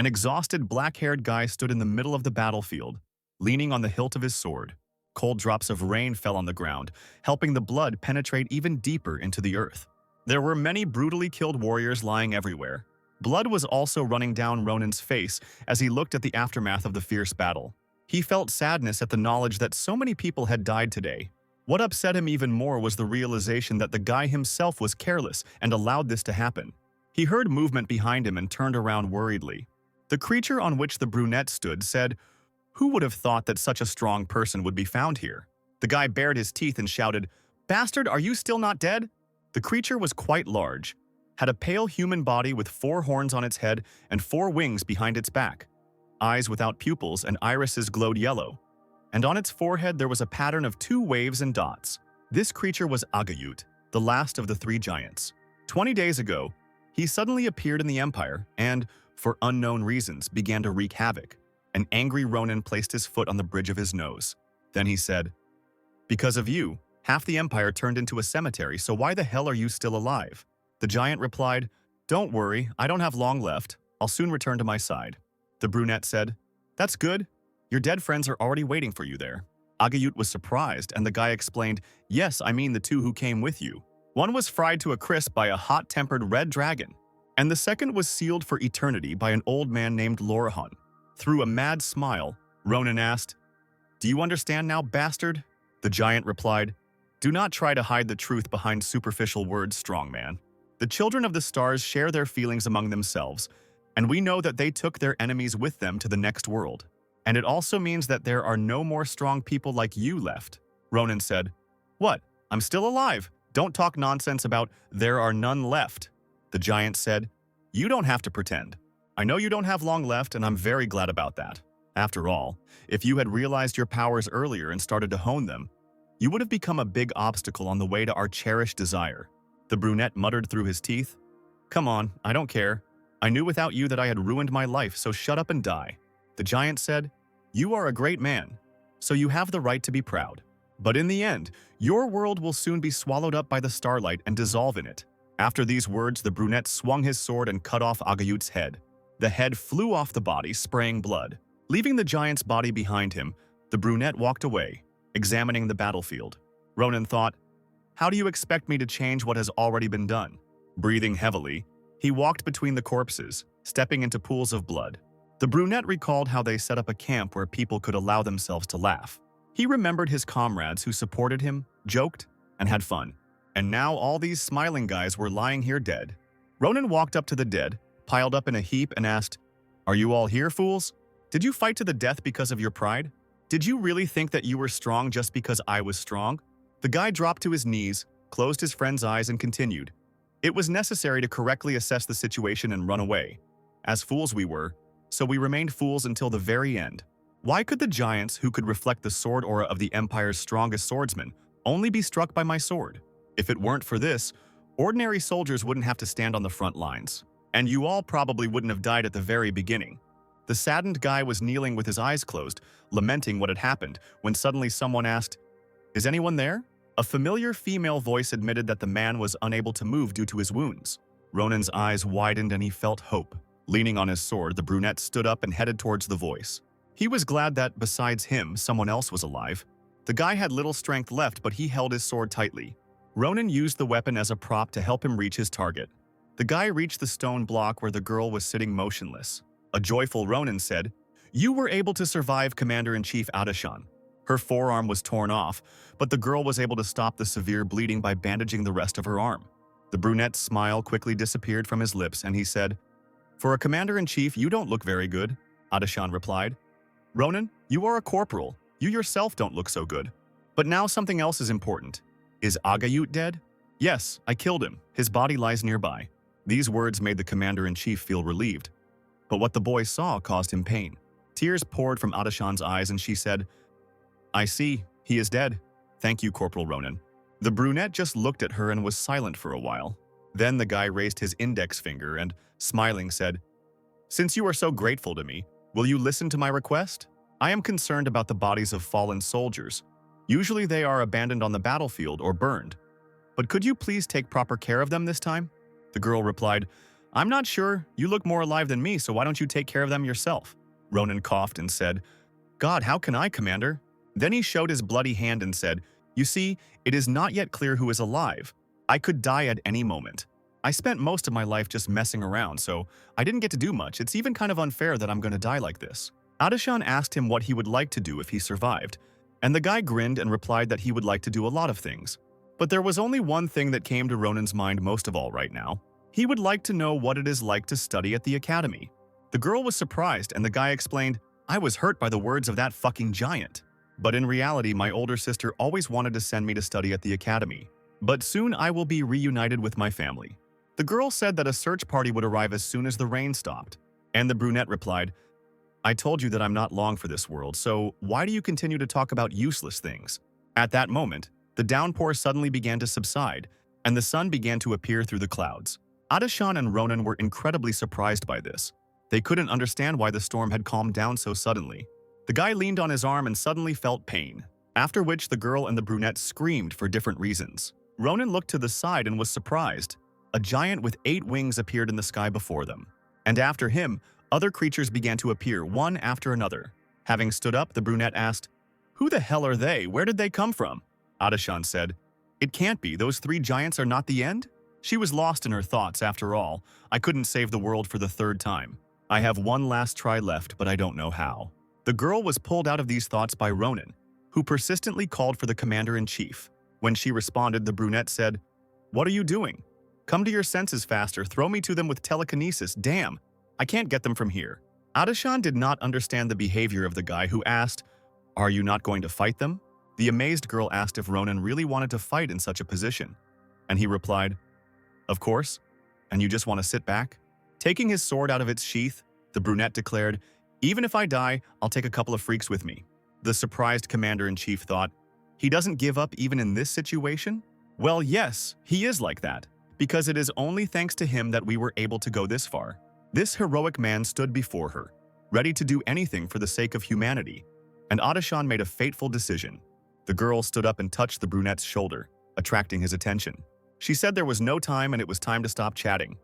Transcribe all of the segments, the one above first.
An exhausted black-haired guy stood in the middle of the battlefield, leaning on the hilt of his sword. Cold drops of rain fell on the ground, helping the blood penetrate even deeper into the earth. There were many brutally killed warriors lying everywhere. Blood was also running down Ronan's face as he looked at the aftermath of the fierce battle. He felt sadness at the knowledge that so many people had died today. What upset him even more was the realization that the guy himself was careless and allowed this to happen. He heard movement behind him and turned around worriedly. The creature on which the brunette stood said, "Who would have thought that such a strong person would be found here?" The guy bared his teeth and shouted, "Bastard, are you still not dead?" The creature was quite large, had a pale human body with 4 horns on its head and 4 wings behind its back. Eyes without pupils and irises glowed yellow, and on its forehead there was a pattern of 2 waves and dots. This creature was Agayut, the last of the 3 giants. 20 days ago, he suddenly appeared in the Empire and, for unknown reasons, began to wreak havoc. An angry Ronin placed his foot on the bridge of his nose. Then he said, "Because of you, half the Empire turned into a cemetery, so why the hell are you still alive?" The giant replied, "Don't worry, I don't have long left. I'll soon return to my side." The brunette said, "That's good. Your dead friends are already waiting for you there." Agayut was surprised, and the guy explained, "Yes, I mean the 2 who came with you. One was fried to a crisp by a hot-tempered red dragon, and the second was sealed for eternity by an old man named Lorahun." Through a mad smile, Ronan asked, "Do you understand now, bastard?" The giant replied, "Do not try to hide the truth behind superficial words, strong man. The children of the stars share their feelings among themselves, and we know that they took their enemies with them to the next world. And it also means that there are no more strong people like you left." Ronan said, "What? I'm still alive. Don't talk nonsense about 'there are none left.'" The giant said, "You don't have to pretend. I know you don't have long left, and I'm very glad about that. After all, if you had realized your powers earlier and started to hone them, you would have become a big obstacle on the way to our cherished desire." The brunette muttered through his teeth, "Come on, I don't care. I knew without you that I had ruined my life, so shut up and die." The giant said, "You are a great man, so you have the right to be proud. But in the end, your world will soon be swallowed up by the starlight and dissolve in it." After these words, the brunette swung his sword and cut off Agayut's head. The head flew off the body, spraying blood. Leaving the giant's body behind him, the brunette walked away, examining the battlefield. Ronan thought, "How do you expect me to change what has already been done?" Breathing heavily, he walked between the corpses, stepping into pools of blood. The brunette recalled how they set up a camp where people could allow themselves to laugh. He remembered his comrades who supported him, joked, and had fun. And now all these smiling guys were lying here dead. Ronan walked up to the dead, piled up in a heap, and asked, "Are you all here, fools? Did you fight to the death because of your pride? Did you really think that you were strong just because I was strong?" The guy dropped to his knees, closed his friend's eyes, and continued, "It was necessary to correctly assess the situation and run away. As fools we were, so we remained fools until the very end. Why could the giants, who could reflect the sword aura of the Empire's strongest swordsmen, only be struck by my sword? If it weren't for this, ordinary soldiers wouldn't have to stand on the front lines. And you all probably wouldn't have died at the very beginning." The saddened guy was kneeling with his eyes closed, lamenting what had happened, when suddenly someone asked, "Is anyone there?" A familiar female voice admitted that the man was unable to move due to his wounds. Ronan's eyes widened and he felt hope. Leaning on his sword, the brunette stood up and headed towards the voice. He was glad that, besides him, someone else was alive. The guy had little strength left, but he held his sword tightly. Ronan used the weapon as a prop to help him reach his target. The guy reached the stone block where the girl was sitting motionless. A joyful Ronan said, "You were able to survive Commander-in-Chief Adashan." Her forearm was torn off, but the girl was able to stop the severe bleeding by bandaging the rest of her arm. The brunette's smile quickly disappeared from his lips, and he said, "For a Commander-in-Chief, you don't look very good," Adashan replied. "Ronan, you are a corporal. You yourself don't look so good. But now something else is important. Is Agayut dead?" "Yes, I killed him. His body lies nearby." These words made the Commander-in-Chief feel relieved. But what the boy saw caused him pain. Tears poured from Adashan's eyes, and she said, "I see. He is dead. Thank you, Corporal Ronan." The brunette just looked at her and was silent for a while. Then the guy raised his index finger and, smiling, said, "Since you are so grateful to me, will you listen to my request? I am concerned about the bodies of fallen soldiers. Usually they are abandoned on the battlefield or burned. But could you please take proper care of them this time?" The girl replied, I'm not sure. You look more alive than me, so why don't you take care of them yourself? Ronan coughed and said, God, how can I, Commander? Then he showed his bloody hand and said, You see, it is not yet clear who is alive. I could die at any moment. I spent most of my life just messing around, so I didn't get to do much. It's even kind of unfair that I'm going to die like this. Adishan asked him what he would like to do if he survived, and the guy grinned and replied that he would like to do a lot of things. But there was only one thing that came to Ronan's mind most of all right now. He would like to know what it is like to study at the academy. The girl was surprised, and the guy explained, I was hurt by the words of that fucking giant. But in reality, my older sister always wanted to send me to study at the academy. But soon I will be reunited with my family. The girl said that a search party would arrive as soon as the rain stopped. And the brunette replied, I told you that I'm not long for this world, so why do you continue to talk about useless things? At that moment, the downpour suddenly began to subside, and the sun began to appear through the clouds. Adishan and Ronan were incredibly surprised by this. They couldn't understand why the storm had calmed down so suddenly. The guy leaned on his arm and suddenly felt pain, after which the girl and the brunette screamed for different reasons. Ronan looked to the side and was surprised. A giant with 8 wings appeared in the sky before them. And after him, other creatures began to appear one after another. Having stood up, the brunette asked, Who the hell are they? Where did they come from? Adishan said, It can't be. Those 3 giants are not the end? She was lost in her thoughts after all. I couldn't save the world for the 3rd time. I have one last try left, but I don't know how. The girl was pulled out of these thoughts by Ronan, who persistently called for the commander-in-chief. When she responded, the brunette said, What are you doing? Come to your senses faster. Throw me to them with telekinesis. Damn, I can't get them from here. Adishan did not understand the behavior of the guy who asked, Are you not going to fight them? The amazed girl asked if Ronan really wanted to fight in such a position. And he replied, Of course. And you just want to sit back? Taking his sword out of its sheath, the brunette declared, Even if I die, I'll take a couple of freaks with me. The surprised commander-in-chief thought, He doesn't give up even in this situation? Well, yes, he is like that, because it is only thanks to him that we were able to go this far. This heroic man stood before her, ready to do anything for the sake of humanity, and Adishan made a fateful decision. The girl stood up and touched the brunette's shoulder, attracting his attention. She said there was no time and it was time to stop chatting,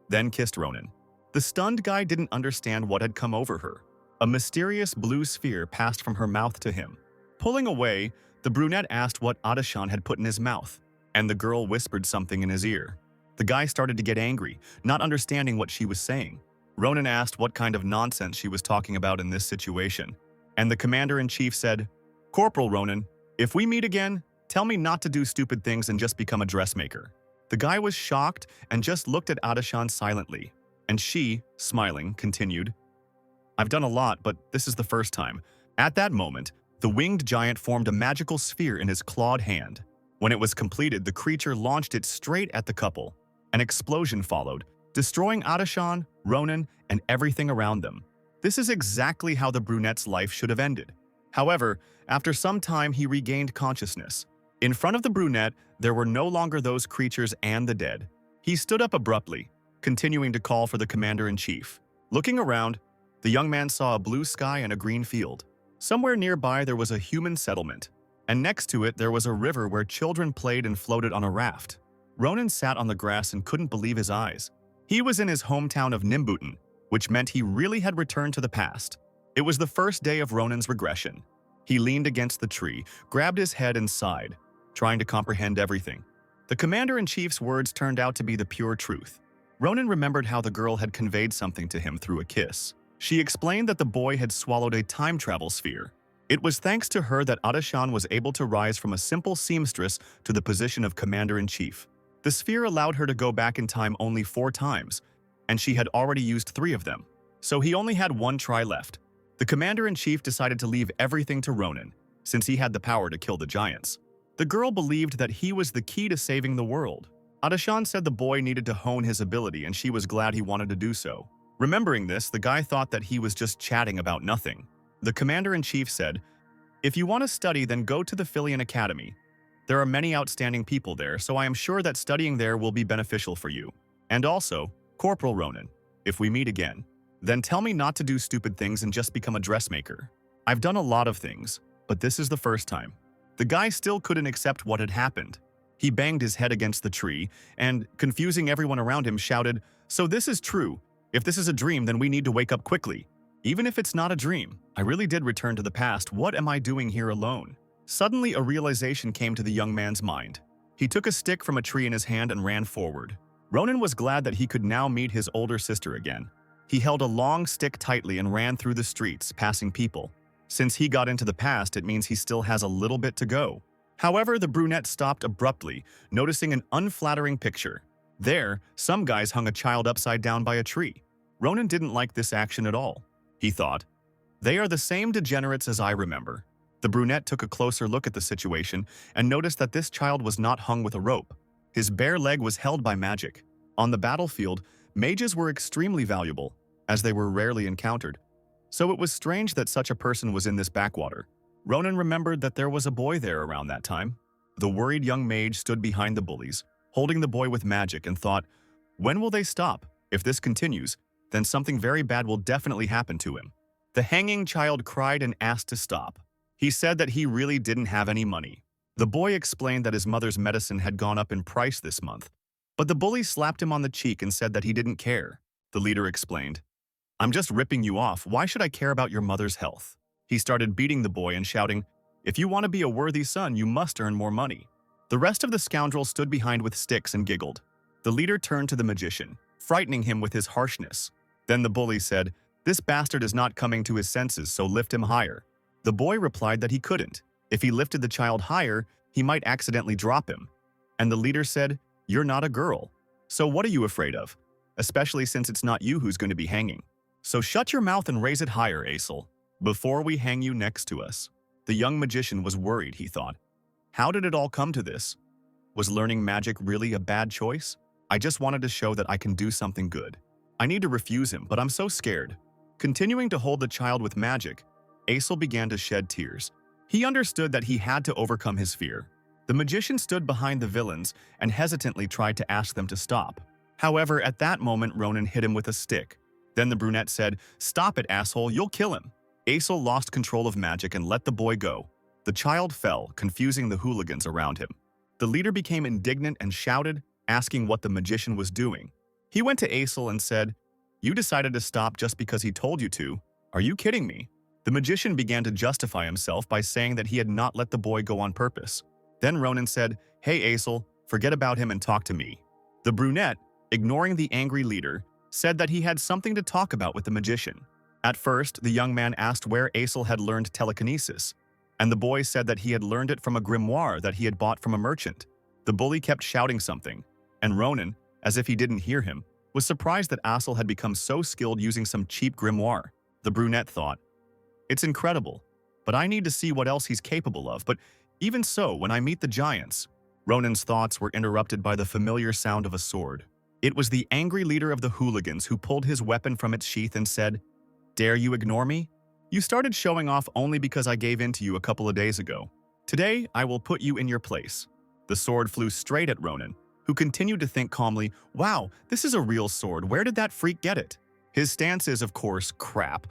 then kissed Ronan. The stunned guy didn't understand what had come over her. A mysterious blue sphere passed from her mouth to him. Pulling away, the brunette asked what Adishan had put in his mouth, and the girl whispered something in his ear. The guy started to get angry, not understanding what she was saying. Ronan asked what kind of nonsense she was talking about in this situation, and the commander-in-chief said, Corporal Ronan, if we meet again, tell me not to do stupid things and just become a dressmaker. The guy was shocked and just looked at Adishan silently, and she, smiling, continued, I've done a lot, but this is the first time. At that moment, the winged giant formed a magical sphere in his clawed hand. When it was completed, the creature launched it straight at the couple. An explosion followed, destroying Adishan, Ronan, and everything around them. This is exactly how the brunette's life should have ended. However, after some time, he regained consciousness. In front of the brunette, there were no longer those creatures and the dead. He stood up abruptly, continuing to call for the commander-in-chief. Looking around, the young man saw a blue sky and a green field. Somewhere nearby, there was a human settlement, and next to it, there was a river where children played and floated on a raft. Ronan sat on the grass and couldn't believe his eyes. He was in his hometown of Nimbutan, which meant he really had returned to the past. It was the first day of Ronan's regression. He leaned against the tree, grabbed his head and sighed, trying to comprehend everything. The commander-in-chief's words turned out to be the pure truth. Ronan remembered how the girl had conveyed something to him through a kiss. She explained that the boy had swallowed a time travel sphere. It was thanks to her that Adishan was able to rise from a simple seamstress to the position of commander-in-chief. The sphere allowed her to go back in time only 4 times, and she had already used 3 of them. So he only had 1 try left. The commander-in-chief decided to leave everything to Ronan, since he had the power to kill the giants. The girl believed that he was the key to saving the world. Adishan said the boy needed to hone his ability, and she was glad he wanted to do so. Remembering this, the guy thought that he was just chatting about nothing. The commander-in-chief said, If you want to study, then go to the Philian Academy. There are many outstanding people there, so I am sure that studying there will be beneficial for you. And also, Corporal Ronan, if we meet again, then tell me not to do stupid things and just become a dressmaker. I've done a lot of things, but this is the first time. The guy still couldn't accept what had happened. He banged his head against the tree and, confusing everyone around him, shouted, "So this is true. If this is a dream, then we need to wake up quickly. Even if it's not a dream, I really did return to the past. What am I doing here alone?" Suddenly, a realization came to the young man's mind. He took a stick from a tree in his hand and ran forward. Ronan was glad that he could now meet his older sister again. He held a long stick tightly and ran through the streets, passing people. Since he got into the past, it means he still has a little bit to go. However, the brunette stopped abruptly, noticing an unflattering picture. There, some guys hung a child upside down by a tree. Ronan didn't like this action at all. He thought, "They are the same degenerates as I remember." The brunette took a closer look at the situation and noticed that this child was not hung with a rope. His bare leg was held by magic. On the battlefield, mages were extremely valuable, as they were rarely encountered. So it was strange that such a person was in this backwater. Ronan remembered that there was a boy there around that time. The worried young mage stood behind the bullies, holding the boy with magic, and thought, "When will they stop? If this continues, then something very bad will definitely happen to him." The hanging child cried and asked to stop. He said that he really didn't have any money. The boy explained that his mother's medicine had gone up in price this month, but the bully slapped him on the cheek and said that he didn't care. The leader explained, "I'm just ripping you off. Why should I care about your mother's health?" He started beating the boy and shouting, "If you want to be a worthy son, you must earn more money." The rest of the scoundrels stood behind with sticks and giggled. The leader turned to the magician, frightening him with his harshness. Then the bully said, "This bastard is not coming to his senses, so lift him higher." The boy replied that he couldn't. If he lifted the child higher, he might accidentally drop him. And the leader said, "You're not a girl. So what are you afraid of? Especially since it's not you who's going to be hanging. So shut your mouth and raise it higher, Asil, before we hang you next to us." The young magician was worried, he thought. How did it all come to this? Was learning magic really a bad choice? I just wanted to show that I can do something good. I need to refuse him, but I'm so scared. Continuing to hold the child with magic, Asil began to shed tears. He understood that he had to overcome his fear. The magician stood behind the villains and hesitantly tried to ask them to stop. However, at that moment, Ronan hit him with a stick. Then the brunette said, "Stop it, asshole, you'll kill him." Asil lost control of magic and let the boy go. The child fell, confusing the hooligans around him. The leader became indignant and shouted, asking what the magician was doing. He went to Asil and said, "You decided to stop just because he told you to. Are you kidding me?" The magician began to justify himself by saying that he had not let the boy go on purpose. Then Ronan said, "Hey Asil, forget about him and talk to me." The brunette, ignoring the angry leader, said that he had something to talk about with the magician. At first, the young man asked where Asil had learned telekinesis, and the boy said that he had learned it from a grimoire that he had bought from a merchant. The bully kept shouting something, and Ronan, as if he didn't hear him, was surprised that Asil had become so skilled using some cheap grimoire. The brunette thought, "It's incredible, but I need to see what else he's capable of, but even so, when I meet the giants." Ronan's thoughts were interrupted by the familiar sound of a sword. It was the angry leader of the hooligans who pulled his weapon from its sheath and said, "Dare you ignore me? You started showing off only because I gave in to you a couple of days ago. Today, I will put you in your place." The sword flew straight at Ronan, who continued to think calmly, "Wow, this is a real sword. Where did that freak get it?" His stance is, of course, crap,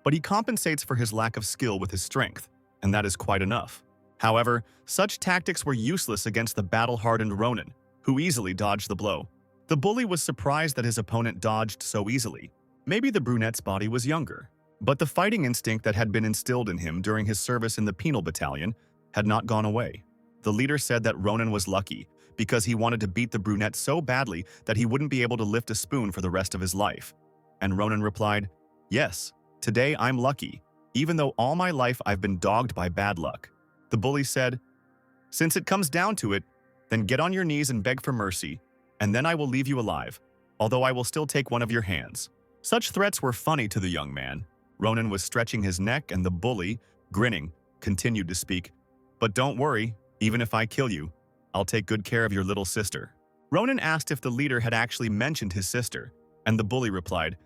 but he compensates for his lack of skill with his strength, and that is quite enough. However, such tactics were useless against the battle-hardened Ronan, who easily dodged the blow. The bully was surprised that his opponent dodged so easily. Maybe the brunette's body was younger, but the fighting instinct that had been instilled in him during his service in the penal battalion had not gone away. The leader said that Ronan was lucky because he wanted to beat the brunette so badly that he wouldn't be able to lift a spoon for the rest of his life. And Ronan replied, "Yes, today I'm lucky, even though all my life I've been dogged by bad luck." The bully said, "Since it comes down to it, then get on your knees and beg for mercy, and then I will leave you alive, although I will still take one of your hands." Such threats were funny to the young man. Ronan was stretching his neck, and the bully, grinning, continued to speak, "But don't worry, even if I kill you, I'll take good care of your little sister." Ronan asked if the leader had actually mentioned his sister, and the bully replied,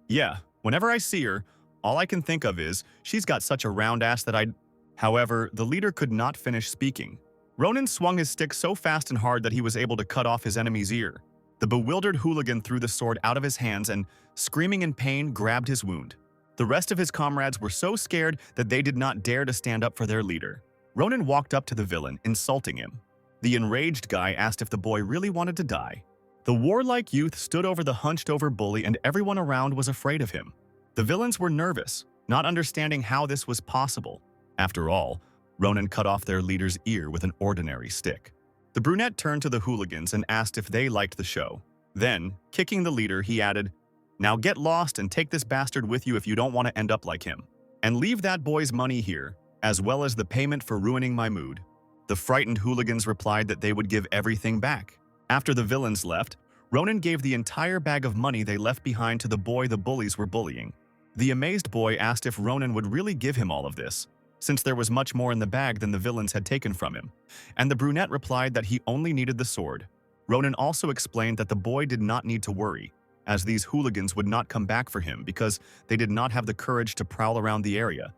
"Yeah, whenever I see her, all I can think of is, she's got such a round ass that I'd—" However, the leader could not finish speaking. Ronan swung his stick so fast and hard that he was able to cut off his enemy's ear. The bewildered hooligan threw the sword out of his hands and, screaming in pain, grabbed his wound. The rest of his comrades were so scared that they did not dare to stand up for their leader. Ronan walked up to the villain, insulting him. The enraged guy asked if the boy really wanted to die. The warlike youth stood over the hunched-over bully and everyone around was afraid of him. The villains were nervous, not understanding how this was possible. After all, Ronan cut off their leader's ear with an ordinary stick. The brunette turned to the hooligans and asked if they liked the show. Then, kicking the leader, he added, "Now get lost and take this bastard with you if you don't want to end up like him. And leave that boy's money here, as well as the payment for ruining my mood." The frightened hooligans replied that they would give everything back. After the villains left, Ronan gave the entire bag of money they left behind to the boy the bullies were bullying. The amazed boy asked if Ronan would really give him all of this, since there was much more in the bag than the villains had taken from him, and the brunette replied that he only needed the sword. Ronan also explained that the boy did not need to worry, as these hooligans would not come back for him because they did not have the courage to prowl around the area,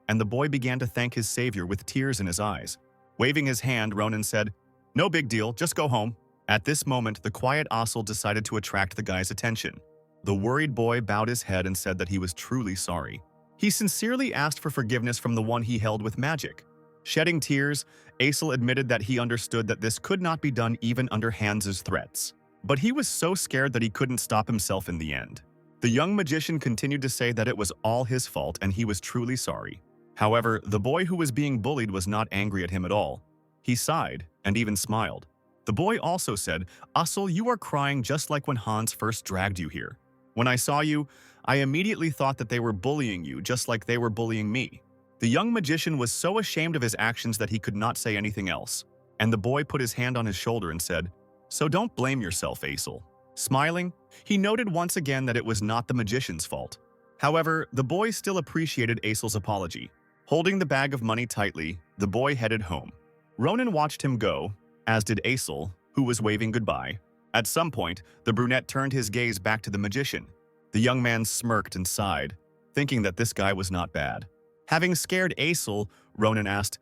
and the boy began to thank his savior with tears in his eyes. Waving his hand, Ronan said, "No big deal, just go home." At this moment, the quiet Asil decided to attract the guy's attention. The worried boy bowed his head and said that he was truly sorry. He sincerely asked for forgiveness from the one he held with magic. Shedding tears, Asil admitted that he understood that this could not be done even under Hans's threats. But he was so scared that he couldn't stop himself in the end. The young magician continued to say that it was all his fault and he was truly sorry. However, the boy who was being bullied was not angry at him at all. He sighed and even smiled. The boy also said, "Asil, you are crying just like when Hans first dragged you here. When I saw you, I immediately thought that they were bullying you just like they were bullying me." The young magician was so ashamed of his actions that he could not say anything else, and the boy put his hand on his shoulder and said, "So don't blame yourself, Asil." Smiling, he noted once again that it was not the magician's fault. However, the boy still appreciated Asil's apology. Holding the bag of money tightly, the boy headed home. Ronan watched him go, as did Asil, who was waving goodbye. At some point, the brunette turned his gaze back to the magician. The young man smirked and sighed, thinking that this guy was not bad. Having scared Asil, Ronan asked,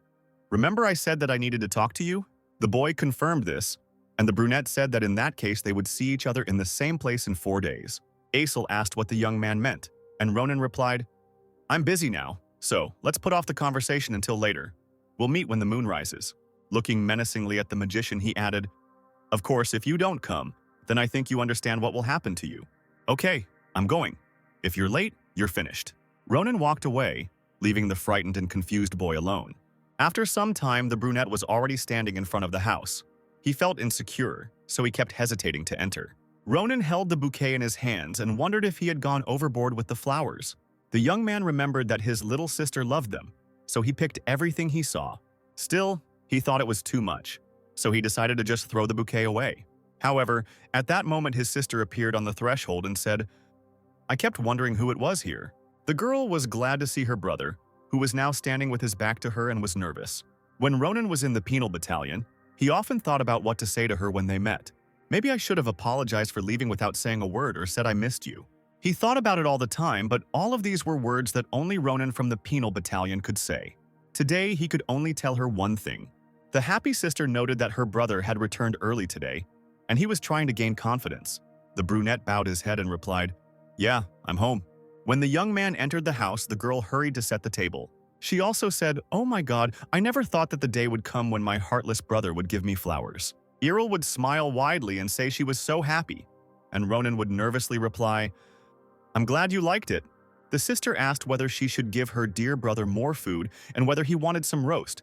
"Remember I said that I needed to talk to you?" The boy confirmed this, and the brunette said that in that case they would see each other in the same place in 4 days. Asil asked what the young man meant, and Ronan replied, "I'm busy now, so let's put off the conversation until later. We'll meet when the moon rises." Looking menacingly at the magician, he added, "Of course, if you don't come, then I think you understand what will happen to you." "Okay, I'm going. If you're late, you're finished." Ronan walked away, leaving the frightened and confused boy alone. After some time, the brunette was already standing in front of the house. He felt insecure, so he kept hesitating to enter. Ronan held the bouquet in his hands and wondered if he had gone overboard with the flowers. The young man remembered that his little sister loved them, so he picked everything he saw. Still, he thought it was too much, so he decided to just throw the bouquet away. However, at that moment his sister appeared on the threshold and said, "I kept wondering who it was here." The girl was glad to see her brother, who was now standing with his back to her and was nervous. When Ronan was in the penal battalion, he often thought about what to say to her when they met. Maybe I should have apologized for leaving without saying a word or said I missed you. He thought about it all the time, but all of these were words that only Ronan from the penal battalion could say. Today, he could only tell her one thing. The happy sister noted that her brother had returned early today, and he was trying to gain confidence. The brunette bowed his head and replied, "Yeah, I'm home." When the young man entered the house, the girl hurried to set the table. She also said, "Oh my God, I never thought that the day would come when my heartless brother would give me flowers." Errol would smile widely and say she was so happy, and Ronan would nervously reply, "I'm glad you liked it." The sister asked whether she should give her dear brother more food and whether he wanted some roast.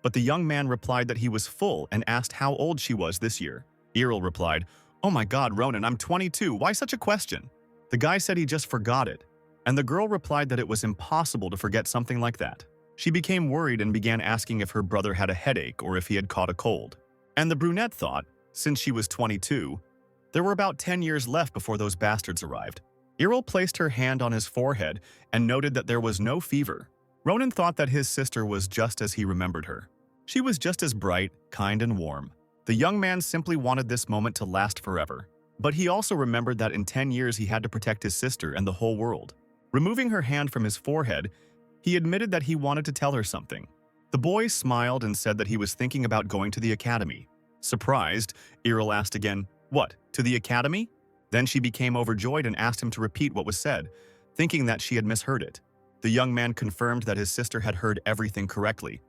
But the young man replied that he was full and asked how old she was this year. Errol replied, "Oh my God, Ronan, I'm 22. Why such a question?" The guy said he just forgot it, and the girl replied that it was impossible to forget something like that. She became worried and began asking if her brother had a headache or if he had caught a cold. And the brunette thought, since she was 22, there were about 10 years left before those bastards arrived. Errol placed her hand on his forehead and noted that there was no fever. Ronan thought that his sister was just as he remembered her. She was just as bright, kind, and warm. The young man simply wanted this moment to last forever. But he also remembered that in 10 years he had to protect his sister and the whole world. Removing her hand from his forehead, he admitted that he wanted to tell her something. The boy smiled and said that he was thinking about going to the academy. Surprised, Errol asked again, "What, to the academy?" Then she became overjoyed and asked him to repeat what was said, thinking that she had misheard it. The young man confirmed that his sister had heard everything correctly,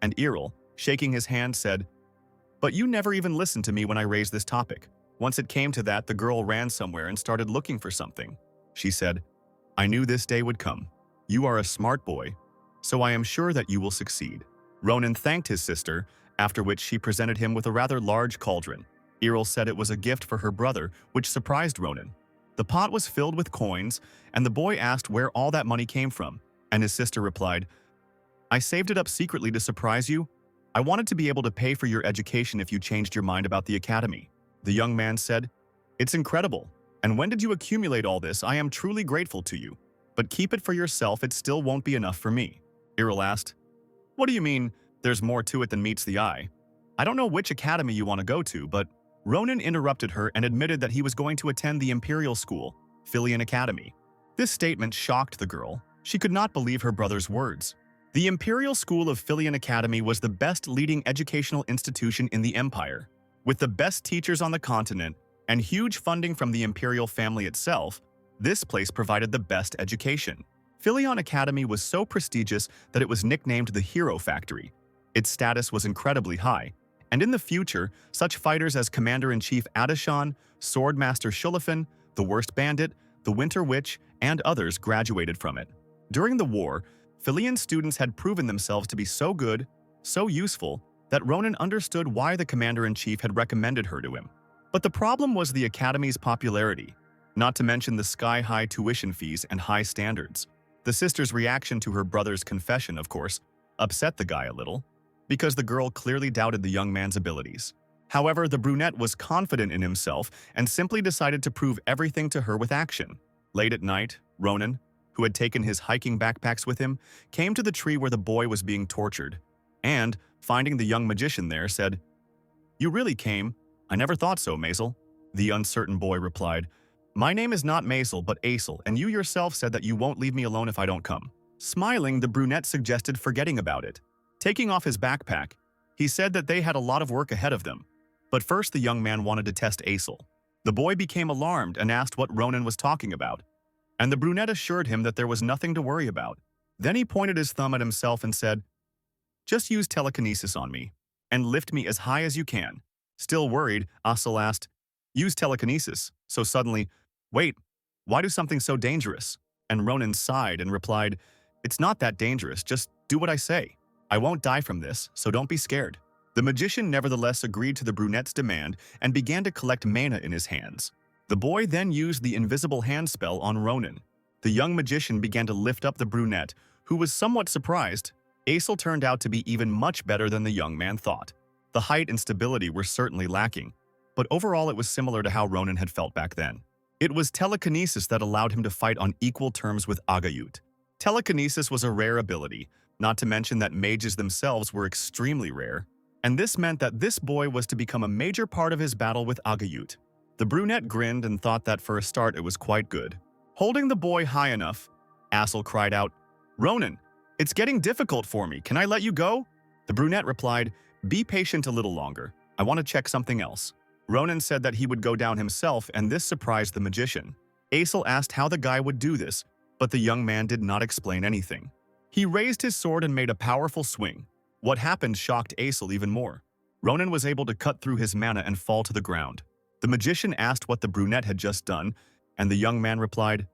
and Errol, shaking his hand, said, But you never even listened to me when I raised this topic. Once it came to that, the girl ran somewhere and started looking for something. She said, I knew this day would come. You are a smart boy, so I am sure that you will succeed. Ronan thanked his sister, after which she presented him with a rather large cauldron. Errol said it was a gift for her brother, which surprised Ronan. The pot was filled with coins, and the boy asked where all that money came from, and his sister replied, I saved it up secretly to surprise you. I wanted to be able to pay for your education if you changed your mind about the academy. The young man said, It's incredible, and when did you accumulate all this? I am truly grateful to you. But keep it for yourself, it still won't be enough for me. Errol asked, What do you mean, there's more to it than meets the eye? I don't know which academy you want to go to, but Ronan interrupted her and admitted that he was going to attend the Imperial School, Filian Academy. This statement shocked the girl. She could not believe her brother's words. The Imperial School of Filian Academy was the best leading educational institution in the Empire. With the best teachers on the continent and huge funding from the Imperial family itself, this place provided the best education. Filion Academy was so prestigious that it was nicknamed the Hero Factory. Its status was incredibly high, and in the future, such fighters as Commander-in-Chief Adishan, Swordmaster Shulafin, the Worst Bandit, the Winter Witch, and others graduated from it. During the war, Filian students had proven themselves to be so good, so useful, that Ronan understood why the Commander-in-Chief had recommended her to him. But the problem was the Academy's popularity, not to mention the sky-high tuition fees and high standards. The sister's reaction to her brother's confession, of course, upset the guy a little, because the girl clearly doubted the young man's abilities. However, the brunette was confident in himself and simply decided to prove everything to her with action. Late at night, Ronan, who had taken his hiking backpacks with him, came to the tree where the boy was being tortured, and, finding the young magician there, said, You really came? I never thought so, Maisel. The uncertain boy replied, My name is not Maisel, but Asil, and you yourself said that you won't leave me alone if I don't come. Smiling, the brunette suggested forgetting about it. Taking off his backpack, he said that they had a lot of work ahead of them. But first the young man wanted to test Asil. The boy became alarmed and asked what Ronan was talking about, and the brunette assured him that there was nothing to worry about. Then he pointed his thumb at himself and said, Just use telekinesis on me, and lift me as high as you can. Still worried, Asil asked, Use telekinesis. So suddenly, Wait, why do something so dangerous? And Ronan sighed and replied, It's not that dangerous, just do what I say. I won't die from this, so don't be scared. The magician nevertheless agreed to the brunette's demand and began to collect mana in his hands. The boy then used the invisible hand spell on Ronan. The young magician began to lift up the brunette, who was somewhat surprised. Asil turned out to be even much better than the young man thought. The height and stability were certainly lacking, but overall it was similar to how Ronan had felt back then. It was telekinesis that allowed him to fight on equal terms with Agayut. Telekinesis was a rare ability, not to mention that mages themselves were extremely rare, and this meant that this boy was to become a major part of his battle with Agayut. The brunette grinned and thought that for a start it was quite good. Holding the boy high enough, Asil cried out, Ronan, it's getting difficult for me, can I let you go? The brunette replied, Be patient a little longer, I want to check something else. Ronan said that he would go down himself, and this surprised the magician. Asil asked how the guy would do this, but the young man did not explain anything. He raised his sword and made a powerful swing. What happened shocked Asil even more. Ronan was able to cut through his mana and fall to the ground. The magician asked what the brunette had just done, and the young man replied,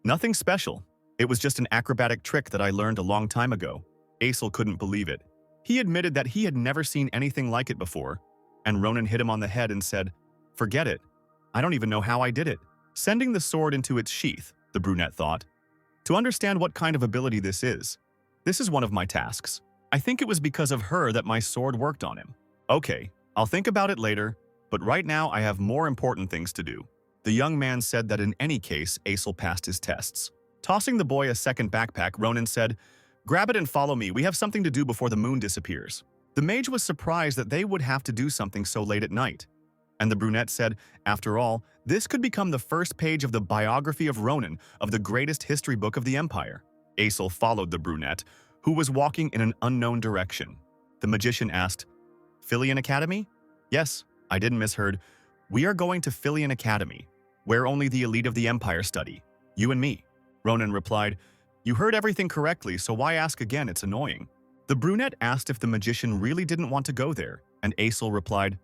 Nothing special. It was just an acrobatic trick that I learned a long time ago. Asil couldn't believe it. He admitted that he had never seen anything like it before, and Ronan hit him on the head and said, Forget it. I don't even know how I did it. Sending the sword into its sheath, the brunette thought. To understand what kind of ability this is one of my tasks. I think it was because of her that my sword worked on him. Okay, I'll think about it later, but right now I have more important things to do. The young man said that in any case, Asil passed his tests. Tossing the boy a second backpack, Ronan said, Grab it and follow me, we have something to do before the moon disappears. The mage was surprised that they would have to do something so late at night. And the brunette said, After all, this could become the first page of the biography of Ronan of the greatest history book of the Empire. Asil followed the brunette, who was walking in an unknown direction. The magician asked, Filian Academy? Yes, I didn't misheard. We are going to Filian Academy, where only the elite of the Empire study. You and me. Ronan replied, You heard everything correctly, so why ask again? It's annoying. The brunette asked if the magician really didn't want to go there, And Asil replied,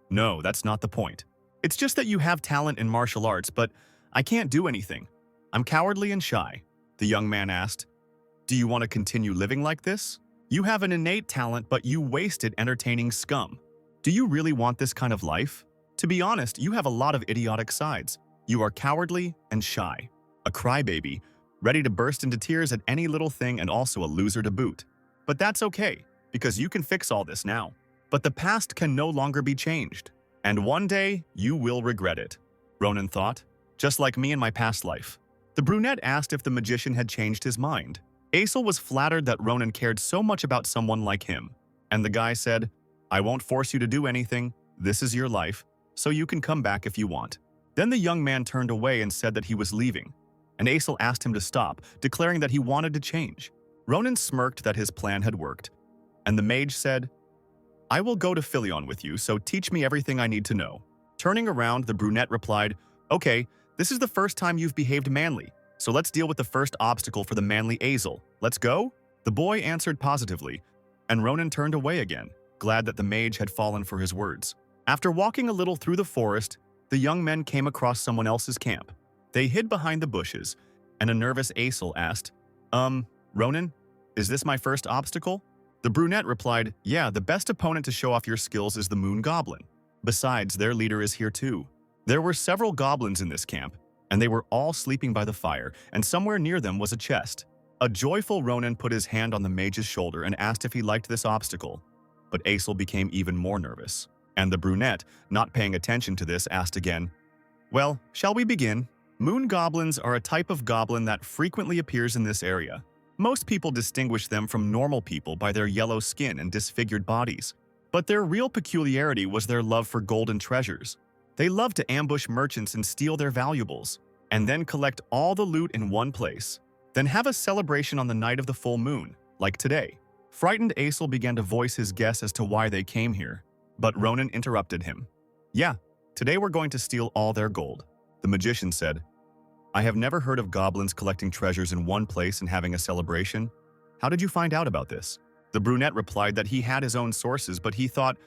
"No, that's not the point. It's just that you have talent in martial arts, but I can't do anything. I'm cowardly and shy." The young man asked, "Do you want to continue living like this? You have an innate talent, but you waste it entertaining scum. Do you really want this kind of life? To be honest, you have a lot of idiotic sides. You are cowardly and shy, a crybaby, ready to burst into tears at any little thing and also a loser to boot. But that's okay, because you can fix all this now. But the past can no longer be changed. And one day, you will regret it," Ronan thought, "just like me in my past life." The brunette asked if the magician had changed his mind. Asil was flattered that Ronan cared so much about someone like him. And the guy said, "I won't force you to do anything. This is your life, so you can come back if you want." Then the young man turned away and said that he was leaving. And Asil asked him to stop, declaring that he wanted to change. Ronan smirked that his plan had worked. And the mage said, "I will go to Philion with you, so teach me everything I need to know." Turning around, the brunette replied, "Okay, this is the first time you've behaved manly, so let's deal with the first obstacle for the manly Asil. Let's go?" The boy answered positively, and Ronan turned away again, glad that the mage had fallen for his words. After walking a little through the forest, the young men came across someone else's camp. They hid behind the bushes, and a nervous Asil asked, Ronan, is this my first obstacle?" The brunette replied, "Yeah, the best opponent to show off your skills is the moon goblin. Besides, their leader is here too." There were several goblins in this camp, and they were all sleeping by the fire, and somewhere near them was a chest. A joyful Ronan put his hand on the mage's shoulder and asked if he liked this obstacle. But Asil became even more nervous, and the brunette, not paying attention to this, asked again, "Well, shall we begin?" Moon goblins are a type of goblin that frequently appears in this area. Most people distinguish them from normal people by their yellow skin and disfigured bodies. But their real peculiarity was their love for golden treasures. They love to ambush merchants and steal their valuables, and then collect all the loot in one place. Then have a celebration on the night of the full moon, like today. Frightened Asil began to voice his guess as to why they came here. But Ronan interrupted him. "Yeah, today we're going to steal all their gold." The magician said, "I have never heard of goblins collecting treasures in one place and having a celebration. How did you find out about this?" The brunette replied that he had his own sources, but he thought,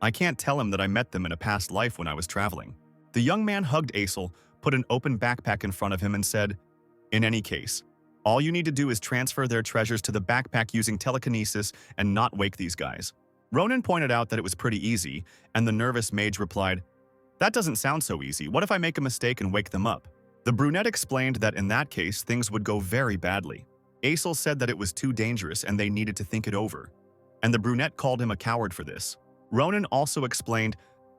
"I can't tell him that I met them in a past life when I was traveling." The young man hugged Asil, put an open backpack in front of him and said, "In any case, all you need to do is transfer their treasures to the backpack using telekinesis and not wake these guys." Ronan pointed out that it was pretty easy, and the nervous mage replied, "That doesn't sound so easy. What if I make a mistake and wake them up?" The brunette explained that in that case, things would go very badly. Asil said that it was too dangerous and they needed to think it over. And the brunette called him a coward for this. Ronan also explained,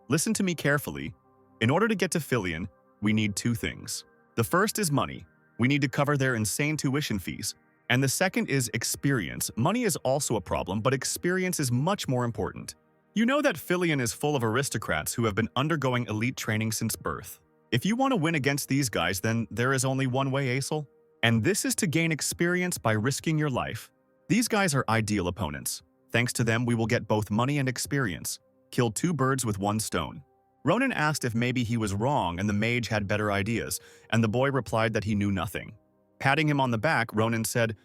"Listen to me carefully. In order to get to Philion, we need two things. The first is money. We need to cover their insane tuition fees. And the second is experience. Money is also a problem, but experience is much more important. You know that Philion is full of aristocrats who have been undergoing elite training since birth. If you want to win against these guys, then there is only one way, Asil. And this is to gain experience by risking your life. These guys are ideal opponents. Thanks to them, we will get both money and experience. Kill two birds with one stone." Ronan asked if maybe he was wrong and the mage had better ideas, and the boy replied that he knew nothing. Patting him on the back, Ronan said,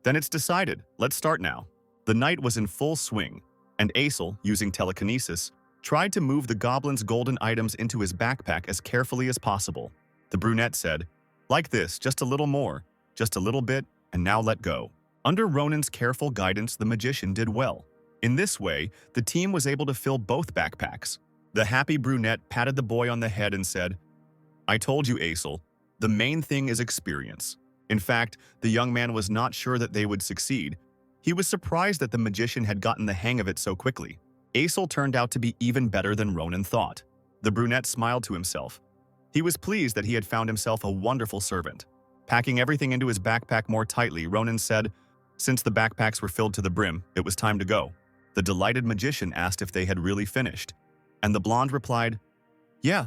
"Then it's decided. Let's start now." The night was in full swing, and Asil, using telekinesis, tried to move the goblin's golden items into his backpack as carefully as possible. The brunette said, "Like this, just a little more, just a little bit, and now let go." Under Ronan's careful guidance, the magician did well. In this way, the team was able to fill both backpacks. The happy brunette patted the boy on the head and said, "I told you, Asil, the main thing is experience." In fact, the young man was not sure that they would succeed. He was surprised that the magician had gotten the hang of it so quickly. Asil turned out to be even better than Ronan thought. The brunette smiled to himself. He was pleased that he had found himself a wonderful servant. Packing everything into his backpack more tightly, Ronan said, since the backpacks were filled to the brim, it was time to go. The delighted magician asked if they had really finished, and the blonde replied, "Yeah,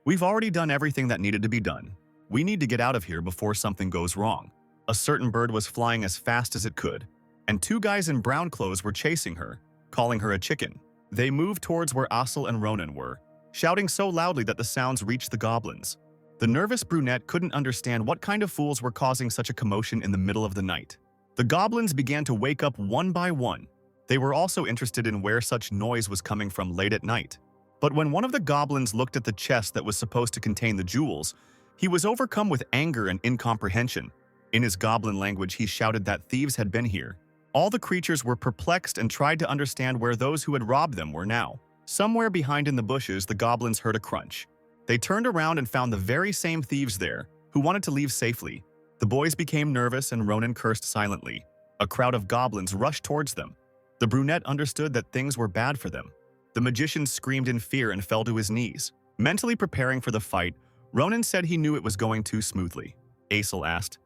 we've already done everything that needed to be done. We need to get out of here before something goes wrong." A certain bird was flying as fast as it could, and two guys in brown clothes were chasing her, calling her a chicken. They moved towards where Asil and Ronan were, shouting so loudly that the sounds reached the goblins. The nervous brunette couldn't understand what kind of fools were causing such a commotion in the middle of the night. The goblins began to wake up one by one. They were also interested in where such noise was coming from late at night. But when one of the goblins looked at the chest that was supposed to contain the jewels, he was overcome with anger and incomprehension. In his goblin language, he shouted that thieves had been here. All the creatures were perplexed and tried to understand where those who had robbed them were now. Somewhere behind in the bushes, the goblins heard a crunch. They turned around and found the very same thieves there, who wanted to leave safely. The boys became nervous and Ronan cursed silently. A crowd of goblins rushed towards them. The brunette understood that things were bad for them. The magician screamed in fear and fell to his knees. Mentally preparing for the fight, Ronan said he knew it was going too smoothly. Asil asked,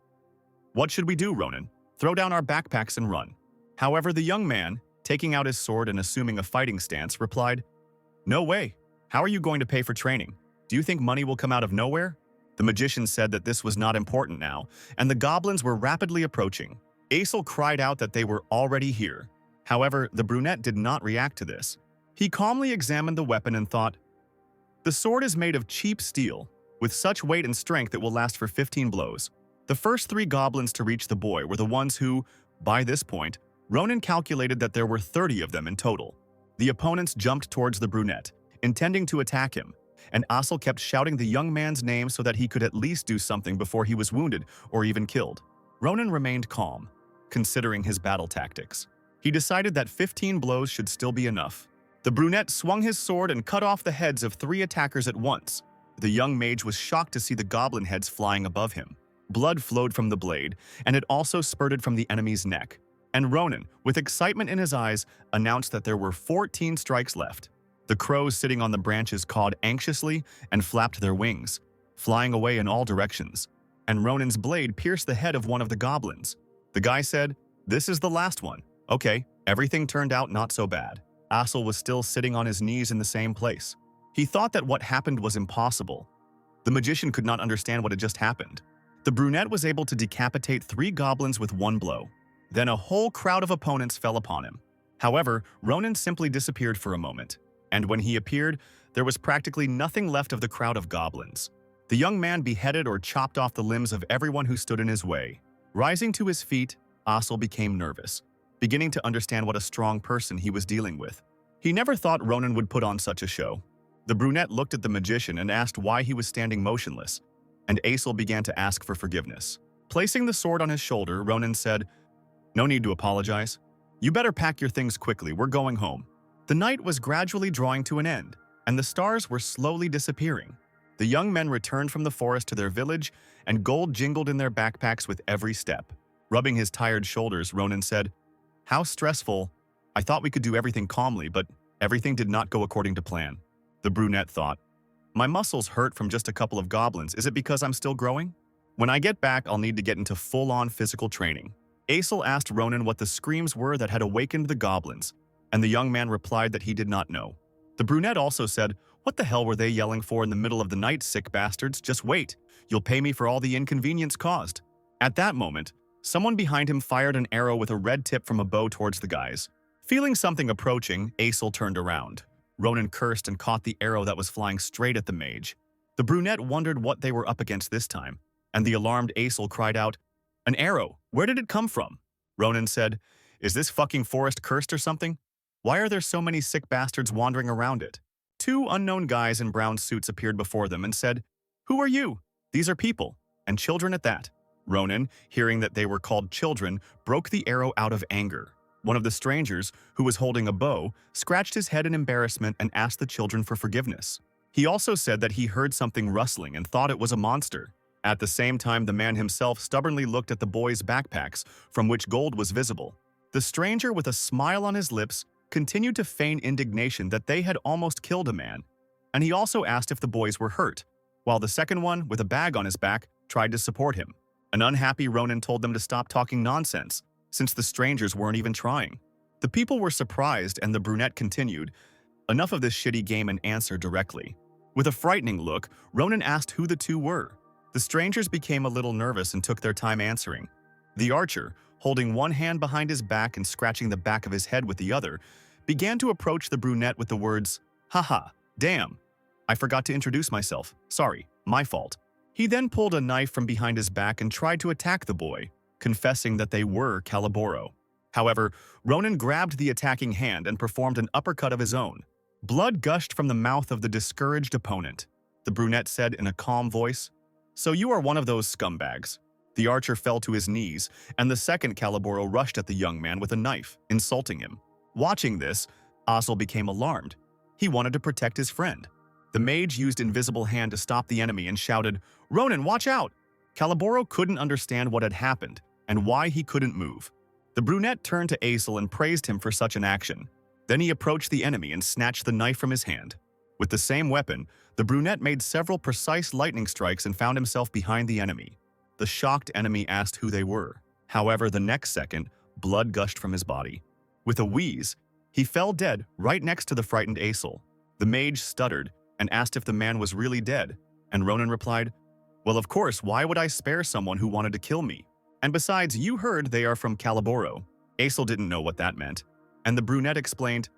"What should we do, Ronan? Throw down our backpacks and run." However, the young man, taking out his sword and assuming a fighting stance, replied, "No way. How are you going to pay for training? Do you think money will come out of nowhere?" The magician said that this was not important now, and the goblins were rapidly approaching. Asil cried out that they were already here. However, the brunette did not react to this. He calmly examined the weapon and thought, "The sword is made of cheap steel. With such weight and strength, it will last for 15 blows." The first 3 goblins to reach the boy were the ones who, by this point, Ronan calculated that there were 30 of them in total. The opponents jumped towards the brunette, intending to attack him, and Asil kept shouting the young man's name so that he could at least do something before he was wounded or even killed. Ronan remained calm, considering his battle tactics. He decided that 15 blows should still be enough. The brunette swung his sword and cut off the heads of 3 attackers at once. The young mage was shocked to see the goblin heads flying above him. Blood flowed from the blade, and it also spurted from the enemy's neck. And Ronan, with excitement in his eyes, announced that there were 14 strikes left. The crows sitting on the branches cawed anxiously and flapped their wings, flying away in all directions. And Ronan's blade pierced the head of one of the goblins. The guy said, "This is the last one." Okay, everything turned out not so bad. Asil was still sitting on his knees in the same place. He thought that what happened was impossible. The magician could not understand what had just happened. The brunette was able to decapitate 3 goblins with 1 blow. Then a whole crowd of opponents fell upon him. However, Ronan simply disappeared for a moment, and when he appeared, there was practically nothing left of the crowd of goblins. The young man beheaded or chopped off the limbs of everyone who stood in his way. Rising to his feet, Asil became nervous, beginning to understand what a strong person he was dealing with. He never thought Ronan would put on such a show. The brunette looked at the magician and asked why he was standing motionless, and Asil began to ask for forgiveness. Placing the sword on his shoulder, Ronan said, "No need to apologize. You better pack your things quickly, we're going home." The night was gradually drawing to an end, and the stars were slowly disappearing. The young men returned from the forest to their village, and gold jingled in their backpacks with every step. Rubbing his tired shoulders, Ronan said, "How stressful. I thought we could do everything calmly, but everything did not go according to plan." The brunette thought, "My muscles hurt from just a couple of goblins. Is it because I'm still growing? When I get back, I'll need to get into full-on physical training." Asil asked Ronan what the screams were that had awakened the goblins, and the young man replied that he did not know. The brunette also said, "What the hell were they yelling for in the middle of the night, sick bastards? Just wait. You'll pay me for all the inconvenience caused." At that moment, someone behind him fired an arrow with a red tip from a bow towards the guys. Feeling something approaching, Asil turned around. Ronan cursed and caught the arrow that was flying straight at the mage. The brunette wondered what they were up against this time, and the alarmed Asil cried out, "An arrow! Where did it come from?" Ronan said, "Is this fucking forest cursed or something? Why are there so many sick bastards wandering around it?" 2 unknown guys in brown suits appeared before them and said, "Who are you? These are people, and children at that." Ronan, hearing that they were called children, broke the arrow out of anger. One of the strangers, who was holding a bow, scratched his head in embarrassment and asked the children for forgiveness. He also said that he heard something rustling and thought it was a monster. At the same time, the man himself stubbornly looked at the boys' backpacks, from which gold was visible. The stranger, with a smile on his lips, continued to feign indignation that they had almost killed a man, and he also asked if the boys were hurt, while the second one, with a bag on his back, tried to support him. An unhappy Ronan told them to stop talking nonsense, since the strangers weren't even trying. The people were surprised, and the brunette continued, "Enough of this shitty game and answer directly." With a frightening look, Ronan asked who the 2 were. The strangers became a little nervous and took their time answering. The archer, holding one hand behind his back and scratching the back of his head with the other, began to approach the brunette with the words, "Haha, damn. I forgot to introduce myself. Sorry, my fault." He then pulled a knife from behind his back and tried to attack the boy, confessing that they were Caliboro. However, Ronan grabbed the attacking hand and performed an uppercut of his own. Blood gushed from the mouth of the discouraged opponent. The brunette said in a calm voice, "So you are one of those scumbags." The archer fell to his knees, and the second Calaboro rushed at the young man with a knife, insulting him. Watching this, Asil became alarmed. He wanted to protect his friend. The mage used Invisible Hand to stop the enemy and shouted, "Ronan, watch out!" Calaboro couldn't understand what had happened and why he couldn't move. The brunette turned to Asil and praised him for such an action. Then he approached the enemy and snatched the knife from his hand. With the same weapon, the brunette made several precise lightning strikes and found himself behind the enemy. The shocked enemy asked who they were. However, the next second, blood gushed from his body. With a wheeze, he fell dead right next to the frightened Asil. The mage stuttered and asked if the man was really dead, and Ronan replied, "Well, of course, why would I spare someone who wanted to kill me? And besides, you heard they are from Calaboro." Asil didn't know what that meant, and the brunette explained,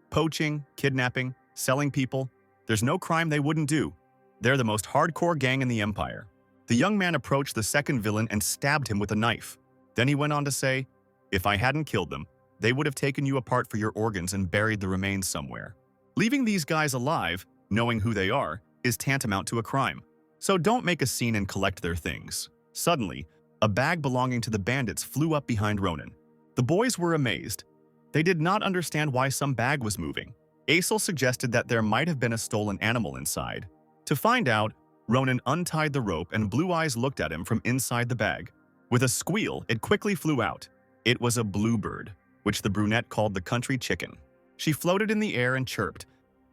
"Poaching, kidnapping, selling people, there's no crime they wouldn't do. They're the most hardcore gang in the Empire." The young man approached the second villain and stabbed him with a knife. Then he went on to say, "If I hadn't killed them, they would have taken you apart for your organs and buried the remains somewhere. Leaving these guys alive, knowing who they are, is tantamount to a crime. So don't make a scene and collect their things." Suddenly, a bag belonging to the bandits flew up behind Ronan. The boys were amazed. They did not understand why some bag was moving. Asil suggested that there might have been a stolen animal inside. To find out, Ronan untied the rope and Blue Eyes looked at him from inside the bag. With a squeal, it quickly flew out. It was a bluebird, which the brunette called the country chicken. She floated in the air and chirped,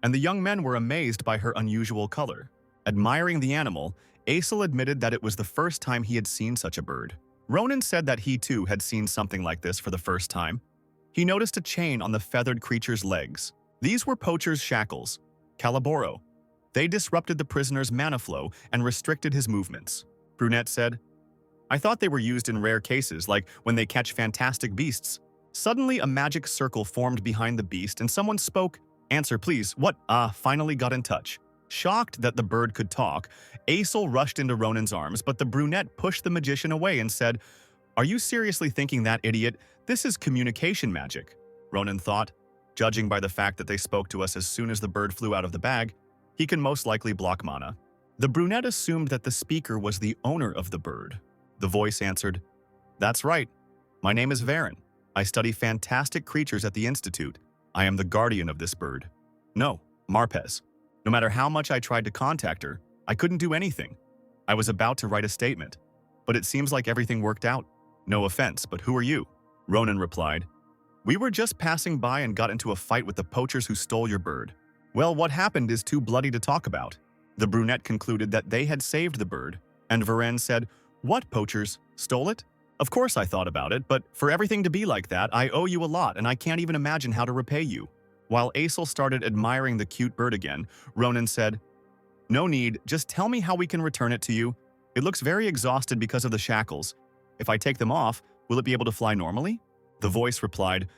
and the young men were amazed by her unusual color. Admiring the animal, Asil admitted that it was the first time he had seen such a bird. Ronan said that he too had seen something like this for the first time. He noticed a chain on the feathered creature's legs. These were poachers' shackles, Calaboro. They disrupted the prisoner's mana flow and restricted his movements. Brunette said, "I thought they were used in rare cases, like when they catch fantastic beasts." Suddenly, a magic circle formed behind the beast and someone spoke, "Answer, please. What?" Finally got in touch. Shocked that the bird could talk, Asil rushed into Ronan's arms, but the brunette pushed the magician away and said, "Are you seriously thinking that, idiot? This is communication magic." Ronan thought, "Judging by the fact that they spoke to us as soon as the bird flew out of the bag, he can most likely block mana." The brunette assumed that the speaker was the owner of the bird. The voice answered, "That's right. My name is Varen. I study fantastic creatures at the Institute. I am the guardian of this bird." "No, Marpez. No matter how much I tried to contact her, I couldn't do anything. I was about to write a statement, but it seems like everything worked out. No offense, but who are you?" Ronan replied, "We were just passing by and got into a fight with the poachers who stole your bird." "Well, what happened is too bloody to talk about." The brunette concluded that they had saved the bird, and Varen said, "What, poachers? Stole it? Of course I thought about it, but for everything to be like that, I owe you a lot and I can't even imagine how to repay you." While Asil started admiring the cute bird again, Ronan said, "No need, just tell me how we can return it to you. It looks very exhausted because of the shackles. If I take them off, will it be able to fly normally?" The voice replied,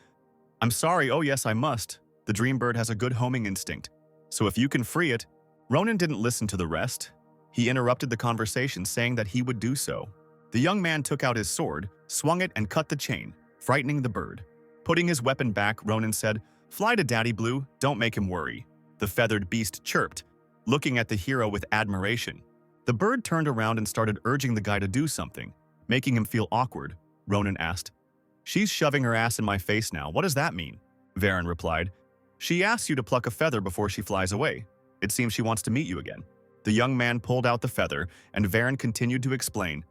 "I'm sorry, oh yes I must. The dream bird has a good homing instinct. So if you can free it." Ronan didn't listen to the rest. He interrupted the conversation saying that he would do so. The young man took out his sword, swung it and cut the chain, frightening the bird. Putting his weapon back, Ronan said, "Fly to Daddy Blue, don't make him worry." The feathered beast chirped, looking at the hero with admiration. The bird turned around and started urging the guy to do something, making him feel awkward. Ronan asked, "She's shoving her ass in my face now, what does that mean?" Varen replied, "She asks you to pluck a feather before she flies away. It seems she wants to meet you again." The young man pulled out the feather, and Varen continued to explain,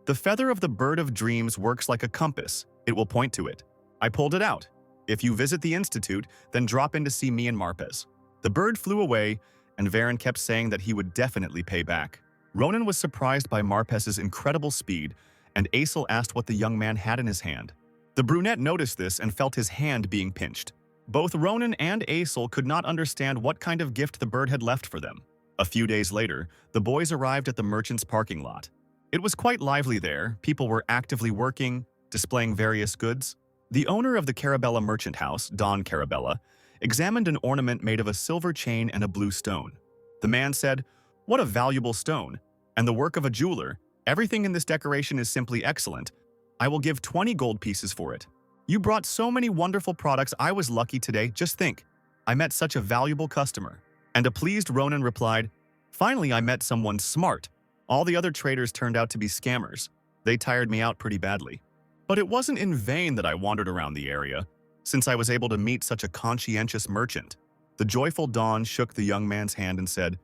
"The feather of the bird of dreams works like a compass. It will point to it. I pulled it out. If you visit the Institute, then drop in to see me and Marpez." The bird flew away, and Varen kept saying that he would definitely pay back. Ronan was surprised by Marpez's incredible speed, and Asil asked what the young man had in his hand. The brunette noticed this and felt his hand being pinched. Both Ronan and Asil could not understand what kind of gift the bird had left for them. A few days later, the boys arrived at the merchant's parking lot. It was quite lively there. People were actively working, displaying various goods. The owner of the Carabella merchant house, Don Carabella, examined an ornament made of a silver chain and a blue stone. The man said, "What a valuable stone, and the work of a jeweler. Everything in this decoration is simply excellent. I will give 20 gold pieces for it." You brought so many wonderful products. I was lucky today. Just think. I met such a valuable customer. And a pleased Ronan replied, finally, I met someone smart. All the other traders turned out to be scammers. They tired me out pretty badly. But it wasn't in vain that I wandered around the area, since I was able to meet such a conscientious merchant. The joyful Dawn shook the young man's hand and said,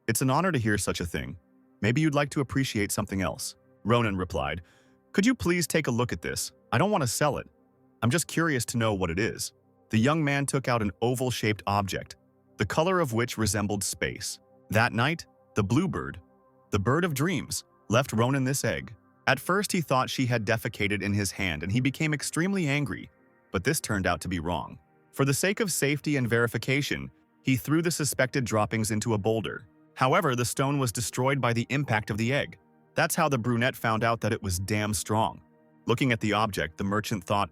it's an honor to hear such a thing. Maybe you'd like to appreciate something else. Ronan replied, could you please take a look at this? I don't want to sell it. I'm just curious to know what it is. The young man took out an oval-shaped object, the color of which resembled space. That night, the bluebird, the bird of dreams, left Ronan this egg. At first, he thought she had defecated in his hand and he became extremely angry, but this turned out to be wrong. For the sake of safety and verification, he threw the suspected droppings into a boulder. However, the stone was destroyed by the impact of the egg. That's how the brunette found out that it was damn strong. Looking at the object, the merchant thought,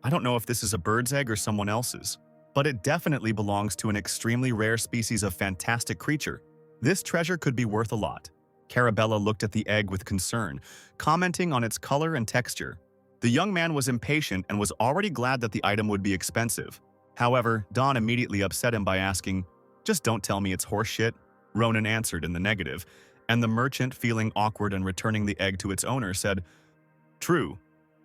I don't know if this is a bird's egg or someone else's, but it definitely belongs to an extremely rare species of fantastic creature. This treasure could be worth a lot. Carabella looked at the egg with concern, commenting on its color and texture. The young man was impatient and was already glad that the item would be expensive. However, Dawn immediately upset him by asking, just don't tell me it's horse shit. Ronan answered in the negative, and the merchant, feeling awkward and returning the egg to its owner, said, true.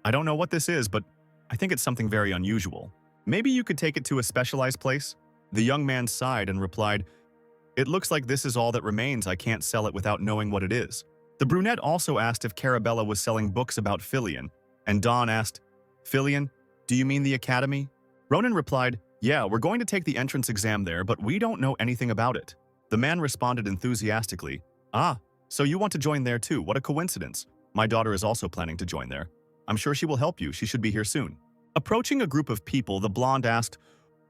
I don't know what this is, but I think it's something very unusual. Maybe you could take it to a specialized place? The young man sighed and replied, it looks like this is all that remains. I can't sell it without knowing what it is. The brunette also asked if Carabella was selling books about Filion, and Dawn asked, Filion, do you mean the academy? Ronan replied, yeah, we're going to take the entrance exam there, but we don't know anything about it. The man responded enthusiastically, ah, so you want to join there too, what a coincidence. My daughter is also planning to join there. I'm sure she will help you, she should be here soon. Approaching a group of people, the blonde asked,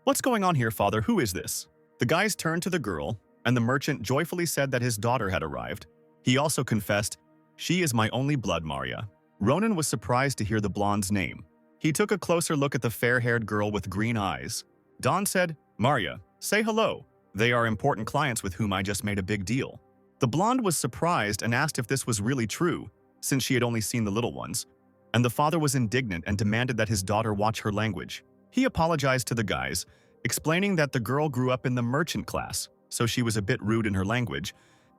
what's going on here, father, who is this? The guys turned to the girl, and the merchant joyfully said that his daughter had arrived. He also confessed, she is my only blood, Maria. Ronan was surprised to hear the blonde's name. He took a closer look at the fair-haired girl with green eyes. Dawn said, Maria, say hello. They are important clients with whom I just made a big deal. The blonde was surprised and asked if this was really true, since she had only seen the little ones. And the father was indignant and demanded that his daughter watch her language. He apologized to the guys, explaining that the girl grew up in the merchant class, so she was a bit rude in her language,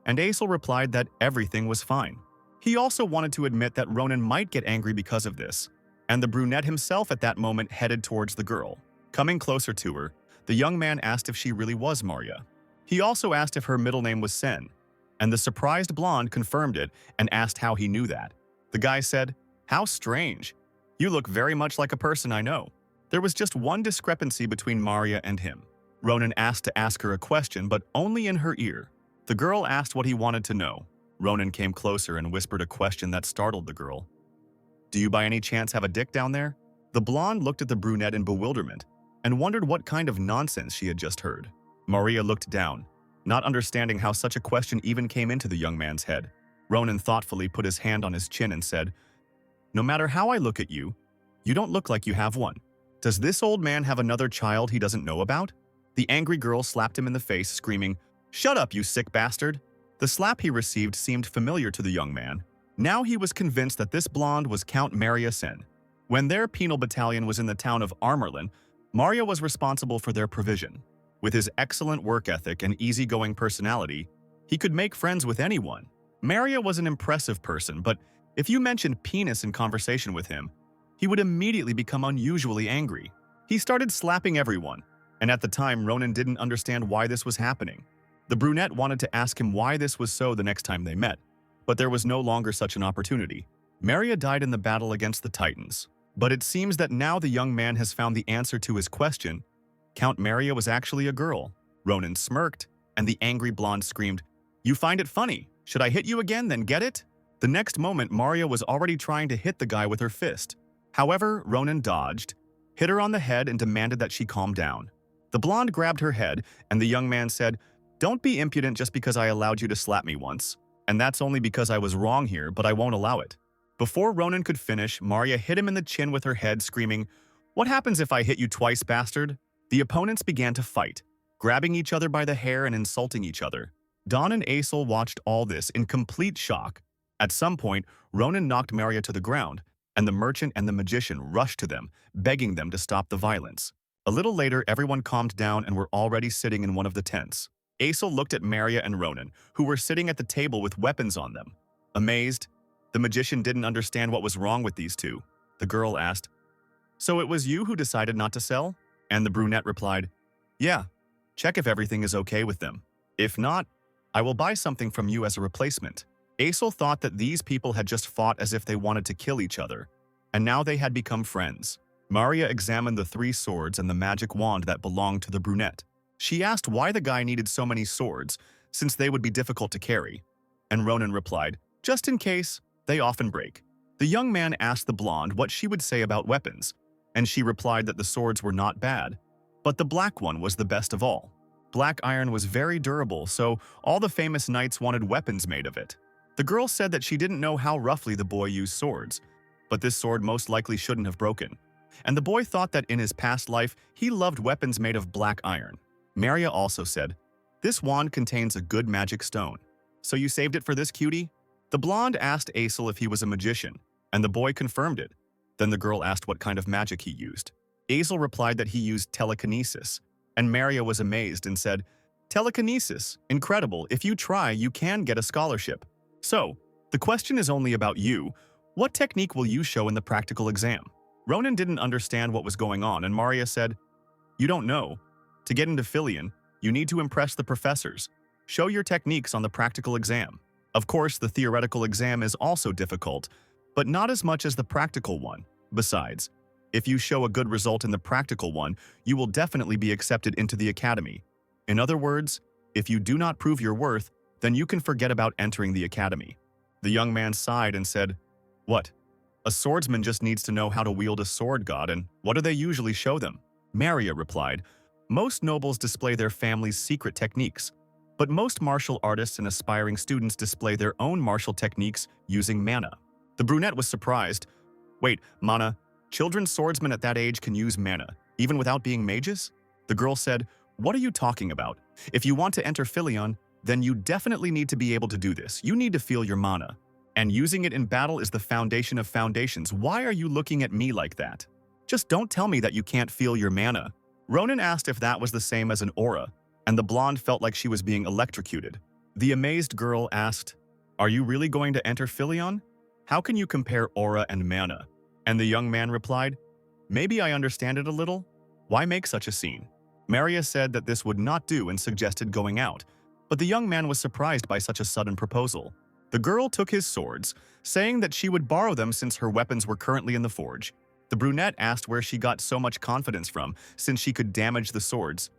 and Asil replied that everything was fine. He also wanted to admit that Ronan might get angry because of this, and the brunette himself at that moment headed towards the girl. Coming closer to her, the young man asked if she really was Maria. He also asked if her middle name was Sen, and the surprised blonde confirmed it and asked how he knew that. The guy said, how strange. You look very much like a person I know. There was just one discrepancy between Maria and him. Ronan asked to ask her a question, but only in her ear. The girl asked what he wanted to know. Ronan came closer and whispered a question that startled the girl. Do you by any chance have a dick down there? The blonde looked at the brunette in bewilderment and wondered what kind of nonsense she had just heard. Maria looked down, not understanding how such a question even came into the young man's head. Ronan thoughtfully put his hand on his chin and said, no matter how I look at you, you don't look like you have one. Does this old man have another child he doesn't know about? The angry girl slapped him in the face, screaming, shut up, you sick bastard! The slap he received seemed familiar to the young man. Now he was convinced that this blonde was Count Maria Sen. When their penal battalion was in the town of Armerlin, Maria was responsible for their provision. With his excellent work ethic and easygoing personality, he could make friends with anyone. Maria was an impressive person, but if you mentioned penis in conversation with him, he would immediately become unusually angry. He started slapping everyone, and at the time Ronan didn't understand why this was happening. The brunette wanted to ask him why this was so the next time they met, but there was no longer such an opportunity. Maria died in the battle against the Titans, but it seems that now the young man has found the answer to his question. Count Maria was actually a girl. Ronan smirked, and the angry blonde screamed, you find it funny? Should I hit you again, then get it? The next moment, Maria was already trying to hit the guy with her fist. However, Ronan dodged, hit her on the head and demanded that she calm down. The blonde grabbed her head, and the young man said, don't be impudent just because I allowed you to slap me once. And that's only because I was wrong here, but I won't allow it. Before Ronan could finish, Maria hit him in the chin with her head, screaming, what happens if I hit you twice, bastard? The opponents began to fight, grabbing each other by the hair and insulting each other. Dawn and Asil watched all this in complete shock. At some point, Ronan knocked Maria to the ground, and the merchant and the magician rushed to them, begging them to stop the violence. A little later, everyone calmed down and were already sitting in one of the tents. Asil looked at Maria and Ronan, who were sitting at the table with weapons on them. Amazed, the magician didn't understand what was wrong with these two. The girl asked, "So it was you who decided not to sell?" And the brunette replied, "Yeah, check if everything is okay with them. If not, I will buy something from you as a replacement." Asil thought that these people had just fought as if they wanted to kill each other, and now they had become friends. Maria examined the 3 swords and the magic wand that belonged to the brunette. She asked why the guy needed so many swords, since they would be difficult to carry. And Ronan replied, "Just in case, they often break." The young man asked the blonde what she would say about weapons, and she replied that the swords were not bad, but the black one was the best of all. Black iron was very durable, so all the famous knights wanted weapons made of it. The girl said that she didn't know how roughly the boy used swords, but this sword most likely shouldn't have broken. And the boy thought that in his past life, he loved weapons made of black iron. Maria also said, "This wand contains a good magic stone. So you saved it for this cutie?" The blonde asked Asil if he was a magician, and the boy confirmed it. Then the girl asked what kind of magic he used. Asil replied that he used telekinesis, and Maria was amazed and said, "Telekinesis, incredible. If you try, you can get a scholarship. So, the question is only about you. What technique will you show in the practical exam?" Ronan didn't understand what was going on, and Maria said, "You don't know. To get into Philion, you need to impress the professors. Show your techniques on the practical exam. Of course, the theoretical exam is also difficult, but not as much as the practical one. Besides, if you show a good result in the practical one, you will definitely be accepted into the academy. In other words, if you do not prove your worth, then you can forget about entering the academy." The young man sighed and said, "What? A swordsman just needs to know how to wield a sword, god, and what do they usually show them?" Maria replied, "Most nobles display their family's secret techniques, but most martial artists and aspiring students display their own martial techniques using mana." The brunette was surprised. "Wait, mana? Children's swordsmen at that age can use mana, even without being mages?" The girl said, "What are you talking about? If you want to enter Philion, then you definitely need to be able to do this. You need to feel your mana. And using it in battle is the foundation of foundations. Why are you looking at me like that? Just don't tell me that you can't feel your mana." Ronan asked if that was the same as an aura, and the blonde felt like she was being electrocuted. The amazed girl asked, "Are you really going to enter Philion? How can you compare aura and mana?" And the young man replied, "Maybe I understand it a little. Why make such a scene?" Maria said that this would not do and suggested going out, but the young man was surprised by such a sudden proposal. The girl took his swords, saying that she would borrow them since her weapons were currently in the forge. The brunette asked where she got so much confidence from, since she could damage the swords.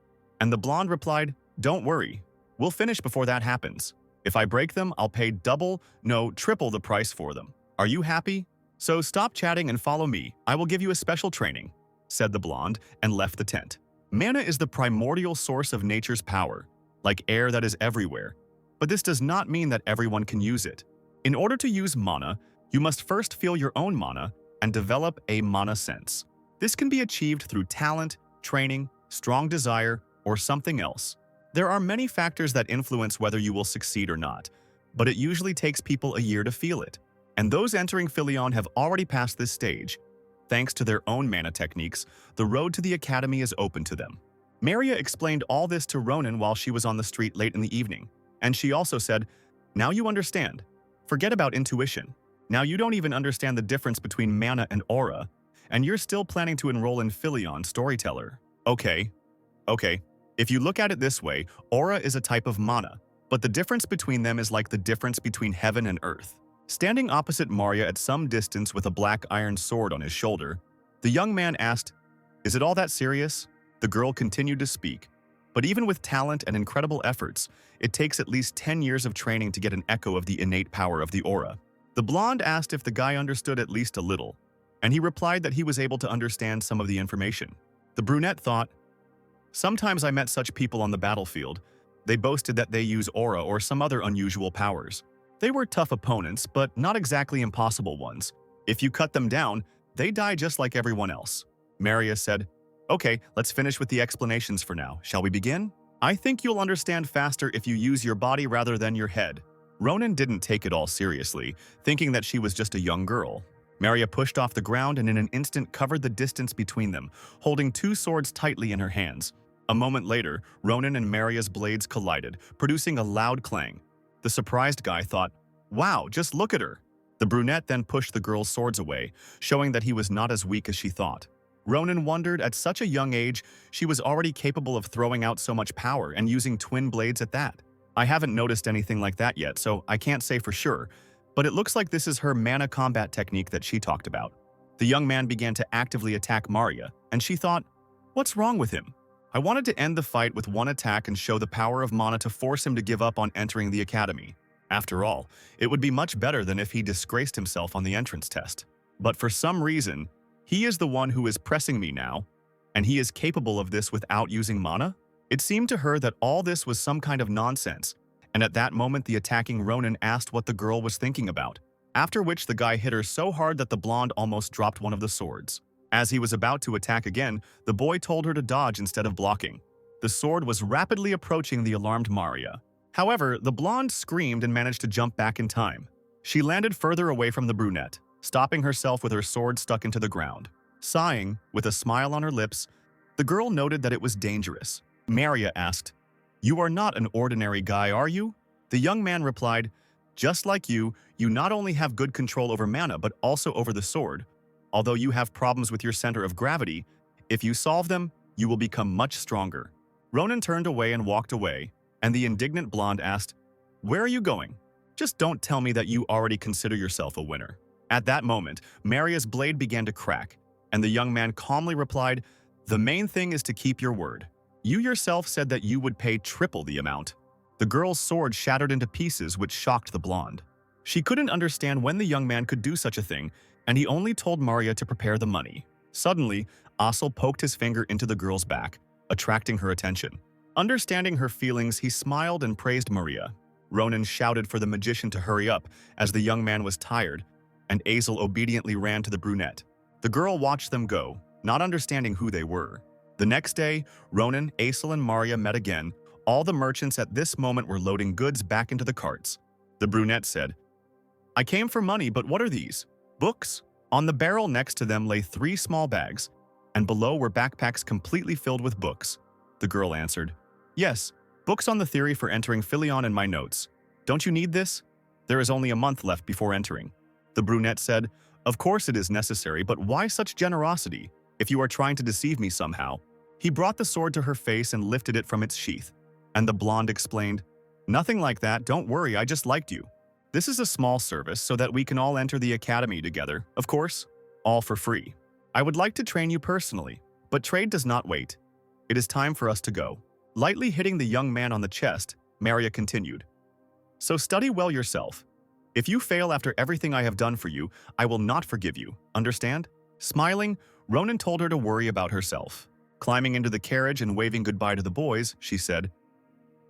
And the blonde replied, "Don't worry, we'll finish before that happens. If I break them, I'll pay double, no, triple the price for them. Are you happy? So stop chatting and follow me. I will give you a special training," said the blonde, and left the tent. Mana is the primordial source of nature's power, like air that is everywhere. But this does not mean that everyone can use it. In order to use mana, you must first feel your own mana and develop a mana sense. This can be achieved through talent, training, strong desire, or something else. There are many factors that influence whether you will succeed or not, but it usually takes people a year to feel it. And those entering Philion have already passed this stage. Thanks to their own mana techniques, the road to the academy is open to them. Maria explained all this to Ronan while she was on the street late in the evening. And she also said, "Now you understand. Forget about intuition. Now you don't even understand the difference between mana and aura, and you're still planning to enroll in Philion, storyteller. Okay. If you look at it this way, aura is a type of mana, but the difference between them is like the difference between heaven and earth." Standing opposite Maria at some distance with a black iron sword on his shoulder, the young man asked, "Is it all that serious?" The girl continued to speak. But even with talent and incredible efforts, it takes at least 10 years of training to get an echo of the innate power of the aura. The blonde asked if the guy understood at least a little, and he replied that he was able to understand some of the information. The brunette thought, "Sometimes I met such people on the battlefield. They boasted that they use aura or some other unusual powers. They were tough opponents, but not exactly impossible ones. If you cut them down, they die just like everyone else." Maria said, "Okay, let's finish with the explanations for now. Shall we begin? I think you'll understand faster if you use your body rather than your head." Ronan didn't take it all seriously, thinking that she was just a young girl. Maria pushed off the ground and in an instant covered the distance between them, holding two swords tightly in her hands. A moment later, Ronan and Maria's blades collided, producing a loud clang. The surprised guy thought, "Wow, just look at her." The brunette then pushed the girl's swords away, showing that he was not as weak as she thought. Ronan wondered at such a young age, she was already capable of throwing out so much power and using twin blades at that. I haven't noticed anything like that yet, so I can't say for sure, but it looks like this is her mana combat technique that she talked about. The young man began to actively attack Maria, and she thought, "What's wrong with him? I wanted to end the fight with one attack and show the power of mana to force him to give up on entering the academy. After all, it would be much better than if he disgraced himself on the entrance test. But for some reason, he is the one who is pressing me now, and he is capable of this without using mana?" It seemed to her that all this was some kind of nonsense, and at that moment the attacking Ronan asked what the girl was thinking about, after which the guy hit her so hard that the blonde almost dropped one of the swords. As he was about to attack again, the boy told her to dodge instead of blocking. The sword was rapidly approaching the alarmed Maria. However, the blonde screamed and managed to jump back in time. She landed further away from the brunette, stopping herself with her sword stuck into the ground. Sighing, with a smile on her lips, the girl noted that it was dangerous. Maria asked, "You are not an ordinary guy, are you?" The young man replied, "Just like you not only have good control over mana but also over the sword. Although you have problems with your center of gravity, if you solve them, you will become much stronger." Ronan turned away and walked away, and the indignant blonde asked, "Where are you going? Just don't tell me that you already consider yourself a winner." At that moment, Maria's blade began to crack, and the young man calmly replied, "The main thing is to keep your word. You yourself said that you would pay triple the amount." The girl's sword shattered into pieces, which shocked the blonde. She couldn't understand when the young man could do such a thing, and he only told Maria to prepare the money. Suddenly, Asil poked his finger into the girl's back, attracting her attention. Understanding her feelings, he smiled and praised Maria. Ronan shouted for the magician to hurry up, as the young man was tired, and Asil obediently ran to the brunette. The girl watched them go, not understanding who they were. The next day, Ronan, Asil, and Maria met again. All the merchants at this moment were loading goods back into the carts. The brunette said, "I came for money, but what are these? Books?" On the barrel next to them lay 3 small bags, and below were backpacks completely filled with books. The girl answered, "Yes, books on the theory for entering Philion and my notes. Don't you need this? There is only a month left before entering." The brunette said, "Of course it is necessary, but why such generosity, if you are trying to deceive me somehow?" He brought the sword to her face and lifted it from its sheath, and the blonde explained, "Nothing like that, don't worry, I just liked you. This is a small service so that we can all enter the academy together, of course, all for free. I would like to train you personally, but trade does not wait. It is time for us to go." Lightly hitting the young man on the chest, Maria continued, "So study well yourself. If you fail after everything I have done for you, I will not forgive you, understand?" Smiling, Ronan told her to worry about herself. Climbing into the carriage and waving goodbye to the boys, she said,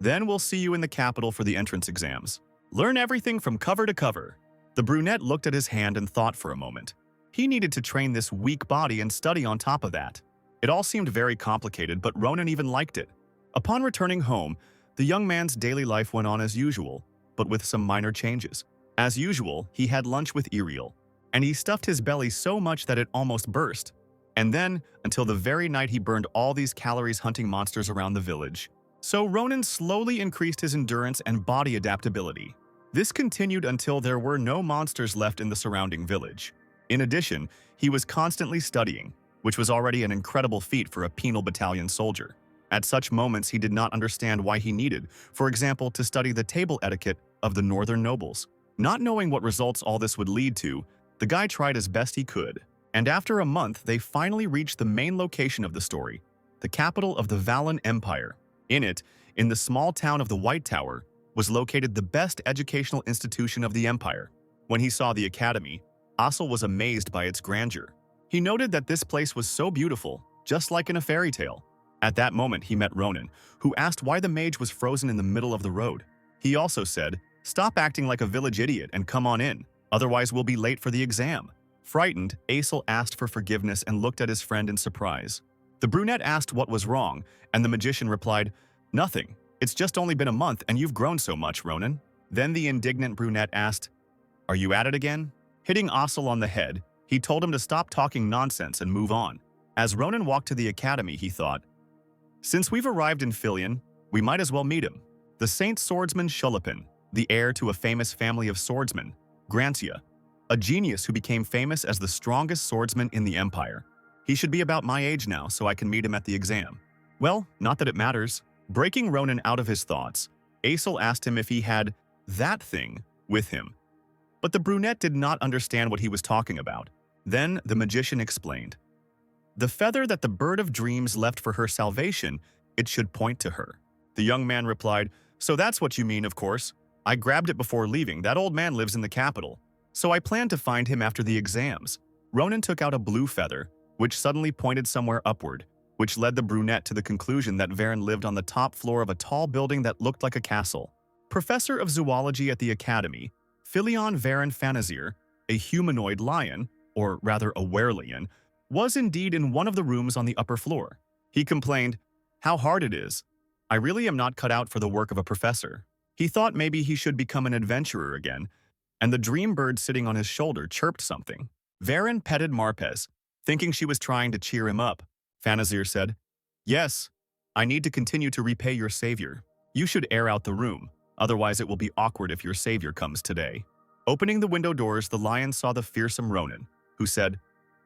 "Then we'll see you in the capital for the entrance exams. Learn everything from cover to cover." The brunette looked at his hand and thought for a moment. He needed to train this weak body and study on top of that. It all seemed very complicated, but Ronan even liked it. Upon returning home, the young man's daily life went on as usual, but with some minor changes. As usual, he had lunch with Iriel, and he stuffed his belly so much that it almost burst. And then, until the very night he burned all these calories hunting monsters around the village. So Ronan slowly increased his endurance and body adaptability. This continued until there were no monsters left in the surrounding village. In addition, he was constantly studying, which was already an incredible feat for a penal battalion soldier. At such moments, he did not understand why he needed, for example, to study the table etiquette of the northern nobles. Not knowing what results all this would lead to, the guy tried as best he could. And after a month, they finally reached the main location of the story, the capital of the Valen Empire. In it, in the small town of the White Tower, was located the best educational institution of the empire. When he saw the academy, Asil was amazed by its grandeur. He noted that this place was so beautiful, just like in a fairy tale. At that moment, he met Ronan, who asked why the mage was frozen in the middle of the road. He also said, "Stop acting like a village idiot and come on in, otherwise we'll be late for the exam." Frightened, Asil asked for forgiveness and looked at his friend in surprise. The brunette asked what was wrong, and the magician replied, "Nothing. It's just only been a month and you've grown so much, Ronan." Then the indignant brunette asked, "Are you at it again?" Hitting Asil on the head, He told him to stop talking nonsense and move on. As Ronan walked to the academy, he thought, since we've arrived in Philion, we might as well meet him. The Saint Swordsman Shulapin, the heir to a famous family of swordsmen, Grantia, a genius who became famous as the strongest swordsman in the Empire. He should be about my age now, so I can meet him at the exam. Well, not that it matters. Breaking Ronan out of his thoughts, Asil asked him if he had that thing with him. But the brunette did not understand what he was talking about. Then the magician explained. The feather that the bird of dreams left for her salvation, it should point to her. The young man replied, so that's what you mean, of course. I grabbed it before leaving. That old man lives in the capital. So I planned to find him after the exams. Ronan took out a blue feather, which suddenly pointed somewhere upward, which led the brunette to the conclusion that Varen lived on the top floor of a tall building that looked like a castle. Professor of zoology at the academy, Philion Varen Fanazir, a humanoid lion, or rather a werelion, was indeed in one of the rooms on the upper floor. He complained, how hard it is. I really am not cut out for the work of a professor. He thought maybe he should become an adventurer again, and the dream bird sitting on his shoulder chirped something. Varen petted Marpez, thinking she was trying to cheer him up. Fanazir said, yes, I need to continue to repay your savior. You should air out the room, otherwise it will be awkward if your savior comes today. Opening the window doors, the lion saw the fearsome Ronan, who said,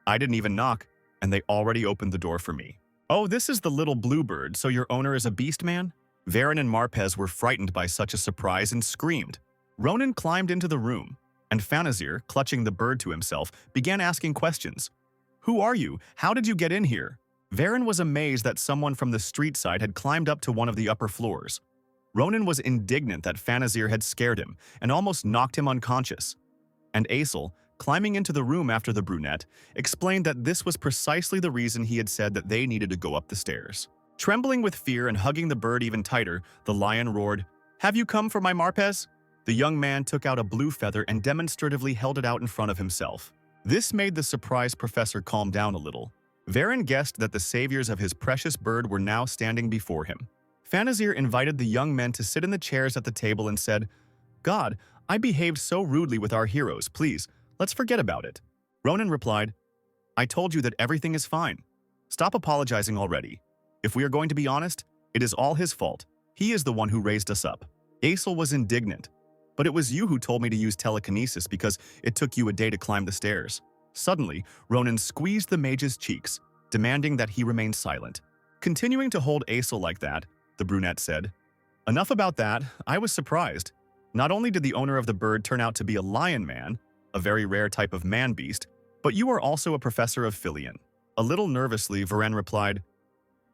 I didn't even knock, and they already opened the door for me. Oh, this is the little bluebird, so your owner is a beast man? Varen and Marpez were frightened by such a surprise and screamed. Ronan climbed into the room, and Fanazir, clutching the bird to himself, began asking questions. Who are you? How did you get in here? Varen was amazed that someone from the street side had climbed up to one of the upper floors. Ronan was indignant that Fanazir had scared him and almost knocked him unconscious. And Asil, climbing into the room after the brunette, explained that this was precisely the reason he had said that they needed to go up the stairs. Trembling with fear and hugging the bird even tighter, the lion roared, Have you come for my Marpez? The young man took out a blue feather and demonstratively held it out in front of himself. This made the surprised professor calm down a little. Varen guessed that the saviors of his precious bird were now standing before him. Fanazir invited the young men to sit in the chairs at the table and said, God, I behaved so rudely with our heroes, please, let's forget about it. Ronan replied, I told you that everything is fine. Stop apologizing already. If we are going to be honest, it is all his fault. He is the one who raised us up. Asil was indignant. But it was you who told me to use telekinesis because it took you a day to climb the stairs. Suddenly, Ronan squeezed the mage's cheeks, demanding that he remain silent. Continuing to hold Asil like that, the brunette said, Enough about that, I was surprised. Not only did the owner of the bird turn out to be a lion man, a very rare type of man-beast, but you are also a professor of Philion. A little nervously, Varen replied,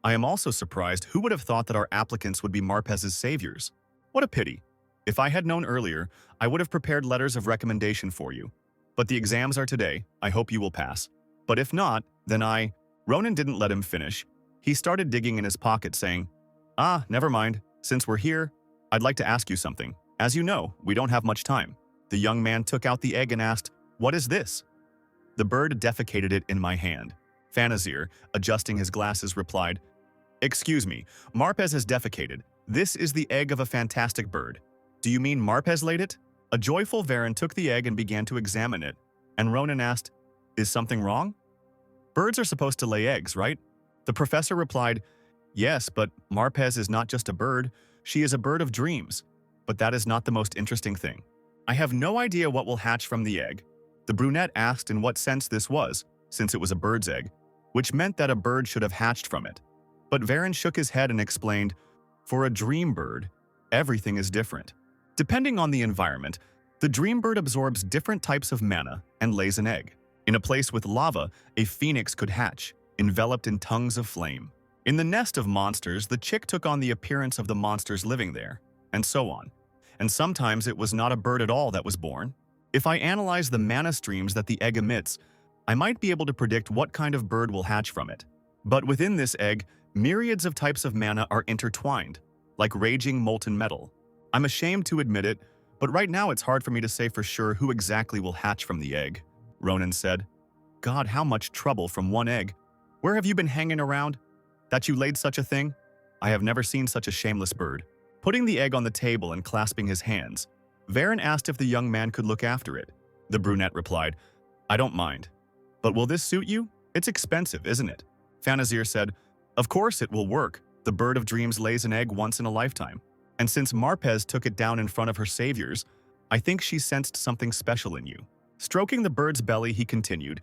I am also surprised. Who would have thought that our applicants would be Marpez's saviors? What a pity. If I had known earlier, I would have prepared letters of recommendation for you. But the exams are today. I hope you will pass. But if not, then Ronan didn't let him finish. He started digging in his pocket, saying, never mind. Since we're here, I'd like to ask you something. As you know, we don't have much time. The young man took out the egg and asked, What is this? The bird defecated it in my hand. Fanazir, adjusting his glasses, replied, Excuse me, Marpez has defecated. This is the egg of a fantastic bird. Do you mean Marpez laid it? A joyful Varen took the egg and began to examine it, and Ronan asked, Is something wrong? Birds are supposed to lay eggs, right? The professor replied, Yes, but Marpez is not just a bird, she is a bird of dreams. But that is not the most interesting thing. I have no idea what will hatch from the egg. The brunette asked in what sense this was, since it was a bird's egg, which meant that a bird should have hatched from it. But Varen shook his head and explained, For a dream bird, everything is different. Depending on the environment, the dream bird absorbs different types of mana and lays an egg. In a place with lava, a phoenix could hatch, enveloped in tongues of flame. In the nest of monsters, the chick took on the appearance of the monsters living there, and so on. And sometimes it was not a bird at all that was born. If I analyze the mana streams that the egg emits, I might be able to predict what kind of bird will hatch from it. But within this egg, myriads of types of mana are intertwined, like raging molten metal. I'm ashamed to admit it, but right now it's hard for me to say for sure who exactly will hatch from the egg. Ronan said, God, how much trouble from one egg. Where have you been hanging around? That you laid such a thing? I have never seen such a shameless bird. Putting the egg on the table and clasping his hands, Varen asked if the young man could look after it. The brunette replied, I don't mind. But will this suit you? It's expensive, isn't it? Fanazir said, Of course it will work. The bird of dreams lays an egg once in a lifetime. And since Marpez took it down in front of her saviors, I think she sensed something special in you. Stroking the bird's belly, he continued,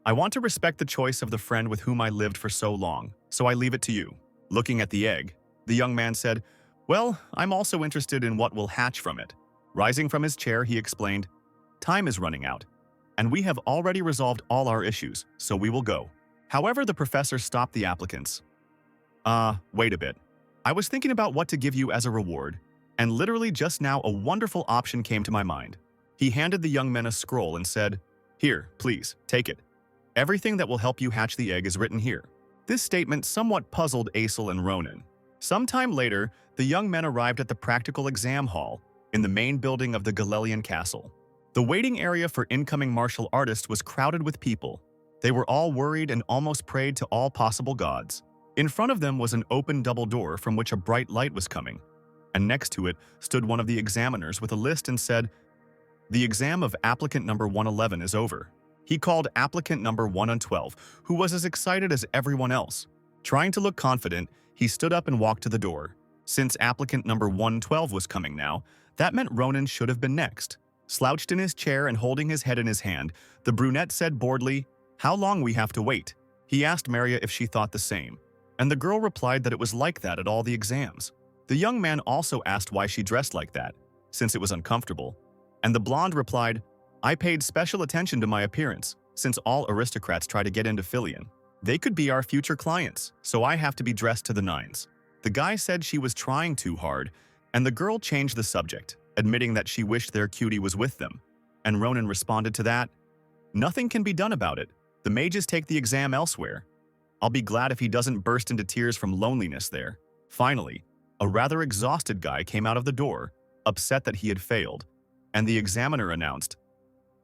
I want to respect the choice of the friend with whom I lived for so long, so I leave it to you. Looking at the egg, the young man said, Well, I'm also interested in what will hatch from it. Rising from his chair, he explained, Time is running out, and we have already resolved all our issues, so we will go. However, the professor stopped the applicants. Wait a bit. I was thinking about what to give you as a reward, and literally just now a wonderful option came to my mind. He handed the young men a scroll and said, Here, please, take it. Everything that will help you hatch the egg is written here. This statement somewhat puzzled Asil and Ronan. Sometime later, the young men arrived at the practical exam hall in the main building of the Galelian castle. The waiting area for incoming martial artists was crowded with people. They were all worried and almost prayed to all possible gods. In front of them was an open double door from which a bright light was coming, and next to it stood one of the examiners with a list and said, The exam of applicant number 111 is over. He called applicant number 112, who was as excited as everyone else. Trying to look confident, he stood up and walked to the door. Since applicant number 112 was coming now, that meant Ronan should have been next. Slouched in his chair and holding his head in his hand, the brunette said boredly, How long we have to wait? He asked Maria if she thought the same, and the girl replied that it was like that at all the exams. The young man also asked why she dressed like that, since it was uncomfortable, and the blonde replied, I paid special attention to my appearance, since all aristocrats try to get into Filion. They could be our future clients, so I have to be dressed to the nines. The guy said she was trying too hard, and the girl changed the subject, admitting that she wished their cutie was with them. And Ronan responded to that, Nothing can be done about it. The mages take the exam elsewhere. I'll be glad if he doesn't burst into tears from loneliness there. Finally, a rather exhausted guy came out of the door, upset that he had failed, and the examiner announced,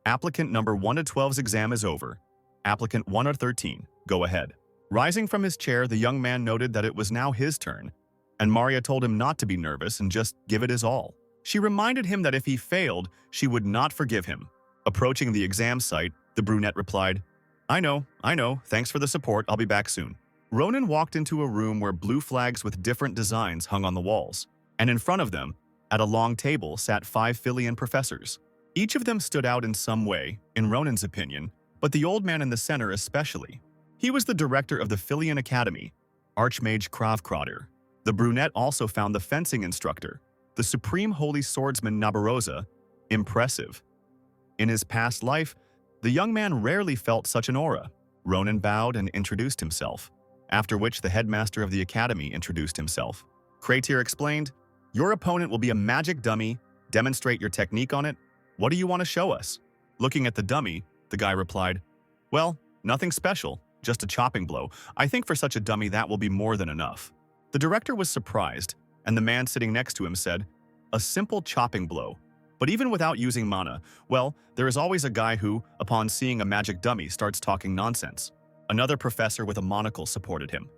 Applicant number 112's exam is over. Applicant 113, go ahead. Rising from his chair, the young man noted that it was now his turn, and Maria told him not to be nervous and just give it his all. She reminded him that if he failed, she would not forgive him. Approaching the exam site, the brunette replied, I know, thanks for the support, I'll be back soon. Ronan walked into a room where blue flags with different designs hung on the walls, and in front of them, at a long table, sat 5 Filion professors. Each of them stood out in some way, in Ronan's opinion, but the old man in the center especially. He was the director of the Filion Academy, Archmage Kravkrader. The brunette also found the fencing instructor, the supreme holy swordsman Nabarosa, impressive. In his past life, the young man rarely felt such an aura. Ronan bowed and introduced himself, after which the headmaster of the academy introduced himself. Kratir explained, Your opponent will be a magic dummy, demonstrate your technique on it. What do you want to show us? Looking at the dummy, the guy replied, Well, nothing special, just a chopping blow. I think for such a dummy that will be more than enough. The director was surprised, and the man sitting next to him said, A simple chopping blow. But even without using mana, well, there is always a guy who, upon seeing a magic dummy, starts talking nonsense. Another professor with a monocle supported him.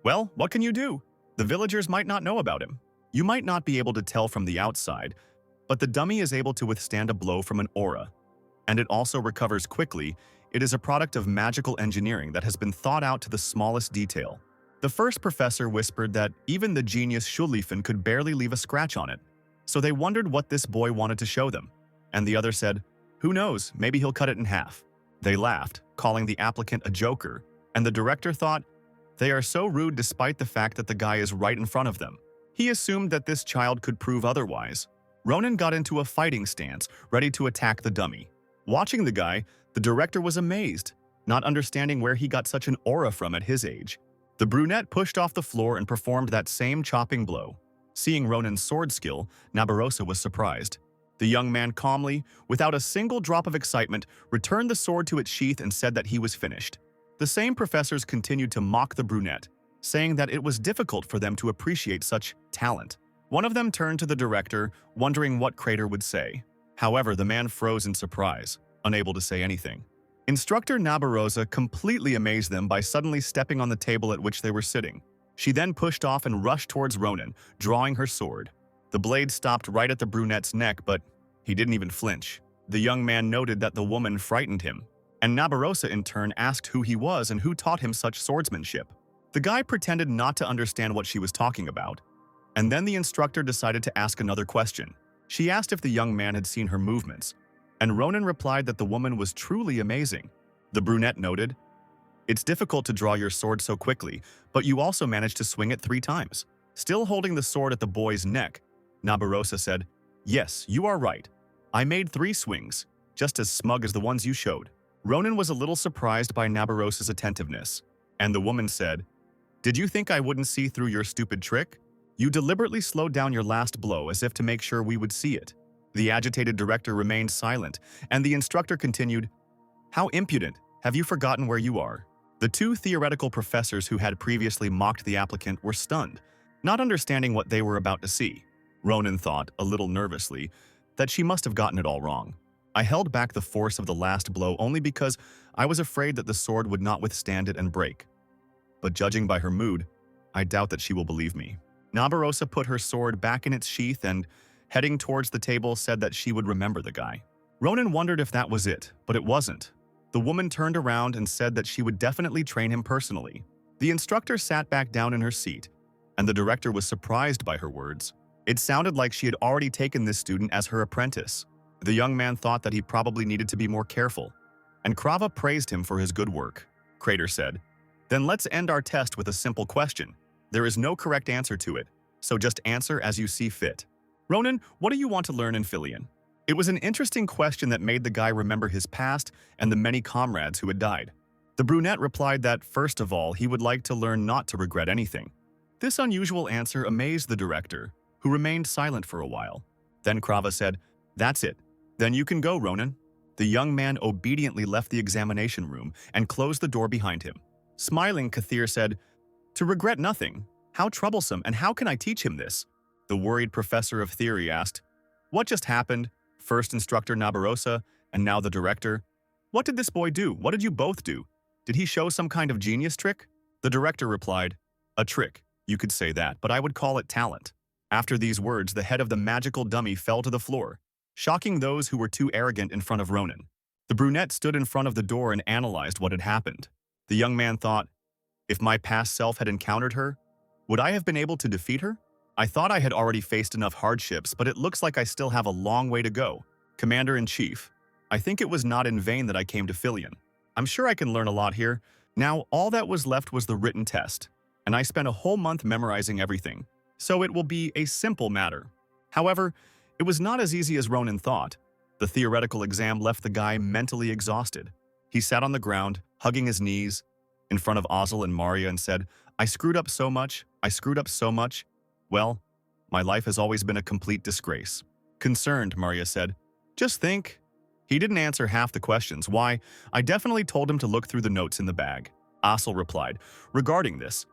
Well, what can you do? The villagers might not know about him. You might not be able to tell from the outside, but the dummy is able to withstand a blow from an aura. And it also recovers quickly. It is a product of magical engineering that has been thought out to the smallest detail. The first professor whispered that even the genius Schulliefen could barely leave a scratch on it. So they wondered what this boy wanted to show them. And the other said, Who knows, maybe he'll cut it in half. They laughed, calling the applicant a joker, and the director thought, They are so rude despite the fact that the guy is right in front of them. He assumed that this child could prove otherwise. Ronan got into a fighting stance, ready to attack the dummy. Watching the guy, the director was amazed, not understanding where he got such an aura from at his age. The brunette pushed off the floor and performed that same chopping blow. Seeing Ronan's sword skill, Nabarosa was surprised. The young man calmly, without a single drop of excitement, returned the sword to its sheath and said that he was finished. The same professors continued to mock the brunette, saying that it was difficult for them to appreciate such talent. One of them turned to the director, wondering what Krater would say. However, the man froze in surprise, unable to say anything. Instructor Nabarosa completely amazed them by suddenly stepping on the table at which they were sitting. She then pushed off and rushed towards Ronan, drawing her sword. The blade stopped right at the brunette's neck, but he didn't even flinch. The young man noted that the woman frightened him. And Nabarosa in turn asked who he was and who taught him such swordsmanship. The guy pretended not to understand what she was talking about, and then the instructor decided to ask another question. She asked if the young man had seen her movements, and Ronan replied that the woman was truly amazing. The brunette noted, "It's difficult to draw your sword so quickly, but you also managed to swing it 3 times." Still holding the sword at the boy's neck, Nabarosa said, "Yes, you are right. I made 3 swings, just as smug as the ones you showed." Ronan was a little surprised by Nabarosa's attentiveness, and the woman said, "Did you think I wouldn't see through your stupid trick? You deliberately slowed down your last blow as if to make sure we would see it." The agitated director remained silent, and the instructor continued, "How impudent! Have you forgotten where you are?" The 2 theoretical professors who had previously mocked the applicant were stunned, not understanding what they were about to see. Ronan thought, a little nervously, that she must have gotten it all wrong. "I held back the force of the last blow only because I was afraid that the sword would not withstand it and break. But judging by her mood, I doubt that she will believe me." Nabarosa put her sword back in its sheath and, heading towards the table, said that she would remember the guy. Ronan wondered if that was it, but it wasn't. The woman turned around and said that she would definitely train him personally. The instructor sat back down in her seat, and the director was surprised by her words. It sounded like she had already taken this student as her apprentice. The young man thought that he probably needed to be more careful, and Krava praised him for his good work. Crater said, "Then let's end our test with a simple question. There is no correct answer to it, so just answer as you see fit. Ronan, what do you want to learn in Filian?" It was an interesting question that made the guy remember his past and the many comrades who had died. The brunette replied that, first of all, he would like to learn not to regret anything. This unusual answer amazed the director, who remained silent for a while. Then Krava said, "That's it. Then you can go, Ronan." The young man obediently left the examination room and closed the door behind him. Smiling, Kathir said, "To regret nothing. How troublesome, and how can I teach him this?" The worried professor of theory asked, "What just happened?" First instructor Nabarosa, and now the director. "What did this boy do? What did you both do? Did he show some kind of genius trick?" The director replied, "A trick. You could say that, but I would call it talent." After these words, the head of the magical dummy fell to the floor, shocking those who were too arrogant in front of Ronan. The brunette stood in front of the door and analyzed what had happened. The young man thought, if my past self had encountered her, would I have been able to defeat her? I thought I had already faced enough hardships, but it looks like I still have a long way to go. Commander-in-Chief, I think it was not in vain that I came to Filian. I'm sure I can learn a lot here. Now, all that was left was the written test, and I spent a whole month memorizing everything, so it will be a simple matter. However, it was not as easy as Ronan thought. The theoretical exam left the guy mentally exhausted. He sat on the ground, hugging his knees, in front of Asil and Maria and said, I screwed up so much. Well, my life has always been a complete disgrace. Concerned, Maria said, just think. He didn't answer half the questions. Why, I definitely told him to look through the notes in the bag. Asil replied, regarding this.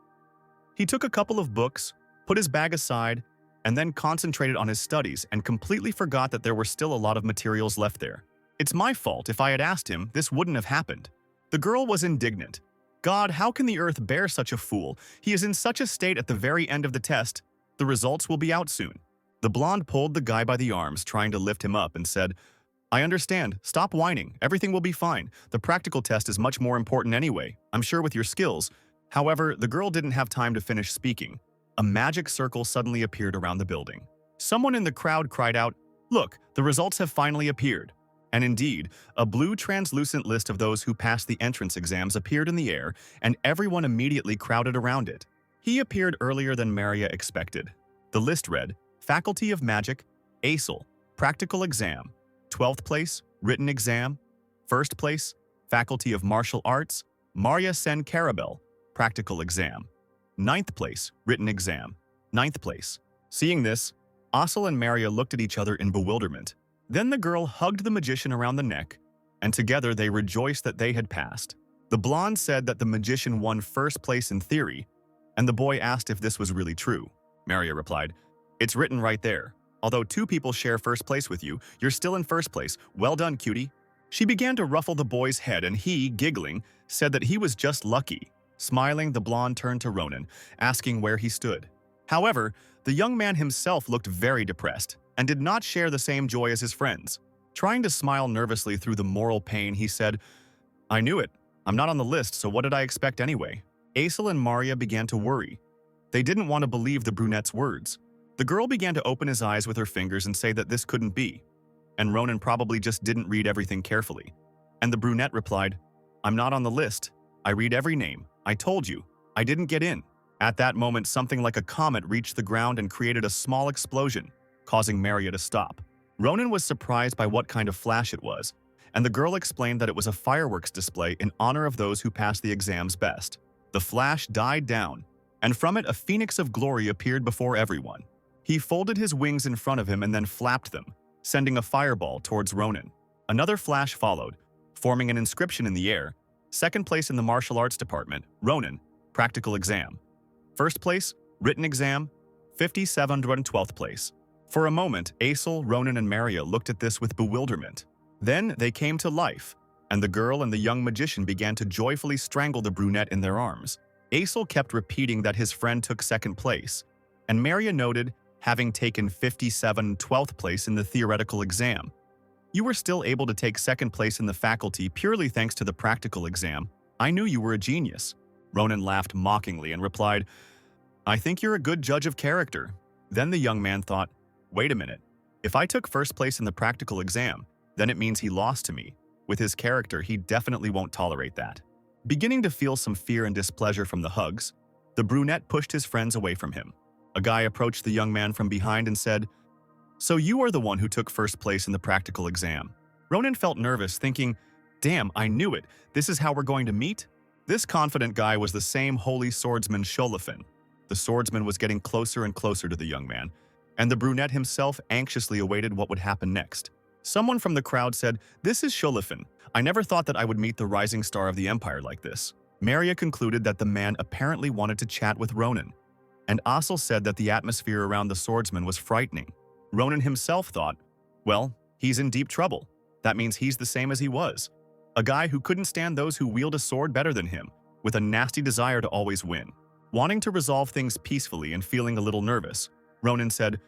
He took a couple of books, put his bag aside, and then concentrated on his studies and completely forgot that there were still a lot of materials left there. It's my fault. If I had asked him, this wouldn't have happened. The girl was indignant. God, how can the earth bear such a fool? He is in such a state at the very end of the test. The results will be out soon. The blonde pulled the guy by the arms, trying to lift him up, and said, I understand. Stop whining. Everything will be fine. The practical test is much more important anyway. I'm sure with your skills. However, the girl didn't have time to finish speaking. A magic circle suddenly appeared around the building. Someone in the crowd cried out, Look, the results have finally appeared. And indeed, a blue translucent list of those who passed the entrance exams appeared in the air, and everyone immediately crowded around it. He appeared earlier than Maria expected. The list read, Faculty of Magic, Asil, Practical Exam, 12th place, Written Exam, 1st place, Faculty of Martial Arts, Maria Sen Carabel, Practical Exam, 9th place, Written Exam, 9th place. Seeing this, Asil and Maria looked at each other in bewilderment. Then the girl hugged the magician around the neck, and together they rejoiced that they had passed. The blonde said that the magician won 1st place in theory, and the boy asked if this was really true. Maria replied, It's written right there. Although 2 people share 1st place with you, you're still in 1st place. Well done, cutie. She began to ruffle the boy's head, and he, giggling, said that he was just lucky. Smiling, the blonde turned to Ronan, asking where he stood. However, the young man himself looked very depressed and did not share the same joy as his friends. Trying to smile nervously through the moral pain, he said, I knew it. I'm not on the list, so what did I expect anyway? Asil and Maria began to worry. They didn't want to believe the brunette's words. The girl began to open his eyes with her fingers and say that this couldn't be. And Ronan probably just didn't read everything carefully. And the brunette replied, I'm not on the list. I read every name. I told you. I didn't get in. At that moment, something like a comet reached the ground and created a small explosion, causing Maria to stop. Ronan was surprised by what kind of flash it was, and the girl explained that it was a fireworks display in honor of those who passed the exams best. The flash died down, and from it a phoenix of glory appeared before everyone. He folded his wings in front of him and then flapped them, sending a fireball towards Ronan. Another flash followed, forming an inscription in the air. Second place in the martial arts department, Ronan, practical exam. First place, written exam, 5712th place. For a moment, Asil, Ronan, and Maria looked at this with bewilderment. Then they came to life, and the girl and the young magician began to joyfully strangle the brunette in their arms. Asil kept repeating that his friend took second place, and Maria noted having taken 5712th place in the theoretical exam. You were still able to take second place in the faculty purely thanks to the practical exam. I knew you were a genius. Ronan laughed mockingly and replied, I think you're a good judge of character. Then the young man thought, wait a minute. If I took first place in the practical exam, then it means he lost to me. With his character, he definitely won't tolerate that. Beginning to feel some fear and displeasure from the hugs, the brunette pushed his friends away from him. A guy approached the young man from behind and said, So you are the one who took first place in the practical exam. Ronan felt nervous, thinking, damn, I knew it. This is how we're going to meet? This confident guy was the same holy swordsman Sholofin. The swordsman was getting closer and closer to the young man, and the brunette himself anxiously awaited what would happen next. Someone from the crowd said, This is Sholofin. I never thought that I would meet the rising star of the empire like this. Maria concluded that the man apparently wanted to chat with Ronan, and Asil said that the atmosphere around the swordsman was frightening. Ronan himself thought, well, he's in deep trouble. That means he's the same as he was. A guy who couldn't stand those who wield a sword better than him, with a nasty desire to always win. Wanting to resolve things peacefully and feeling a little nervous, Ronan said,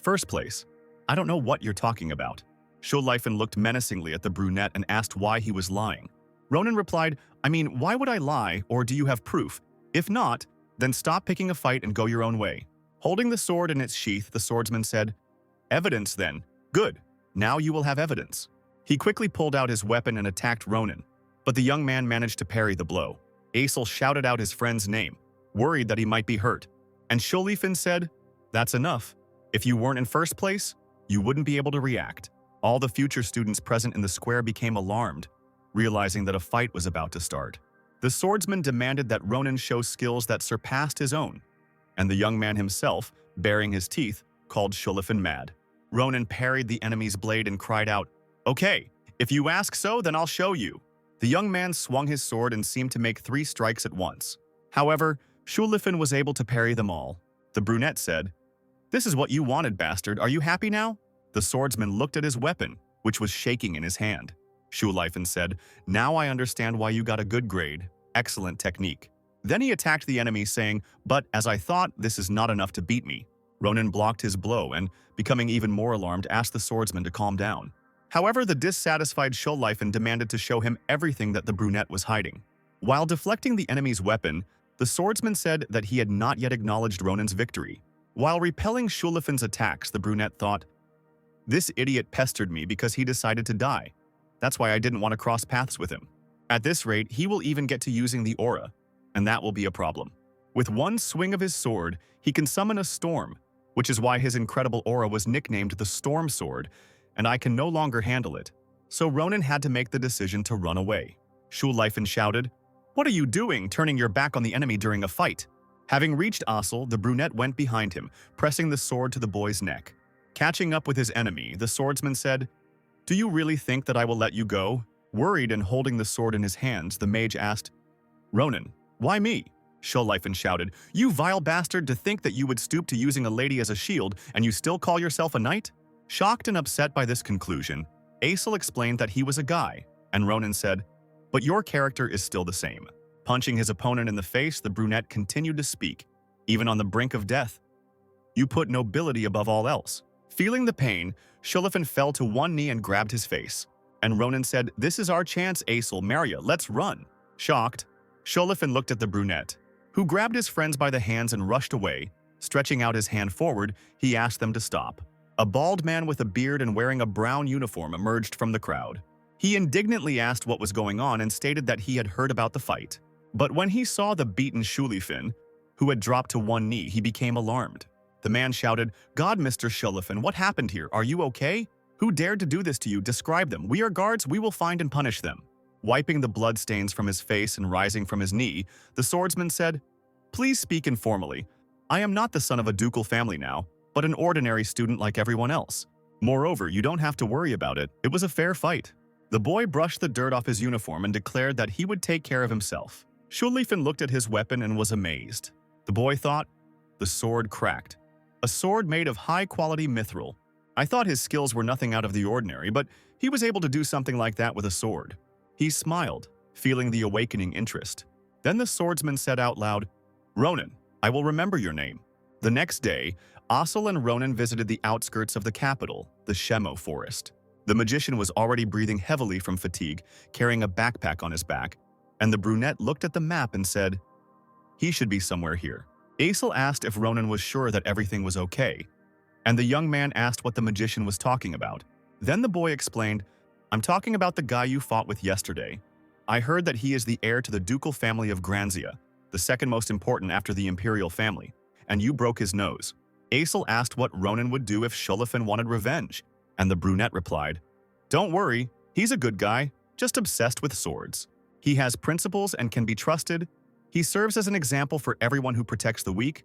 First place, I don't know what you're talking about. Sholofin looked menacingly at the brunette and asked why he was lying. Ronan replied, I mean, why would I lie, or do you have proof? If not, then stop picking a fight and go your own way. Holding the sword in its sheath, the swordsman said, Evidence then. Good. Now you will have evidence. He quickly pulled out his weapon and attacked Ronan, but the young man managed to parry the blow. Asil shouted out his friend's name, worried that he might be hurt, and Sholofin said, That's enough. If you weren't in first place, you wouldn't be able to react. All the future students present in the square became alarmed, realizing that a fight was about to start. The swordsman demanded that Ronan show skills that surpassed his own, and the young man himself, baring his teeth, called Sholofin mad. Ronan parried the enemy's blade and cried out, Okay, if you ask so, then I'll show you. The young man swung his sword and seemed to make 3 strikes at once. However, Sholofin was able to parry them all. The brunette said, This is what you wanted, bastard. Are you happy now? The swordsman looked at his weapon, which was shaking in his hand. Sholofin said, Now I understand why you got a good grade. Excellent technique. Then he attacked the enemy, saying, But as I thought, this is not enough to beat me. Ronan blocked his blow and, becoming even more alarmed, asked the swordsman to calm down. However, the dissatisfied Sholofin demanded to show him everything that the brunette was hiding. While deflecting the enemy's weapon, the swordsman said that he had not yet acknowledged Ronan's victory. While repelling Sholofin's attacks, the brunette thought, This idiot pestered me because he decided to die. That's why I didn't want to cross paths with him. At this rate, he will even get to using the aura, and that will be a problem. With one swing of his sword, he can summon a storm, which is why his incredible aura was nicknamed the Storm Sword, and I can no longer handle it. So Ronan had to make the decision to run away. Sholofin shouted, What are you doing, turning your back on the enemy during a fight? Having reached Asil, the brunette went behind him, pressing the sword to the boy's neck. Catching up with his enemy, the swordsman said, Do you really think that I will let you go? Worried and holding the sword in his hands, the mage asked, Ronan, why me? Sholofin shouted, You vile bastard, to think that you would stoop to using a lady as a shield and you still call yourself a knight? Shocked and upset by this conclusion, Asil explained that he was a guy, and Ronan said, But your character is still the same. Punching his opponent in the face, the brunette continued to speak, even on the brink of death. You put nobility above all else. Feeling the pain, Sholofin fell to one knee and grabbed his face. and Ronan said, "This is our chance, Asil, Maria, let's run." Shocked, Sholifin looked at the brunette, who grabbed his friends by the hands and rushed away. Stretching out his hand forward, he asked them to stop. A bald man with a beard and wearing a brown uniform emerged from the crowd. He indignantly asked what was going on and stated that he had heard about the fight. But when he saw the beaten Shulifin, who had dropped to one knee, he became alarmed. The man shouted, "God, Mr. Shulifin, what happened here? Are you okay? Who dared to do this to you? Describe them. We are guards, we will find and punish them." Wiping the bloodstains from his face and rising from his knee, the swordsman said, "Please speak informally. I am not the son of a ducal family now, but an ordinary student like everyone else. Moreover, you don't have to worry about it. It was a fair fight." The boy brushed the dirt off his uniform and declared that he would take care of himself. Shulifin looked at his weapon and was amazed. The boy thought, the sword cracked. A sword made of high-quality mithril. I thought his skills were nothing out of the ordinary, but he was able to do something like that with a sword. He smiled, feeling the awakening interest. Then the swordsman said out loud, "Ronan, I will remember your name." The next day, Asil and Ronan visited the outskirts of the capital, the Shemo forest. The magician was already breathing heavily from fatigue, carrying a backpack on his back, and the brunette looked at the map and said, "He should be somewhere here." Asil asked if Ronan was sure that everything was okay, and the young man asked what the magician was talking about. Then the boy explained, "I'm talking about the guy you fought with yesterday. I heard that he is the heir to the ducal family of Granzia, the second most important after the imperial family, and you broke his nose." Asil asked what Ronan would do if Sholifin wanted revenge, and the brunette replied, "Don't worry, he's a good guy, just obsessed with swords. He has principles and can be trusted. He serves as an example for everyone who protects the weak.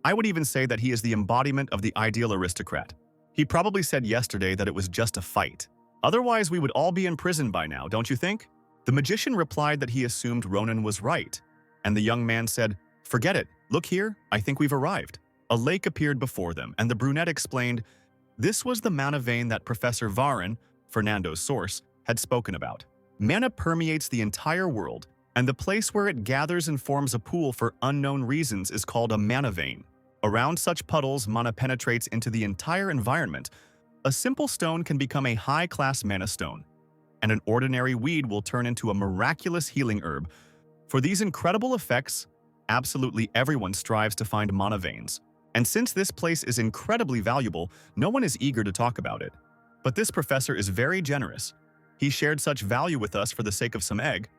I would even say that he is the embodiment of the ideal aristocrat. He probably said yesterday that it was just a fight. Otherwise, we would all be in prison by now, don't you think?" The magician replied that he assumed Ronan was right, and the young man said, "Forget it. Look here, I think we've arrived." A lake appeared before them, and the brunette explained, this was the mana vein that Professor Varin, Fernando's source, had spoken about. Mana permeates the entire world, and the place where it gathers and forms a pool for unknown reasons is called a mana vein. Around such puddles, mana penetrates into the entire environment. A simple stone can become a high-class mana stone, and an ordinary weed will turn into a miraculous healing herb. For these incredible effects, absolutely everyone strives to find mana veins. And since this place is incredibly valuable, no one is eager to talk about it. But this professor is very generous. He shared such value with us for the sake of some egg.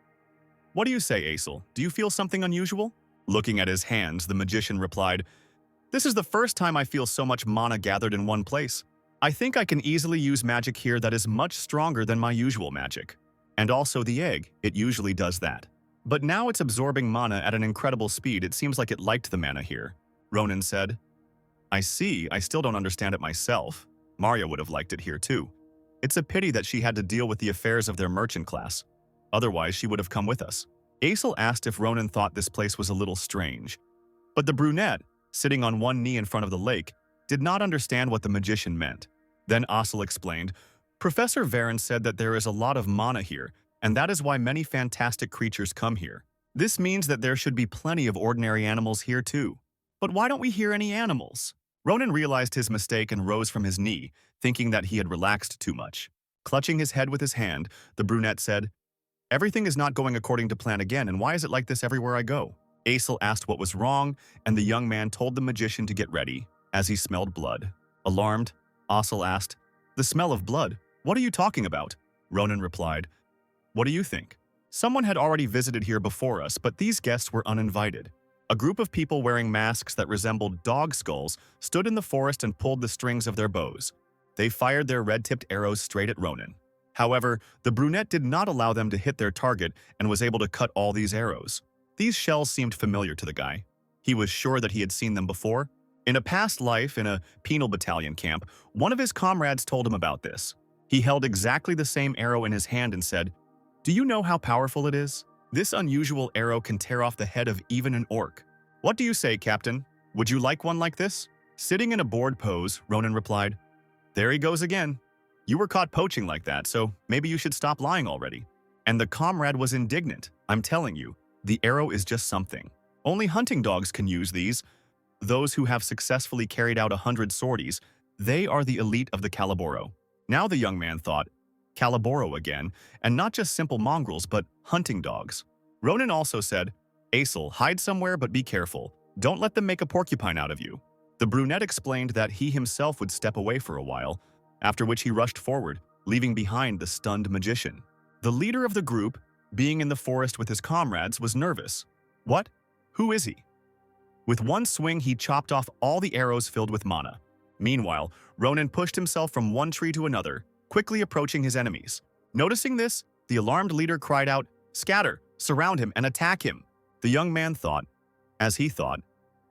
What do you say, Asil? Do you feel something unusual? Looking at his hands, the magician replied, "This is the first time I feel so much mana gathered in one place. I think I can easily use magic here that is much stronger than my usual magic. And also the egg, it usually does that. But now it's absorbing mana at an incredible speed. It seems like it liked the mana here." Ronan said, "I see, I still don't understand it myself. Maria would have liked it here too. It's a pity that she had to deal with the affairs of their merchant class. Otherwise, she would have come with us." Asil asked if Ronan thought this place was a little strange. But the brunette, sitting on one knee in front of the lake, did not understand what the magician meant. Then Asil explained, "Professor Varin said that there is a lot of mana here, and that is why many fantastic creatures come here. This means that there should be plenty of ordinary animals here too. But why don't we hear any animals?" Ronan realized his mistake and rose from his knee, thinking that he had relaxed too much. Clutching his head with his hand, the brunette said, "Everything is not going according to plan again, and why is it like this everywhere I go?" Asil asked what was wrong, and the young man told the magician to get ready, as he smelled blood. Alarmed, Asil asked, "The smell of blood? What are you talking about?" Ronan replied, "What do you think? Someone had already visited here before us, but these guests were uninvited. A group of people wearing masks that resembled dog skulls stood in the forest and pulled the strings of their bows. They fired their red-tipped arrows straight at Ronan. However, the brunette did not allow them to hit their target and was able to cut all these arrows. These shells seemed familiar to the guy. He was sure that he had seen them before. In a past life in a penal battalion camp, one of his comrades told him about this. He held exactly the same arrow in his hand and said, "Do you know how powerful it is? This unusual arrow can tear off the head of even an orc. What do you say, Captain? Would you like one like this?" Sitting in a bored pose, Ronan replied, "There he goes again. You were caught poaching like that, so maybe you should stop lying already." And the comrade was indignant. "I'm telling you, the arrow is just something. Only hunting dogs can use these. Those who have successfully carried out 100 sorties, they are the elite of the Calaboro." Now the young man thought, Caliboro again, and not just simple mongrels, but hunting dogs. Ronan also said, Asil, hide somewhere but be careful. Don't let them make a porcupine out of you. The brunette explained that he himself would step away for a while, after which he rushed forward, leaving behind the stunned magician. The leader of the group, being in the forest with his comrades, was nervous. What? Who is he? With one swing, he chopped off all the arrows filled with mana. Meanwhile, Ronan pushed himself from one tree to another, quickly approaching his enemies. Noticing this, the alarmed leader cried out, Scatter, surround him, and attack him. The young man thought, as he thought,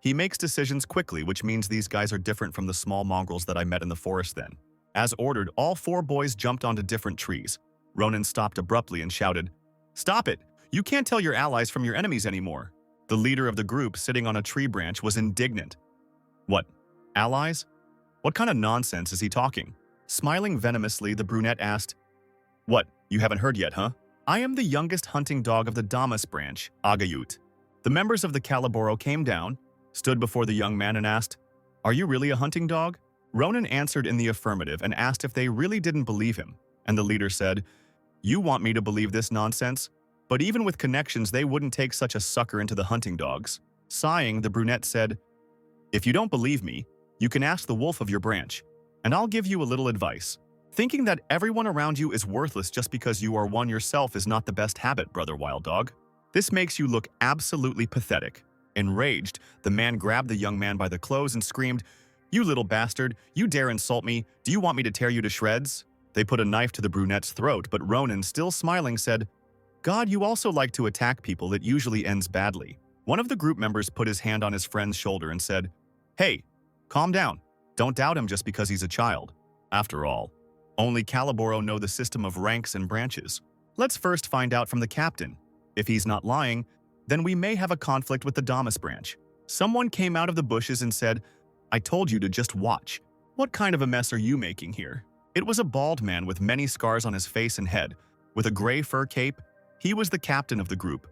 he makes decisions quickly, which means these guys are different from the small mongrels that I met in the forest then. As ordered, all 4 boys jumped onto different trees. Ronan stopped abruptly and shouted, Stop it! You can't tell your allies from your enemies anymore. The leader of the group, sitting on a tree branch, was indignant. What? Allies? What kind of nonsense is he talking? Smiling venomously, the brunette asked, What, you haven't heard yet, huh? I am the youngest hunting dog of the Damas branch, Agayut. The members of the Caliboro came down, stood before the young man and asked, Are you really a hunting dog? Ronan answered in the affirmative and asked if they really didn't believe him, and the leader said, You want me to believe this nonsense? But even with connections, they wouldn't take such a sucker into the hunting dogs. Sighing, the brunette said, If you don't believe me, you can ask the wolf of your branch, and I'll give you a little advice. Thinking that everyone around you is worthless just because you are one yourself is not the best habit, brother wild dog. This makes you look absolutely pathetic. Enraged, the man grabbed the young man by the clothes and screamed, You little bastard, you dare insult me? Do you want me to tear you to shreds? They put a knife to the brunette's throat, but Ronan, still smiling, said, God, you also like to attack people. It usually ends badly. One of the group members put his hand on his friend's shoulder and said, Hey, calm down. Don't doubt him just because he's a child. After all, only Caliboro know the system of ranks and branches. Let's first find out from the captain. If he's not lying, then we may have a conflict with the Damas branch. Someone came out of the bushes and said, I told you to just watch. What kind of a mess are you making here? It was a bald man with many scars on his face and head, with a gray fur cape. He was the captain of the group,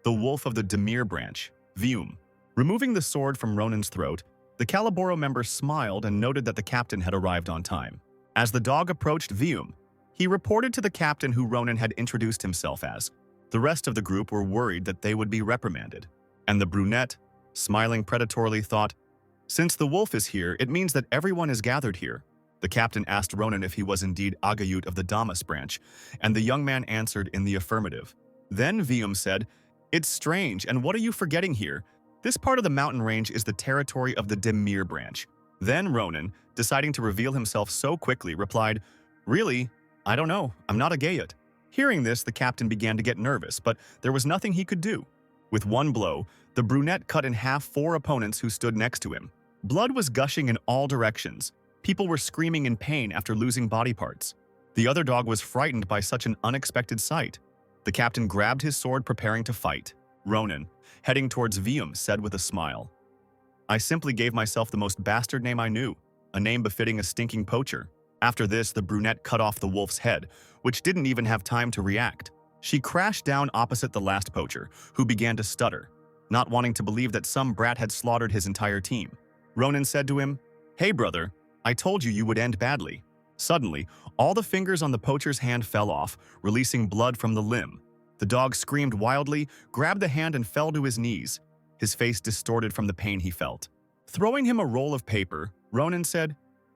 the wolf of the Demir branch, Vium. Removing the sword from Ronan's throat, the Caliboro member smiled and noted that the captain had arrived on time. As the dog approached Vium, he reported to the captain who Ronan had introduced himself as. The rest of the group were worried that they would be reprimanded, and the brunette, smiling predatorily, thought, Since the wolf is here, it means that everyone is gathered here. The captain asked Ronan if he was indeed Agayut of the Damas branch, and the young man answered in the affirmative. Then Vium said, It's strange, and what are you forgetting here? This part of the mountain range is the territory of the Demir branch. Then Ronan, deciding to reveal himself so quickly, replied, Really? I don't know. I'm not a Gayut. Hearing this, the captain began to get nervous, but there was nothing he could do. With one blow, the brunette cut in half 4 opponents who stood next to him. Blood was gushing in all directions. People were screaming in pain after losing body parts. The other dog was frightened by such an unexpected sight. The captain grabbed his sword, preparing to fight. Ronan, heading towards Vium, said with a smile, I simply gave myself the most bastard name I knew, a name befitting a stinking poacher. After this, the brunette cut off the wolf's head, which didn't even have time to react. She crashed down opposite the last poacher, who began to stutter, not wanting to believe that some brat had slaughtered his entire team. Ronan said to him, Hey brother, I told you would end badly. Suddenly, all the fingers on the poacher's hand fell off, releasing blood from the limb. The dog screamed wildly, grabbed the hand and fell to his knees, his face distorted from the pain he felt. Throwing him a roll of paper, Ronan said,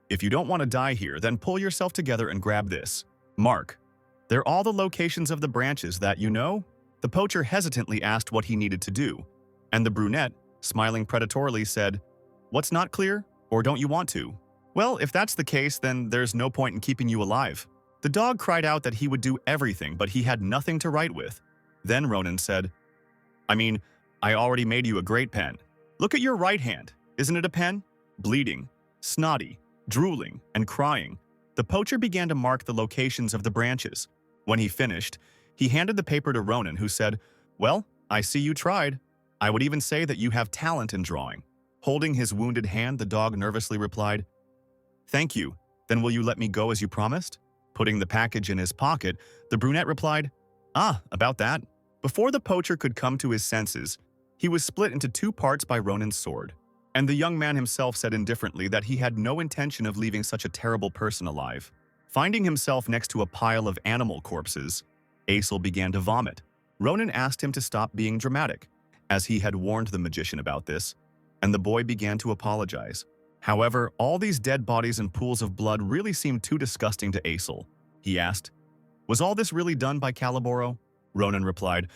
If you don't want to die here, then pull yourself together and grab this. Mark. They're all the locations of the branches that you know? The poacher hesitantly asked what he needed to do, and the brunette, smiling predatorily, said, What's not clear? Or don't you want to? Well, if that's the case, then there's no point in keeping you alive. The dog cried out that he would do everything, but he had nothing to write with. Then Ronan said, I already made you a great pen. Look at your right hand. Isn't it a pen? Bleeding, snotty, drooling, and crying. The poacher began to mark the locations of the branches. When he finished, he handed the paper to Ronan, who said, Well, I see you tried. I would even say that you have talent in drawing. Holding his wounded hand, the dog nervously replied, Thank you. Then will you let me go as you promised? Putting the package in his pocket, the brunette replied, About that. Before the poacher could come to his senses, he was split into 2 parts by Ronan's sword. And the young man himself said indifferently that he had no intention of leaving such a terrible person alive. Finding himself next to a pile of animal corpses, Asil began to vomit. Ronan asked him to stop being dramatic, as he had warned the magician about this, and the boy began to apologize. However, all these dead bodies and pools of blood really seemed too disgusting to Asil. He asked, "Was all this really done by Caliboro?" Ronan replied,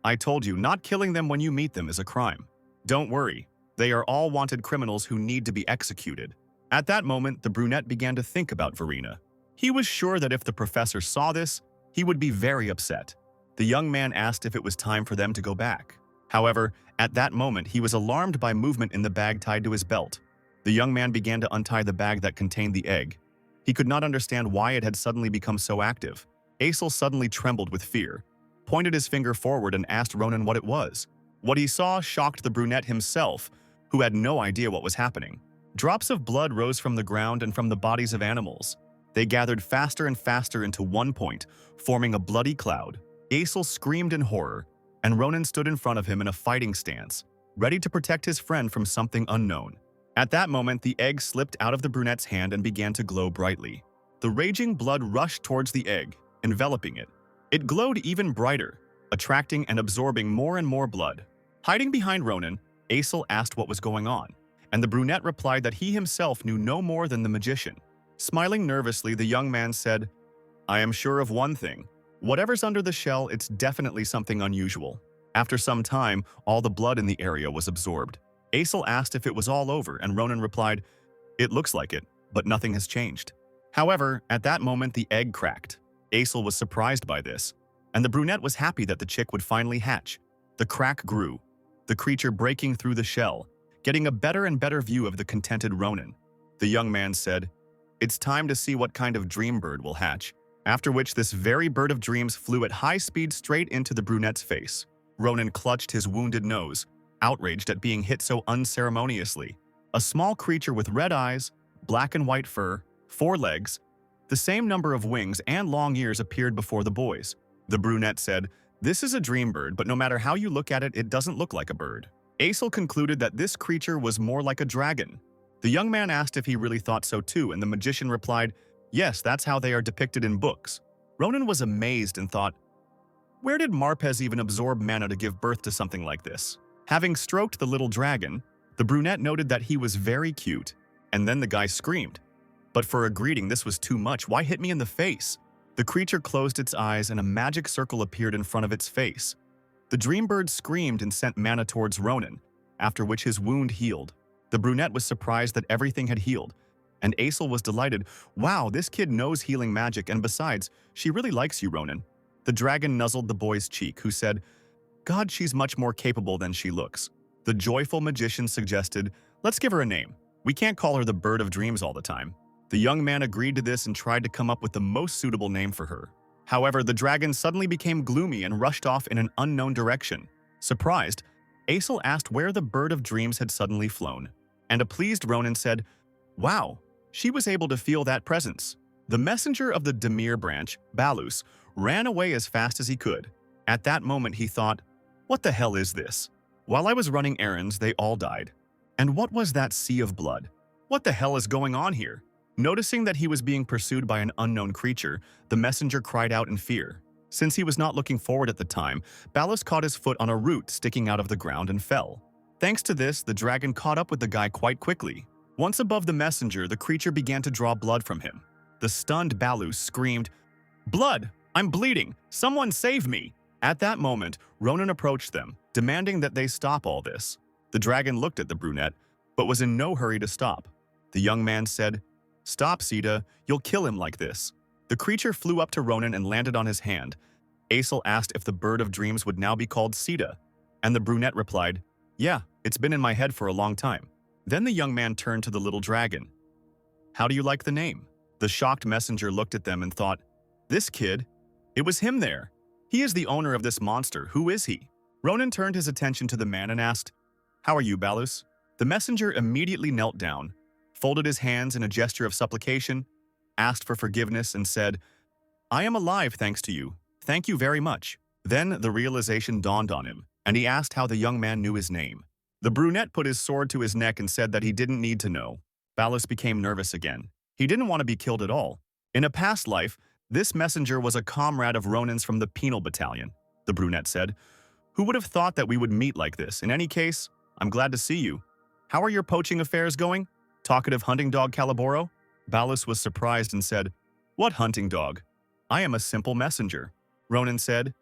"I told you, not killing them when you meet them is a crime. Don't worry, they are all wanted criminals who need to be executed." At that moment, the brunette began to think about Verena. He was sure that if the professor saw this, he would be very upset. The young man asked if it was time for them to go back. However, at that moment, he was alarmed by movement in the bag tied to his belt. The young man began to untie the bag that contained the egg. He could not understand why it had suddenly become so active. Asil suddenly trembled with fear, pointed his finger forward and asked Ronan what it was. What he saw shocked the brunette himself, who had no idea what was happening. Drops of blood rose from the ground and from the bodies of animals. They gathered faster and faster into one point, forming a bloody cloud. Asil screamed in horror, and Ronan stood in front of him in a fighting stance, ready to protect his friend from something unknown. At that moment, the egg slipped out of the brunette's hand and began to glow brightly. The raging blood rushed towards the egg, enveloping it. It glowed even brighter, attracting and absorbing more and more blood. Hiding behind Ronan, Asil asked what was going on, and the brunette replied that he himself knew no more than the magician. Smiling nervously, the young man said, "I am sure of one thing. Whatever's under the shell, it's definitely something unusual." After some time, all the blood in the area was absorbed. Asil asked if it was all over, and Ronan replied, "It looks like it, but nothing has changed." However, at that moment, the egg cracked. Asil was surprised by this, and the brunette was happy that the chick would finally hatch. The crack grew, the creature breaking through the shell, getting a better and better view of the contented Ronan. The young man said, "It's time to see what kind of dream bird will hatch," after which this very bird of dreams flew at high speed straight into the brunette's face. Ronan clutched his wounded nose, outraged at being hit so unceremoniously. A small creature with red eyes, black and white fur, 4 legs, the same number of wings and long ears appeared before the boys. The brunette said, "This is a dream bird, but no matter how you look at it, it doesn't look like a bird." Asil concluded that this creature was more like a dragon. The young man asked if he really thought so too, and the magician replied, "Yes, that's how they are depicted in books." Ronan was amazed and thought, where did Marpez even absorb mana to give birth to something like this? Having stroked the little dragon, the brunette noted that he was very cute, and then the guy screamed. But for a greeting, this was too much. Why hit me in the face? The creature closed its eyes and a magic circle appeared in front of its face. The dream bird screamed and sent mana towards Ronan, after which his wound healed. The brunette was surprised that everything had healed, and Asil was delighted. "Wow, this kid knows healing magic, and besides, she really likes you, Ronan." The dragon nuzzled the boy's cheek, who said, "God, she's much more capable than she looks." The joyful magician suggested, "Let's give her a name. We can't call her the Bird of Dreams all the time." The young man agreed to this and tried to come up with the most suitable name for her. However, the dragon suddenly became gloomy and rushed off in an unknown direction. Surprised, Asil asked where the Bird of Dreams had suddenly flown, and a pleased Ronan said, "Wow, she was able to feel that presence." The messenger of the Demir branch, Balus, ran away as fast as he could. At that moment he thought, "What the hell is this? While I was running errands, they all died. And what was that sea of blood? What the hell is going on here?" Noticing that he was being pursued by an unknown creature, the messenger cried out in fear. Since he was not looking forward at the time, Balus caught his foot on a root sticking out of the ground and fell. Thanks to this, the dragon caught up with the guy quite quickly. Once above the messenger, the creature began to draw blood from him. The stunned Balus screamed, "Blood! I'm bleeding! Someone save me!" At that moment, Ronan approached them, demanding that they stop all this. The dragon looked at the brunette, but was in no hurry to stop. The young man said, "Stop, Sita, you'll kill him like this." The creature flew up to Ronan and landed on his hand. Asil asked if the Bird of Dreams would now be called Sita, and the brunette replied, "Yeah, it's been in my head for a long time." Then the young man turned to the little dragon. "How do you like the name?" The shocked messenger looked at them and thought, "This kid? It was him there. He is the owner of this monster. Who is he?" Ronan turned his attention to the man and asked, "How are you, Balus?" The messenger immediately knelt down, folded his hands in a gesture of supplication, asked for forgiveness, and said, "I am alive thanks to you. Thank you very much." Then the realization dawned on him, and he asked how the young man knew his name. The brunette put his sword to his neck and said that he didn't need to know. Balus became nervous again. He didn't want to be killed at all. In a past life, this messenger was a comrade of Ronin's from the penal battalion, the brunette said. Who would have thought that we would meet like this? In any case, I'm glad to see you. How are your poaching affairs going? Talkative hunting dog Caliboro? Balus was surprised and said, What hunting dog? I am a simple messenger. Ronin said,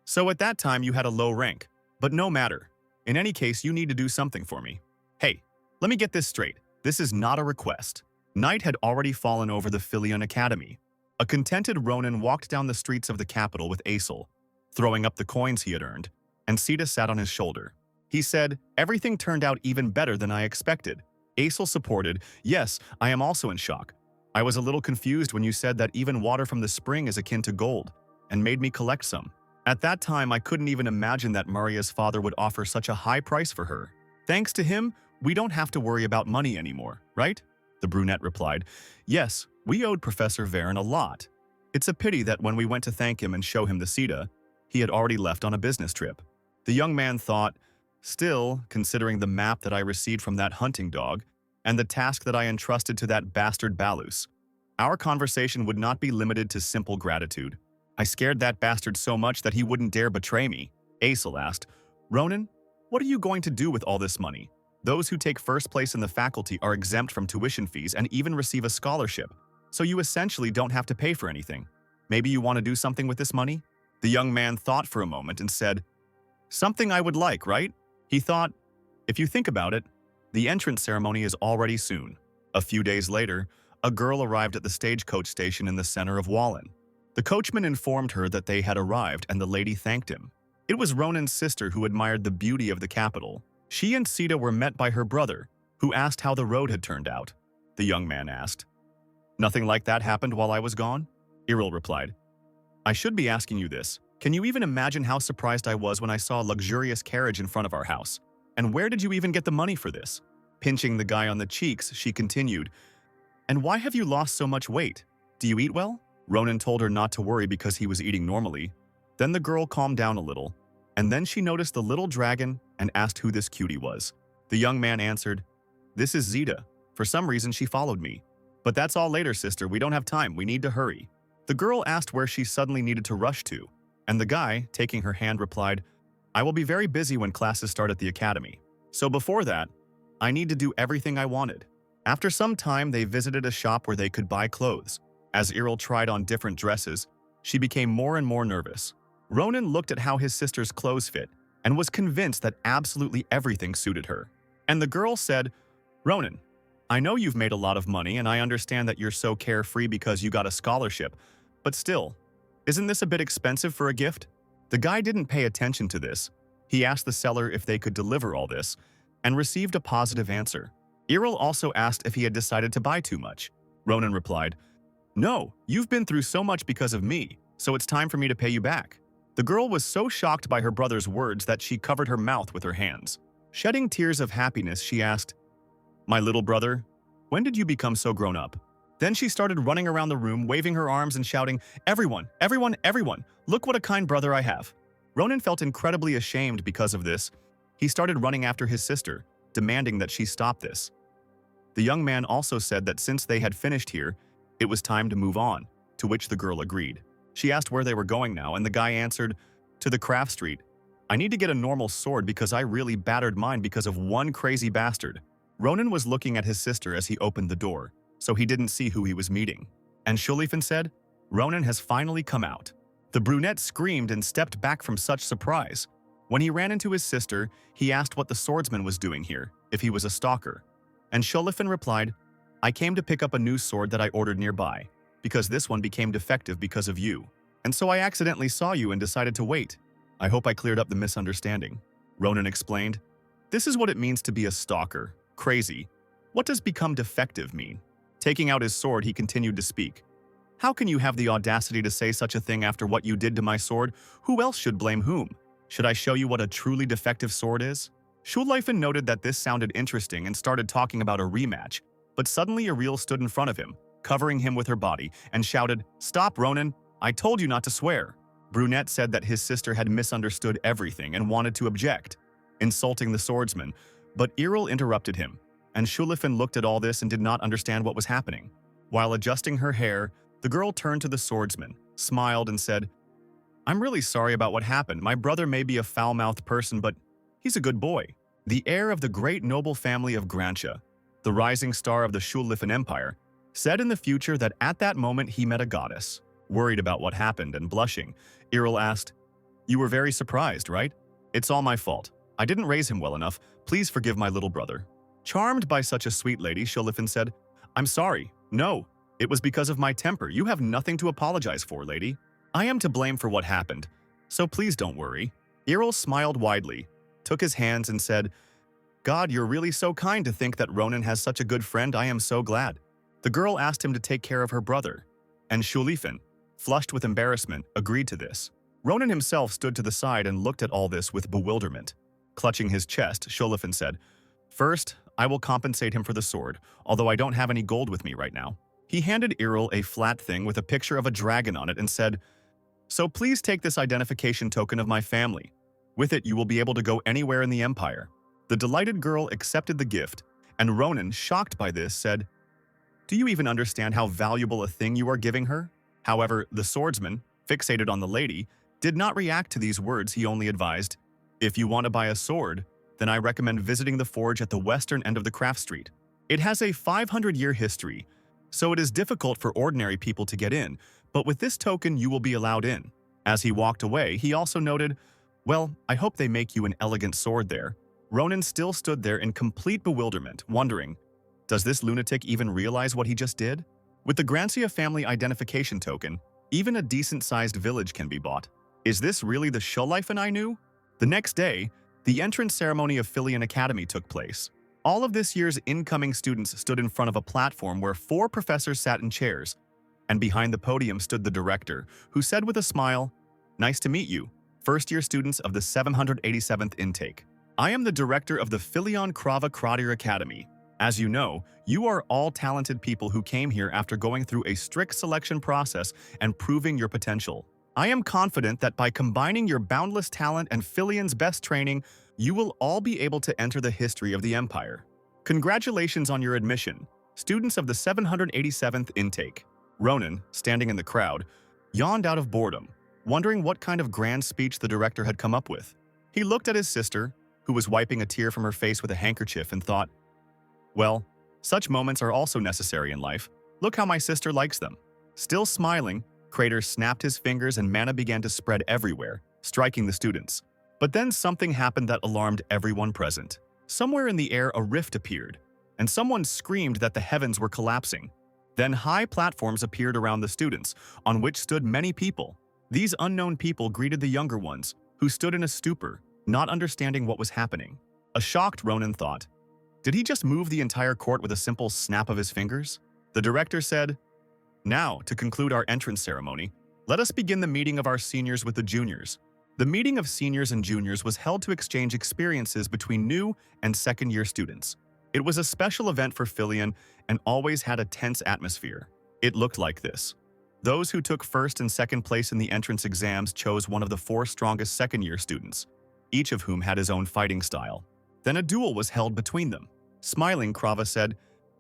So at that time you had a low rank, but no matter. In any case, you need to do something for me. Hey, let me get this straight. This is not a request. Night had already fallen over the Philion Academy. A contented Ronin walked down the streets of the capital with Asil, throwing up the coins he had earned, and Sita sat on his shoulder. He said, Everything turned out even better than I expected. Asil supported, Yes, I am also in shock. I was a little confused when you said that even water from the spring is akin to gold, and made me collect some. At that time, I couldn't even imagine that Maria's father would offer such a high price for her. Thanks to him, we don't have to worry about money anymore, right? The brunette replied, Yes, we owed Professor Varen a lot. It's a pity that when we went to thank him and show him the Sita, he had already left on a business trip. The young man thought, Still, considering the map that I received from that hunting dog, and the task that I entrusted to that bastard Balus, our conversation would not be limited to simple gratitude. I scared that bastard so much that he wouldn't dare betray me. Asil asked, Ronin, what are you going to do with all this money? Those who take first place in the faculty are exempt from tuition fees and even receive a scholarship, so you essentially don't have to pay for anything. Maybe you want to do something with this money? The young man thought for a moment and said, Something I would like, right? He thought, If you think about it, the entrance ceremony is already soon. A few days later, a girl arrived at the stagecoach station in the center of Wallen. The coachman informed her that they had arrived and the lady thanked him. It was Ronin's sister who admired the beauty of the capital. She and Sita were met by her brother, who asked how the road had turned out. The young man asked. Nothing like that happened while I was gone? Iril replied. I should be asking you this. Can you even imagine how surprised I was when I saw a luxurious carriage in front of our house? And where did you even get the money for this? Pinching the guy on the cheeks, she continued. And why have you lost so much weight? Do you eat well? Ronin told her not to worry because he was eating normally. Then the girl calmed down a little, and then she noticed the little dragon and asked who this cutie was. The young man answered, This is Zeta. For some reason, she followed me. But that's all later, sister. We don't have time. We need to hurry. The girl asked where she suddenly needed to rush to, and the guy, taking her hand, replied, I will be very busy when classes start at the academy. So before that, I need to do everything I wanted. After some time, they visited a shop where they could buy clothes. As Iril tried on different dresses, she became more and more nervous. Ronin looked at how his sister's clothes fit and was convinced that absolutely everything suited her. And the girl said, Ronin, I know you've made a lot of money and I understand that you're so carefree because you got a scholarship, but still, isn't this a bit expensive for a gift? The guy didn't pay attention to this. He asked the seller if they could deliver all this and received a positive answer. Iril also asked if he had decided to buy too much. Ronin replied, No, you've been through so much because of me, so it's time for me to pay you back. The girl was so shocked by her brother's words that she covered her mouth with her hands. Shedding tears of happiness, she asked, My little brother, when did you become so grown up? Then she started running around the room, waving her arms and shouting, Everyone, everyone, everyone, look what a kind brother I have. Ronin felt incredibly ashamed because of this. He started running after his sister, demanding that she stop this. The young man also said that since they had finished here, it was time to move on, to which the girl agreed. She asked where they were going now, and the guy answered, To the craft street. I need to get a normal sword because I really battered mine because of one crazy bastard. Ronin was looking at his sister as he opened the door, so he didn't see who he was meeting. And Shulifan said, Ronin has finally come out. The brunette screamed and stepped back from such surprise. When he ran into his sister, he asked what the swordsman was doing here, if he was a stalker. And Shulifan replied, I came to pick up a new sword that I ordered nearby, because this one became defective because of you. And so I accidentally saw you and decided to wait. I hope I cleared up the misunderstanding. Ronin explained, This is what it means to be a stalker. Crazy. What does become defective mean? Taking out his sword, he continued to speak. How can you have the audacity to say such a thing after what you did to my sword? Who else should blame whom? Should I show you what a truly defective sword is? Shulifan noted that this sounded interesting and started talking about a rematch, but suddenly Ariel stood in front of him, covering him with her body, and shouted, Stop, Ronin! I told you not to swear. Brunette said that his sister had misunderstood everything and wanted to object, insulting the swordsman, but Iril interrupted him, and Shulifan looked at all this and did not understand what was happening. While adjusting her hair, The girl turned to the swordsman, smiled, and said, "I'm really sorry about what happened. My brother may be a foul-mouthed person, but he's a good boy." The heir of the great noble family of Grantia, the rising star of the Schullifan Empire, said in the future that at that moment he met a goddess. Worried about what happened and blushing, Errol asked, "You were very surprised, right? It's all my fault. I didn't raise him well enough. Please forgive my little brother." Charmed by such a sweet lady, Schullifan said, "I'm sorry. No, it was because of my temper. You have nothing to apologize for, lady. I am to blame for what happened, so please don't worry." Errol smiled widely, took his hands and said, "God, you're really so kind to think that Ronan has such a good friend. I am so glad." The girl asked him to take care of her brother, and Schullifan, flushed with embarrassment, agreed to this. Ronan himself stood to the side and looked at all this with bewilderment. Clutching his chest, Schullifan said, "First, I will compensate him for the sword, although I don't have any gold with me right now." He handed Errol a flat thing with a picture of a dragon on it and said, "So please take this identification token of my family. With it, you will be able to go anywhere in the Empire." The delighted girl accepted the gift, and Ronan, shocked by this, said, "Do you even understand how valuable a thing you are giving her?" However, the swordsman, fixated on the lady, did not react to these words. He only advised, "If you want to buy a sword, then I recommend visiting the forge at the western end of the craft street. It has a 500-year history, so it is difficult for ordinary people to get in, but with this token you will be allowed in." As he walked away, he also noted, "Well, I hope they make you an elegant sword there." Ronan still stood there in complete bewilderment, wondering, does this lunatic even realize what he just did? With the Grantia family identification token, even a decent-sized village can be bought. Is this really the Schullifan I knew? The next day, the entrance ceremony of Filian Academy took place. All of this year's incoming students stood in front of a platform where 4 professors sat in chairs, and behind the podium stood the director, who said with a smile, "Nice to meet you, first-year students of the 787th intake. I am the director of the Filion Krava Kradir Academy. As you know, you are all talented people who came here after going through a strict selection process and proving your potential. I am confident that by combining your boundless talent and Filion's best training, you will all be able to enter the history of the Empire. Congratulations on your admission, students of the 787th intake." Ronan, standing in the crowd, yawned out of boredom, wondering what kind of grand speech the director had come up with. He looked at his sister, who was wiping a tear from her face with a handkerchief, and thought, "Well, such moments are also necessary in life. Look how my sister likes them." Still smiling, Crater snapped his fingers and mana began to spread everywhere, striking the students. But then something happened that alarmed everyone present. Somewhere in the air a rift appeared, and someone screamed that the heavens were collapsing. Then high platforms appeared around the students, on which stood many people. These unknown people greeted the younger ones, who stood in a stupor, not understanding what was happening. A shocked Ronan thought, did he just move the entire court with a simple snap of his fingers? The director said, "Now, to conclude our entrance ceremony, let us begin the meeting of our seniors with the juniors." The meeting of seniors and juniors was held to exchange experiences between new and second-year students. It was a special event for Filion and always had a tense atmosphere. It looked like this. Those who took first and second place in the entrance exams chose one of the 4 strongest second-year students, each of whom had his own fighting style. Then a duel was held between them. Smiling, Krava said,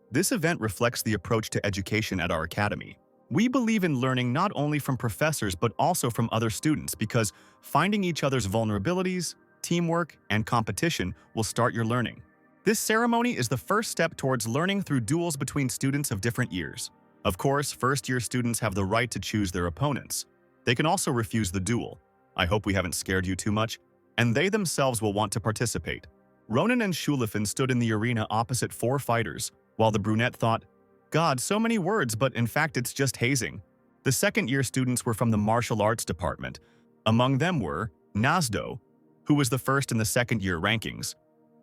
"This event reflects the approach to education at our academy. We believe in learning not only from professors but also from other students because finding each other's vulnerabilities, teamwork, and competition will start your learning. This ceremony is the first step towards learning through duels between students of different years. Of course, first-year students have the right to choose their opponents. They can also refuse the duel. I hope we haven't scared you too much, and they themselves will want to participate." Ronan and Schullifan stood in the arena opposite 4 fighters, while the brunette thought, "God, so many words, but in fact it's just hazing." The second-year students were from the martial arts department. Among them were Nazdo, who was the first in the second-year rankings,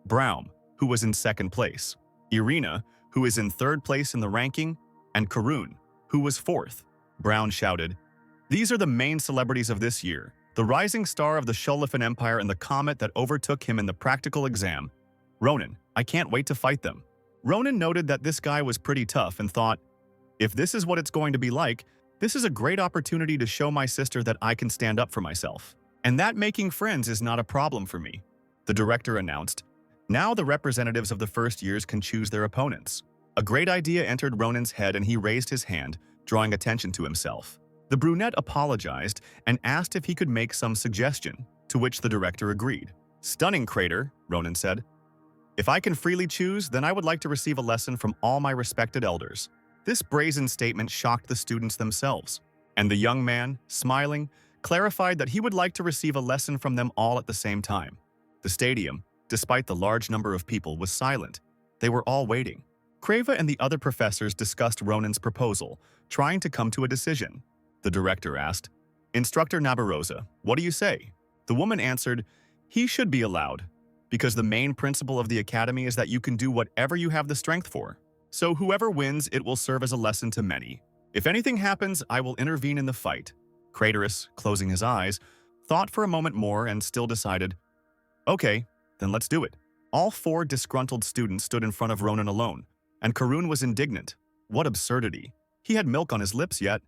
Braum, who was in second place, Irina, who is in third place in the ranking, and Karun, who was 4th. Brown shouted, "These are the main celebrities of this year, the rising star of the Schullifan Empire and the comet that overtook him in the practical exam. Ronan, I can't wait to fight them." Ronan noted that this guy was pretty tough and thought, if this is what it's going to be like, this is a great opportunity to show my sister that I can stand up for myself. And that making friends is not a problem for me. The director announced, "Now the representatives of the first years can choose their opponents." A great idea entered Ronan's head and he raised his hand, drawing attention to himself. The brunette apologized and asked if he could make some suggestion, to which the director agreed. "Stunning crater," Ronan said. "If I can freely choose, then I would like to receive a lesson from all my respected elders." This brazen statement shocked the students themselves, and the young man, smiling, clarified that he would like to receive a lesson from them all at the same time. The stadium, despite the large number of people, was silent. They were all waiting. Creva and the other professors discussed Ronan's proposal, trying to come to a decision. The director asked, "Instructor Nabarosa, what do you say?" The woman answered, "He should be allowed, because the main principle of the academy is that you can do whatever you have the strength for. So whoever wins, it will serve as a lesson to many. If anything happens, I will intervene in the fight." Craterus, closing his eyes, thought for a moment more and still decided, "Okay, then let's do it." All 4 disgruntled students stood in front of Ronan alone, and Karun was indignant. What absurdity. He had milk on his lips yet,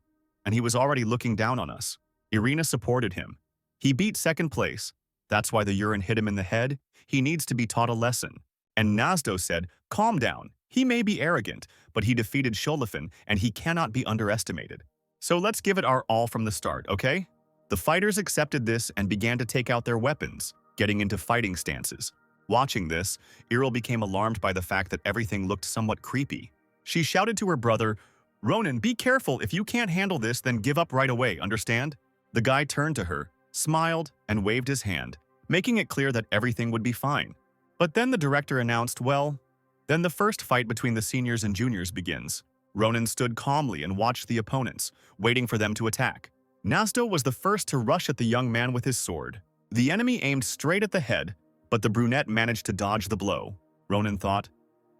and he was already looking down on us. Irina supported him. "He beat second place. That's why the urine hit him in the head. He needs to be taught a lesson." And Nazdo said, "Calm down. He may be arrogant, but he defeated Sholofin, and he cannot be underestimated. So let's give it our all from the start, okay?" The fighters accepted this and began to take out their weapons, getting into fighting stances. Watching this, Iril became alarmed by the fact that everything looked somewhat creepy. She shouted to her brother, "Ronan, be careful. If you can't handle this, then give up right away, understand?" The guy turned to her, smiled, and waved his hand, making it clear that everything would be fine. But then the director announced, "Well, then the first fight between the seniors and juniors begins." Ronan stood calmly and watched the opponents, waiting for them to attack. Nazdo was the first to rush at the young man with his sword. The enemy aimed straight at the head, but the brunette managed to dodge the blow. Ronan thought,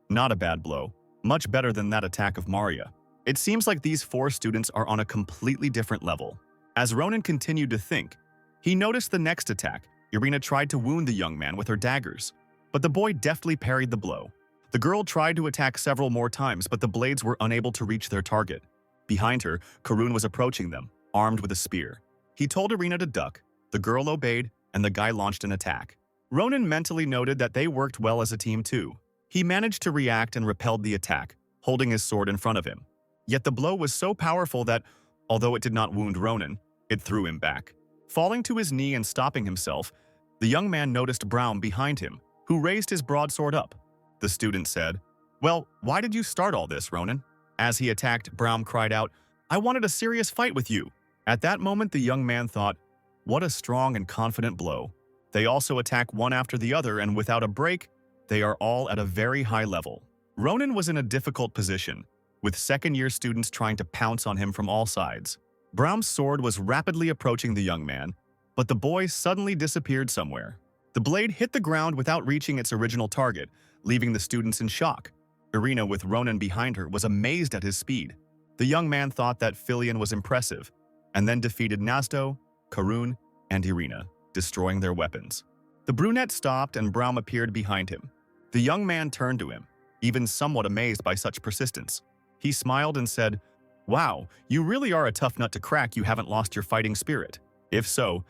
"Not a bad blow. Much better than that attack of Maria." It seems like these 4 students are on a completely different level. As Ronan continued to think, he noticed the next attack. Irina tried to wound the young man with her daggers, but the boy deftly parried the blow. The girl tried to attack several more times, but the blades were unable to reach their target. Behind her, Karun was approaching them, armed with a spear. He told Irina to duck. The girl obeyed, and the guy launched an attack. Ronan mentally noted that they worked well as a team too. He managed to react and repelled the attack, holding his sword in front of him. Yet the blow was so powerful that, although it did not wound Ronan, it threw him back. Falling to his knee and stopping himself, the young man noticed Braum behind him, who raised his broadsword up. The student said, "Well, why did you start all this, Ronan?" As he attacked, Braum cried out, "I wanted a serious fight with you." At that moment, the young man thought, "What a strong and confident blow." They also attack one after the other, and without a break, they are all at a very high level. Ronan was in a difficult position, with second-year students trying to pounce on him from all sides. Braum's sword was rapidly approaching the young man, but the boy suddenly disappeared somewhere. The blade hit the ground without reaching its original target, leaving the students in shock. Irina, with Ronan behind her, was amazed at his speed. The young man thought that Filion was impressive, and then defeated Nazdo, Karun, and Irina, destroying their weapons. The brunette stopped and Braum appeared behind him. The young man turned to him, even somewhat amazed by such persistence. He smiled and said, "Wow, you really are a tough nut to crack. You haven't lost your fighting spirit. If so,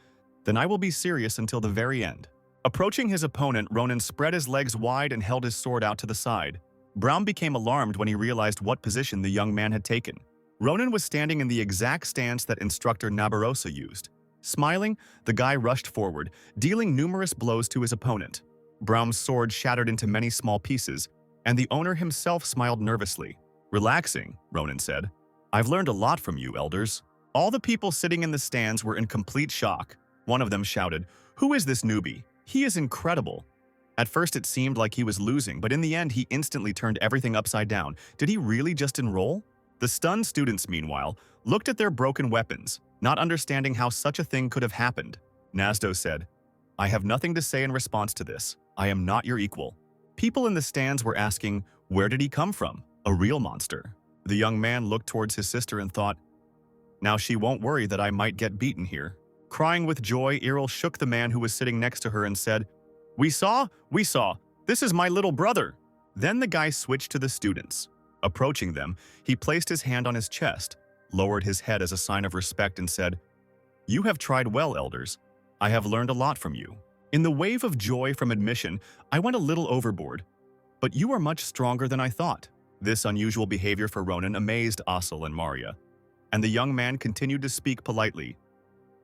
then I will be serious until the very end." Approaching his opponent, Ronan spread his legs wide and held his sword out to the side. Braum became alarmed when he realized what position the young man had taken. Ronan was standing in the exact stance that instructor Nabarosa used. Smiling, the guy rushed forward, dealing numerous blows to his opponent. Braum's sword shattered into many small pieces, and the owner himself smiled nervously. "Relaxing," Ronan said. "I've learned a lot from you, elders." All the people sitting in the stands were in complete shock. One of them shouted, "Who is this newbie? He is incredible." At first it seemed like he was losing, but in the end he instantly turned everything upside down. Did he really just enroll? The stunned students, meanwhile, looked at their broken weapons, not understanding how such a thing could have happened. Nazdo said, "I have nothing to say in response to this. I am not your equal." People in the stands were asking, where did he come from? A real monster. The young man looked towards his sister and thought, now she won't worry that I might get beaten here. Crying with joy, Iril shook the man who was sitting next to her and said, We saw. This is my little brother." Then the guy switched to the students. Approaching them, he placed his hand on his chest, lowered his head as a sign of respect and said, "You have tried well, elders. I have learned a lot from you. In the wave of joy from admission, I went a little overboard, but you are much stronger than I thought." This unusual behavior for Ronan amazed Asil and Maria. and the young man continued to speak politely.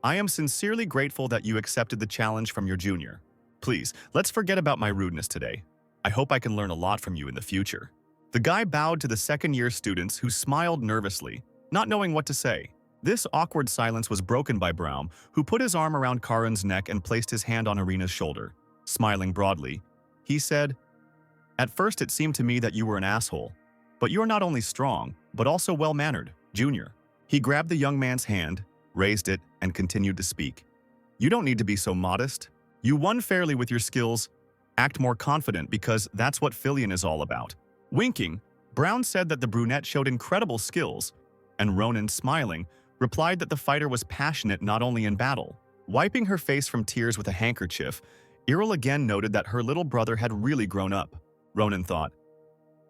I am sincerely grateful that you accepted the challenge from your junior. Please, let's forget about my rudeness today. I hope I can learn a lot from you in the future. The guy bowed to the second-year students who smiled nervously, not knowing what to say. This awkward silence was broken by Braum, who put his arm around Karan's neck and placed his hand on Irina's shoulder. Smiling broadly, he said, At first it seemed to me that you were an asshole, but you are not only strong, but also well-mannered, junior. He grabbed the young man's hand, raised it, and continued to speak. You don't need to be so modest. You won fairly with your skills. Act more confident because that's what Filion is all about. Winking, Brown said that the brunette showed incredible skills, and Ronan, smiling, replied that the fighter was passionate not only in battle. Wiping her face from tears with a handkerchief, Iril again noted that her little brother had really grown up. Ronan thought,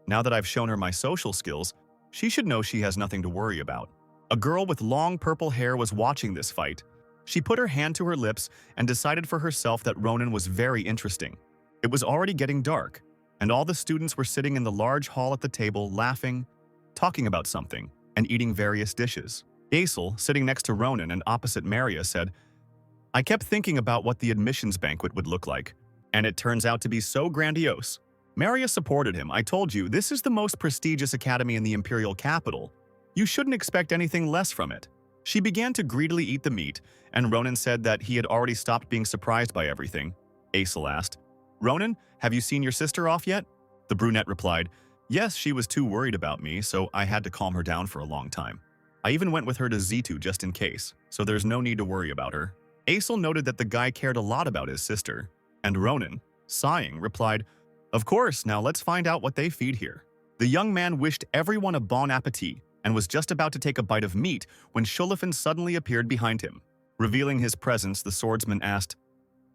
now that I've shown her my social skills, she should know she has nothing to worry about. A girl with long purple hair was watching this fight. She put her hand to her lips and decided for herself that Ronan was very interesting. It was already getting dark, and all the students were sitting in the large hall at the table laughing, talking about something, and eating various dishes. Asil, sitting next to Ronan and opposite Maria, said, I kept thinking about what the admissions banquet would look like, and it turns out to be so grandiose. Maria supported him. I told you, this is the most prestigious academy in the imperial capital. You shouldn't expect anything less from it. She began to greedily eat the meat, and Ronan said that he had already stopped being surprised by everything. Asil asked, Ronan, have you seen your sister off yet? The brunette replied, Yes, she was too worried about me, so I had to calm her down for a long time. I even went with her to Z2 just in case, so there's no need to worry about her. Asil noted that the guy cared a lot about his sister, and Ronan, sighing, replied, Of course, now let's find out what they feed here. The young man wished everyone a bon appetit and was just about to take a bite of meat when Shulifin suddenly appeared behind him. Revealing his presence, the swordsman asked,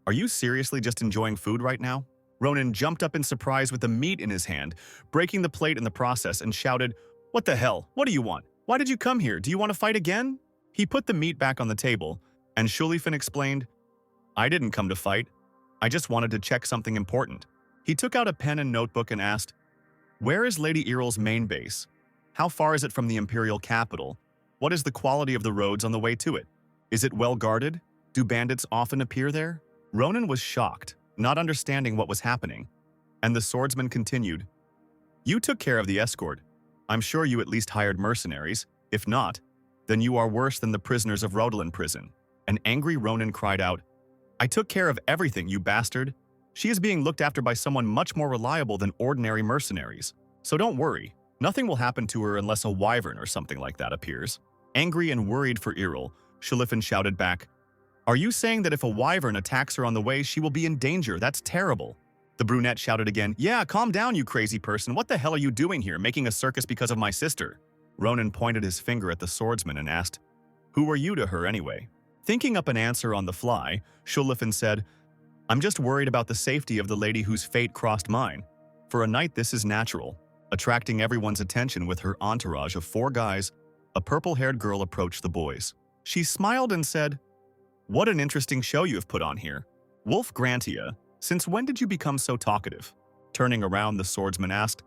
Are you seriously just enjoying food right now? Ronan jumped up in surprise with the meat in his hand, breaking the plate in the process, and shouted, What the hell? What do you want? Why did you come here? Do you want to fight again? He put the meat back on the table, and Shulifin explained, I didn't come to fight. I just wanted to check something important. He took out a pen and notebook and asked, Where is Lady Iril's main base? How far is it from the imperial capital? What is the quality of the roads on the way to it? Is it well guarded? Do bandits often appear there? Ronan was shocked, not understanding what was happening. And the swordsman continued, You took care of the escort. I'm sure you at least hired mercenaries. If not, then you are worse than the prisoners of Rodelin prison. An angry Ronan cried out, I took care of everything, you bastard. She is being looked after by someone much more reliable than ordinary mercenaries. So don't worry. Nothing will happen to her unless a wyvern or something like that appears. Angry and worried for Iril, Shulifin shouted back, Are you saying that if a wyvern attacks her on the way, she will be in danger? That's terrible. The brunette shouted again, Yeah, calm down, you crazy person. What the hell are you doing here, making a circus because of my sister? Ronan pointed his finger at the swordsman and asked, Who are you to her anyway? Thinking up an answer on the fly, Shulifin said, I'm just worried about the safety of the lady whose fate crossed mine. For a knight, this is natural. Attracting everyone's attention with her entourage of 4 guys, a purple-haired girl approached the boys. She smiled and said, What an interesting show you have put on here. Wolf Grantia, since when did you become so talkative? Turning around, the swordsman asked,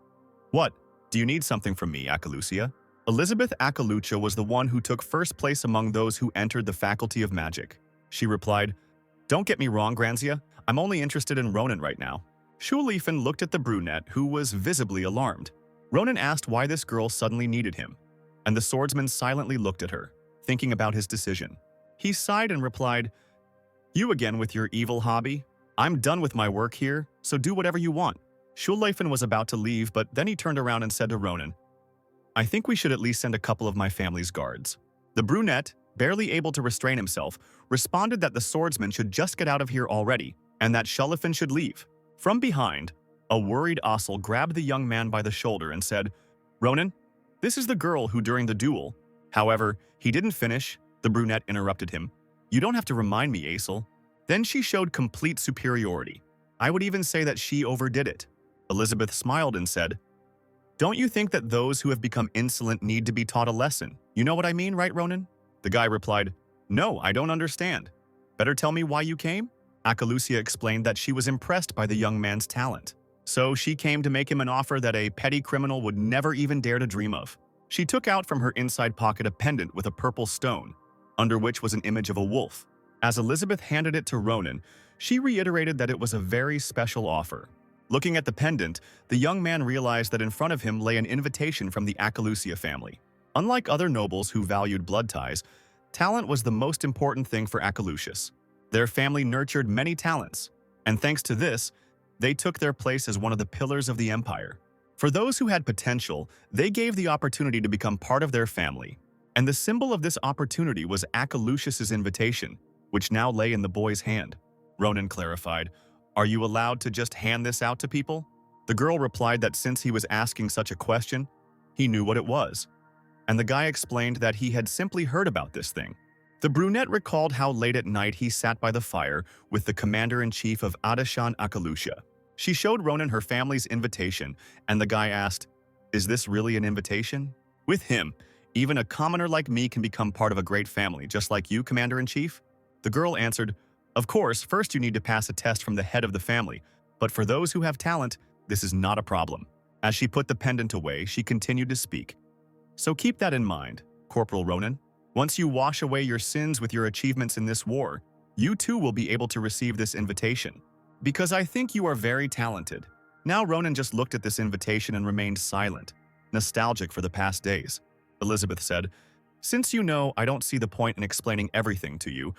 What? Do you need something from me, Akalucia? Elizabeth Akalucha was the one who took first place among those who entered the Faculty of Magic. She replied, Don't get me wrong, Granzia. I'm only interested in Ronan right now. Shulifin looked at the brunette, who was visibly alarmed. Ronan asked why this girl suddenly needed him, and the swordsman silently looked at her, thinking about his decision. He sighed and replied, You again with your evil hobby? I'm done with my work here, so do whatever you want. Shulifin was about to leave, but then he turned around and said to Ronan, I think we should at least send a couple of my family's guards. The brunette, barely able to restrain himself, responded that the swordsman should just get out of here already, and that Shulifin should leave. From behind, a worried Asil grabbed the young man by the shoulder and said, Ronan, this is the girl who during the duel. However, he didn't finish. The brunette interrupted him. You don't have to remind me, Asil. Then she showed complete superiority. I would even say that she overdid it. Elizabeth smiled and said, Don't you think that those who have become insolent need to be taught a lesson? You know what I mean, right, Ronan? The guy replied, No, I don't understand. Better tell me why you came? Akalucia explained that she was impressed by the young man's talent. So she came to make him an offer that a petty criminal would never even dare to dream of. She took out from her inside pocket a pendant with a purple stone, under which was an image of a wolf. As Elizabeth handed it to Ronan, she reiterated that it was a very special offer. Looking at the pendant, the young man realized that in front of him lay an invitation from the Acalusia family. Unlike other nobles who valued blood ties, talent was the most important thing for Acalusius. Their family nurtured many talents, and thanks to this, they took their place as one of the pillars of the empire. For those who had potential, they gave the opportunity to become part of their family. And the symbol of this opportunity was Acalusius's invitation, which now lay in the boy's hand. Ronan clarified, "Are you allowed to just hand this out to people?" The girl replied that since he was asking such a question, he knew what it was. And the guy explained that he had simply heard about this thing. The brunette recalled how late at night he sat by the fire with the commander-in-chief of Adashan Acalusia. She showed Ronan her family's invitation, and the guy asked, "Is this really an invitation?" With him, even a commoner like me can become part of a great family, just like you, Commander-in-Chief? The girl answered, "Of course, first you need to pass a test from the head of the family, but for those who have talent, this is not a problem." As she put the pendant away, she continued to speak. "So keep that in mind, Corporal Ronan. Once you wash away your sins with your achievements in this war, you too will be able to receive this invitation. Because I think you are very talented." Now Ronan just looked at this invitation and remained silent, nostalgic for the past days. Elizabeth said, "Since you know I don't see the point in explaining everything to you,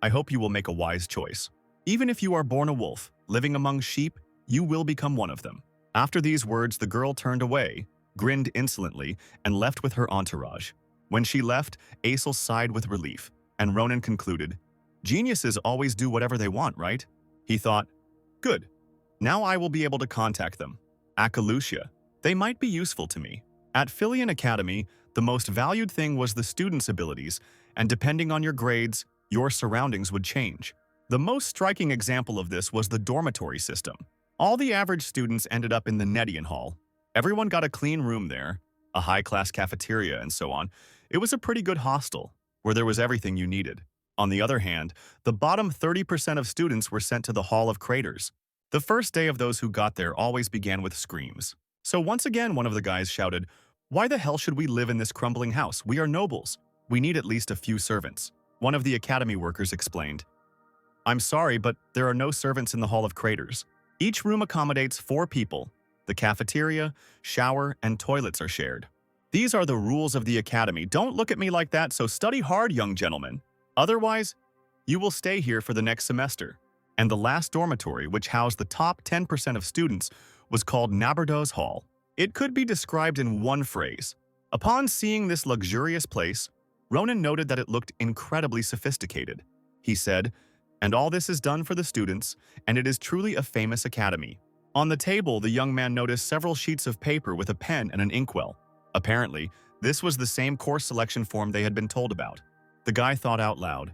I hope you will make a wise choice. Even if you are born a wolf, living among sheep, you will become one of them." After these words, the girl turned away, grinned insolently, and left with her entourage. When she left, Asil sighed with relief, and Ronan concluded, "Geniuses always do whatever they want, right?" He thought, "Good. Now I will be able to contact them. Acalusia. They might be useful to me." At Philian Academy, the most valued thing was the students' abilities, and depending on your grades, your surroundings would change. The most striking example of this was the dormitory system. All the average students ended up in the Nedian Hall. Everyone got a clean room there, a high-class cafeteria, and so on. It was a pretty good hostel, where there was everything you needed. On the other hand, the bottom 30% of students were sent to the Hall of Craters. The first day of those who got there always began with screams. So once again, one of the guys shouted, "Why the hell should we live in this crumbling house? We are nobles. We need at least a few servants." One of the academy workers explained, "I'm sorry, but there are no servants in the Hall of Craters. Each room accommodates 4 people. The cafeteria, shower, and toilets are shared. These are the rules of the academy. Don't look at me like that, so study hard, young gentlemen. Otherwise, you will stay here for the next semester." And the last dormitory, which housed the top 10% of students, was called Nabardo's Hall. It could be described in one phrase. Upon seeing this luxurious place, Ronan noted that it looked incredibly sophisticated. He said, "And all this is done for the students, and it is truly a famous academy." On the table, the young man noticed several sheets of paper with a pen and an inkwell. Apparently, this was the same course selection form they had been told about. The guy thought out loud,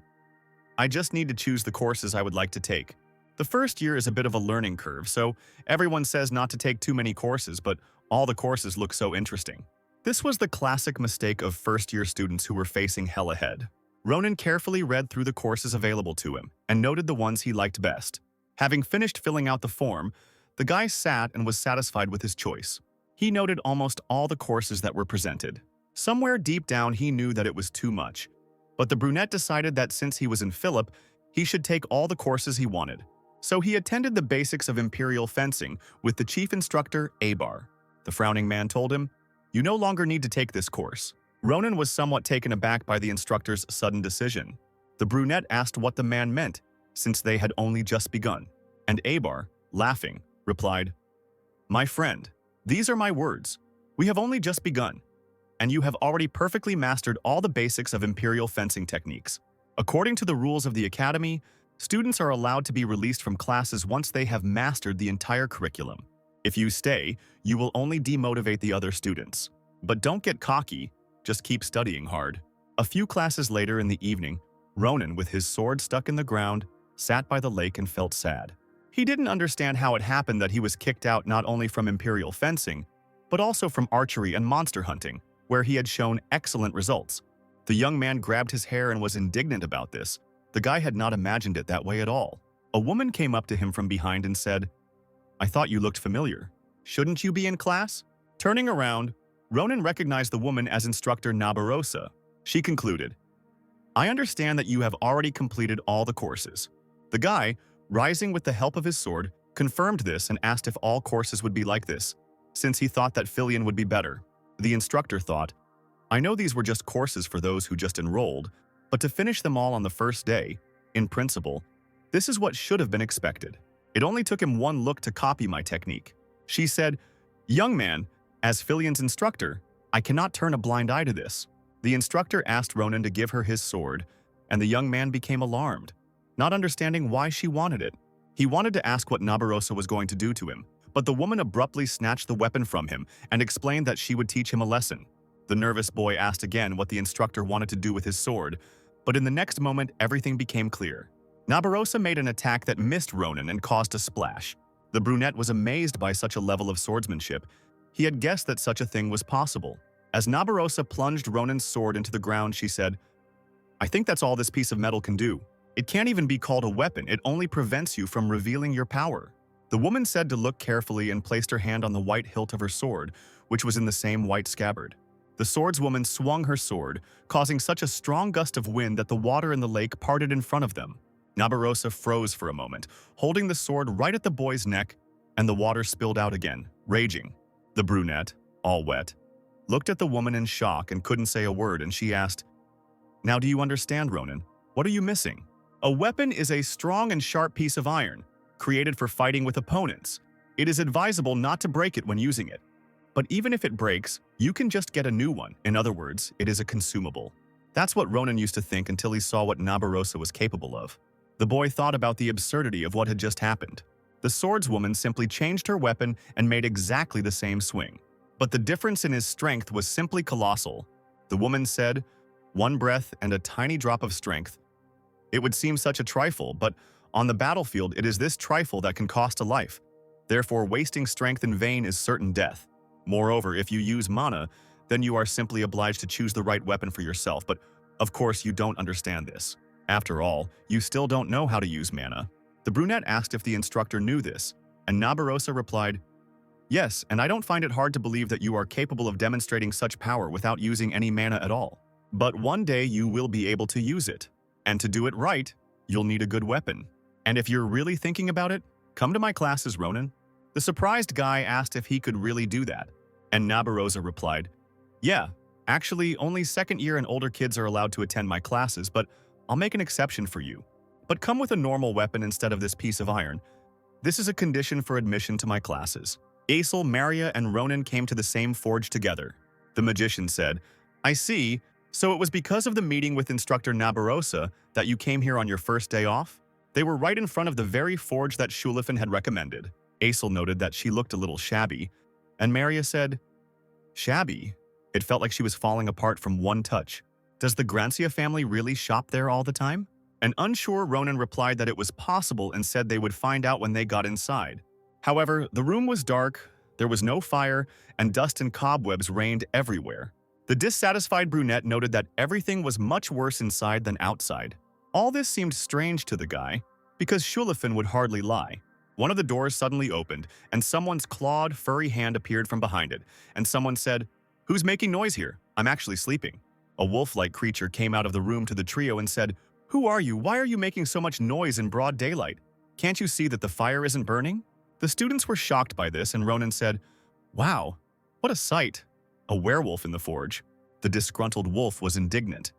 "I just need to choose the courses I would like to take. The first year is a bit of a learning curve, so everyone says not to take too many courses, but all the courses look so interesting." This was the classic mistake of first-year students who were facing hell ahead. Ronan carefully read through the courses available to him and noted the ones he liked best. Having finished filling out the form, the guy sat and was satisfied with his choice. He noted almost all the courses that were presented. Somewhere deep down, he knew that it was too much. But the brunette decided that since he was in Philip, he should take all the courses he wanted. So he attended the basics of imperial fencing with the chief instructor, Abar. The frowning man told him, "You no longer need to take this course." Ronan was somewhat taken aback by the instructor's sudden decision. The brunette asked what the man meant, since they had only just begun. And Abar, laughing, replied, "My friend, these are my words. We have only just begun, and you have already perfectly mastered all the basics of imperial fencing techniques. According to the rules of the academy, students are allowed to be released from classes once they have mastered the entire curriculum. If you stay, you will only demotivate the other students. But don't get cocky, just keep studying hard." A few classes later in the evening, Ronan, with his sword stuck in the ground, sat by the lake and felt sad. He didn't understand how it happened that he was kicked out not only from imperial fencing, but also from archery and monster hunting, where he had shown excellent results. The young man grabbed his hair and was indignant about this. The guy had not imagined it that way at all. A woman came up to him from behind and said, "I thought you looked familiar. Shouldn't you be in class?" Turning around, Ronan recognized the woman as instructor Nabarosa. She concluded, "I understand that you have already completed all the courses." The guy, rising with the help of his sword, confirmed this and asked if all courses would be like this, since he thought that Filion would be better. The instructor thought, "I know these were just courses for those who just enrolled, but to finish them all on the first day, in principle, this is what should have been expected. It only took him one look to copy my technique." She said, "Young man, as Filion's instructor, I cannot turn a blind eye to this." The instructor asked Ronan to give her his sword, and the young man became alarmed, not understanding why she wanted it. He wanted to ask what Nabarosa was going to do to him, but the woman abruptly snatched the weapon from him and explained that she would teach him a lesson. The nervous boy asked again what the instructor wanted to do with his sword, but in the next moment everything became clear. Nabarosa made an attack that missed Ronan and caused a splash. The brunette was amazed by such a level of swordsmanship. He had guessed that such a thing was possible. As Nabarosa plunged Ronan's sword into the ground, she said, "I think that's all this piece of metal can do. It can't even be called a weapon, it only prevents you from revealing your power." The woman said to look carefully and placed her hand on the white hilt of her sword, which was in the same white scabbard. The swordswoman swung her sword, causing such a strong gust of wind that the water in the lake parted in front of them. Nabarosa froze for a moment, holding the sword right at the boy's neck, and the water spilled out again, raging. The brunette, all wet, looked at the woman in shock and couldn't say a word, and she asked, "Now do you understand, Ronan? What are you missing?" A weapon is a strong and sharp piece of iron, created for fighting with opponents. It is advisable not to break it when using it. But even if it breaks, you can just get a new one. In other words, it is a consumable. That's what Ronan used to think until he saw what Nabarosa was capable of. The boy thought about the absurdity of what had just happened. The swordswoman simply changed her weapon and made exactly the same swing. But the difference in his strength was simply colossal. The woman said, "One breath and a tiny drop of strength. It would seem such a trifle, but on the battlefield it is this trifle that can cost a life. Therefore, wasting strength in vain is certain death. Moreover, if you use mana, then you are simply obliged to choose the right weapon for yourself, but of course you don't understand this. After all, you still don't know how to use mana." The brunette asked if the instructor knew this, and Nabarosa replied, "Yes, and I don't find it hard to believe that you are capable of demonstrating such power without using any mana at all. But one day you will be able to use it, and to do it right, you'll need a good weapon. And if you're really thinking about it, come to my classes, Ronan." The surprised guy asked if he could really do that, and Nabarosa replied, "Yeah, actually only second year and older kids are allowed to attend my classes, but I'll make an exception for you. But come with a normal weapon instead of this piece of iron. This is a condition for admission to my classes." Asil, Maria, and Ronan came to the same forge together. The magician said, "I see, so it was because of the meeting with instructor Nabarosa that you came here on your first day off?" They were right in front of the very forge that Shulifin had recommended. Asil noted that she looked a little shabby, and Maria said, "Shabby?" It felt like she was falling apart from one touch. Does the Grancia family really shop there all the time? An unsure Ronan replied that it was possible and said they would find out when they got inside. However, the room was dark, there was no fire, and dust and cobwebs reigned everywhere. The dissatisfied brunette noted that everything was much worse inside than outside. All this seemed strange to the guy, because Shulifin would hardly lie. One of the doors suddenly opened, and someone's clawed, furry hand appeared from behind it, and someone said, "Who's making noise here? I'm actually sleeping." A wolf-like creature came out of the room to the trio and said, "Who are you? Why are you making so much noise in broad daylight? Can't you see that the fire isn't burning?" The students were shocked by this, and Ronan said, "Wow, what a sight! A werewolf in the forge." The disgruntled wolf was indignant.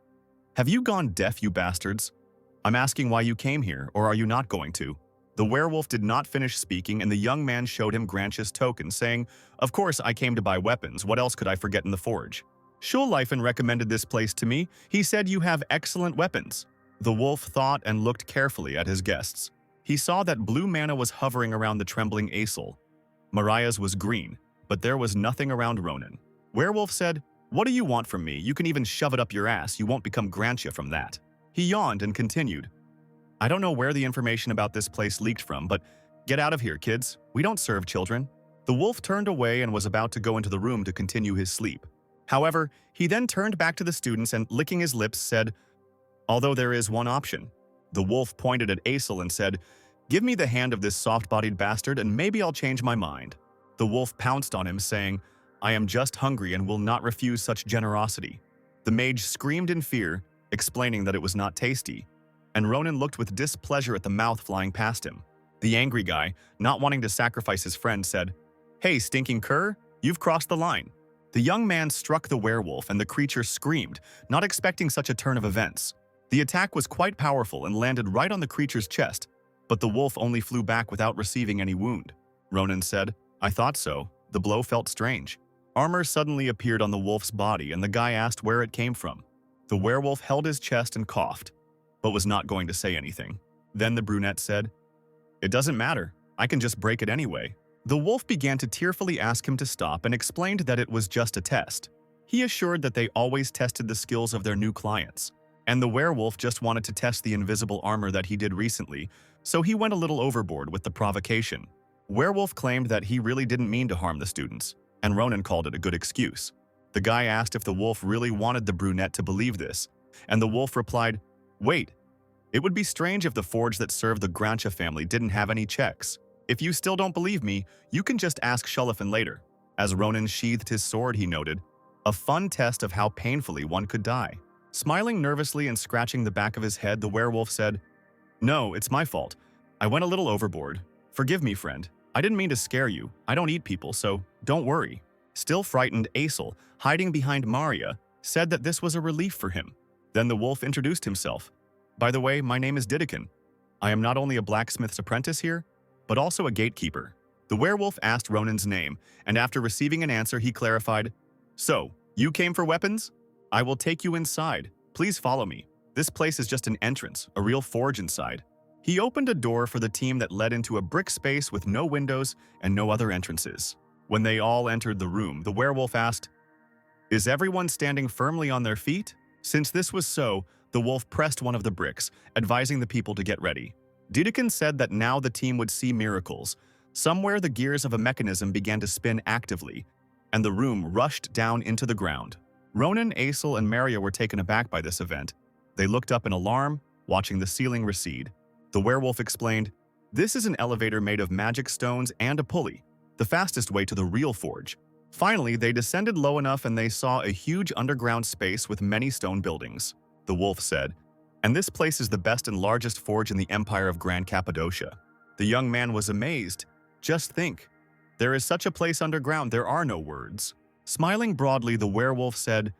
"Have you gone deaf, you bastards? I'm asking why you came here, or are you not going to?" The werewolf did not finish speaking, and the young man showed him Grancia's token, saying, "Of course I came to buy weapons. What else could I forget in the forge? Shulifin recommended this place to me. He said you have excellent weapons." The wolf thought and looked carefully at his guests. He saw that blue mana was hovering around the trembling Asil. Mariah's was green, but there was nothing around Ronan. Werewolf said, "What do you want from me? You can even shove it up your ass. You won't become Grancia from that." He yawned and continued, "I don't know where the information about this place leaked from, but get out of here, kids. We don't serve children." The wolf turned away and was about to go into the room to continue his sleep. However, he then turned back to the students and, licking his lips, said, "Although there is one option." The wolf pointed at Asil and said, "Give me the hand of this soft-bodied bastard and maybe I'll change my mind." The wolf pounced on him, saying, I am just hungry and will not refuse such generosity." The mage screamed in fear, explaining that it was not tasty, and Ronan looked with displeasure at the mouth flying past him. The angry guy, not wanting to sacrifice his friend, said, "Hey, stinking cur, you've crossed the line." The young man struck the werewolf and the creature screamed, not expecting such a turn of events. The attack was quite powerful and landed right on the creature's chest, but the wolf only flew back without receiving any wound. Ronan said, "I thought so. The blow felt strange." Armor suddenly appeared on the wolf's body and the guy asked where it came from. The werewolf held his chest and coughed, but was not going to say anything. Then the brunette said, "It doesn't matter. I can just break it anyway." The wolf began to tearfully ask him to stop and explained that it was just a test. He assured that they always tested the skills of their new clients, and the werewolf just wanted to test the invisible armor that he did recently, so he went a little overboard with the provocation. Werewolf claimed that he really didn't mean to harm the students, and Ronan called it a good excuse. The guy asked if the wolf really wanted the brunette to believe this, and the wolf replied, "Wait, it would be strange if the forge that served the Grancha family didn't have any checks. If you still don't believe me, you can just ask Shullifin later." As Ronan sheathed his sword, he noted, "A fun test of how painfully one could die." Smiling nervously and scratching the back of his head, the werewolf said, "No, it's my fault. I went a little overboard. Forgive me, friend. I didn't mean to scare you. I don't eat people, so don't worry." Still frightened, Asil, hiding behind Maria, said that this was a relief for him. Then the wolf introduced himself. "By the way, my name is Didikin. I am not only a blacksmith's apprentice here, but also a gatekeeper." The werewolf asked Ronan's name, and after receiving an answer, he clarified, "So, you came for weapons? I will take you inside. Please follow me. This place is just an entrance, a real forge inside." He opened a door for the team that led into a brick space with no windows and no other entrances. When they all entered the room, the werewolf asked, "Is everyone standing firmly on their feet?" Since this was so, the wolf pressed one of the bricks, advising the people to get ready. Didikin said that now the team would see miracles. Somewhere the gears of a mechanism began to spin actively, and the room rushed down into the ground. Ronan, Asil, and Maria were taken aback by this event. They looked up in alarm, watching the ceiling recede. The werewolf explained, "This is an elevator made of magic stones and a pulley, the fastest way to the real forge." Finally, they descended low enough and they saw a huge underground space with many stone buildings. The wolf said, "And this place is the best and largest forge in the Empire of Grand Cappadocia." The young man was amazed. "Just think, there is such a place underground, there are no words." Smiling broadly, the werewolf said,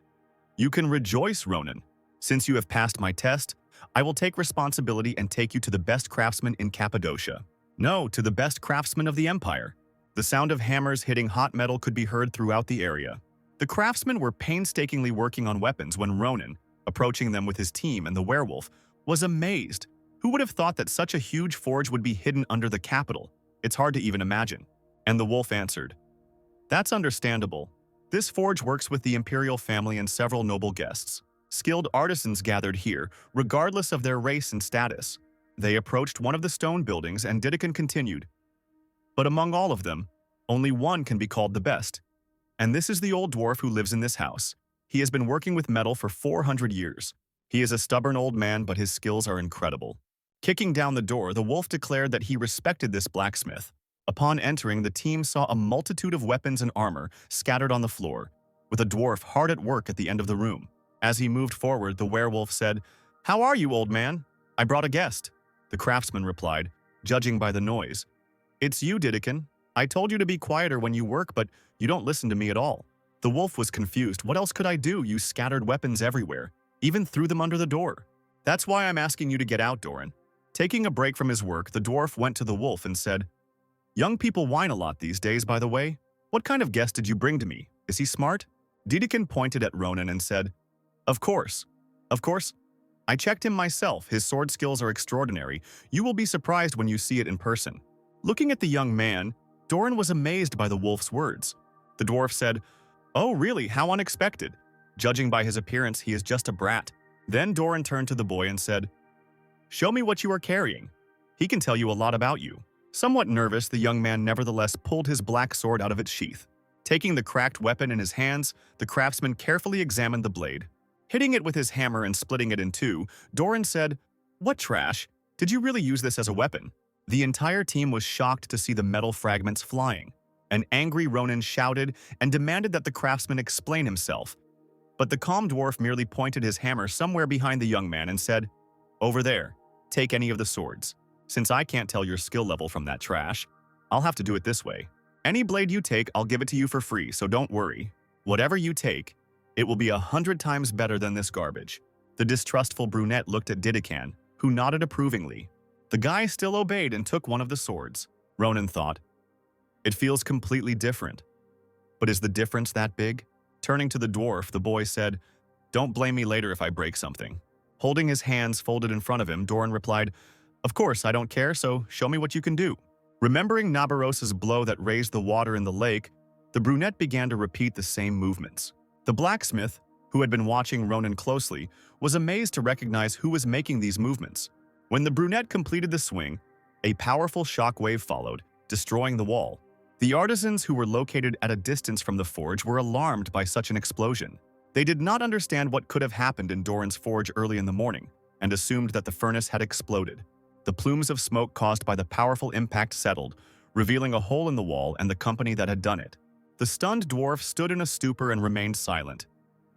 "You can rejoice, Ronan. Since you have passed my test, I will take responsibility and take you to the best craftsman in Cappadocia. No, to the best craftsman of the Empire." The sound of hammers hitting hot metal could be heard throughout the area. The craftsmen were painstakingly working on weapons when Ronan, approaching them with his team and the werewolf, was amazed. Who would have thought that such a huge forge would be hidden under the capital? It's hard to even imagine. And the wolf answered, "That's understandable. This forge works with the imperial family and several noble guests. Skilled artisans gathered here, regardless of their race and status." They approached one of the stone buildings and Didikin continued, "But among all of them, only one can be called the best. And this is the old dwarf who lives in this house. He has been working with metal for 400 years. He is a stubborn old man, but his skills are incredible." Kicking down the door, the wolf declared that he respected this blacksmith. Upon entering, the team saw a multitude of weapons and armor scattered on the floor, with a dwarf hard at work at the end of the room. As he moved forward, the werewolf said, "How are you, old man? I brought a guest." The craftsman replied, judging by the noise, "It's you, Didikin. I told you to be quieter when you work, but you don't listen to me at all." The wolf was confused. "What else could I do? You scattered weapons everywhere, even threw them under the door." "That's why I'm asking you to get out, Doran." Taking a break from his work, the dwarf went to the wolf and said, "Young people whine a lot these days, by the way. What kind of guest did you bring to me? Is he smart?" Didikin pointed at Ronan and said, Of course. I checked him myself. His sword skills are extraordinary. You will be surprised when you see it in person." Looking at the young man, Doran was amazed by the wolf's words. The dwarf said, "Oh, really? How unexpected. Judging by his appearance, he is just a brat." Then Doran turned to the boy and said, "Show me what you are carrying. He can tell you a lot about you." Somewhat nervous, the young man nevertheless pulled his black sword out of its sheath. Taking the cracked weapon in his hands, the craftsman carefully examined the blade. Hitting it with his hammer and splitting it in two, Doran said, "What trash? Did you really use this as a weapon?" The entire team was shocked to see the metal fragments flying, An angry Ronin shouted and demanded that the craftsman explain himself. But the calm dwarf merely pointed his hammer somewhere behind the young man and said, "Over there, take any of the swords. Since I can't tell your skill level from that trash, I'll have to do it this way. Any blade you take, I'll give it to you for free, so don't worry. Whatever you take, it will be 100 times better than this garbage." The distrustful brunette looked at Didikan, who nodded approvingly. The guy still obeyed and took one of the swords. Ronan thought, "It feels completely different. But is the difference that big?" Turning to the dwarf, the boy said, "Don't blame me later if I break something." Holding his hands folded in front of him, Doran replied, "Of course, I don't care, so show me what you can do." Remembering Nabaros's blow that raised the water in the lake, the brunette began to repeat the same movements. The blacksmith, who had been watching Ronan closely, was amazed to recognize who was making these movements. When the brunette completed the swing, a powerful shockwave followed, destroying the wall. The artisans who were located at a distance from the forge were alarmed by such an explosion. They did not understand what could have happened in Doran's forge early in the morning, and assumed that the furnace had exploded. The plumes of smoke caused by the powerful impact settled, revealing a hole in the wall and the company that had done it. The stunned dwarf stood in a stupor and remained silent.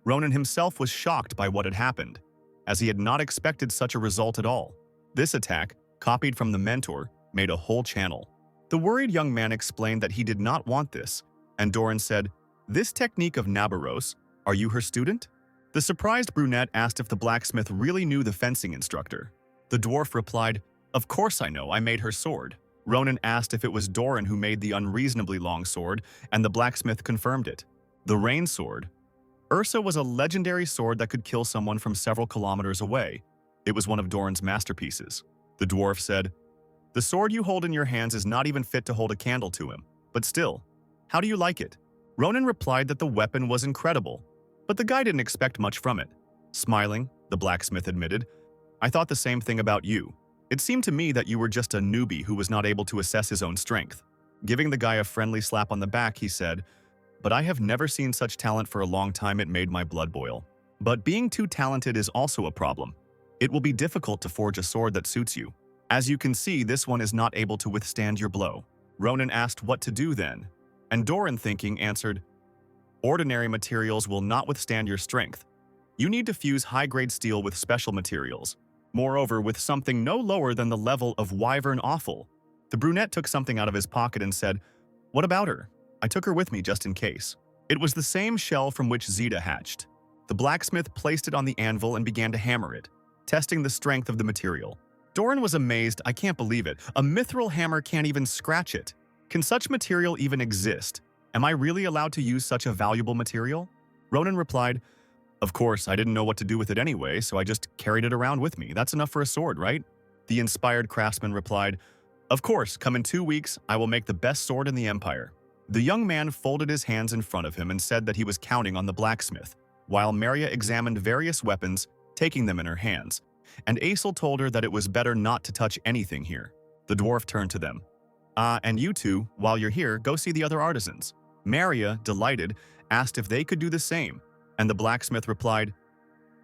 Ronan himself was shocked by what had happened, as he had not expected such a result at all. This attack, copied from the mentor, made a whole channel. The worried young man explained that he did not want this, and Doran said, "This technique of Nabaros, are you her student?" The surprised brunette asked if the blacksmith really knew the fencing instructor. The dwarf replied, "Of course I know, I made her sword." Ronan asked if it was Doran who made the unreasonably long sword, and the blacksmith confirmed it. The rain sword. Ursa was a legendary sword that could kill someone from several kilometers away. It was one of Doran's masterpieces. The dwarf said, "The sword you hold in your hands is not even fit to hold a candle to him, but still, how do you like it?" Ronan replied that the weapon was incredible, but the guy didn't expect much from it. Smiling, the blacksmith admitted, "I thought the same thing about you. It seemed to me that you were just a newbie who was not able to assess his own strength." Giving the guy a friendly slap on the back, he said, "But I have never seen such talent for a long time. It made my blood boil. But being too talented is also a problem. It will be difficult to forge a sword that suits you. As you can see, this one is not able to withstand your blow." Ronan asked what to do then, and Doran, thinking, answered, "Ordinary materials will not withstand your strength. You need to fuse high-grade steel with special materials. Moreover, with something no lower than the level of wyvern offal." The brunette took something out of his pocket and said, "What about her? I took her with me just in case." It was the same shell from which Zeta hatched. The blacksmith placed it on the anvil and began to hammer it, testing the strength of the material. Doran was amazed. "I can't believe it. A mithril hammer can't even scratch it. Can such material even exist? Am I really allowed to use such a valuable material?" Ronan replied, "Of course, I didn't know what to do with it anyway, so I just carried it around with me. That's enough for a sword, right?" The inspired craftsman replied, "Of course, come in 2 weeks, I will make the best sword in the Empire." The young man folded his hands in front of him and said that he was counting on the blacksmith, while Maria examined various weapons, taking them in her hands, and Asil told her that it was better not to touch anything here. The dwarf turned to them. And you two, while you're here, go see the other artisans." Maria, delighted, asked if they could do the same, and the blacksmith replied,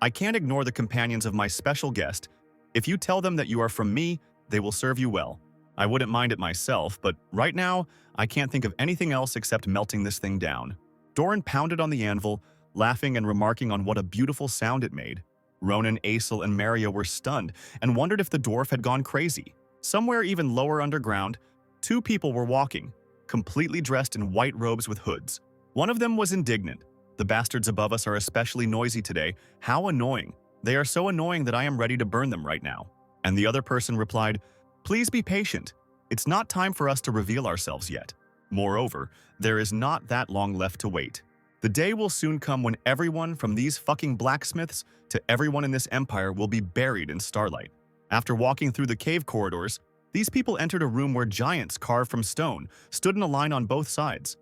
"I can't ignore the companions of my special guest. If you tell them that you are from me, they will serve you well. I wouldn't mind it myself, but right now, I can't think of anything else except melting this thing down." Doran pounded on the anvil, laughing and remarking on what a beautiful sound it made. Ronan, Asil, and Maria were stunned and wondered if the dwarf had gone crazy. Somewhere even lower underground, 2 people were walking, completely dressed in white robes with hoods. One of them was indignant. "The bastards above us are especially noisy today. How annoying. They are so annoying that I am ready to burn them right now." And the other person replied, "Please be patient. It's not time for us to reveal ourselves yet. Moreover, there is not that long left to wait. The day will soon come when everyone from these fucking blacksmiths to everyone in this empire will be buried in starlight." After walking through the cave corridors, these people entered a room where giants carved from stone stood in a line on both sides,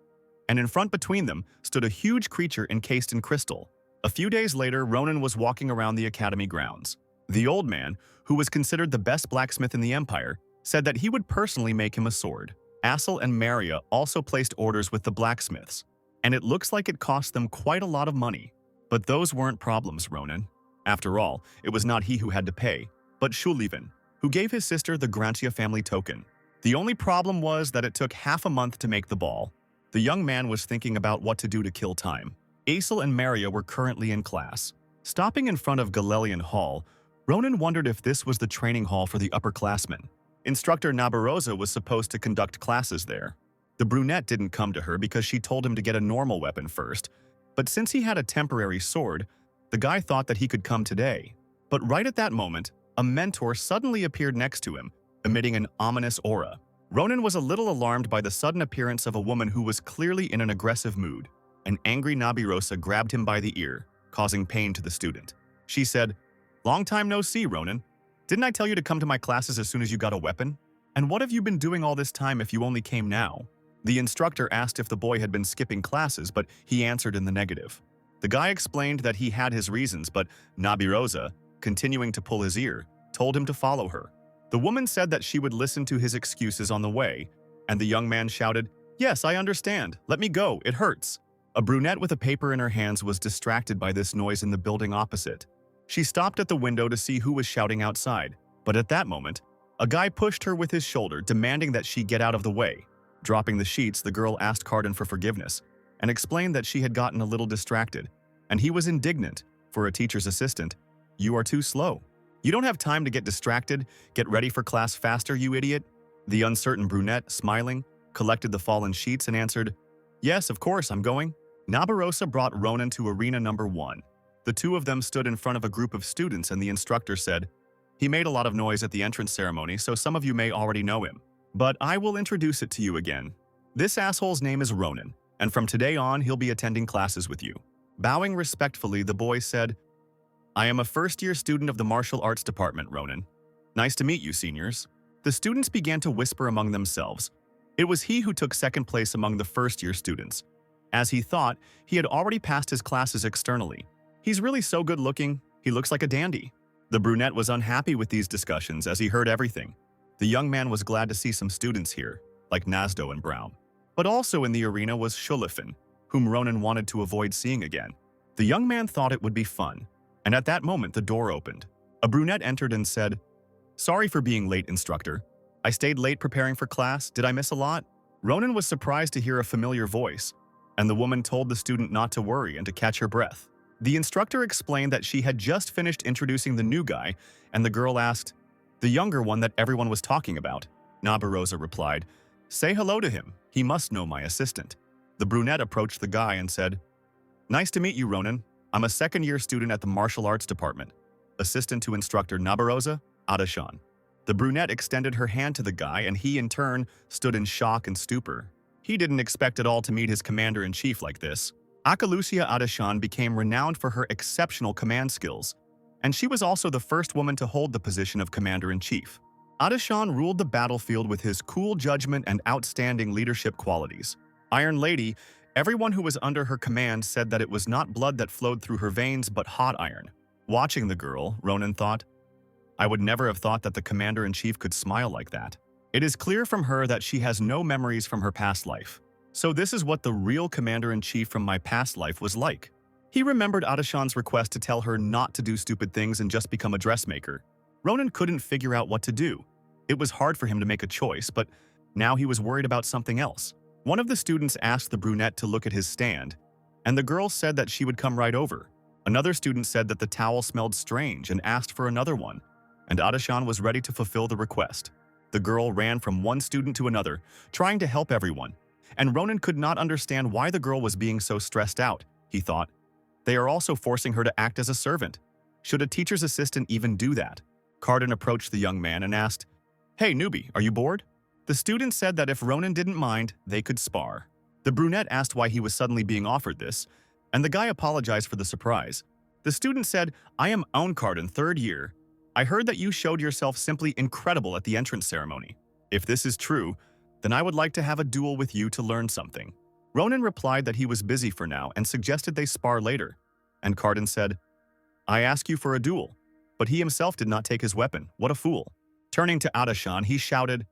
and in front between them stood a huge creature encased in crystal. A few days later, Ronan was walking around the academy grounds. The old man, who was considered the best blacksmith in the empire, said that he would personally make him a sword. Asil and Maria also placed orders with the blacksmiths, and it looks like it cost them quite a lot of money. But those weren't problems, Ronan. After all, it was not he who had to pay, but Shulivan, who gave his sister the Grantia family token. The only problem was that it took half a month to make the ball. The young man was thinking about what to do to kill time. Asil and Maria were currently in class. Stopping in front of Galelian Hall, Ronan wondered if this was the training hall for the upperclassmen. Instructor Nabarosa was supposed to conduct classes there. The brunette didn't come to her because she told him to get a normal weapon first, but since he had a temporary sword, the guy thought that he could come today. But right at that moment, a mentor suddenly appeared next to him, emitting an ominous aura. Ronan was a little alarmed by the sudden appearance of a woman who was clearly in an aggressive mood. An angry Nabirosa grabbed him by the ear, causing pain to the student. She said, "Long time no see, Ronan. Didn't I tell you to come to my classes as soon as you got a weapon? And what have you been doing all this time if you only came now?" The instructor asked if the boy had been skipping classes, but he answered in the negative. The guy explained that he had his reasons, but Nabirosa, continuing to pull his ear, told him to follow her. The woman said that she would listen to his excuses on the way, and the young man shouted, "Yes, I understand. Let me go. It hurts." A brunette with a paper in her hands was distracted by this noise in the building opposite. She stopped at the window to see who was shouting outside, but at that moment, a guy pushed her with his shoulder, demanding that she get out of the way. Dropping the sheets, the girl asked Cardin for forgiveness and explained that she had gotten a little distracted, and he was indignant. For a teacher's assistant, "You are too slow. You don't have time to get distracted. Get ready for class faster, you idiot." The uncertain brunette, smiling, collected the fallen sheets and answered, "Yes, of course, I'm going." Nabarosa brought Ronan to arena number 1. The two of them stood in front of a group of students and the instructor said, "He made a lot of noise at the entrance ceremony, so some of you may already know him. But I will introduce it to you again. This asshole's name is Ronan, and from today on he'll be attending classes with you." Bowing respectfully, the boy said, "I am a first-year student of the martial arts department, Ronan. Nice to meet you, seniors." The students began to whisper among themselves. It was he who took second place among the first-year students. As he thought, he had already passed his classes externally. "He's really so good-looking, he looks like a dandy." The brunette was unhappy with these discussions as he heard everything. The young man was glad to see some students here, like Nasdo and Brown. But also in the arena was Shulifin, whom Ronan wanted to avoid seeing again. The young man thought it would be fun, and at that moment the door opened. A brunette entered and said, "Sorry for being late, instructor. I stayed late preparing for class. Did I miss a lot?" Ronan was surprised to hear a familiar voice, and the woman told the student not to worry and to catch her breath. The instructor explained that she had just finished introducing the new guy, and the girl asked, "The younger one that everyone was talking about?" Nabarosa replied, "Say hello to him. He must know my assistant." The brunette approached the guy and said, "Nice to meet you, Ronan. I'm a second-year student at the martial arts department. Assistant to instructor Nabarosa, Adashan." The brunette extended her hand to the guy, and he, in turn, stood in shock and stupor. He didn't expect at all to meet his commander-in-chief like this. Akalusia Adashan became renowned for her exceptional command skills, and she was also the first woman to hold the position of commander-in-chief. Adashan ruled the battlefield with his cool judgment and outstanding leadership qualities. Iron Lady, everyone who was under her command said that it was not blood that flowed through her veins but hot iron. Watching the girl, Ronan thought, "I would never have thought that the commander-in-chief could smile like that." It is clear from her that she has no memories from her past life. So this is what the real commander-in-chief from my past life was like. He remembered Adashan's request to tell her not to do stupid things and just become a dressmaker. Ronan couldn't figure out what to do. It was hard for him to make a choice, but now he was worried about something else. One of the students asked the brunette to look at his stand, and the girl said that she would come right over. Another student said that the towel smelled strange and asked for another one, and Adashan was ready to fulfill the request. The girl ran from one student to another, trying to help everyone, and Ronan could not understand why the girl was being so stressed out. He thought, they are also forcing her to act as a servant. Should a teacher's assistant even do that? Cardin approached the young man and asked, "Hey, newbie, are you bored?" The student said that if Ronan didn't mind, they could spar. The brunette asked why he was suddenly being offered this, and the guy apologized for the surprise. The student said, "I am Cardin, 3rd year. I heard that you showed yourself simply incredible at the entrance ceremony. If this is true, then I would like to have a duel with you to learn something." Ronan replied that he was busy for now and suggested they spar later, and Cardin said, "I ask you for a duel," but he himself did not take his weapon. What a fool. Turning to Adashan, he shouted,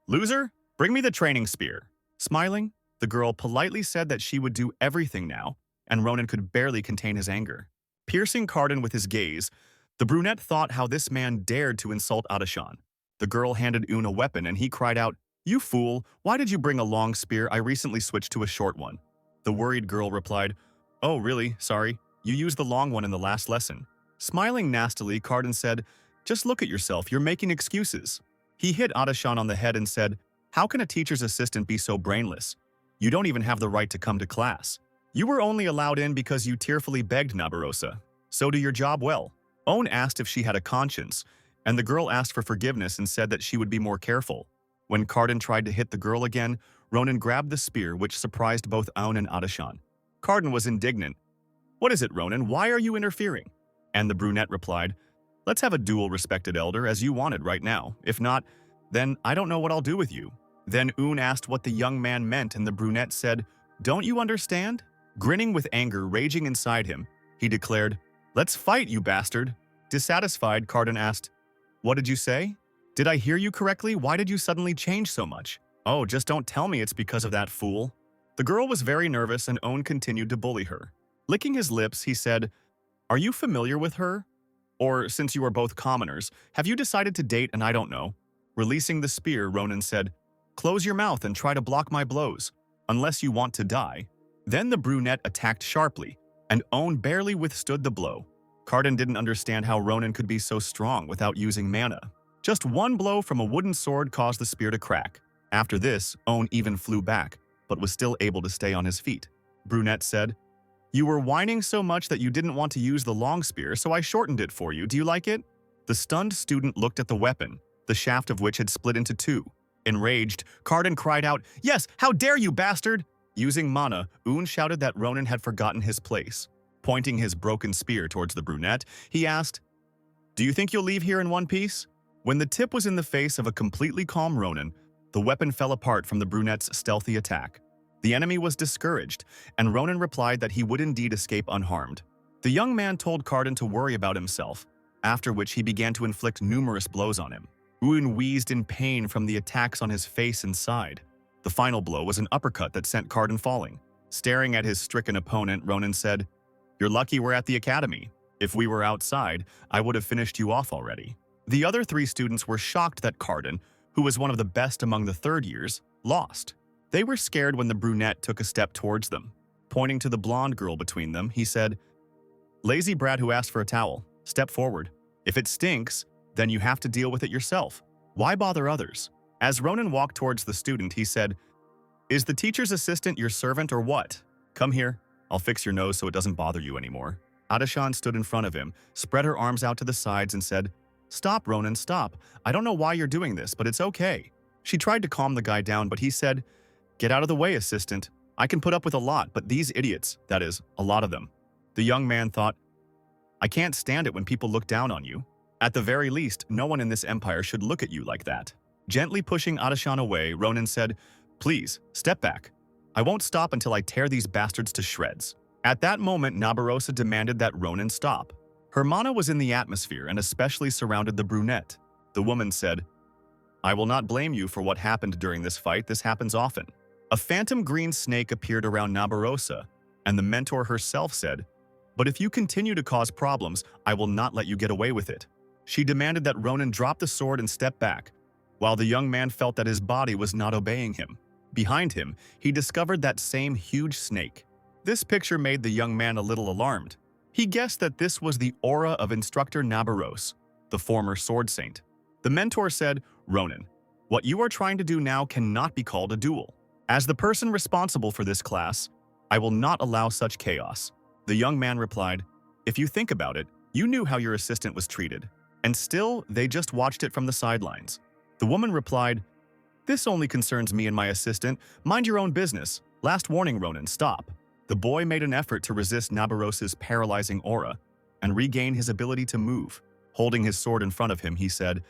"Loser, bring me the training spear." Smiling, the girl politely said that she would do everything now, and Ronan could barely contain his anger. Piercing Cardin with his gaze, the brunette thought how this man dared to insult Adashan. The girl handed Un a weapon and he cried out, "You fool, why did you bring a long spear? I recently switched to a short one." The worried girl replied, "Oh, really? Sorry. You used the long one in the last lesson." Smiling nastily, Cardin said, "Just look at yourself, you're making excuses." He hit Adashan on the head and said, "How can a teacher's assistant be so brainless? You don't even have the right to come to class. You were only allowed in because you tearfully begged Nabarosa. So do your job well." Own asked if she had a conscience, and the girl asked for forgiveness and said that she would be more careful. When Cardin tried to hit the girl again, Ronan grabbed the spear, which surprised both Aun and Adashan. Cardin was indignant. "What is it, Ronan? Why are you interfering?" And the brunette replied, "Let's have a duel, respected elder, as you wanted right now. If not, then I don't know what I'll do with you." Then Un asked what the young man meant, and the brunette said, "Don't you understand?" Grinning with anger raging inside him, he declared, "Let's fight, you bastard." Dissatisfied, Cardin asked, "What did you say? Did I hear you correctly? Why did you suddenly change so much?" "Oh, just don't tell me it's because of that fool." The girl was very nervous and Own continued to bully her. Licking his lips, he said, "Are you familiar with her? Or, since you are both commoners, have you decided to date and I don't know?" Releasing the spear, Ronan said, "Close your mouth and try to block my blows, unless you want to die." Then the brunette attacked sharply, and Own barely withstood the blow. Cardin didn't understand how Ronan could be so strong without using mana. Just one blow from a wooden sword caused the spear to crack. After this, Own even flew back, but was still able to stay on his feet. Brunette said, "You were whining so much that you didn't want to use the long spear, so I shortened it for you. Do you like it?" The stunned student looked at the weapon, the shaft of which had split into two. Enraged, Cardin cried out, "Yes, how dare you, bastard!" Using mana, Un shouted that Ronan had forgotten his place. Pointing his broken spear towards the brunette, he asked, "Do you think you'll leave here in one piece?" When the tip was in the face of a completely calm Ronan, the weapon fell apart from the brunette's stealthy attack. The enemy was discouraged, and Ronan replied that he would indeed escape unharmed. The young man told Cardin to worry about himself, after which he began to inflict numerous blows on him. Un wheezed in pain from the attacks on his face and side. The final blow was an uppercut that sent Cardin falling. Staring at his stricken opponent, Ronan said, "You're lucky we're at the academy. If we were outside, I would have finished you off already." The other three students were shocked that Cardin, who was one of the best among the third years, lost. They were scared when the brunette took a step towards them. Pointing to the blonde girl between them, he said, "Lazy brat who asked for a towel, step forward. If it stinks, then you have to deal with it yourself. Why bother others?" As Ronan walked towards the student, he said, "Is the teacher's assistant your servant or what? Come here, I'll fix your nose so it doesn't bother you anymore." Adashan stood in front of him, spread her arms out to the sides and said, "Stop, Ronan, stop. I don't know why you're doing this, but it's okay." She tried to calm the guy down, but he said, "Get out of the way, assistant. I can put up with a lot, but these idiots, that is, a lot of them." The young man thought, "I can't stand it when people look down on you. At the very least, no one in this empire should look at you like that." Gently pushing Adashan away, Ronan said, "Please, step back. I won't stop until I tear these bastards to shreds." At that moment, Nabarosa demanded that Ronan stop. Her mana was in the atmosphere and especially surrounded the brunette. The woman said, "I will not blame you for what happened during this fight. This happens often." A phantom green snake appeared around Nabarosa, and the mentor herself said, "But if you continue to cause problems, I will not let you get away with it." She demanded that Ronan drop the sword and step back, while the young man felt that his body was not obeying him. Behind him, he discovered that same huge snake. This picture made the young man a little alarmed. He guessed that this was the aura of Instructor Nabaros, the former sword saint. The mentor said, "Ronan, what you are trying to do now cannot be called a duel. As the person responsible for this class, I will not allow such chaos." The young man replied, "If you think about it, you knew how your assistant was treated, and still they just watched it from the sidelines." The woman replied, "This only concerns me and my assistant. Mind your own business. Last warning, Ronan, stop." The boy made an effort to resist Nabaros's paralyzing aura and regain his ability to move. Holding his sword in front of him, he said,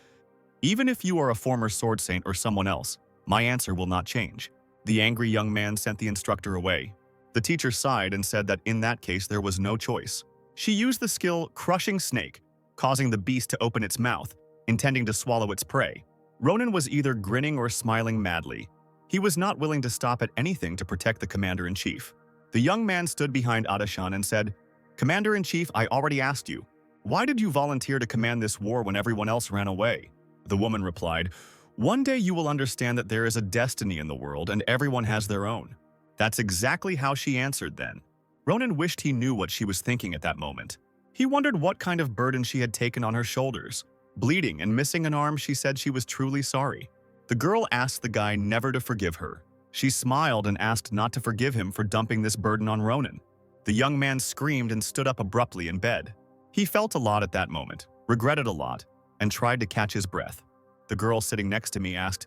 "Even if you are a former sword saint or someone else, my answer will not change." The angry young man sent the instructor away. The teacher sighed and said that in that case there was no choice. She used the skill Crushing Snake, causing the beast to open its mouth, intending to swallow its prey. Ronan was either grinning or smiling madly. He was not willing to stop at anything to protect the commander-in-chief. The young man stood behind Adashan and said, "Commander-in-chief, I already asked you. Why did you volunteer to command this war when everyone else ran away?" The woman replied, One day you will understand that there is a destiny in the world and everyone has their own. That's exactly how she answered then. Ronan wished he knew what she was thinking at that moment. He wondered what kind of burden she had taken on her shoulders. Bleeding and missing an arm, she said she was truly sorry. The girl asked the guy never to forgive her. She smiled and asked not to forgive him for dumping this burden on Ronan. The young man screamed and stood up abruptly in bed. He felt a lot at that moment, regretted a lot, and tried to catch his breath. The girl sitting next to me asked,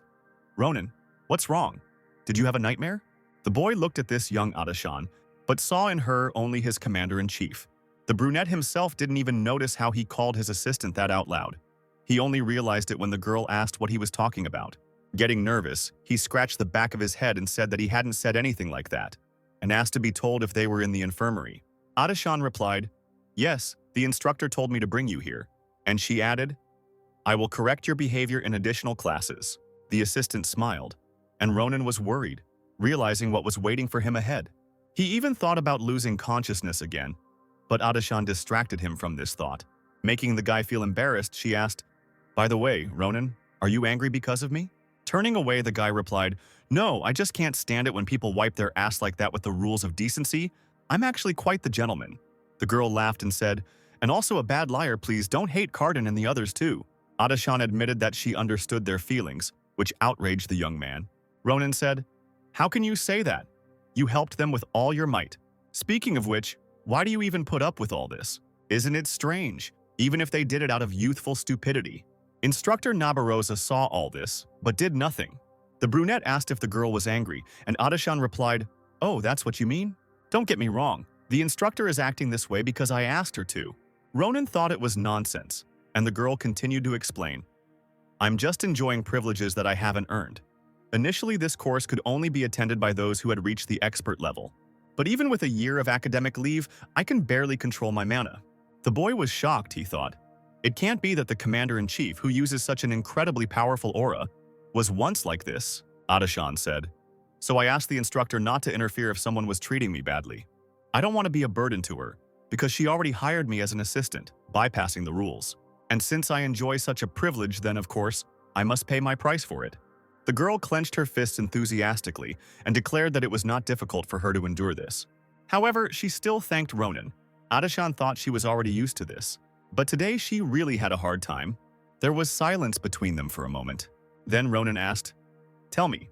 "Ronan, what's wrong? Did you have a nightmare?" The boy looked at this young Adashan, but saw in her only his commander-in-chief. The brunette himself didn't even notice how he called his assistant that out loud. He only realized it when the girl asked what he was talking about. Getting nervous, he scratched the back of his head and said that he hadn't said anything like that, and asked to be told if they were in the infirmary. Adashan replied, "Yes, the instructor told me to bring you here." And she added, "I will correct your behavior in additional classes." The assistant smiled, and Ronan was worried, realizing what was waiting for him ahead. He even thought about losing consciousness again, but Adashan distracted him from this thought. Making the guy feel embarrassed, she asked, "By the way, Ronan, are you angry because of me?" Turning away, the guy replied, "No, I just can't stand it when people wipe their ass like that with the rules of decency. I'm actually quite the gentleman." The girl laughed and said, "And also a bad liar, please don't hate Cardin and the others too." Adashan admitted that she understood their feelings, which outraged the young man. Ronan said, "How can you say that? You helped them with all your might. Speaking of which, why do you even put up with all this? Isn't it strange, even if they did it out of youthful stupidity?" Instructor Nabarosa saw all this, but did nothing. The brunette asked if the girl was angry, and Adashan replied, "Oh, that's what you mean? Don't get me wrong. The instructor is acting this way because I asked her to." Ronan thought it was nonsense, and the girl continued to explain, "I'm just enjoying privileges that I haven't earned. Initially, this course could only be attended by those who had reached the expert level. But even with a year of academic leave, I can barely control my mana." The boy was shocked, he thought. It can't be that the commander-in-chief, who uses such an incredibly powerful aura, was once like this, Adashan said. "So I asked the instructor not to interfere if someone was treating me badly. I don't want to be a burden to her, because she already hired me as an assistant, bypassing the rules. And since I enjoy such a privilege, then of course, I must pay my price for it." The girl clenched her fists enthusiastically and declared that it was not difficult for her to endure this. However, she still thanked Ronan. Adashan thought she was already used to this, but today she really had a hard time. There was silence between them for a moment. Then Ronan asked, "Tell me,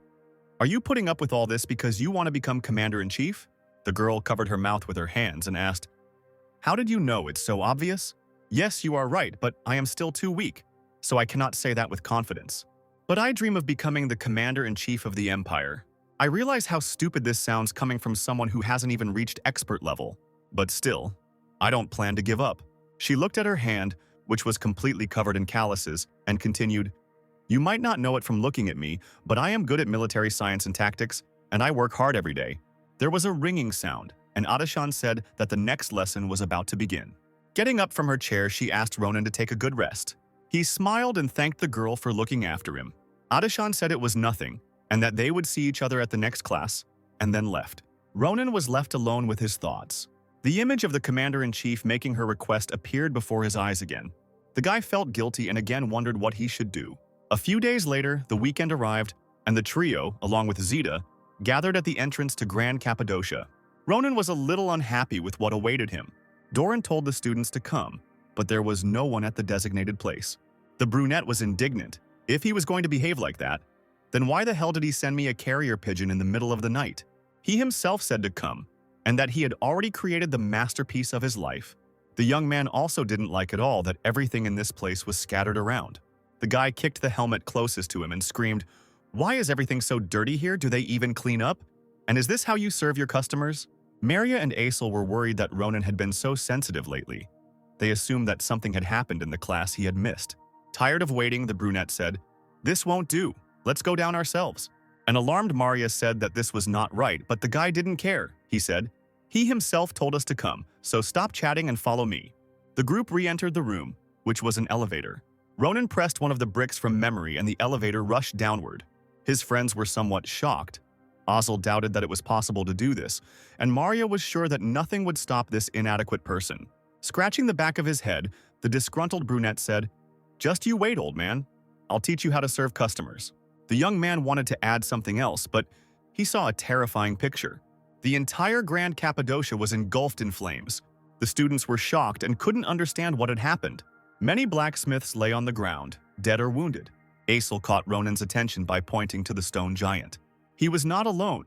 are you putting up with all this because you want to become commander-in-chief?" The girl covered her mouth with her hands and asked, "How did you know it's so obvious?" "Yes, you are right, but I am still too weak, so I cannot say that with confidence. But I dream of becoming the commander-in-chief of the empire. I realize how stupid this sounds coming from someone who hasn't even reached expert level. But still, I don't plan to give up." She looked at her hand, which was completely covered in calluses, and continued, "You might not know it from looking at me, but I am good at military science and tactics, and I work hard every day." There was a ringing sound, and Adashan said that the next lesson was about to begin. Getting up from her chair, she asked Ronan to take a good rest. He smiled and thanked the girl for looking after him. Adashan said it was nothing, and that they would see each other at the next class, and then left. Ronan was left alone with his thoughts. The image of the commander-in-chief making her request appeared before his eyes again. The guy felt guilty and again wondered what he should do. A few days later, the weekend arrived, and the trio, along with Zeta, gathered at the entrance to Grand Cappadocia. Ronan was a little unhappy with what awaited him. Doran told the students to come, but there was no one at the designated place. The brunette was indignant. If he was going to behave like that, then why the hell did he send me a carrier pigeon in the middle of the night? He himself said to come, and that he had already created the masterpiece of his life. The young man also didn't like at all that everything in this place was scattered around. The guy kicked the helmet closest to him and screamed, "Why is everything so dirty here? Do they even clean up? And is this how you serve your customers?" Maria and Asil were worried that Ronan had been so sensitive lately. They assumed that something had happened in the class he had missed. Tired of waiting, the brunette said, "This won't do. Let's go down ourselves." An alarmed Maria said that this was not right, but the guy didn't care. He said, "He himself told us to come, so stop chatting and follow me." The group re-entered the room, which was an elevator. Ronan pressed one of the bricks from memory and the elevator rushed downward. His friends were somewhat shocked. Asil doubted that it was possible to do this, and Maria was sure that nothing would stop this inadequate person. Scratching the back of his head, the disgruntled brunette said, "Just you wait, old man. I'll teach you how to serve customers." The young man wanted to add something else, but he saw a terrifying picture. The entire Grand Cappadocia was engulfed in flames. The students were shocked and couldn't understand what had happened. Many blacksmiths lay on the ground, dead or wounded. Asil caught Ronan's attention by pointing to the stone giant. He was not alone,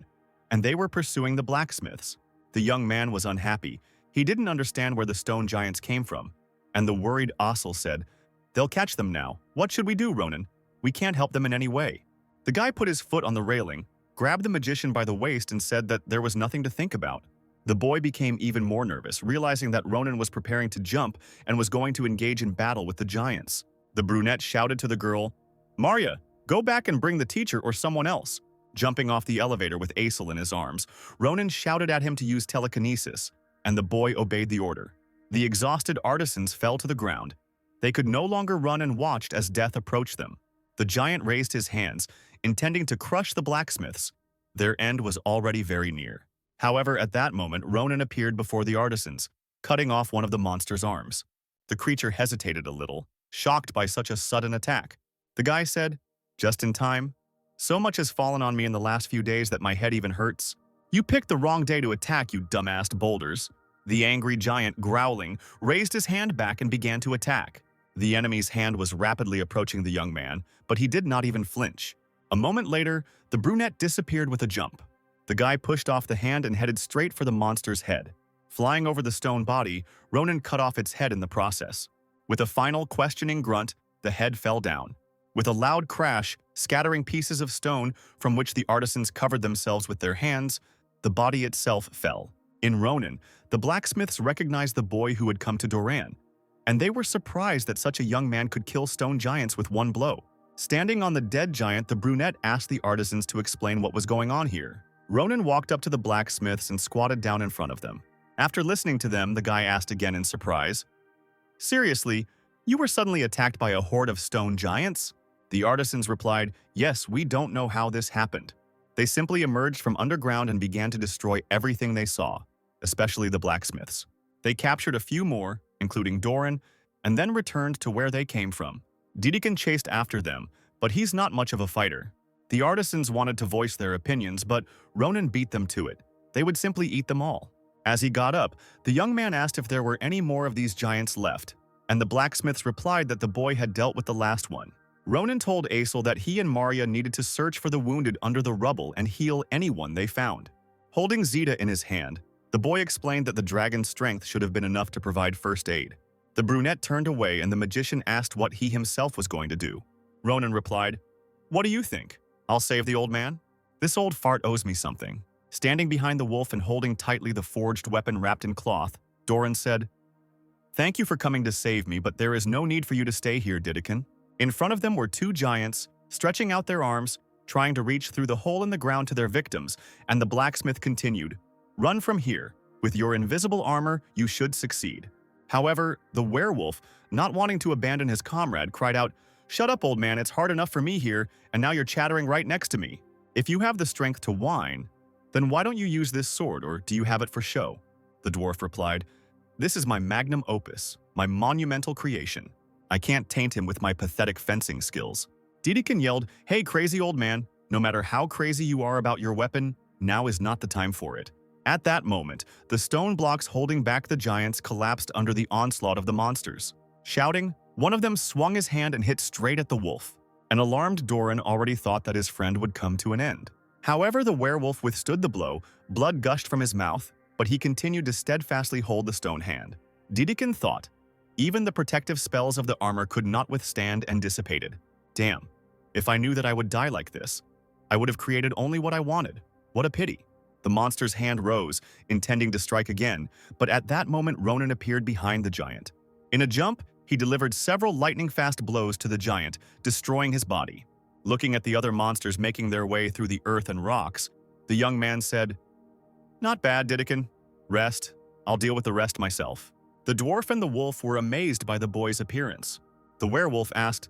and they were pursuing the blacksmiths. The young man was unhappy. He didn't understand where the stone giants came from. And the worried Asil said, "They'll catch them now. What should we do, Ronan? We can't help them in any way." The guy put his foot on the railing, grabbed the magician by the waist and said that there was nothing to think about. The boy became even more nervous, realizing that Ronan was preparing to jump and was going to engage in battle with the giants. The brunette shouted to the girl, "Marya, go back and bring the teacher or someone else." Jumping off the elevator with Asil in his arms, Ronan shouted at him to use telekinesis, and the boy obeyed the order. The exhausted artisans fell to the ground. They could no longer run and watched as death approached them. The giant raised his hands, intending to crush the blacksmiths. Their end was already very near. However, at that moment, Ronan appeared before the artisans, cutting off one of the monster's arms. The creature hesitated a little, shocked by such a sudden attack. The guy said, "Just in time. So much has fallen on me in the last few days that my head even hurts. You picked the wrong day to attack, you dumbass boulders." The angry giant, growling, raised his hand back and began to attack. The enemy's hand was rapidly approaching the young man, but he did not even flinch. A moment later, the brunette disappeared with a jump. The guy pushed off the hand and headed straight for the monster's head. Flying over the stone body, Ronan cut off its head in the process. With a final questioning grunt, the head fell down. With a loud crash, scattering pieces of stone from which the artisans covered themselves with their hands, the body itself fell. In Ronan, the blacksmiths recognized the boy who had come to Doran, and they were surprised that such a young man could kill stone giants with one blow. Standing on the dead giant, the brunette asked the artisans to explain what was going on here. Ronan walked up to the blacksmiths and squatted down in front of them. After listening to them, the guy asked again in surprise, "Seriously, you were suddenly attacked by a horde of stone giants?" The artisans replied, "Yes, we don't know how this happened. They simply emerged from underground and began to destroy everything they saw, especially the blacksmiths. They captured a few more, including Doran, and then returned to where they came from. Dedekin chased after them, but he's not much of a fighter. The artisans wanted to voice their opinions, but Ronan beat them to it. They would simply eat them all." As he got up, the young man asked if there were any more of these giants left, and the blacksmiths replied that the boy had dealt with the last one. Ronan told Asil that he and Marya needed to search for the wounded under the rubble and heal anyone they found. Holding Zeta in his hand, the boy explained that the dragon's strength should have been enough to provide first aid. The brunette turned away and the magician asked what he himself was going to do. Ronan replied, "What do you think? I'll save the old man? This old fart owes me something." Standing behind the wolf and holding tightly the forged weapon wrapped in cloth, Doran said, "Thank you for coming to save me, but there is no need for you to stay here, Dedekin." In front of them were two giants, stretching out their arms, trying to reach through the hole in the ground to their victims, and the blacksmith continued, "Run from here. With your invisible armor, you should succeed." However, the werewolf, not wanting to abandon his comrade, cried out, "Shut up, old man, it's hard enough for me here, and now you're chattering right next to me. If you have the strength to whine, then why don't you use this sword, or do you have it for show?" The dwarf replied, "This is my magnum opus, my monumental creation. I can't taint him with my pathetic fencing skills." Dedekin yelled, "Hey, crazy old man, no matter how crazy you are about your weapon, now is not the time for it." At that moment, the stone blocks holding back the giants collapsed under the onslaught of the monsters. Shouting, one of them swung his hand and hit straight at the wolf. An alarmed Doran already thought that his friend would come to an end. However, the werewolf withstood the blow, blood gushed from his mouth, but he continued to steadfastly hold the stone hand. Dedekin thought, even the protective spells of the armor could not withstand and dissipated. Damn, if I knew that I would die like this, I would have created only what I wanted. What a pity. The monster's hand rose, intending to strike again, but at that moment Ronan appeared behind the giant. In a jump, he delivered several lightning-fast blows to the giant, destroying his body. Looking at the other monsters making their way through the earth and rocks, the young man said, "Not bad, Dedekin. Rest. I'll deal with the rest myself." The dwarf and the wolf were amazed by the boy's appearance. The werewolf asked,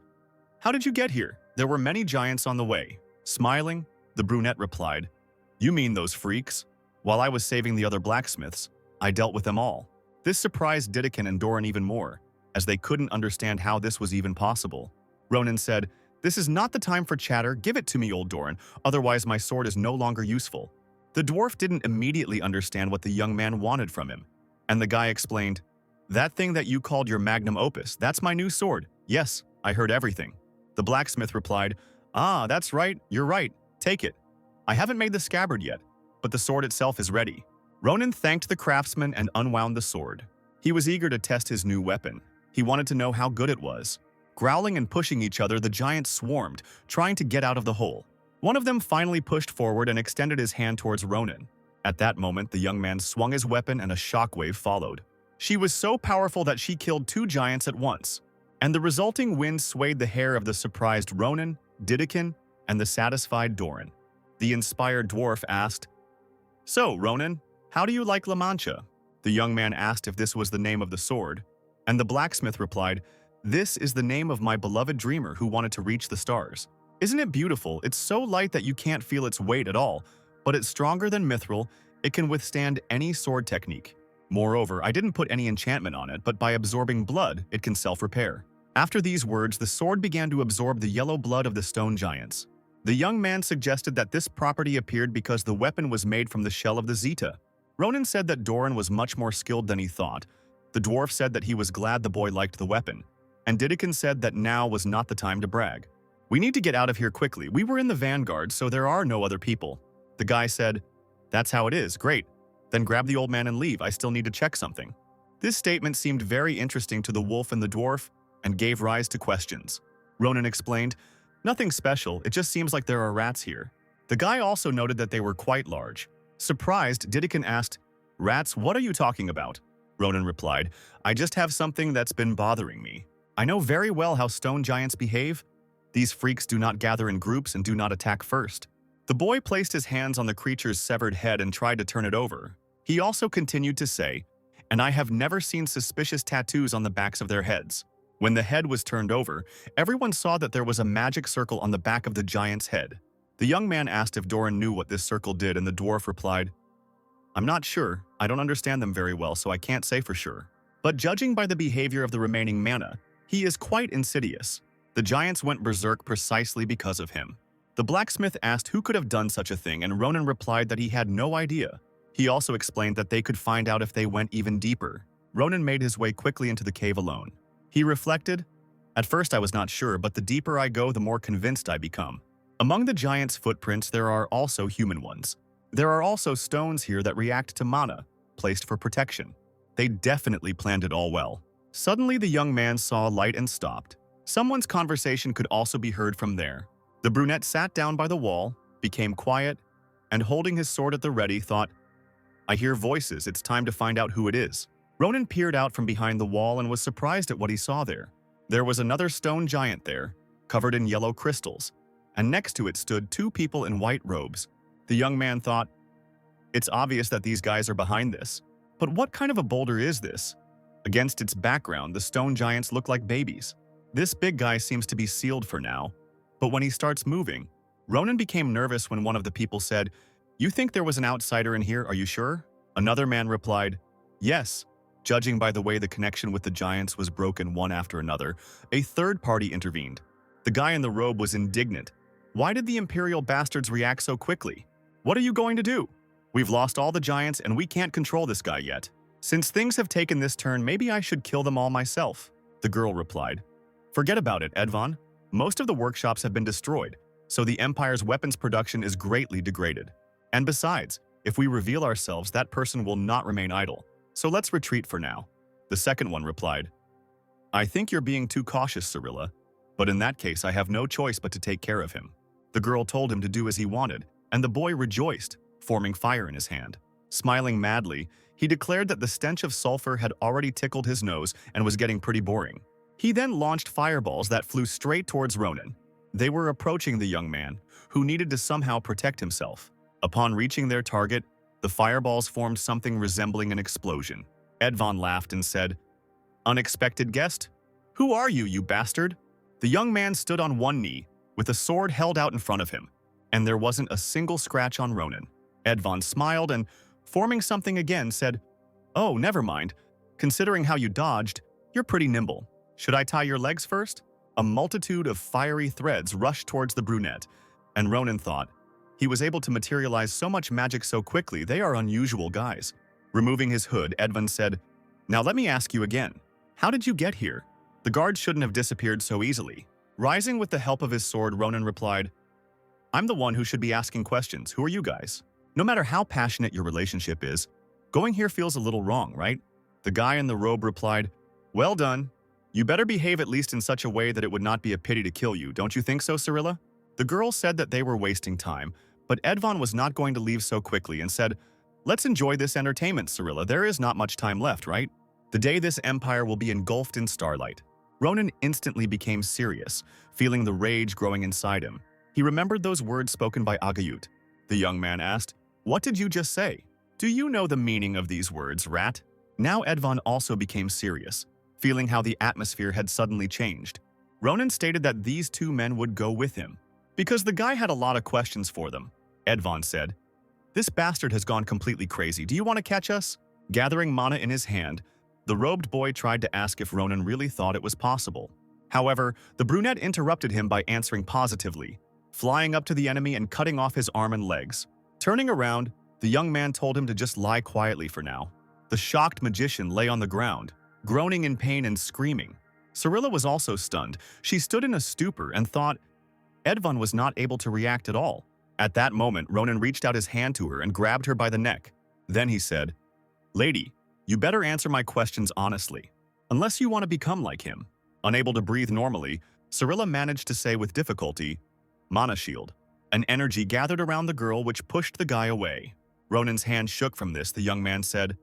"How did you get here? There were many giants on the way." Smiling, the brunette replied, "You mean those freaks? While I was saving the other blacksmiths, I dealt with them all." This surprised Dedekin and Doran even more, as they couldn't understand how this was even possible. Ronan said, This is not the time for chatter. Give it to me, old Doran, otherwise my sword is no longer useful. The dwarf didn't immediately understand what the young man wanted from him, and the guy explained, "That thing that you called your magnum opus, that's my new sword. Yes, I heard everything." The blacksmith replied, "Ah, that's right, you're right. Take it. I haven't made the scabbard yet, but the sword itself is ready." Ronan thanked the craftsman and unwound the sword. He was eager to test his new weapon. He wanted to know how good it was. Growling and pushing each other, the giants swarmed, trying to get out of the hole. One of them finally pushed forward and extended his hand towards Ronan. At that moment, the young man swung his weapon and a shockwave followed. She was so powerful that she killed 2 giants at once, and the resulting wind swayed the hair of the surprised Ronan, Didikin, and the satisfied Doran. The inspired dwarf asked, "So, Ronan, how do you like La Mancha?" The young man asked if this was the name of the sword, and the blacksmith replied, "This is the name of my beloved dreamer who wanted to reach the stars. Isn't it beautiful? It's so light that you can't feel its weight at all, but it's stronger than mithril. It can withstand any sword technique. Moreover, I didn't put any enchantment on it, but by absorbing blood, it can self-repair." After these words, the sword began to absorb the yellow blood of the stone giants. The young man suggested that this property appeared because the weapon was made from the shell of the Zeta. Ronan said that Doran was much more skilled than he thought. The dwarf said that he was glad the boy liked the weapon, and Didikin said that now was not the time to brag. "We need to get out of here quickly. We were in the vanguard, so there are no other people." The guy said, "That's how it is. Great. Then grab the old man and leave. I still need to check something." This statement seemed very interesting to the wolf and the dwarf and gave rise to questions. Ronan explained, "Nothing special. It just seems like there are rats here." The guy also noted that they were quite large. Surprised, Didikin asked, "Rats, what are you talking about?" Ronan replied, "I just have something that's been bothering me. I know very well how stone giants behave. These freaks do not gather in groups and do not attack first." The boy placed his hands on the creature's severed head and tried to turn it over. He also continued to say, "And I have never seen suspicious tattoos on the backs of their heads." When the head was turned over, everyone saw that there was a magic circle on the back of the giant's head. The young man asked if Doran knew what this circle did, and the dwarf replied, "I'm not sure. I don't understand them very well, so I can't say for sure. But judging by the behavior of the remaining mana, he is quite insidious." The giants went berserk precisely because of him. The blacksmith asked who could have done such a thing, and Ronan replied that he had no idea. He also explained that they could find out if they went even deeper. Ronan made his way quickly into the cave alone. He reflected, "At first I was not sure, but the deeper I go, the more convinced I become. Among the giants' footprints, there are also human ones. There are also stones here that react to mana, placed for protection. They definitely planned it all well." Suddenly, the young man saw light and stopped. Someone's conversation could also be heard from there. The brunette sat down by the wall, became quiet, and holding his sword at the ready, thought, "I hear voices. It's time to find out who it is." Ronan peered out from behind the wall and was surprised at what he saw there. There was another stone giant there, covered in yellow crystals, and next to it stood 2 people in white robes. The young man thought, "It's obvious that these guys are behind this. But what kind of a boulder is this? Against its background, the stone giants look like babies. This big guy seems to be sealed for now, but when he starts moving..." Ronan became nervous when one of the people said, "You think there was an outsider in here, are you sure?" Another man replied, "Yes." Judging by the way the connection with the giants was broken one after another, a third party intervened. The guy in the robe was indignant. "Why did the Imperial bastards react so quickly? What are you going to do? We've lost all the giants and we can't control this guy yet. Since things have taken this turn, maybe I should kill them all myself." The girl replied, "Forget about it, Edvon. Most of the workshops have been destroyed, so the Empire's weapons production is greatly degraded. And besides, if we reveal ourselves, that person will not remain idle. So let's retreat for now." The second one replied, "I think you're being too cautious, Cirilla, but in that case I have no choice but to take care of him." The girl told him to do as he wanted, and the boy rejoiced, forming fire in his hand. Smiling madly, he declared that the stench of sulfur had already tickled his nose and was getting pretty boring. He then launched fireballs that flew straight towards Ronan. They were approaching the young man, who needed to somehow protect himself. Upon reaching their target, the fireballs formed something resembling an explosion. Edvon laughed and said, "Unexpected guest? Who are you, you bastard?" The young man stood on one knee, with a sword held out in front of him, and there wasn't a single scratch on Ronan. Edvon smiled and, forming something again, said, "Oh, never mind. Considering how you dodged, you're pretty nimble. Should I tie your legs first?" A multitude of fiery threads rushed towards the brunette, and Ronan thought, he was able to materialize so much magic so quickly, they are unusual guys. Removing his hood, Edvan said, "Now let me ask you again. How did you get here? The guards shouldn't have disappeared so easily." Rising with the help of his sword, Ronan replied, "I'm the one who should be asking questions. Who are you guys? No matter how passionate your relationship is, going here feels a little wrong, right?" The guy in the robe replied, "Well done. You better behave at least in such a way that it would not be a pity to kill you, don't you think so, Cyrilla?" The girl said that they were wasting time, but Edvan was not going to leave so quickly and said, "Let's enjoy this entertainment, Cyrilla. There is not much time left, right? The day this empire will be engulfed in starlight." Ronan instantly became serious, feeling the rage growing inside him. He remembered those words spoken by Agayut. The young man asked, "What did you just say? Do you know the meaning of these words, rat?" Now Edvan also became serious, feeling how the atmosphere had suddenly changed. Ronan stated that these two men would go with him, because the guy had a lot of questions for them. Edvan said, "This bastard has gone completely crazy. Do you want to catch us?" Gathering mana in his hand, the robed boy tried to ask if Ronan really thought it was possible. However, the brunette interrupted him by answering positively, flying up to the enemy and cutting off his arm and legs. Turning around, the young man told him to just lie quietly for now. The shocked magician lay on the ground, groaning in pain and screaming. Cyrilla was also stunned. She stood in a stupor and thought Edvan was not able to react at all. At that moment, Ronan reached out his hand to her and grabbed her by the neck. Then he said, "Lady, you better answer my questions honestly, unless you want to become like him." Unable to breathe normally, Cyrilla managed to say with difficulty, "Mana shield." An energy gathered around the girl which pushed the guy away. Ronan's hand shook from this. The young man said,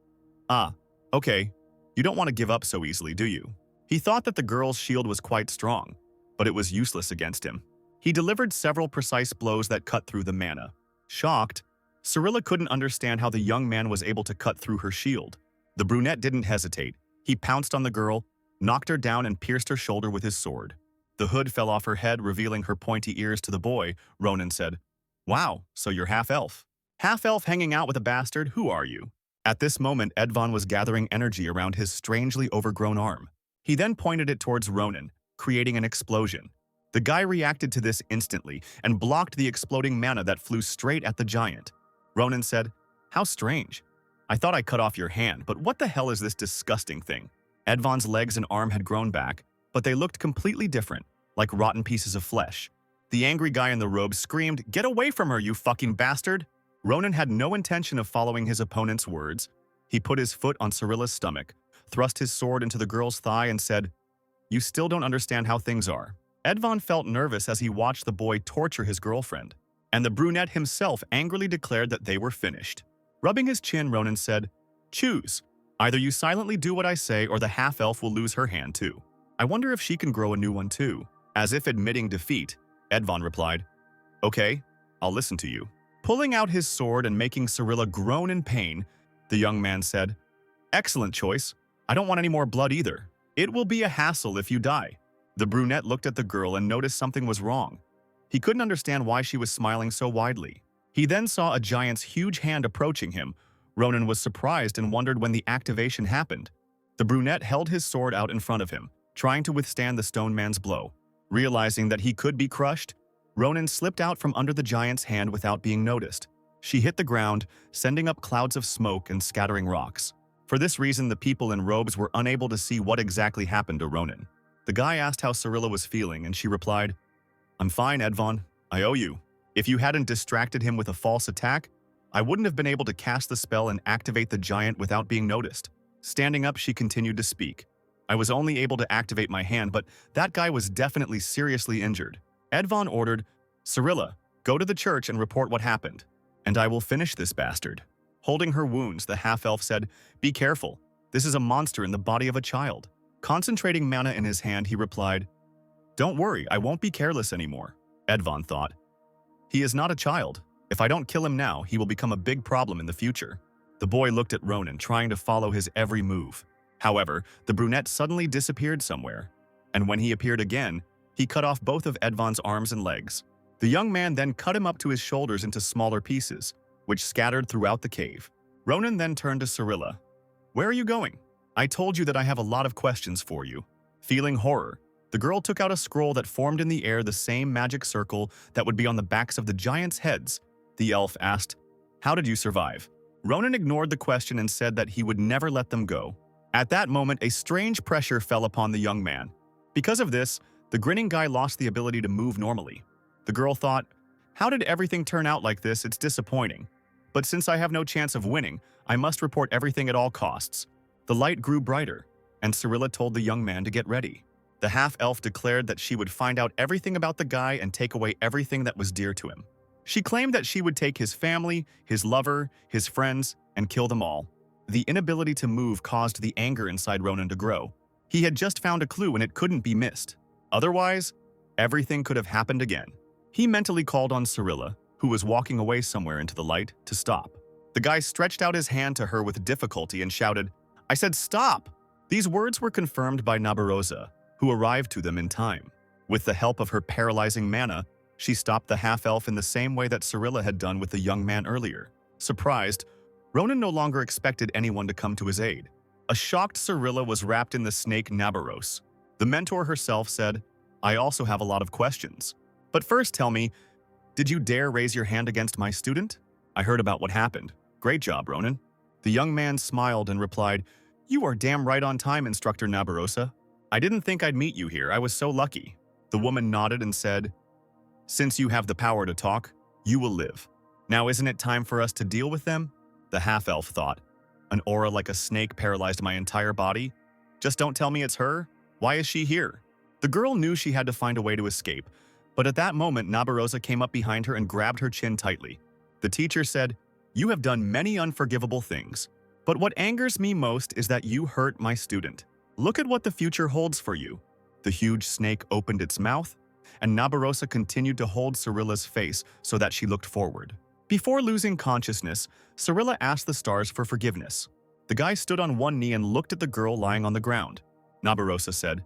"Ah, okay. You don't want to give up so easily, do you?" He thought that the girl's shield was quite strong, but it was useless against him. He delivered several precise blows that cut through the mana. Shocked, Cyrilla couldn't understand how the young man was able to cut through her shield. The brunette didn't hesitate. He pounced on the girl, knocked her down and pierced her shoulder with his sword. The hood fell off her head, revealing her pointy ears to the boy. Ronan said, "Wow, so you're half-elf. Half-elf hanging out with a bastard? Who are you?" At this moment, Edvan was gathering energy around his strangely overgrown arm. He then pointed it towards Ronan, creating an explosion. The guy reacted to this instantly and blocked the exploding mana that flew straight at the giant. Ronan said, "How strange. I thought I cut off your hand, but what the hell is this disgusting thing?" Edvan's legs and arm had grown back, but they looked completely different, like rotten pieces of flesh. The angry guy in the robe screamed, "Get away from her, you fucking bastard!" Ronan had no intention of following his opponent's words. He put his foot on Cyrilla's stomach, thrust his sword into the girl's thigh and said, "You still don't understand how things are." Edvan felt nervous as he watched the boy torture his girlfriend, and the brunette himself angrily declared that they were finished. Rubbing his chin, Ronan said, "Choose. Either you silently do what I say or the half-elf will lose her hand too. I wonder if she can grow a new one too." As if admitting defeat, Edvan replied, "Okay, I'll listen to you." Pulling out his sword and making Cyrilla groan in pain, the young man said, "Excellent choice. I don't want any more blood either. It will be a hassle if you die." The brunette looked at the girl and noticed something was wrong. He couldn't understand why she was smiling so widely. He then saw a giant's huge hand approaching him. Ronan was surprised and wondered when the activation happened. The brunette held his sword out in front of him, trying to withstand the stone man's blow. Realizing that he could be crushed, Ronan slipped out from under the giant's hand without being noticed. She hit the ground, sending up clouds of smoke and scattering rocks. For this reason, the people in robes were unable to see what exactly happened to Ronan. The guy asked how Cyrilla was feeling, and she replied, "I'm fine, Edvan. I owe you. If you hadn't distracted him with a false attack, I wouldn't have been able to cast the spell and activate the giant without being noticed." Standing up, she continued to speak. "I was only able to activate my hand, but that guy was definitely seriously injured." Edvan ordered, "Cyrilla, go to the church and report what happened, and I will finish this bastard." Holding her wounds, the half-elf said, "Be careful. This is a monster in the body of a child." Concentrating mana in his hand, he replied, "Don't worry, I won't be careless anymore." Edvan thought, "He is not a child. If I don't kill him now, he will become a big problem in the future." The boy looked at Ronan, trying to follow his every move. However, the brunette suddenly disappeared somewhere, and when he appeared again, he cut off both of Edvan's arms and legs. The young man then cut him up to his shoulders into smaller pieces, which scattered throughout the cave. Ronan then turned to Cyrilla. "Where are you going? I told you that I have a lot of questions for you." Feeling horror, The girl took out a scroll that formed in the air the same magic circle that would be on the backs of the giants' heads. The elf asked, "How did you survive?" Ronan ignored the question and said that he would never let them go. At that moment, a strange pressure fell upon the young man. Because of this, the grinning guy lost the ability to move normally. The girl thought, "How did everything turn out like this? It's disappointing. But since I have no chance of winning, I must report everything at all costs." The light grew brighter, and Cyrilla told the young man to get ready. The half-elf declared that she would find out everything about the guy and take away everything that was dear to him. She claimed that she would take his family, his lover, his friends, and kill them all. The inability to move caused the anger inside Ronan to grow. He had just found a clue and it couldn't be missed. Otherwise, everything could have happened again. He mentally called on Cyrilla, who was walking away somewhere into the light, to stop. The guy stretched out his hand to her with difficulty and shouted, "I said stop!" These words were confirmed by Nabarosa, who arrived to them in time. With the help of her paralyzing mana, she stopped the half-elf in the same way that Cyrilla had done with the young man earlier. Surprised, Ronan no longer expected anyone to come to his aid. A shocked Cyrilla was wrapped in the snake Nabaros. The mentor herself said, "I also have a lot of questions. But first tell me, did you dare raise your hand against my student? I heard about what happened. Great job, Ronan." The young man smiled and replied, "You are damn right on time, Instructor Nabarosa. I didn't think I'd meet you here. I was so lucky." The woman nodded and said, "Since you have the power to talk, you will live. Now isn't it time for us to deal with them?" The half-elf thought, "An aura like a snake paralyzed my entire body? Just don't tell me it's her. Why is she here?" The girl knew she had to find a way to escape, but at that moment Nabarosa came up behind her and grabbed her chin tightly. The teacher said, "You have done many unforgivable things, but what angers me most is that you hurt my student. Look at what the future holds for you." The huge snake opened its mouth, and Nabarosa continued to hold Cyrilla's face so that she looked forward. Before losing consciousness, Cyrilla asked the stars for forgiveness. The guy stood on one knee and looked at the girl lying on the ground. Nabarosa said,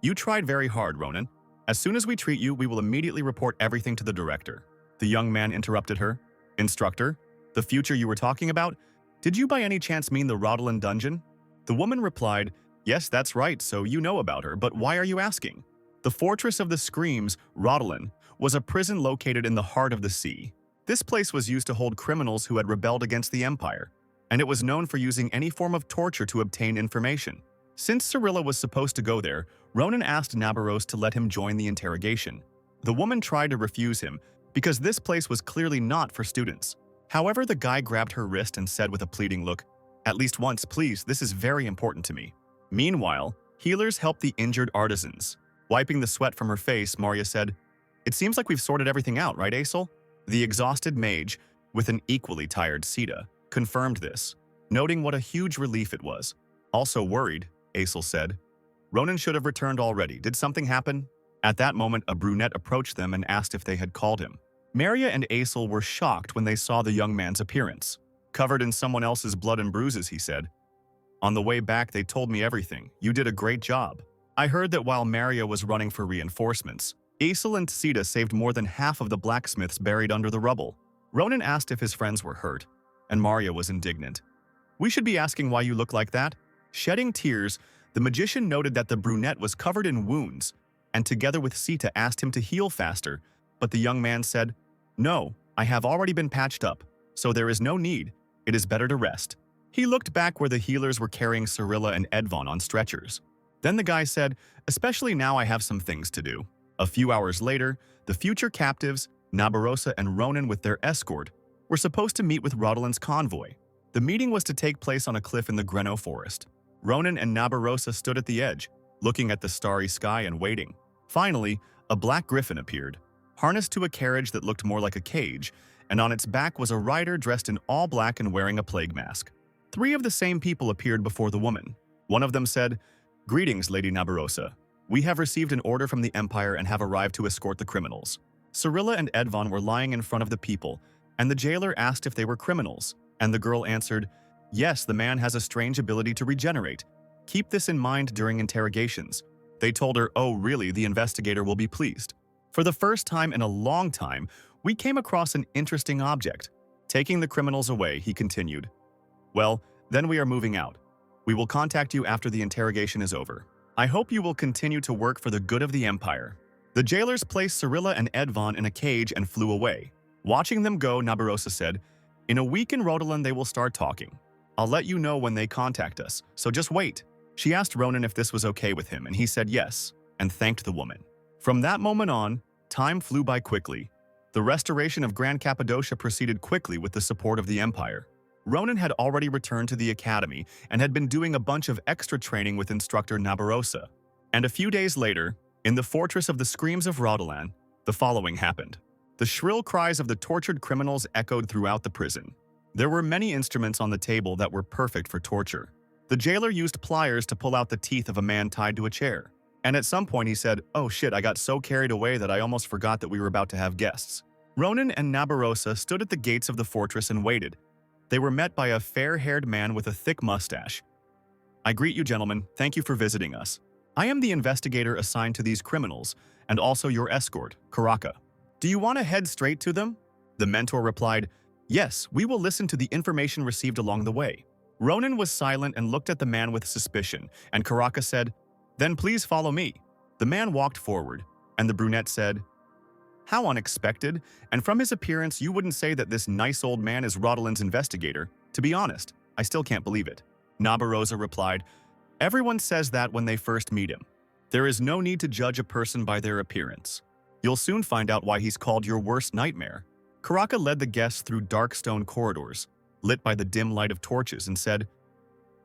"You tried very hard, Ronan. As soon as we treat you, we will immediately report everything to the director." The young man interrupted her. "Instructor, the future you were talking about? Did you by any chance mean the Rodolan dungeon?" The woman replied, "Yes, that's right, so you know about her, but why are you asking?" The Fortress of the Screams, Rodolan, was a prison located in the heart of the sea. This place was used to hold criminals who had rebelled against the Empire, and it was known for using any form of torture to obtain information. Since Cyrilla was supposed to go there, Ronan asked Nabaros to let him join the interrogation. The woman tried to refuse him, because this place was clearly not for students. However, the guy grabbed her wrist and said with a pleading look, "At least once, please, this is very important to me." Meanwhile, healers helped the injured artisans. Wiping the sweat from her face, Maria said, "It seems like we've sorted everything out, right, Asil?" The exhausted mage, with an equally tired Sita, confirmed this, noting what a huge relief it was. "Also worried," Asil said. "Ronan should have returned already. Did something happen?" At that moment, a brunette approached them and asked if they had called him. Maria and Asil were shocked when they saw the young man's appearance. "Covered in someone else's blood and bruises," he said. "On the way back, they told me everything. You did a great job. I heard that while Maria was running for reinforcements, Asil and Sita saved more than half of the blacksmiths buried under the rubble." Ronan asked if his friends were hurt, and Maria was indignant. "We should be asking why you look like that." Shedding tears, the magician noted that the brunette was covered in wounds, and together with Sita asked him to heal faster, but the young man said, "No, I have already been patched up, so there is no need. It is better to rest." He looked back where the healers were carrying Cyrilla and Edvon on stretchers. Then the guy said, "Especially now I have some things to do." A few hours later, the future captives, Nabarosa and Ronan with their escort, were supposed to meet with Rodolan's convoy. The meeting was to take place on a cliff in the Greno forest. Ronan and Nabarosa stood at the edge, looking at the starry sky and waiting. Finally, a black griffin appeared, harnessed to a carriage that looked more like a cage, and on its back was a rider dressed in all black and wearing a plague mask. 3 of the same people appeared before the woman. One of them said, "Greetings, Lady Nabarosa. We have received an order from the Empire and have arrived to escort the criminals." Cyrilla and Edvon were lying in front of the people, and the jailer asked if they were criminals, and the girl answered, "Yes, the man has a strange ability to regenerate. Keep this in mind during interrogations." They told her, "Oh, really, the investigator will be pleased." For the first time in a long time, we came across an interesting object. Taking the criminals away, he continued, "Well, then we are moving out. We will contact you after the interrogation is over." I hope you will continue to work for the good of the Empire. The jailers placed Cirilla and Edvon in a cage and flew away. Watching them go, Nabarosa said, "In a week in Rhodolan they will start talking. I'll let you know when they contact us, so just wait." She asked Ronan if this was okay with him, and he said yes, and thanked the woman. From that moment on, time flew by quickly. The restoration of Grand Cappadocia proceeded quickly with the support of the Empire. Ronan had already returned to the academy and had been doing a bunch of extra training with instructor Nabarosa. And a few days later, in the fortress of the Screams of Rhodolan, the following happened. The shrill cries of the tortured criminals echoed throughout the prison. There were many instruments on the table that were perfect for torture. The jailer used pliers to pull out the teeth of a man tied to a chair. And at some point he said, "Oh shit, I got so carried away that I almost forgot that we were about to have guests." Ronan and Nabarosa stood at the gates of the fortress and waited. They were met by a fair-haired man with a thick mustache. "I greet you, gentlemen. Thank you for visiting us. I am the investigator assigned to these criminals, and also your escort, Karaka. Do you want to head straight to them?" The mentor replied, "Yes, we will listen to the information received along the way." Ronan was silent and looked at the man with suspicion, and Karaka said, "Then please follow me." The man walked forward, and the brunette said, "How unexpected, and from his appearance you wouldn't say that this nice old man is Rhodolan's investigator. To be honest, I still can't believe it." Nabarosa replied, "Everyone says that when they first meet him. There is no need to judge a person by their appearance. You'll soon find out why he's called your worst nightmare." Karaka led the guests through dark stone corridors, lit by the dim light of torches, and said,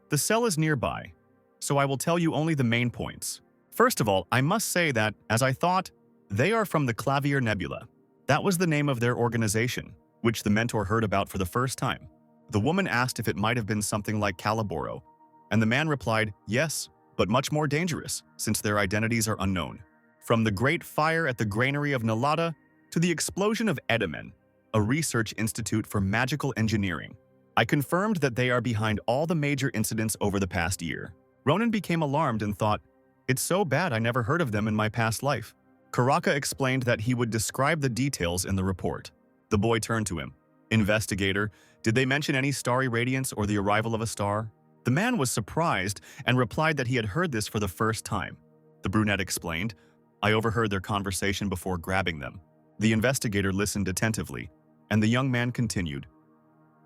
"The cell is nearby, so I will tell you only the main points. First of all, I must say that, as I thought, they are from the Clavier Nebula. That was the name of their organization, which the mentor heard about for the first time. The woman asked if it might have been something like Caliboro, and the man replied, yes, but much more dangerous, since their identities are unknown. From the Great Fire at the Granary of Nalada to the explosion of Edamen, a research institute for magical engineering, I confirmed that they are behind all the major incidents over the past year." Ronan became alarmed and thought, "It's so bad I never heard of them in my past life." Karaka explained that he would describe the details in the report. The boy turned to him. "Investigator, did they mention any starry radiance or the arrival of a star?" The man was surprised and replied that he had heard this for the first time. The brunette explained, "I overheard their conversation before grabbing them." The investigator listened attentively, and the young man continued,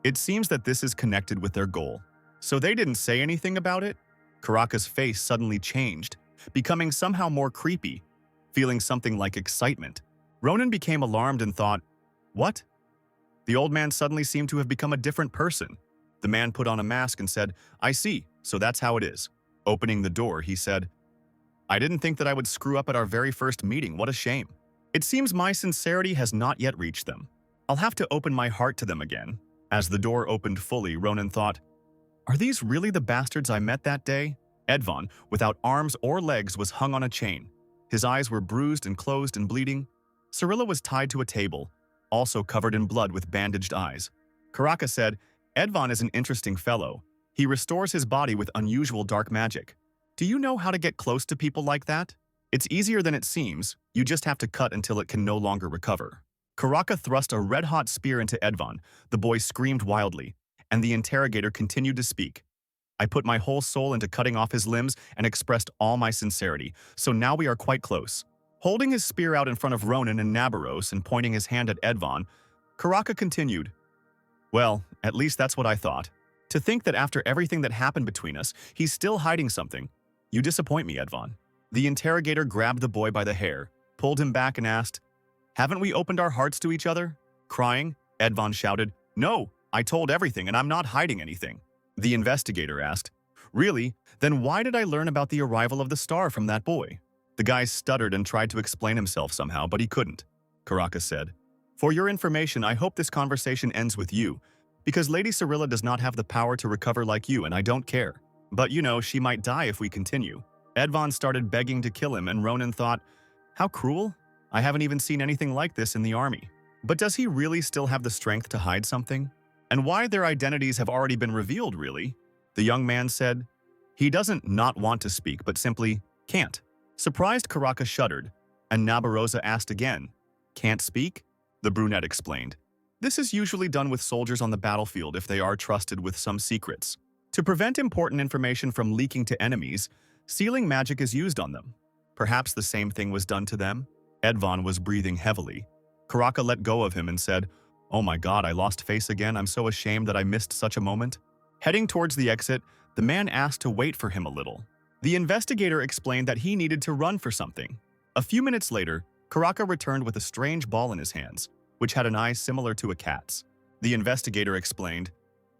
"It seems that this is connected with their goal. So they didn't say anything about it?" Karaka's face suddenly changed, becoming somehow more creepy, feeling something like excitement. Ronan became alarmed and thought, "What?" The old man suddenly seemed to have become a different person. The man put on a mask and said, "I see, so that's how it is." Opening the door, he said, "I didn't think that I would screw up at our very first meeting. What a shame. It seems my sincerity has not yet reached them. I'll have to open my heart to them again." As the door opened fully, Ronan thought, "Are these really the bastards I met that day?" Edvon, without arms or legs, was hung on a chain. His eyes were bruised and closed and bleeding. Cirilla was tied to a table, also covered in blood with bandaged eyes. Karaka said, "Edvon is an interesting fellow. He restores his body with unusual dark magic. Do you know how to get close to people like that? It's easier than it seems. You just have to cut until it can no longer recover." Karaka thrust a red-hot spear into Edvon. The boy screamed wildly, and the interrogator continued to speak. "I put my whole soul into cutting off his limbs and expressed all my sincerity, so now we are quite close." Holding his spear out in front of Ronan and Nabaros and pointing his hand at Edvon, Karaka continued, "Well, at least that's what I thought. To think that after everything that happened between us, he's still hiding something. You disappoint me, Edvon." The interrogator grabbed the boy by the hair, pulled him back and asked, "Haven't we opened our hearts to each other?" Crying, Edvon shouted, "No, I told everything and I'm not hiding anything." The investigator asked, "Really? Then why did I learn about the arrival of the star from that boy?" The guy stuttered and tried to explain himself somehow, but he couldn't. Karaka said, "For your information, I hope this conversation ends with you, because Lady Cirilla does not have the power to recover like you and I don't care. But you know, she might die if we continue." Edvon started begging to kill him and Ronan thought, "How cruel? I haven't even seen anything like this in the army. But does he really still have the strength to hide something? And why their identities have already been revealed, really?" The young man said, "He doesn't not want to speak, but simply can't." Surprised, Karaka shuddered, and Nabarosa asked again, "Can't speak?" The brunette explained, "This is usually done with soldiers on the battlefield if they are trusted with some secrets. To prevent important information from leaking to enemies, sealing magic is used on them. Perhaps the same thing was done to them? Edvon was breathing heavily. Karaka let go of him and said, "Oh my god, I lost face again. I'm so ashamed that I missed such a moment." Heading towards the exit, the man asked to wait for him a little. The investigator explained that he needed to run for something. A few minutes later, Karaka returned with a strange ball in his hands, which had an eye similar to a cat's. The investigator explained,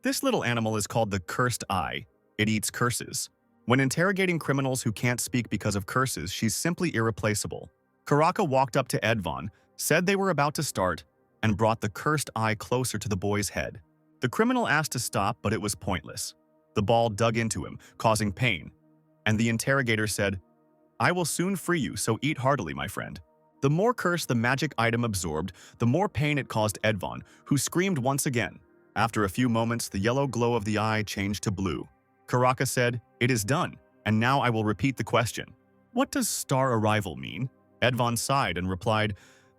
"This little animal is called the cursed eye. It eats curses. When interrogating criminals who can't speak because of curses, she's simply irreplaceable." Karaka walked up to Edvon, said they were about to start, and brought the cursed eye closer to the boy's head. The criminal asked to stop, but it was pointless. The ball dug into him, causing pain, and the interrogator said, "I will soon free you, so eat heartily, my friend." The more curse the magic item absorbed, the more pain it caused Edvon, who screamed once again. After a few moments, the yellow glow of the eye changed to blue. Karaka said, "It is done, and now I will repeat the question. What does star arrival mean?" Edvon sighed and replied,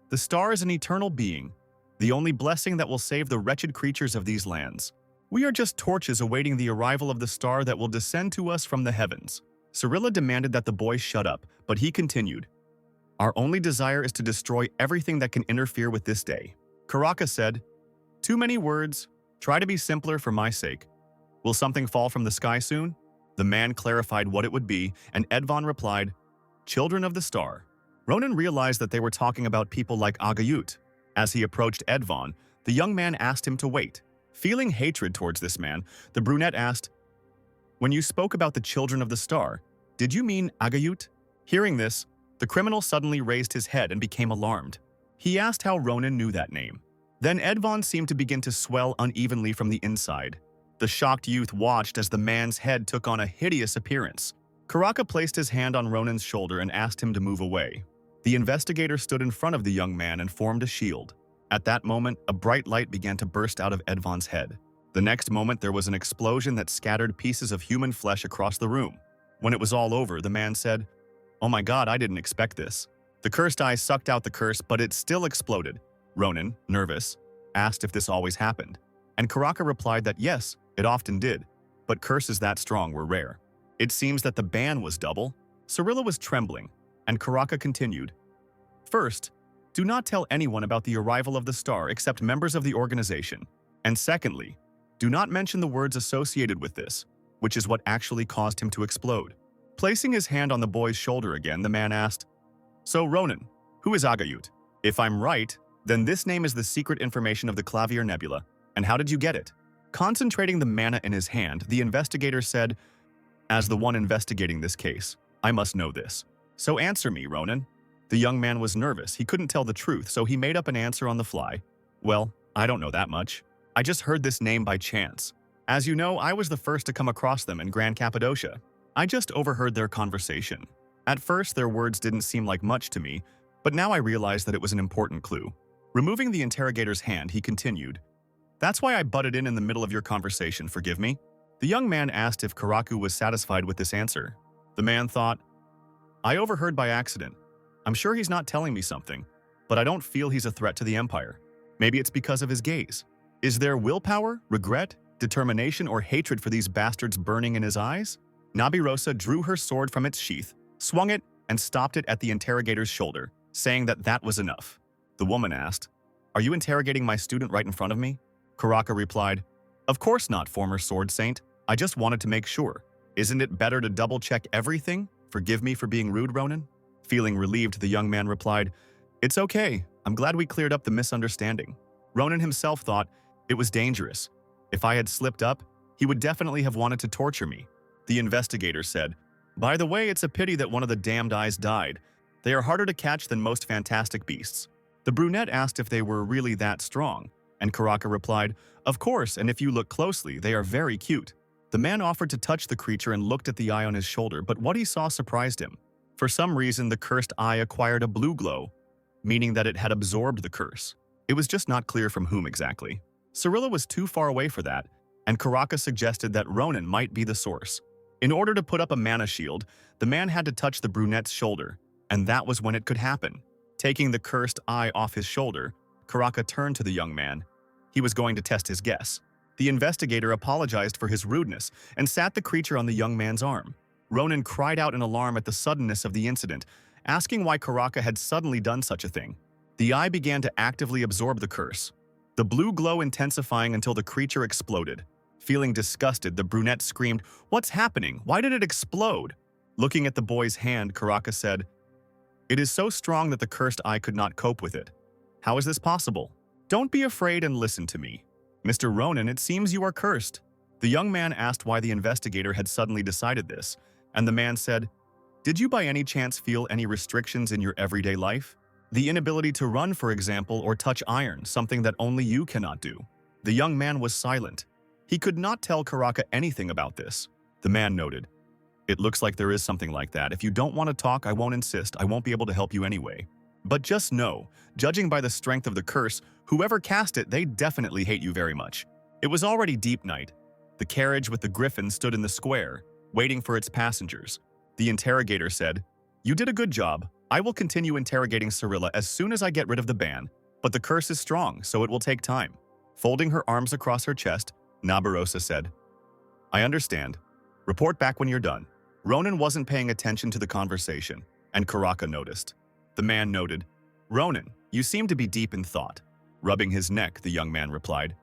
"The star is an eternal being, the only blessing that will save the wretched creatures of these lands. We are just torches awaiting the arrival of the star that will descend to us from the heavens." Cyrilla demanded that the boy shut up, but he continued, "Our only desire is to destroy everything that can interfere with this day." Karaka said, "Too many words. Try to be simpler for my sake. Will something fall from the sky soon?" The man clarified what it would be, and Edvon replied, "Children of the star." Ronan realized that they were talking about people like Agayut. As he approached Edvon, the young man asked him to wait. Feeling hatred towards this man, the brunette asked, "When you spoke about the children of the star, did you mean Agayut?" Hearing this, the criminal suddenly raised his head and became alarmed. He asked how Ronan knew that name. Then Edvon seemed to begin to swell unevenly from the inside. The shocked youth watched as the man's head took on a hideous appearance. Karaka placed his hand on Ronan's shoulder and asked him to move away. The investigator stood in front of the young man and formed a shield. At that moment, a bright light began to burst out of Edvon's head. The next moment, there was an explosion that scattered pieces of human flesh across the room. When it was all over, the man said, "Oh my god, I didn't expect this." The cursed eye sucked out the curse, but it still exploded. Ronan, nervous, asked if this always happened, and Karaka replied that yes, it often did, but curses that strong were rare. It seems that the ban was double. Cyrilla was trembling, and Karaka continued, "First, do not tell anyone about the arrival of the star except members of the organization. And secondly, do not mention the words associated with this, which is what actually caused him to explode." Placing his hand on the boy's shoulder again, the man asked, "So Ronan, who is Agayut? If I'm right, then this name is the secret information of the Clavier Nebula, and how did you get it?" Concentrating the mana in his hand, the investigator said, "As the one investigating this case, I must know this. So answer me, Ronan." The young man was nervous. He couldn't tell the truth, so he made up an answer on the fly. "Well, I don't know that much. I just heard this name by chance. As you know, I was the first to come across them in Grand Cappadocia. I just overheard their conversation. At first, their words didn't seem like much to me, but now I realize that it was an important clue." Removing the interrogator's hand, he continued, "That's why I butted in the middle of your conversation, forgive me." The young man asked if Karaku was satisfied with this answer. The man thought, "I overheard by accident. I'm sure he's not telling me something, but I don't feel he's a threat to the Empire. Maybe it's because of his gaze. Is there willpower, regret, determination, or hatred for these bastards burning in his eyes?" Nabirosa drew her sword from its sheath, swung it, and stopped it at the interrogator's shoulder, saying that that was enough. The woman asked, "Are you interrogating my student right in front of me?" Karaka replied, "Of course not, former sword saint. I just wanted to make sure. Isn't it better to double-check everything? Forgive me for being rude, Ronan." Feeling relieved, the young man replied, "It's okay. I'm glad we cleared up the misunderstanding." Ronan himself thought, it was dangerous. If I had slipped up, he would definitely have wanted to torture me. The investigator said, "By the way, it's a pity that one of the damned eyes died. They are harder to catch than most fantastic beasts." The brunette asked if they were really that strong, and Karaka replied, "Of course, and if you look closely, they are very cute." The man offered to touch the creature and looked at the eye on his shoulder, but what he saw surprised him. For some reason, the cursed eye acquired a blue glow, meaning that it had absorbed the curse. It was just not clear from whom exactly. Cyrilla was too far away for that, and Karaka suggested that Ronan might be the source. In order to put up a mana shield, the man had to touch the brunette's shoulder, and that was when it could happen. Taking the cursed eye off his shoulder, Karaka turned to the young man. He was going to test his guess. The investigator apologized for his rudeness and sat the creature on the young man's arm. Ronan cried out in alarm at the suddenness of the incident, asking why Karaka had suddenly done such a thing. The eye began to actively absorb the curse, the blue glow intensifying until the creature exploded. Feeling disgusted, the brunette screamed, "What's happening? Why did it explode?" Looking at the boy's hand, Karaka said, "It is so strong that the cursed eye could not cope with it. How is this possible? Don't be afraid and listen to me. Mr. Ronan, it seems you are cursed." The young man asked why the investigator had suddenly decided this, and the man said, "Did you by any chance feel any restrictions in your everyday life? The inability to run, for example, or touch iron, something that only you cannot do." The young man was silent. He could not tell Karaka anything about this. The man noted, "It looks like there is something like that. If you don't want to talk, I won't insist. I won't be able to help you anyway. But just know, judging by the strength of the curse, whoever cast it, they definitely hate you very much." It was already deep night. The carriage with the griffin stood in the square, waiting for its passengers. The interrogator said, "You did a good job. I will continue interrogating Cyrilla as soon as I get rid of the ban, but the curse is strong, so it will take time." Folding her arms across her chest, Nabarosa said, "I understand. Report back when you're done." Ronan wasn't paying attention to the conversation, and Karaka noticed. The man noted, "Ronan, you seem to be deep in thought." Rubbing his neck, the young man replied,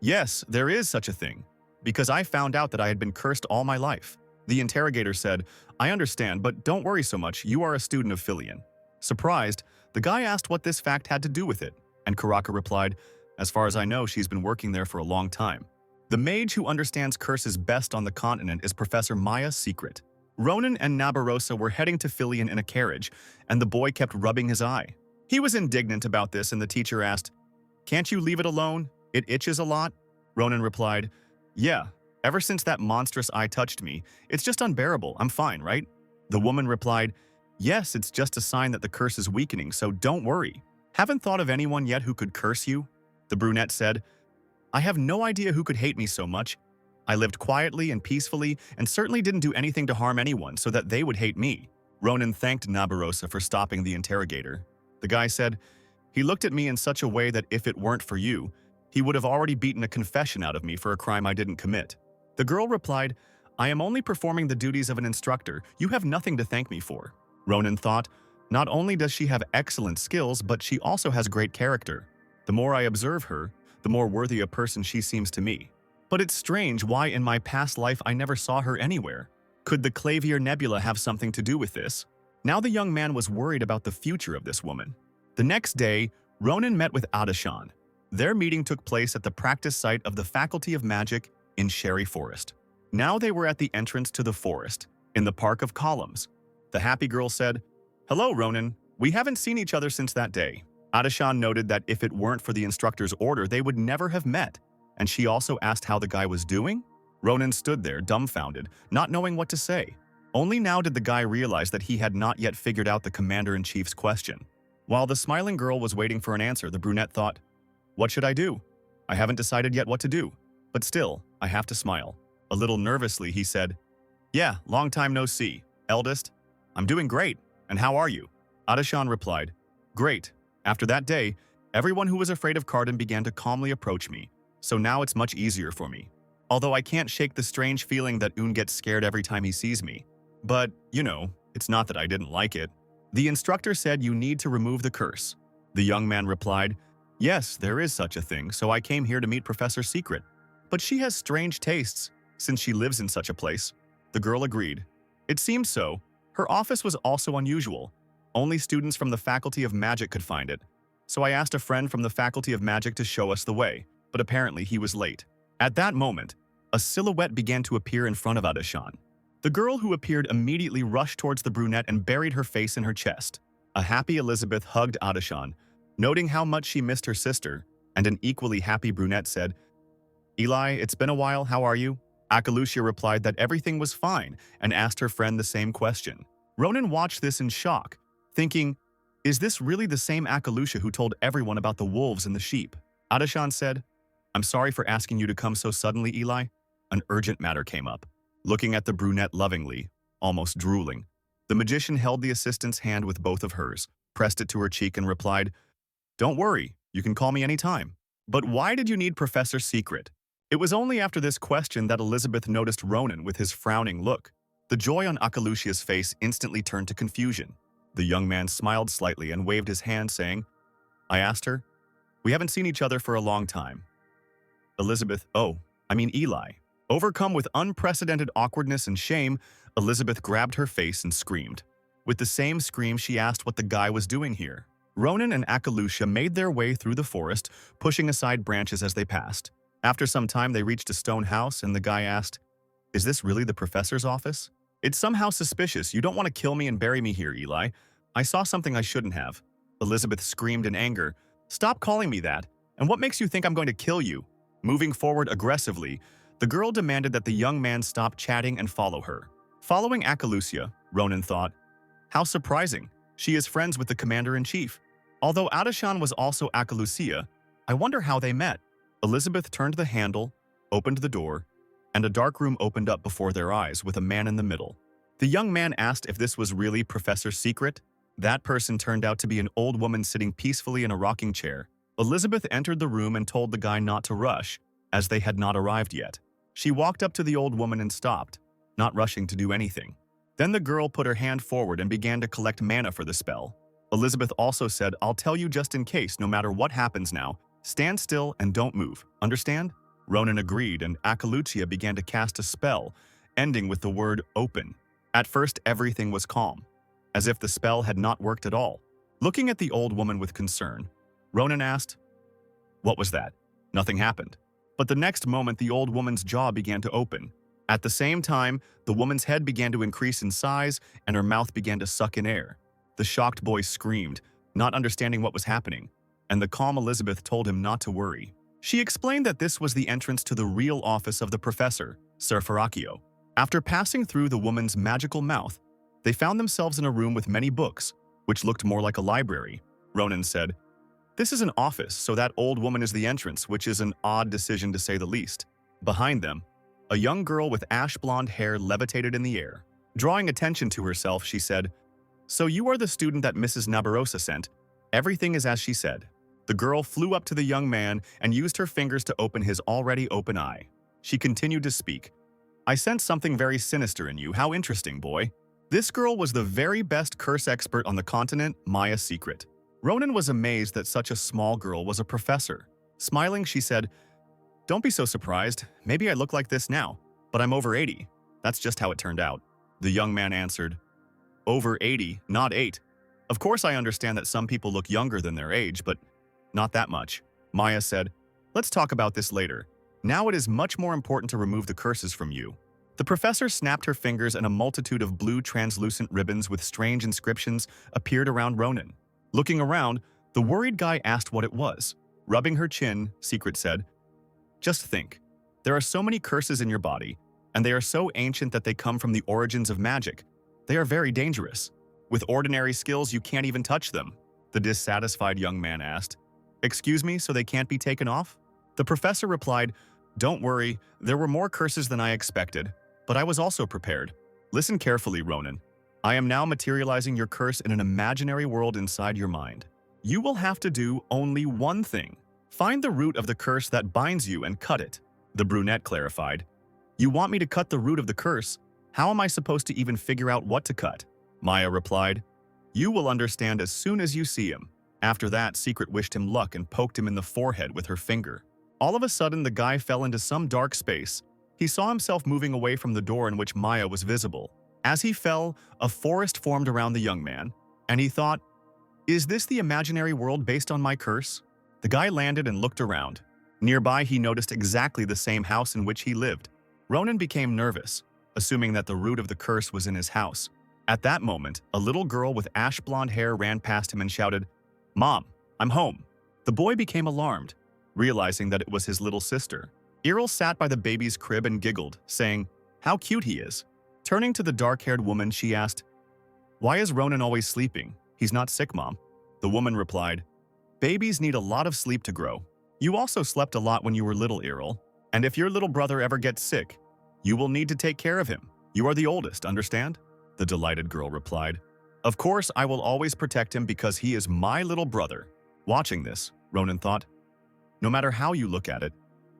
"Yes, there is such a thing, because I found out that I had been cursed all my life." The interrogator said, "I understand, but don't worry so much. You are a student of Filion." Surprised, the guy asked what this fact had to do with it, and Karaka replied, "As far as I know, she's been working there for a long time." The mage who understands curses best on the continent is Professor Maya's secret. Ronan and Nabarosa were heading to Filion in a carriage, and the boy kept rubbing his eye. He was indignant about this, and the teacher asked, "Can't you leave it alone? It itches a lot." Ronan replied, "Yeah, ever since that monstrous eye touched me, it's just unbearable. I'm fine, right?" The woman replied, "Yes, it's just a sign that the curse is weakening, so don't worry. Haven't thought of anyone yet who could curse you?" The brunette said, "I have no idea who could hate me so much. I lived quietly and peacefully and certainly didn't do anything to harm anyone so that they would hate me." Ronan thanked Nabarosa for stopping the interrogator. The guy said, "He looked at me in such a way that if it weren't for you, he would have already beaten a confession out of me for a crime I didn't commit." The girl replied, "I am only performing the duties of an instructor. You have nothing to thank me for." Ronan thought, "Not only does she have excellent skills, but she also has great character. The more I observe her, the more worthy a person she seems to me. But it's strange why in my past life I never saw her anywhere. Could the Clavier Nebula have something to do with this?" Now the young man was worried about the future of this woman. The next day, Ronan met with Adashan. Their meeting took place at the practice site of the Faculty of Magic in Sherry Forest. Now they were at the entrance to the forest, in the Park of Columns. The happy girl said, "Hello, Ronan. We haven't seen each other since that day." Adashan noted that if it weren't for the instructor's order, they would never have met, and she also asked how the guy was doing. Ronan stood there, dumbfounded, not knowing what to say. Only now did the guy realize that he had not yet figured out the commander-in-chief's question. While the smiling girl was waiting for an answer, the brunette thought, "What should I do? I haven't decided yet what to do. But still, I have to smile." A little nervously, he said, "Yeah, long time no see. Eldest, I'm doing great. And how are you?" Adashan replied, "Great. After that day, everyone who was afraid of Cardin began to calmly approach me, so now it's much easier for me. Although I can't shake the strange feeling that Un gets scared every time he sees me. But, you know, it's not that I didn't like it." The instructor said you need to remove the curse. The young man replied, "Yes, there is such a thing, so I came here to meet Professor Secret. But she has strange tastes, since she lives in such a place." The girl agreed. It seemed so. Her office was also unusual. Only students from the Faculty of Magic could find it. So I asked a friend from the Faculty of Magic to show us the way, but apparently he was late. At that moment, a silhouette began to appear in front of Adashan. The girl who appeared immediately rushed towards the brunette and buried her face in her chest. A happy Elizabeth hugged Adashan, noting how much she missed her sister, and an equally happy brunette said, "Eli, it's been a while, how are you?" Akalucia replied that everything was fine and asked her friend the same question. Ronan watched this in shock, thinking, is this really the same Akalucia who told everyone about the wolves and the sheep? Adashan said, "I'm sorry for asking you to come so suddenly, Eli. An urgent matter came up." Looking at the brunette lovingly, almost drooling, the magician held the assistant's hand with both of hers, pressed it to her cheek and replied, "Don't worry, you can call me anytime." But why did you need Professor Secret? It was only after this question that Elizabeth noticed Ronan with his frowning look. The joy on Akalucia's face instantly turned to confusion. The young man smiled slightly and waved his hand, saying, I asked her, we haven't seen each other for a long time. Eli. Overcome with unprecedented awkwardness and shame, Elizabeth grabbed her face and screamed. With the same scream, she asked what the guy was doing here. Ronan and Akalucia made their way through the forest, pushing aside branches as they passed. After some time, they reached a stone house, and the guy asked, is this really the professor's office? It's somehow suspicious. You don't want to kill me and bury me here, Eli. I saw something I shouldn't have. Elizabeth screamed in anger. Stop calling me that. And what makes you think I'm going to kill you? Moving forward aggressively, the girl demanded that the young man stop chatting and follow her. Following Akalucia, Ronan thought, how surprising. She is friends with the commander-in-chief. Although Adashan was also Akalucia, I wonder how they met. Elizabeth turned the handle, opened the door, and a dark room opened up before their eyes with a man in the middle. The young man asked if this was really Professor Secret. That person turned out to be an old woman sitting peacefully in a rocking chair. Elizabeth entered the room and told the guy not to rush, as they had not arrived yet. She walked up to the old woman and stopped, not rushing to do anything. Then the girl put her hand forward and began to collect mana for the spell. Elizabeth also said, I'll tell you just in case, no matter what happens now, stand still and don't move, understand? Ronan agreed, and Akalucia began to cast a spell, ending with the word open. At first, everything was calm, as if the spell had not worked at all. Looking at the old woman with concern, Ronan asked, what was that? Nothing happened. But the next moment, the old woman's jaw began to open. At the same time, the woman's head began to increase in size, and her mouth began to suck in air. The shocked boy screamed, not understanding what was happening, and the calm Elizabeth told him not to worry. She explained that this was the entrance to the real office of the professor, Sir Farakio. After passing through the woman's magical mouth, they found themselves in a room with many books, which looked more like a library. Ronan said, this is an office, so that old woman is the entrance, which is an odd decision to say the least. Behind them, a young girl with ash blonde hair levitated in the air. Drawing attention to herself, she said, so you are the student that Mrs. Nabarosa sent. Everything is as she said. The girl flew up to the young man and used her fingers to open his already open eye. She continued to speak. I sense something very sinister in you. How interesting, boy. This girl was the very best curse expert on the continent, Maya Secret. Ronan was amazed that such a small girl was a professor. Smiling, she said, don't be so surprised. Maybe I look like this now, but I'm over 80. That's just how it turned out. The young man answered, over 80, not 8. Of course I understand that some people look younger than their age, but not that much. Maya said, let's talk about this later. Now it is much more important to remove the curses from you. The professor snapped her fingers and a multitude of blue translucent ribbons with strange inscriptions appeared around Ronan. Looking around, the worried guy asked what it was. Rubbing her chin, Secret said, just think. There are so many curses in your body, and they are so ancient that they come from the origins of magic. They are very dangerous. With ordinary skills, you can't even touch them. The dissatisfied young man asked, excuse me, so they can't be taken off? The professor replied, don't worry, there were more curses than I expected, but I was also prepared. Listen carefully, Ronan. I am now materializing your curse in an imaginary world inside your mind. You will have to do only one thing. Find the root of the curse that binds you and cut it. The brunette clarified. You want me to cut the root of the curse? How am I supposed to even figure out what to cut? Maya replied, you will understand as soon as you see him. After that, Secret wished him luck and poked him in the forehead with her finger. All of a sudden, the guy fell into some dark space. He saw himself moving away from the door in which Maya was visible. As he fell, a forest formed around the young man, and he thought, is this the imaginary world based on my curse? The guy landed and looked around. Nearby, he noticed exactly the same house in which he lived. Ronan became nervous, assuming that the root of the curse was in his house. At that moment, a little girl with ash blonde hair ran past him and shouted, Mom, I'm home. The boy became alarmed, realizing that it was his little sister. Errol sat by the baby's crib and giggled, saying, how cute he is. Turning to the dark-haired woman, she asked, why is Ronan always sleeping? He's not sick, Mom. The woman replied, babies need a lot of sleep to grow. You also slept a lot when you were little, Errol. And if your little brother ever gets sick, you will need to take care of him. You are the oldest, understand? The delighted girl replied, of course I will always protect him because he is my little brother. Watching this, Ronan thought, no matter how you look at it,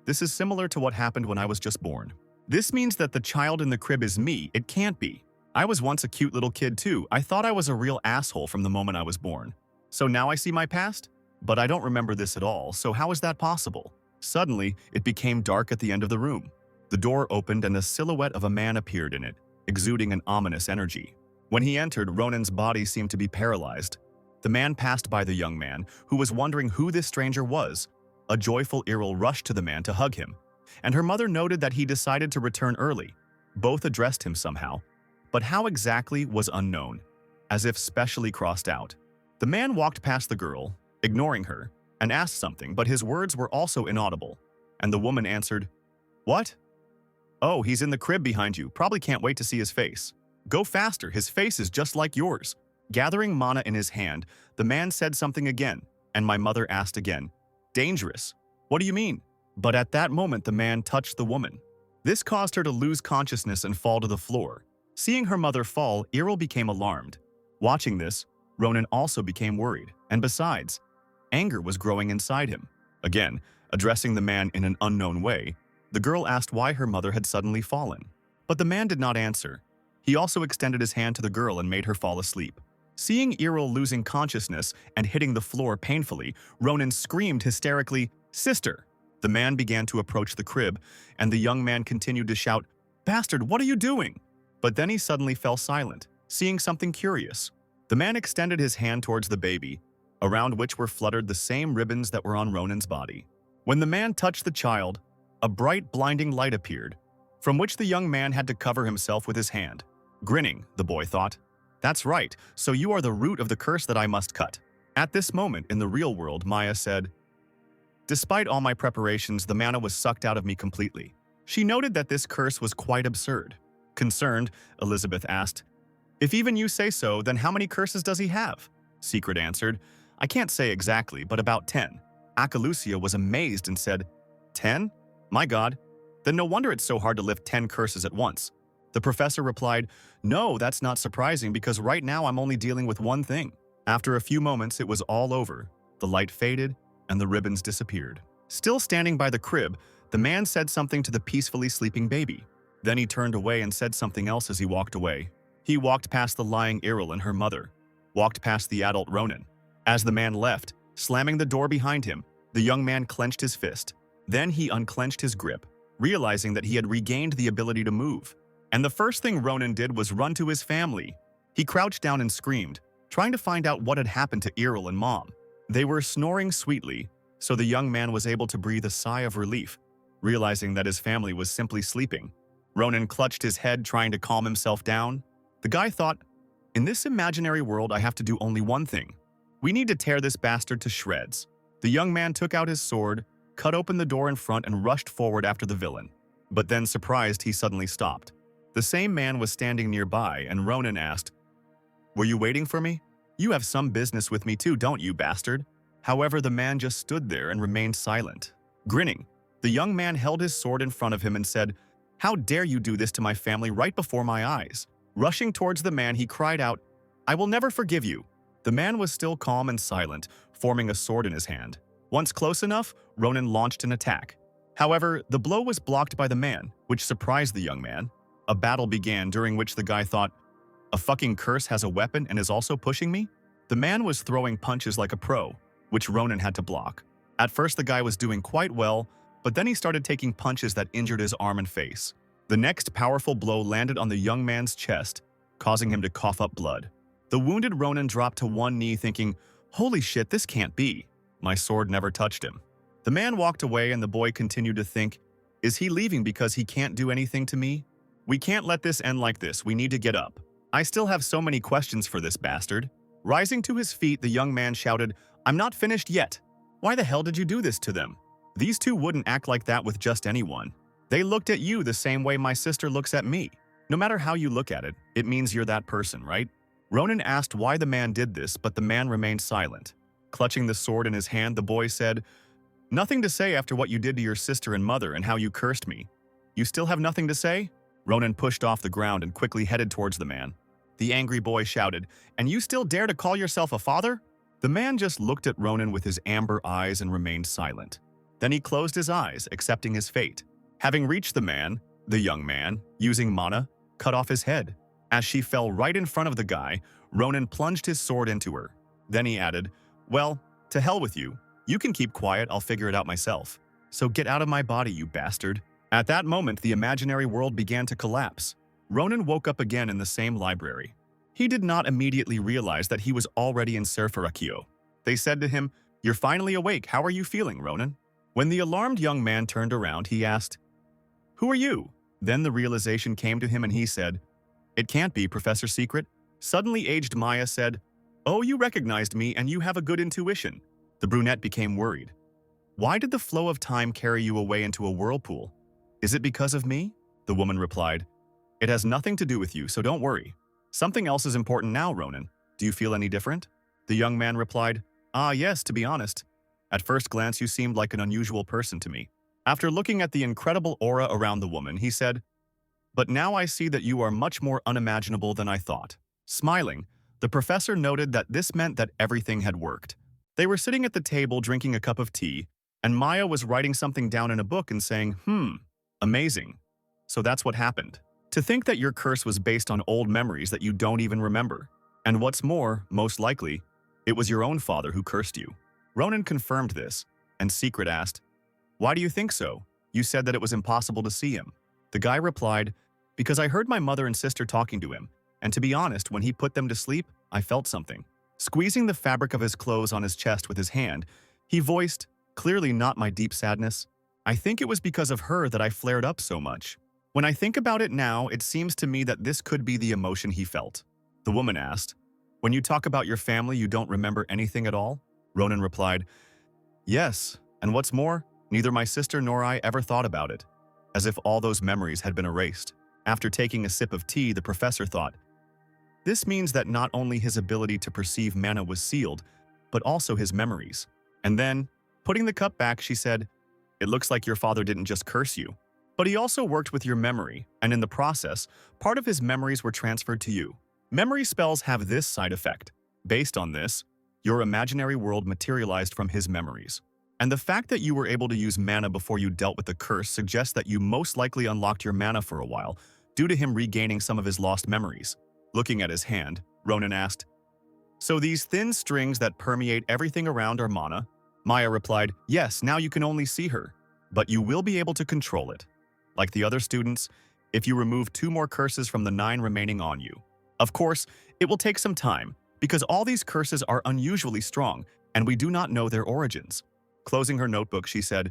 this is similar to what happened when I was just born. This means that the child in the crib is me. It can't be. I was once a cute little kid too. I thought I was a real asshole from the moment I was born. So now I see my past? But I don't remember this at all, so how is that possible? Suddenly, it became dark at the end of the room. The door opened and the silhouette of a man appeared in it, exuding an ominous energy. When he entered, Ronan's body seemed to be paralyzed. The man passed by the young man, who was wondering who this stranger was. A joyful Errol rushed to the man to hug him, and her mother noted that he decided to return early. Both addressed him somehow, but how exactly was unknown, as if specially crossed out. The man walked past the girl, ignoring her, and asked something, but his words were also inaudible, and the woman answered, "What? Oh, he's in the crib behind you. Probably can't wait to see his face. Go faster, his face is just like yours." Gathering mana in his hand, the man said something again, and my mother asked again, "Dangerous? What do you mean?" But at that moment, the man touched the woman. This caused her to lose consciousness and fall to the floor. Seeing her mother fall, Errol became alarmed. Watching this, Ronan also became worried, and besides, anger was growing inside him. Again, addressing the man in an unknown way, the girl asked why her mother had suddenly fallen. But the man did not answer. He also extended his hand to the girl and made her fall asleep. Seeing Errol losing consciousness and hitting the floor painfully, Ronan screamed hysterically, "Sister!" The man began to approach the crib, and the young man continued to shout, "Bastard, what are you doing?" But then he suddenly fell silent, seeing something curious. The man extended his hand towards the baby, around which were fluttered the same ribbons that were on Ronan's body. When the man touched the child, a bright, blinding light appeared, from which the young man had to cover himself with his hand. Grinning, the boy thought, "That's right, so you are the root of the curse that I must cut." At this moment in the real world, Maya said, "Despite all my preparations, the mana was sucked out of me completely." She noted that this curse was quite absurd. Concerned, Elizabeth asked, "If even you say so, then how many curses does he have?" Secret answered, "I can't say exactly, but about 10. Akalucia was amazed and said, "10? My God, then no wonder it's so hard to lift 10 curses at once." The professor replied, "No, that's not surprising because right now I'm only dealing with one thing." After a few moments, it was all over. The light faded, and the ribbons disappeared. Still standing by the crib, the man said something to the peacefully sleeping baby. Then he turned away and said something else as he walked away. He walked past the lying Errol and her mother, walked past the adult Ronan. As the man left, slamming the door behind him, the young man clenched his fist. Then he unclenched his grip, realizing that he had regained the ability to move. And the first thing Ronan did was run to his family. He crouched down and screamed, trying to find out what had happened to Errol and Mom. They were snoring sweetly, so the young man was able to breathe a sigh of relief, realizing that his family was simply sleeping. Ronan clutched his head, trying to calm himself down. The guy thought, "In this imaginary world, I have to do only one thing. We need to tear this bastard to shreds." The young man took out his sword, cut open the door in front, and rushed forward after the villain. But then, surprised, he suddenly stopped. The same man was standing nearby, and Ronan asked, "Were you waiting for me? You have some business with me too, don't you, bastard?" However, the man just stood there and remained silent. Grinning, the young man held his sword in front of him and said, "How dare you do this to my family right before my eyes?" Rushing towards the man, he cried out, "I will never forgive you." The man was still calm and silent, forming a sword in his hand. Once close enough, Ronan launched an attack. However, the blow was blocked by the man, which surprised the young man. A battle began, during which the guy thought, "A fucking curse has a weapon and is also pushing me?" The man was throwing punches like a pro, which Ronan had to block. At first, the guy was doing quite well, but then he started taking punches that injured his arm and face. The next powerful blow landed on the young man's chest, causing him to cough up blood. The wounded Ronan dropped to one knee thinking, "Holy shit, this can't be. My sword never touched him." The man walked away and the boy continued to think, "Is he leaving because he can't do anything to me? We can't let this end like this, we need to get up. I still have so many questions for this bastard." Rising to his feet, the young man shouted, "I'm not finished yet. Why the hell did you do this to them? These two wouldn't act like that with just anyone. They looked at you the same way my sister looks at me. No matter how you look at it, it means you're that person, right?" Ronan asked why the man did this, but the man remained silent. Clutching the sword in his hand, the boy said, "Nothing to say after what you did to your sister and mother and how you cursed me. You still have nothing to say?" Ronan pushed off the ground and quickly headed towards the man. The angry boy shouted, "And you still dare to call yourself a father?" The man just looked at Ronan with his amber eyes and remained silent. Then he closed his eyes, accepting his fate. Having reached the man, The young man, using mana, cut off his head. As she fell right in front of the guy, Ronan plunged his sword into her. Then he added, "Well, to hell with you. You can keep quiet, I'll figure it out myself. So get out of my body, you bastard." At that moment, the imaginary world began to collapse. Ronan woke up again in the same library. He did not immediately realize that he was already in Serfarakio. They said to him, "You're finally awake, how are you feeling, Ronan?" When the alarmed young man turned around, he asked, "Who are you?" Then the realization came to him and he said, "It can't be Professor Secret." Suddenly aged Maya said, "Oh, you recognized me and you have a good intuition." The brunette became worried. "Why did the flow of time carry you away into a whirlpool? Is it because of me?" The woman replied, "It has nothing to do with you, so don't worry. Something else is important now, Ronan. Do you feel any different?" The young man replied, "Ah, yes, to be honest. At first glance, you seemed like an unusual person to me." After looking at the incredible aura around the woman, he said, "But now I see that you are much more unimaginable than I thought." Smiling, the professor noted that this meant that everything had worked. They were sitting at the table drinking a cup of tea, and Maya was writing something down in a book and saying, amazing. So that's what happened. To think that your curse was based on old memories that you don't even remember. And what's more, most likely, it was your own father who cursed you." Ronan confirmed this, and Secret asked, "Why do you think so? You said that it was impossible to see him." The guy replied, "Because I heard my mother and sister talking to him, and to be honest, when he put them to sleep, I felt something." Squeezing the fabric of his clothes on his chest with his hand, he voiced, "Clearly not my deep sadness. I think it was because of her that I flared up so much. When I think about it now, it seems to me that this could be the emotion he felt." The woman asked, "When you talk about your family, you don't remember anything at all?" Ronan replied, "Yes, and what's more, neither my sister nor I ever thought about it," as if all those memories had been erased. After taking a sip of tea, the professor thought, "This means that not only his ability to perceive mana was sealed, but also his memories." And then, putting the cup back, she said, "It looks like your father didn't just curse you, but he also worked with your memory, and in the process, part of his memories were transferred to you. Memory spells have this side effect. Based on this, your imaginary world materialized from his memories. And the fact that you were able to use mana before you dealt with the curse suggests that you most likely unlocked your mana for a while, due to him regaining some of his lost memories." Looking at his hand, Ronan asked, "So these thin strings that permeate everything around are mana?" Maya replied, "Yes, now you can only see her, but you will be able to control it. Like the other students, if you remove 2 more curses from the 9 remaining on you. Of course, it will take some time, because all these curses are unusually strong, and we do not know their origins." Closing her notebook, she said,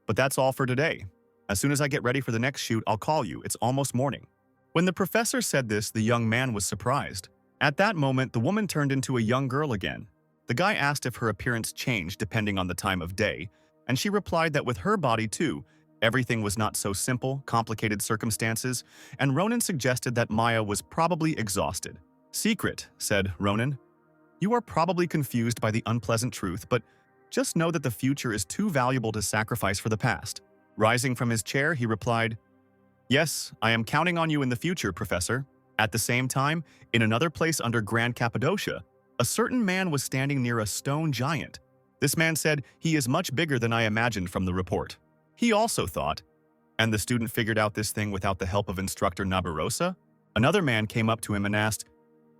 "But that's all for today. As soon as I get ready for the next shoot, I'll call you. It's almost morning." When the professor said this, the young man was surprised. At that moment, the woman turned into a young girl again. The guy asked if her appearance changed depending on the time of day, and she replied that with her body too, everything was not so simple, complicated circumstances, and Ronan suggested that Maya was probably exhausted. "Secret," said Ronan, "you are probably confused by the unpleasant truth, but just know that the future is too valuable to sacrifice for the past." Rising from his chair, he replied, "Yes, I am counting on you in the future, Professor." At the same time, in another place under Grand Cappadocia, a certain man was standing near a stone giant. This man said he is much bigger than I imagined from the report. He also thought, and the student figured out this thing without the help of instructor Nabarosa? Another man came up to him and asked,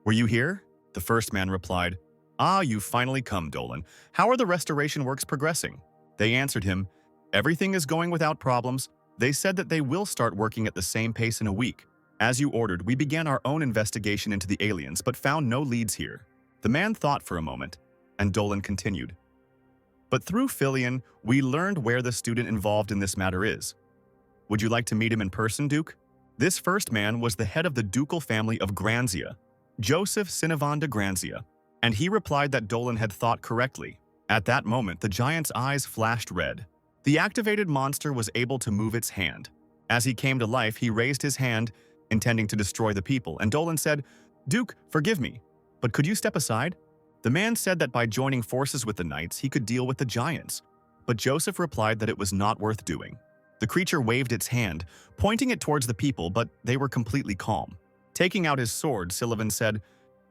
"Were you here?" The first man replied, "Ah, you've finally come, Dolan. How are the restoration works progressing?" They answered him, "Everything is going without problems. They said that they will start working at the same pace in a week. As you ordered, we began our own investigation into the aliens, but found no leads here." The man thought for a moment, and Dolan continued, "But through Filion, we learned where the student involved in this matter is. Would you like to meet him in person, Duke?" This first man was the head of the ducal family of Granzia, Joseph Sinovan de Granzia, and he replied that Dolan had thought correctly. At that moment, the giant's eyes flashed red. The activated monster was able to move its hand. As he came to life, he raised his hand, intending to destroy the people, and Dolan said, "Duke, forgive me, but could you step aside?" The man said that by joining forces with the knights, he could deal with the giants, but Joseph replied that it was not worth doing. The creature waved its hand, pointing it towards the people, but they were completely calm. Taking out his sword, Sullivan said,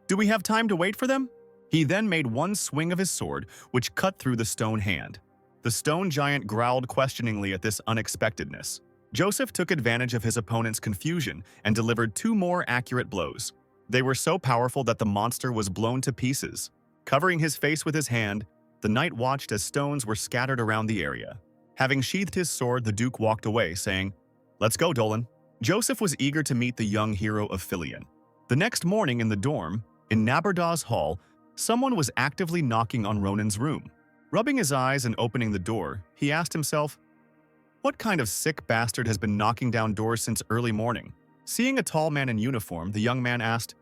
"Do we have time to wait for them?" He then made one swing of his sword, which cut through the stone hand. The stone giant growled questioningly at this unexpectedness. Joseph took advantage of his opponent's confusion and delivered 2 more accurate blows. They were so powerful that the monster was blown to pieces. Covering his face with his hand, the knight watched as stones were scattered around the area. Having sheathed his sword, the Duke walked away, saying, "Let's go, Dolan." Joseph was eager to meet the young hero of Filion. The next morning in the dorm, in Nabardaw's hall, someone was actively knocking on Ronan's room. Rubbing his eyes and opening the door, he asked himself, what kind of sick bastard has been knocking down doors since early morning? Seeing a tall man in uniform, the young man asked,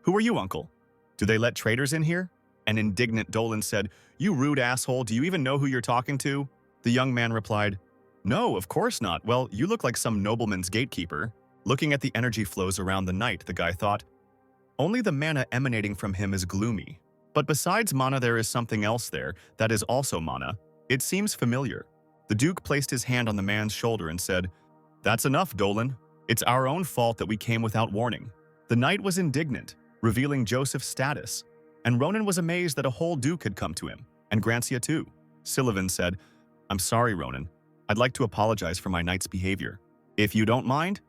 "Who are you, uncle? Do they let traitors in here?" An indignant Dolan said, "You rude asshole, do you even know who you're talking to?" The young man replied, "No, of course not. Well, you look like some nobleman's gatekeeper." Looking at the energy flows around the knight, the guy thought, only the mana emanating from him is gloomy. But besides mana, there is something else there that is also mana. It seems familiar. The Duke placed his hand on the man's shoulder and said, "That's enough, Dolan. It's our own fault that we came without warning." The knight was indignant, revealing Joseph's status, and Ronan was amazed that a whole Duke had come to him, and Grancia too. Sullivan said, "I'm sorry, Ronan. I'd like to apologize for my knight's behavior. If you don't mind,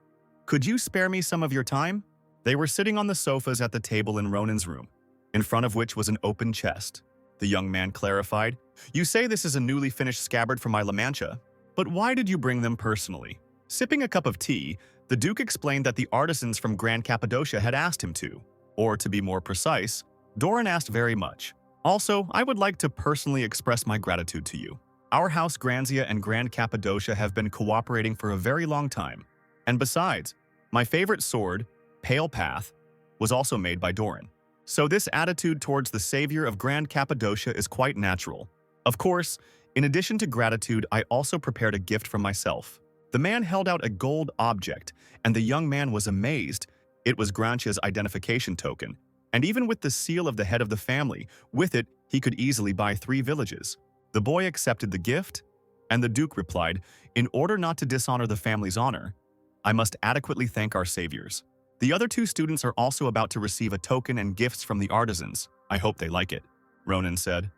could you spare me some of your time?" They were sitting on the sofas at the table in Ronan's room, in front of which was an open chest. The young man clarified, "You say this is a newly finished scabbard from my La Mancha, but why did you bring them personally?" Sipping a cup of tea, the Duke explained that the artisans from Grand Cappadocia had asked him to, or to be more precise, Doran asked very much. "Also, I would like to personally express my gratitude to you. Our house Granzia and Grand Cappadocia have been cooperating for a very long time. And besides, my favorite sword, Pale Path, was also made by Doran. So this attitude towards the savior of Grand Cappadocia is quite natural. Of course, in addition to gratitude, I also prepared a gift from myself." The man held out a gold object, and the young man was amazed. It was Grancia's identification token, and even with the seal of the head of the family, with it, he could easily buy 3 villages. The boy accepted the gift, and the Duke replied, "In order not to dishonor the family's honor, I must adequately thank our saviors. The other 2 students are also about to receive a token and gifts from the artisans. I hope they like it," Ronan said.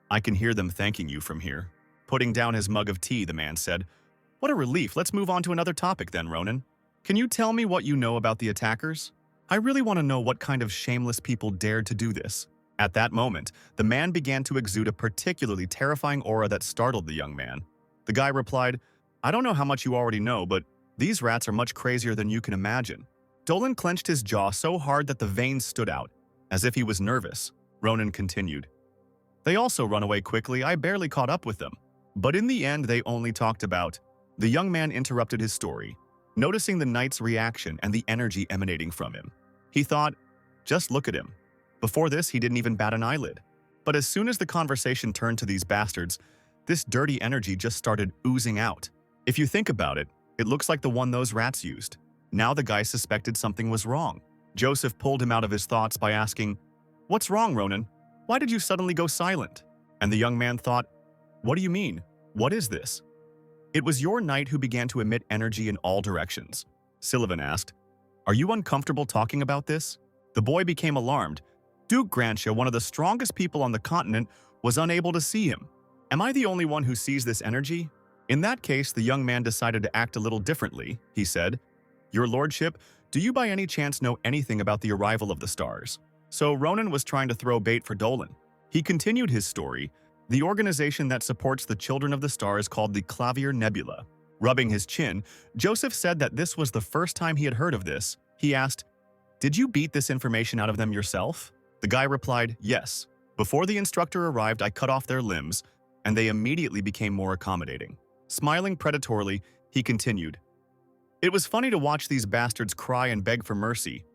"I can hear them thanking you from here." Putting down his mug of tea, the man said, "What a relief. Let's move on to another topic then, Ronan. Can you tell me what you know about the attackers? I really want to know what kind of shameless people dared to do this." At that moment, the man began to exude a particularly terrifying aura that startled the young man. The guy replied, "I don't know how much you already know, but these rats are much crazier than you can imagine." Dolan clenched his jaw so hard that the veins stood out, as if he was nervous. Ronan continued, "They also run away quickly. I barely caught up with them. But in the end, they only talked about—" The young man interrupted his story, noticing the knight's reaction and the energy emanating from him. He thought, just look at him. Before this, he didn't even bat an eyelid. But as soon as the conversation turned to these bastards, this dirty energy just started oozing out. If you think about it, it looks like the one those rats used. Now the guy suspected something was wrong. Joseph pulled him out of his thoughts by asking, "What's wrong, Ronan? Why did you suddenly go silent?" And the young man thought, "What do you mean? What is this?" "It was your knight who began to emit energy in all directions." Sullivan asked, "Are you uncomfortable talking about this?" The boy became alarmed. Duke Grancia, one of the strongest people on the continent, was unable to see him. "Am I the only one who sees this energy?" In that case, the young man decided to act a little differently. He said, "Your lordship, do you by any chance know anything about the arrival of the stars?" So Ronan was trying to throw bait for Dolan. He continued his story. The organization that supports the children of the stars called the Clavier Nebula. Rubbing his chin, Joseph said that this was the first time he had heard of this. He asked, "Did you beat this information out of them yourself?" The guy replied, "Yes. Before the instructor arrived, I cut off their limbs, and they immediately became more accommodating." Smiling predatorily, he continued, "It was funny to watch these bastards cry and beg for mercy.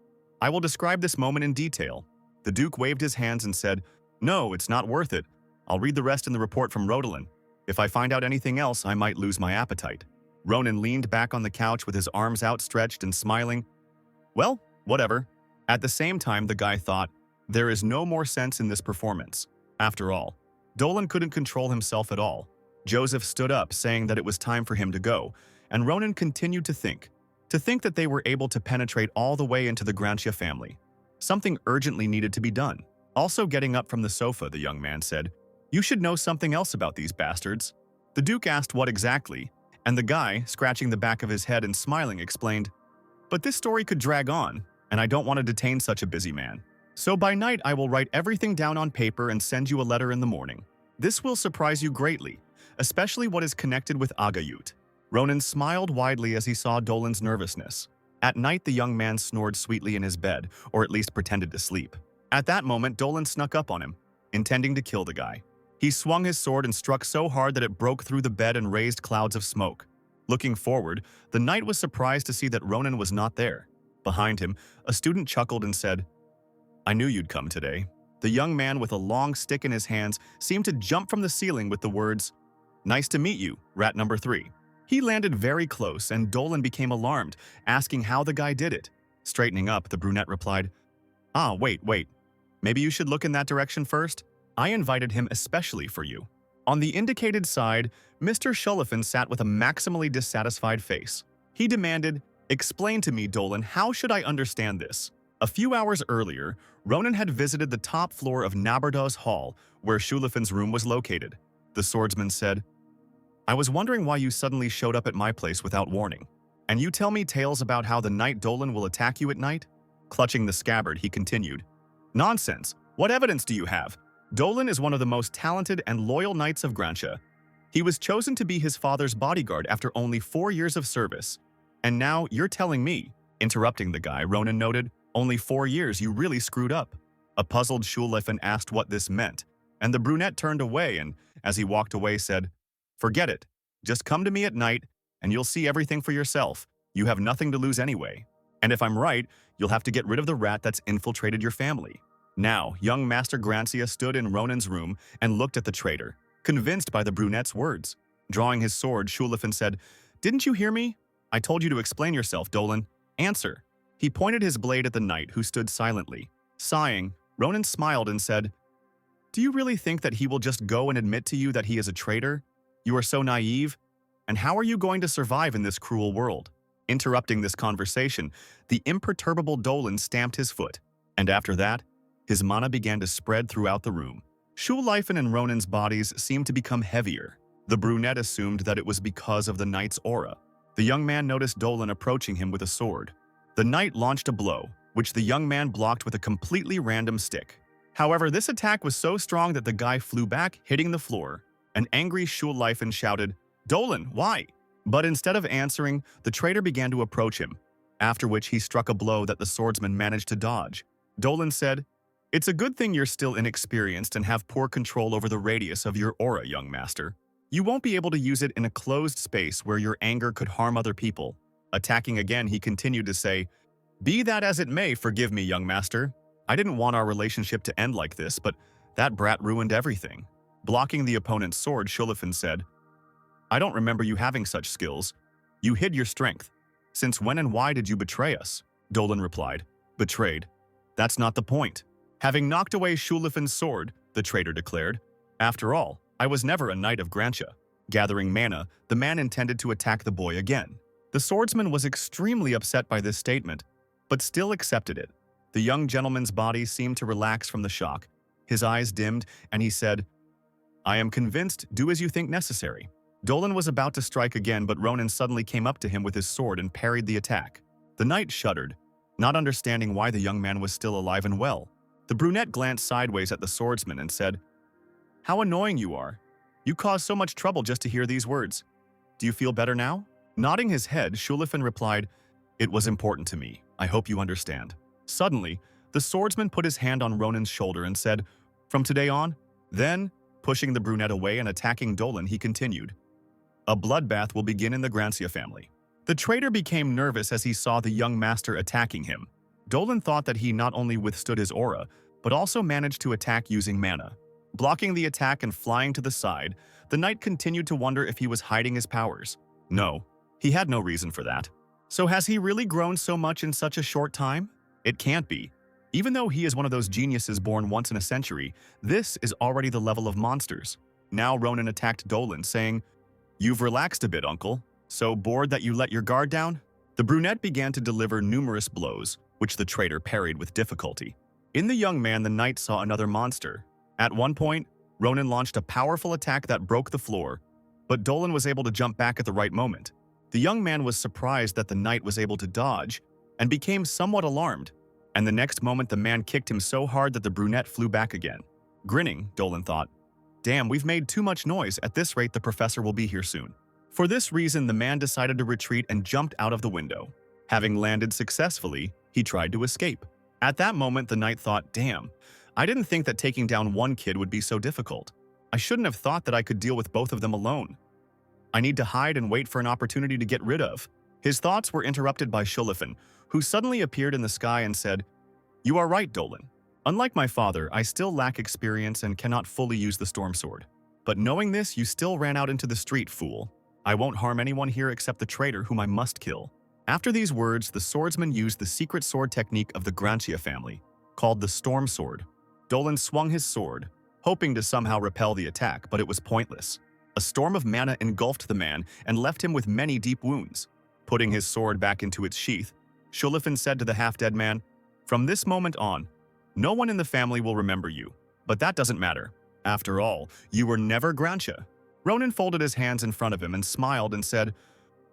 I will describe this moment in detail." The Duke waved his hands and said, "No, it's not worth it. I'll read the rest in the report from Rodolin. If I find out anything else, I might lose my appetite." Ronan leaned back on the couch with his arms outstretched and smiling. "Well, whatever." At the same time, the guy thought, there is no more sense in this performance. After all, Dolan couldn't control himself at all. Joseph stood up, saying that it was time for him to go, and Ronan continued to think that they were able to penetrate all the way into the Grancia family. Something urgently needed to be done. Also getting up from the sofa, the young man said, "You should know something else about these bastards." The Duke asked what exactly, And the guy, scratching the back of his head and smiling, explained, "But this story could drag on, and I don't want to detain such a busy man. So by night I will write everything down on paper and send you a letter in the morning. This will surprise you greatly, especially what is connected with Agayut." Ronan smiled widely as he saw Dolan's nervousness. At night, the young man snored sweetly in his bed, or at least pretended to sleep. At that moment, Dolan snuck up on him, intending to kill the guy. He swung his sword and struck so hard that it broke through the bed and raised clouds of smoke. Looking forward, the knight was surprised to see that Ronan was not there. Behind him, a student chuckled and said, "I knew you'd come today." The young man with a long stick in his hands seemed to jump from the ceiling with the words, "Nice to meet you, rat number 3. He landed very close, and Dolan became alarmed, asking how the guy did it. Straightening up, the brunette replied, Wait. Maybe you should look in that direction first. I invited him especially for you." On the indicated side, Mr. Shullifan sat with a maximally dissatisfied face. He demanded, "Explain to me, Dolan, how should I understand this?" A few hours earlier, Ronan had visited the top floor of Nabardaw's hall, where Shullifan's room was located. The swordsman said, "I was wondering why you suddenly showed up at my place without warning. And you tell me tales about how the knight Dolan will attack you at night?" Clutching the scabbard, he continued, "Nonsense! What evidence do you have? Dolan is one of the most talented and loyal knights of Grantia. He was chosen to be his father's bodyguard after only 4 years of service. And now you're telling me," interrupting the guy, Ronan noted, "only 4 years, you really screwed up." A puzzled Shullifan asked what this meant, and the brunette turned away and, as he walked away, said, "Forget it. Just come to me at night, and you'll see everything for yourself. You have nothing to lose anyway. And if I'm right, you'll have to get rid of the rat that's infiltrated your family." Now, young Master Grancia stood in Ronan's room and looked at the traitor, convinced by the brunette's words. Drawing his sword, Shullifan said, "Didn't you hear me? I told you to explain yourself, Dolan. Answer." He pointed his blade at the knight, who stood silently. Sighing, Ronan smiled and said, "Do you really think that he will just go and admit to you that he is a traitor? You are so naive. And how are you going to survive in this cruel world?" Interrupting this conversation, the imperturbable Dolan stamped his foot, and after that, his mana began to spread throughout the room. Shullifan and Ronan's bodies seemed to become heavier. The brunette assumed that it was because of the knight's aura. The young man noticed Dolan approaching him with a sword. The knight launched a blow, which the young man blocked with a completely random stick. However, this attack was so strong that the guy flew back, hitting the floor. An angry Shullifan shouted, "Dolan, why?" But instead of answering, the traitor began to approach him, after which he struck a blow that the swordsman managed to dodge. Dolan said, "It's a good thing you're still inexperienced and have poor control over the radius of your aura, young master. You won't be able to use it in a closed space where your anger could harm other people." Attacking again, he continued to say, "Be that as it may, forgive me, young master. I didn't want our relationship to end like this, but that brat ruined everything." Blocking the opponent's sword, Shullifan said, "I don't remember you having such skills. You hid your strength. Since when and why did you betray us?" Dolan replied, "Betrayed? That's not the point." Having knocked away Shullifan's sword, the traitor declared, "After all, I was never a knight of Grantia." Gathering mana, the man intended to attack the boy again. The swordsman was extremely upset by this statement, but still accepted it. The young gentleman's body seemed to relax from the shock. His eyes dimmed, and he said, "I am convinced, do as you think necessary." Dolan was about to strike again, but Ronan suddenly came up to him with his sword and parried the attack. The knight shuddered, not understanding why the young man was still alive and well. The brunette glanced sideways at the swordsman and said, "How annoying you are. You caused so much trouble just to hear these words. Do you feel better now?" Nodding his head, Shullifan replied, "It was important to me. I hope you understand." Suddenly, the swordsman put his hand on Ronan's shoulder and said, "From today on?" Then, pushing the brunette away and attacking Dolan, he continued, "A bloodbath will begin in the Grancia family." The traitor became nervous as he saw the young master attacking him. Dolan thought that he not only withstood his aura, but also managed to attack using mana. Blocking the attack and flying to the side, the knight continued to wonder if he was hiding his powers. No, he had no reason for that. So has he really grown so much in such a short time? It can't be. Even though he is one of those geniuses born once in a century, this is already the level of monsters. Now Ronan attacked Dolan, saying, "You've relaxed a bit, uncle. So bored that you let your guard down?" The brunette began to deliver numerous blows, which the traitor parried with difficulty. In the young man, the knight saw another monster. At one point, Ronan launched a powerful attack that broke the floor, but Dolan was able to jump back at the right moment. The young man was surprised that the knight was able to dodge and became somewhat alarmed, and the next moment the man kicked him so hard that the brunette flew back again. Grinning, Dolan thought, "Damn, we've made too much noise. At this rate, the professor will be here soon." For this reason, the man decided to retreat and jumped out of the window. Having landed successfully, he tried to escape. At that moment, the knight thought, "Damn, I didn't think that taking down one kid would be so difficult. I shouldn't have thought that I could deal with both of them alone. I need to hide and wait for an opportunity to get rid of." His thoughts were interrupted by Shulifan, who suddenly appeared in the sky and said, "You are right, Dolan. Unlike my father, I still lack experience and cannot fully use the storm sword. But knowing this, you still ran out into the street, fool. I won't harm anyone here except the traitor whom I must kill." After these words, the swordsman used the secret sword technique of the Grantia family, called the Storm Sword. Dolan swung his sword, hoping to somehow repel the attack, but it was pointless. A storm of mana engulfed the man and left him with many deep wounds. Putting his sword back into its sheath, Shulifan said to the half-dead man, "From this moment on, no one in the family will remember you, but that doesn't matter. After all, you were never Grantia." Ronan folded his hands in front of him and smiled and said,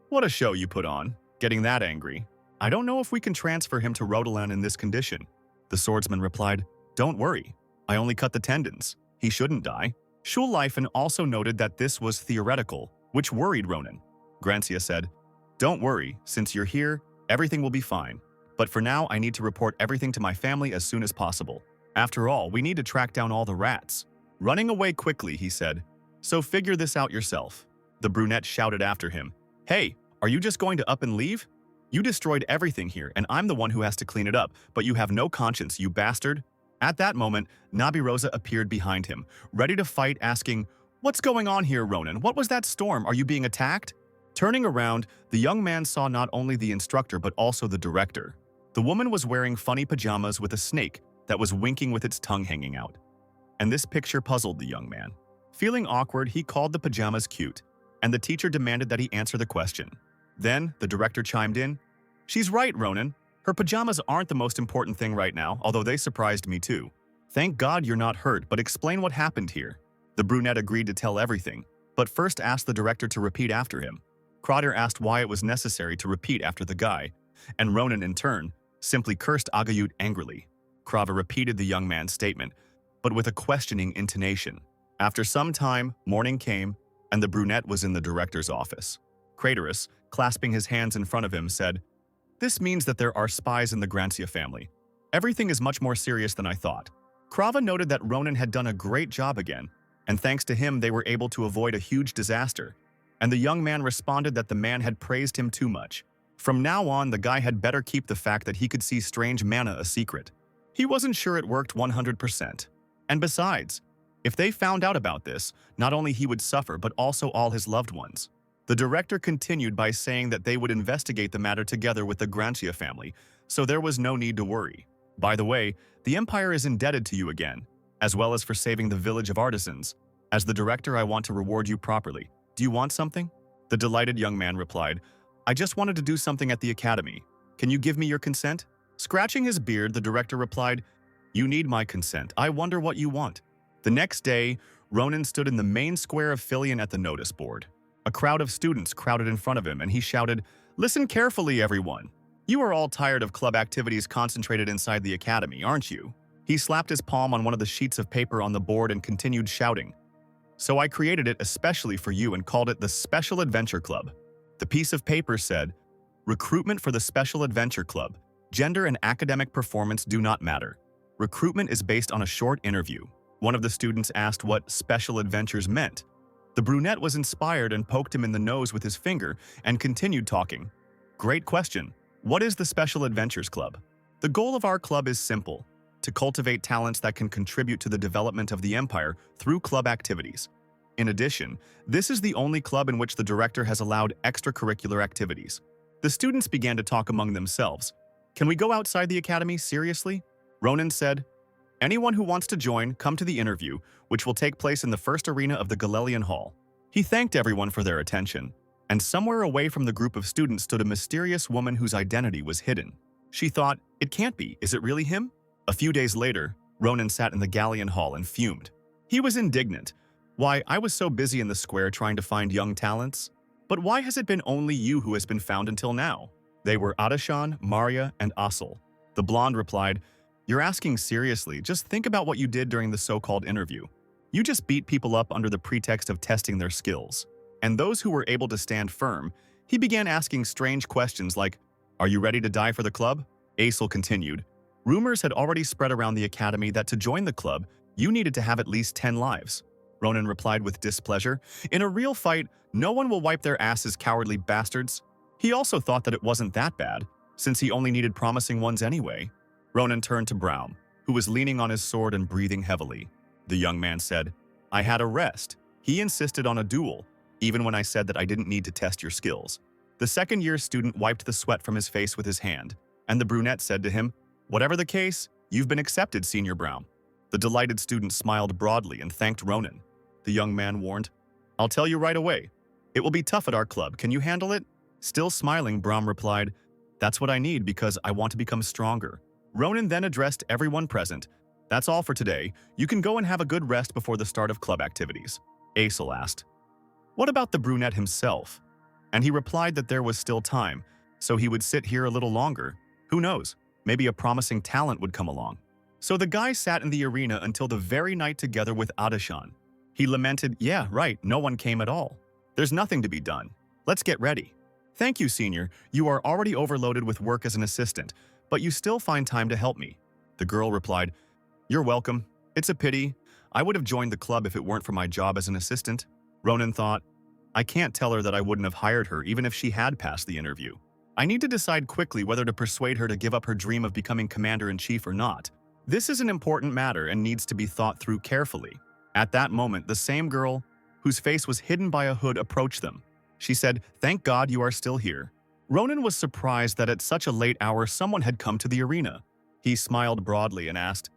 "What a show you put on, getting that angry. I don't know if we can transfer him to Rodalan in this condition." The swordsman replied, "Don't worry. I only cut the tendons. He shouldn't die." Shulifan also noted that this was theoretical, which worried Ronan. Grantia said, "Don't worry. Since you're here, everything will be fine. But for now, I need to report everything to my family as soon as possible. After all, we need to track down all the rats." Running away quickly, he said, "So figure this out yourself." The brunette shouted after him, "Hey, are you just going to up and leave? You destroyed everything here, and I'm the one who has to clean it up, but you have no conscience, you bastard." At that moment, Nabi-Rosa appeared behind him, ready to fight, asking, "What's going on here, Ronan? What was that storm? Are you being attacked?" Turning around, the young man saw not only the instructor but also the director. The woman was wearing funny pajamas with a snake that was winking with its tongue hanging out. And this picture puzzled the young man. Feeling awkward, he called the pajamas cute, and the teacher demanded that he answer the question. Then, the director chimed in, "She's right, Ronan. Her pajamas aren't the most important thing right now, although they surprised me too. Thank God you're not hurt, but explain what happened here." The brunette agreed to tell everything, but first asked the director to repeat after him. Crowder asked why it was necessary to repeat after the guy, and Ronan, in turn, simply cursed Agayut angrily. Crava repeated the young man's statement, but with a questioning intonation. After some time, morning came, and the brunette was in the director's office. Craterus, clasping his hands in front of him, said, "This means that there are spies in the Grantia family. Everything is much more serious than I thought." Crava noted that Ronan had done a great job again, and thanks to him they were able to avoid a huge disaster, and the young man responded that the man had praised him too much. From now on, the guy had better keep the fact that he could see strange mana a secret. He wasn't sure it worked 100%. And besides, if they found out about this, not only he would suffer but also all his loved ones. The director continued by saying that they would investigate the matter together with the Grantia family, so there was no need to worry. "By the way, the Empire is indebted to you again, as well as for saving the village of artisans. As the director, I want to reward you properly. Do you want something?" The delighted young man replied, "I just wanted to do something at the academy. Can you give me your consent?" Scratching his beard, the director replied, "You need my consent. I wonder what you want." The next day, Ronan stood in the main square of Filion at the notice board. A crowd of students crowded in front of him, and he shouted, "Listen carefully, everyone. You are all tired of club activities concentrated inside the academy, aren't you?" He slapped his palm on one of the sheets of paper on the board and continued shouting, "So I created it especially for you and called it the Special Adventure Club." The piece of paper said, "Recruitment for the Special Adventure Club. Gender and academic performance do not matter. Recruitment is based on a short interview." One of the students asked what special adventures meant. The brunette was inspired and poked him in the nose with his finger and continued talking. "Great question. What is the Special Adventures Club? The goal of our club is simple: to cultivate talents that can contribute to the development of the Empire through club activities. In addition, this is the only club in which the director has allowed extracurricular activities." The students began to talk among themselves. "Can we go outside the academy, seriously?" Ronan said, "Anyone who wants to join, come to the interview, which will take place in the first arena of the Galelian Hall." He thanked everyone for their attention, and somewhere away from the group of students stood a mysterious woman whose identity was hidden. She thought, "It can't be, is it really him?" A few days later, Ronan sat in the Galleon Hall and fumed. He was indignant, Why, I was so busy in the square trying to find young talents. But why has it been only you who has been found until now? They were Adashan, Maria, and Asil. The blonde replied, You're asking seriously, just think about what you did during the so-called interview. You just beat people up under the pretext of testing their skills. And those who were able to stand firm, he began asking strange questions like, Are you ready to die for the club? Asil continued, Rumors had already spread around the academy that to join the club, you needed to have at least 10 lives. Ronan replied with displeasure, In a real fight, no one will wipe their asses, cowardly bastards. He also thought that it wasn't that bad, since he only needed promising ones anyway. Ronan turned to Brown, who was leaning on his sword and breathing heavily. The young man said, I had a rest. He insisted on a duel, even when I said that I didn't need to test your skills. The second-year student wiped the sweat from his face with his hand, and the brunette said to him, Whatever the case, you've been accepted, Senior Brown. The delighted student smiled broadly and thanked Ronan. The young man warned, I'll tell you right away. It will be tough at our club. Can you handle it? Still smiling, Brahm replied, That's what I need because I want to become stronger. Ronan then addressed everyone present. That's all for today. You can go and have a good rest before the start of club activities. Asil asked, What about the brunette himself? And he replied that there was still time, so he would sit here a little longer. Who knows? Maybe a promising talent would come along. So the guy sat in the arena until the very night together with Adashan. He lamented, Yeah, right, no one came at all. There's nothing to be done. Let's get ready. Thank you, Senior. You are already overloaded with work as an assistant, but you still find time to help me. The girl replied, You're welcome. It's a pity. I would have joined the club if it weren't for my job as an assistant. Ronan thought, I can't tell her that I wouldn't have hired her even if she had passed the interview. I need to decide quickly whether to persuade her to give up her dream of becoming commander-in-chief or not. This is an important matter and needs to be thought through carefully. At that moment, the same girl, whose face was hidden by a hood, approached them. She said, Thank God you are still here. Ronan was surprised that at such a late hour someone had come to the arena. He smiled broadly and asked,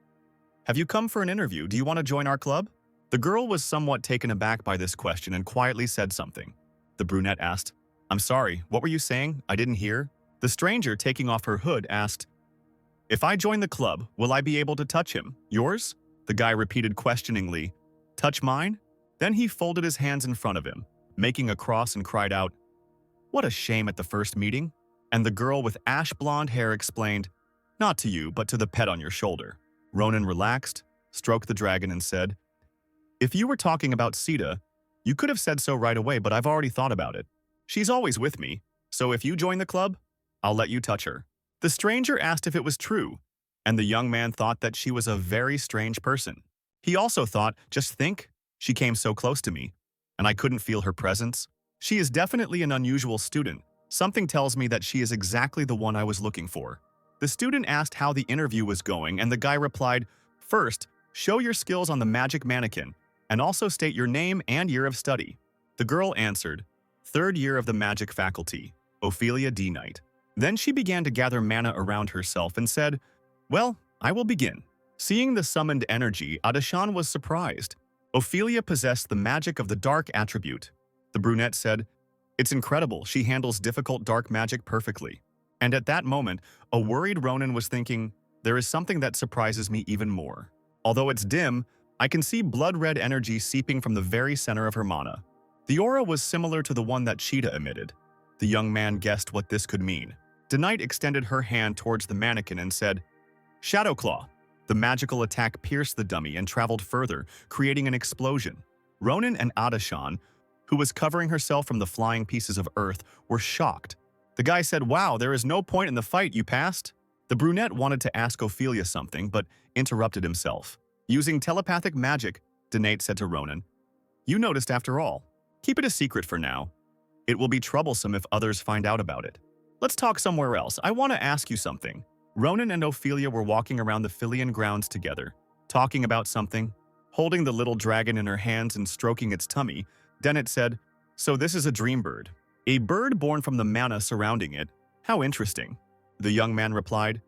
Have you come for an interview? Do you want to join our club? The girl was somewhat taken aback by this question and quietly said something. The brunette asked, I'm sorry, what were you saying? I didn't hear. The stranger, taking off her hood, asked, If I join the club, will I be able to touch him? Yours? The guy repeated questioningly, Touch mine? Then he folded his hands in front of him, making a cross, and cried out, What a shame at the first meeting. And the girl with ash blonde hair explained, Not to you, but to the pet on your shoulder. Ronan relaxed, stroked the dragon, and said, If you were talking about Sita, you could have said so right away, but I've already thought about it. She's always with me, so if you join the club, I'll let you touch her. The stranger asked if it was true, and the young man thought that she was a very strange person. He also thought, Just think, she came so close to me, and I couldn't feel her presence. She is definitely an unusual student. Something tells me that she is exactly the one I was looking for. The student asked how the interview was going, and the guy replied, First, show your skills on the magic mannequin, and also state your name and year of study. The girl answered, Third year of the magic faculty, Ophelia D. Knight. Then she began to gather mana around herself and said, Well, I will begin. Seeing the summoned energy, Adashan was surprised. Ophelia possessed the magic of the dark attribute. The brunette said, It's incredible, she handles difficult dark magic perfectly. And at that moment, a worried Ronan was thinking, There is something that surprises me even more. Although it's dim, I can see blood-red energy seeping from the very center of her mana. The aura was similar to the one that Cheetah emitted. The young man guessed what this could mean. Denight extended her hand towards the mannequin and said, Shadow Claw. The magical attack pierced the dummy and traveled further, creating an explosion. Ronan and Adashan, who was covering herself from the flying pieces of earth, were shocked. The guy said, Wow, there is no point in the fight, you passed. The brunette wanted to ask Ophelia something, but interrupted himself. Using telepathic magic, Danae said to Ronan, You noticed after all. Keep it a secret for now. It will be troublesome if others find out about it. Let's talk somewhere else. I want to ask you something. Ronan and Ophelia were walking around the Philian grounds together, talking about something. Holding the little dragon in her hands and stroking its tummy, Dennett said, So this is a dream bird. A bird born from the mana surrounding it. How interesting. The young man replied,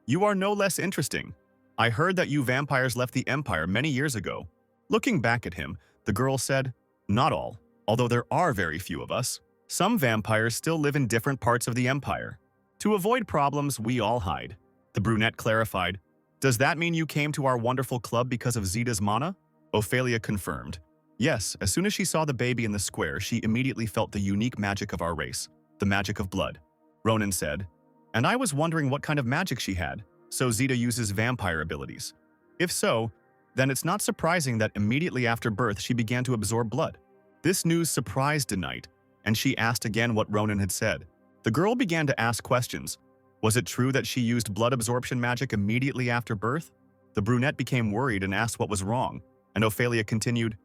You are no less interesting. I heard that you vampires left the Empire many years ago. Looking back at him, the girl said, Not all, although there are very few of us. Some vampires still live in different parts of the Empire. To avoid problems, we all hide. The brunette clarified, Does that mean you came to our wonderful club because of Zeta's mana? Ophelia confirmed, Yes, as soon as she saw the baby in the square, she immediately felt the unique magic of our race, the magic of blood. Ronan said, and I was wondering what kind of magic she had, so Zeta uses vampire abilities. If so, then it's not surprising that immediately after birth she began to absorb blood. This news surprised Knight, and she asked again what Ronan had said. The girl began to ask questions. Was it true that she used blood absorption magic immediately after birth? The brunette became worried and asked what was wrong, and Ophelia continued,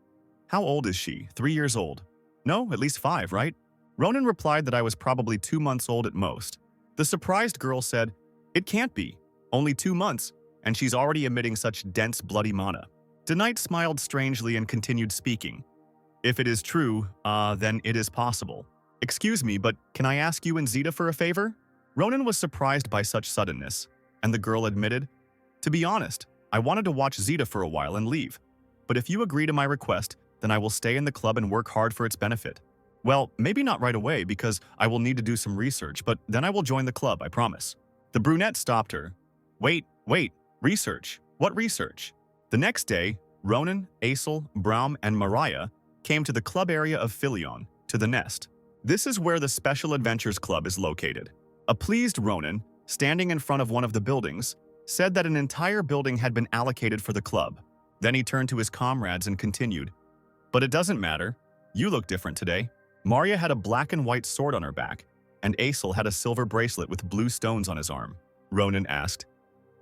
how old is she? 3 years old? No, at least 5, right? Ronan replied that I was probably 2 months old at most. The surprised girl said, it can't be. Only 2 months, and she's already emitting such dense bloody mana. Knight smiled strangely and continued speaking. If it is true, then it is possible. Excuse me, but can I ask you and Zeta for a favor? Ronan was surprised by such suddenness, and the girl admitted, to be honest, I wanted to watch Zeta for a while and leave. But if you agree to my request, then I will stay in the club and work hard for its benefit. Well, maybe not right away because I will need to do some research, but then I will join the club, I promise. The brunette stopped her. Wait, research? What research? The next day, Ronan, Asil, Braum, and Mariah came to the club area of Philion, to the nest. This is where the Special Adventures Club is located. A pleased Ronan, standing in front of one of the buildings, said that an entire building had been allocated for the club. Then he turned to his comrades and continued, but it doesn't matter. You look different today. Maria had a black and white sword on her back, and Asil had a silver bracelet with blue stones on his arm. Ronan asked,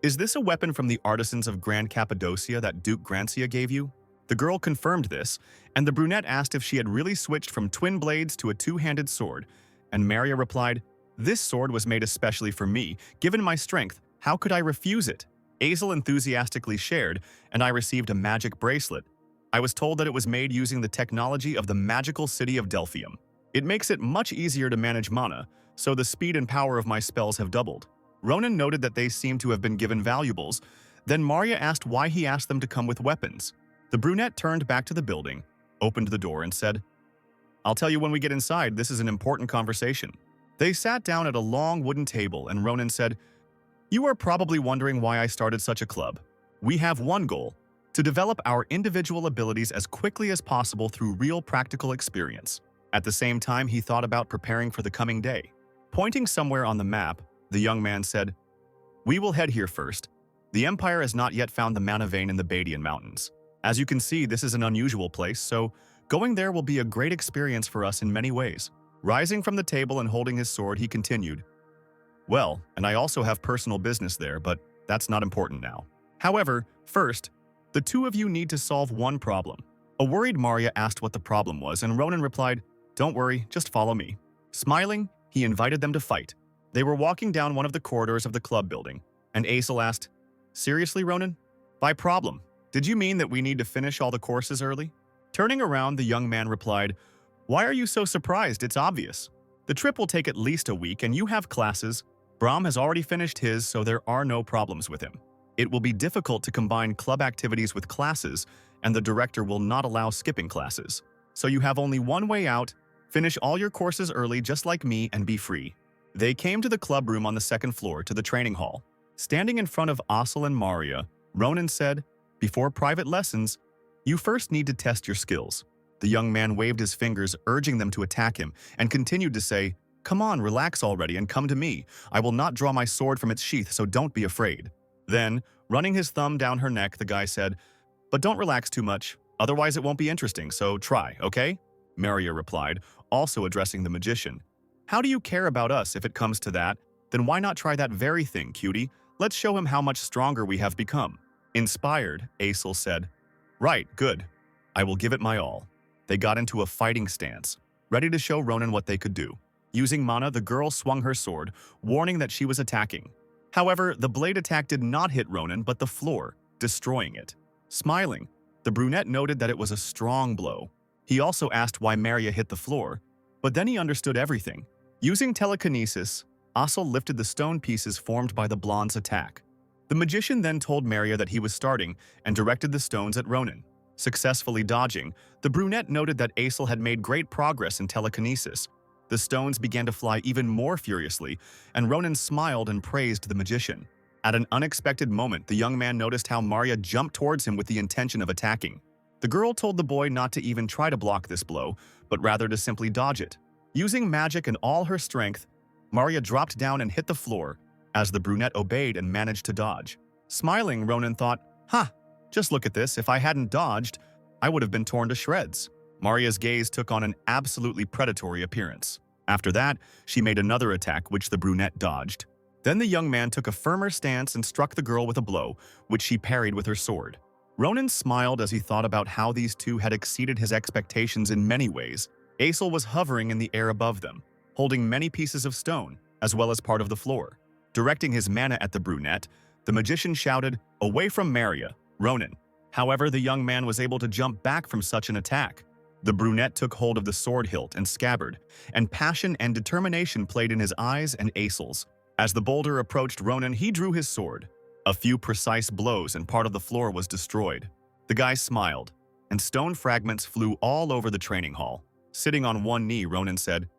is this a weapon from the artisans of Grand Cappadocia that Duke Grancia gave you? The girl confirmed this, and the brunette asked if she had really switched from twin blades to a two-handed sword, and Maria replied, this sword was made especially for me. Given my strength, how could I refuse it? Asil enthusiastically shared, and I received a magic bracelet. I was told that it was made using the technology of the magical city of Delphium. It makes it much easier to manage mana, so the speed and power of my spells have doubled. Ronan noted that they seemed to have been given valuables. Then Maria asked why he asked them to come with weapons. The brunette turned back to the building, opened the door, and said, I'll tell you when we get inside, this is an important conversation. They sat down at a long wooden table, and Ronan said, you are probably wondering why I started such a club. We have one goal, to develop our individual abilities as quickly as possible through real practical experience. At the same time, he thought about preparing for the coming day. Pointing somewhere on the map, the young man said, we will head here first. The Empire has not yet found the mana vein in the Badian Mountains. As you can see, this is an unusual place, so going there will be a great experience for us in many ways. Rising from the table and holding his sword, he continued, well, and I also have personal business there, but that's not important now. However, first, the two of you need to solve one problem. A worried Maria asked what the problem was, and Ronan replied, don't worry, just follow me. Smiling, he invited them to fight. They were walking down one of the corridors of the club building, and Asil asked, seriously, Ronan? By problem, did you mean that we need to finish all the courses early? Turning around, the young man replied, why are you so surprised? It's obvious. The trip will take at least a week, and you have classes. Braum has already finished his, so there are no problems with him. It will be difficult to combine club activities with classes, and the director will not allow skipping classes. So you have only one way out, finish all your courses early just like me and be free. They came to the club room on the second floor to the training hall. Standing in front of Asil and Maria, Ronan said, before private lessons, you first need to test your skills. The young man waved his fingers, urging them to attack him, and continued to say, come on, relax already and come to me. I will not draw my sword from its sheath, so don't be afraid. Then, running his thumb down her neck, the guy said, but don't relax too much, otherwise it won't be interesting, so try, okay? Maria replied, also addressing the magician. How do you care about us if it comes to that? Then why not try that very thing, cutie? Let's show him how much stronger we have become. Inspired, Asil said, right, good. I will give it my all. They got into a fighting stance, ready to show Ronan what they could do. Using mana, the girl swung her sword, warning that she was attacking. However, the blade attack did not hit Ronan, but the floor, destroying it. Smiling, the brunette noted that it was a strong blow. He also asked why Maria hit the floor, but then he understood everything. Using telekinesis, Asil lifted the stone pieces formed by the blonde's attack. The magician then told Maria that he was starting and directed the stones at Ronan. Successfully dodging, the brunette noted that Asil had made great progress in telekinesis. The stones began to fly even more furiously, and Ronan smiled and praised the magician. At an unexpected moment, the young man noticed how Maria jumped towards him with the intention of attacking. The girl told the boy not to even try to block this blow, but rather to simply dodge it. Using magic and all her strength, Maria dropped down and hit the floor, as the brunette obeyed and managed to dodge. Smiling, Ronan thought, "Ha! Just look at this, if I hadn't dodged, I would have been torn to shreds." Maria's gaze took on an absolutely predatory appearance. After that, she made another attack which the brunette dodged. Then the young man took a firmer stance and struck the girl with a blow, which she parried with her sword. Ronan smiled as he thought about how these two had exceeded his expectations in many ways. Asil was hovering in the air above them, holding many pieces of stone, as well as part of the floor. Directing his mana at the brunette, the magician shouted, "Away from Maria, Ronan." However, the young man was able to jump back from such an attack. The brunette took hold of the sword hilt and scabbard, and passion and determination played in his eyes and Asil's. As the boulder approached Ronan, he drew his sword. A few precise blows and part of the floor was destroyed. The guy smiled, and stone fragments flew all over the training hall. Sitting on one knee, Ronan said,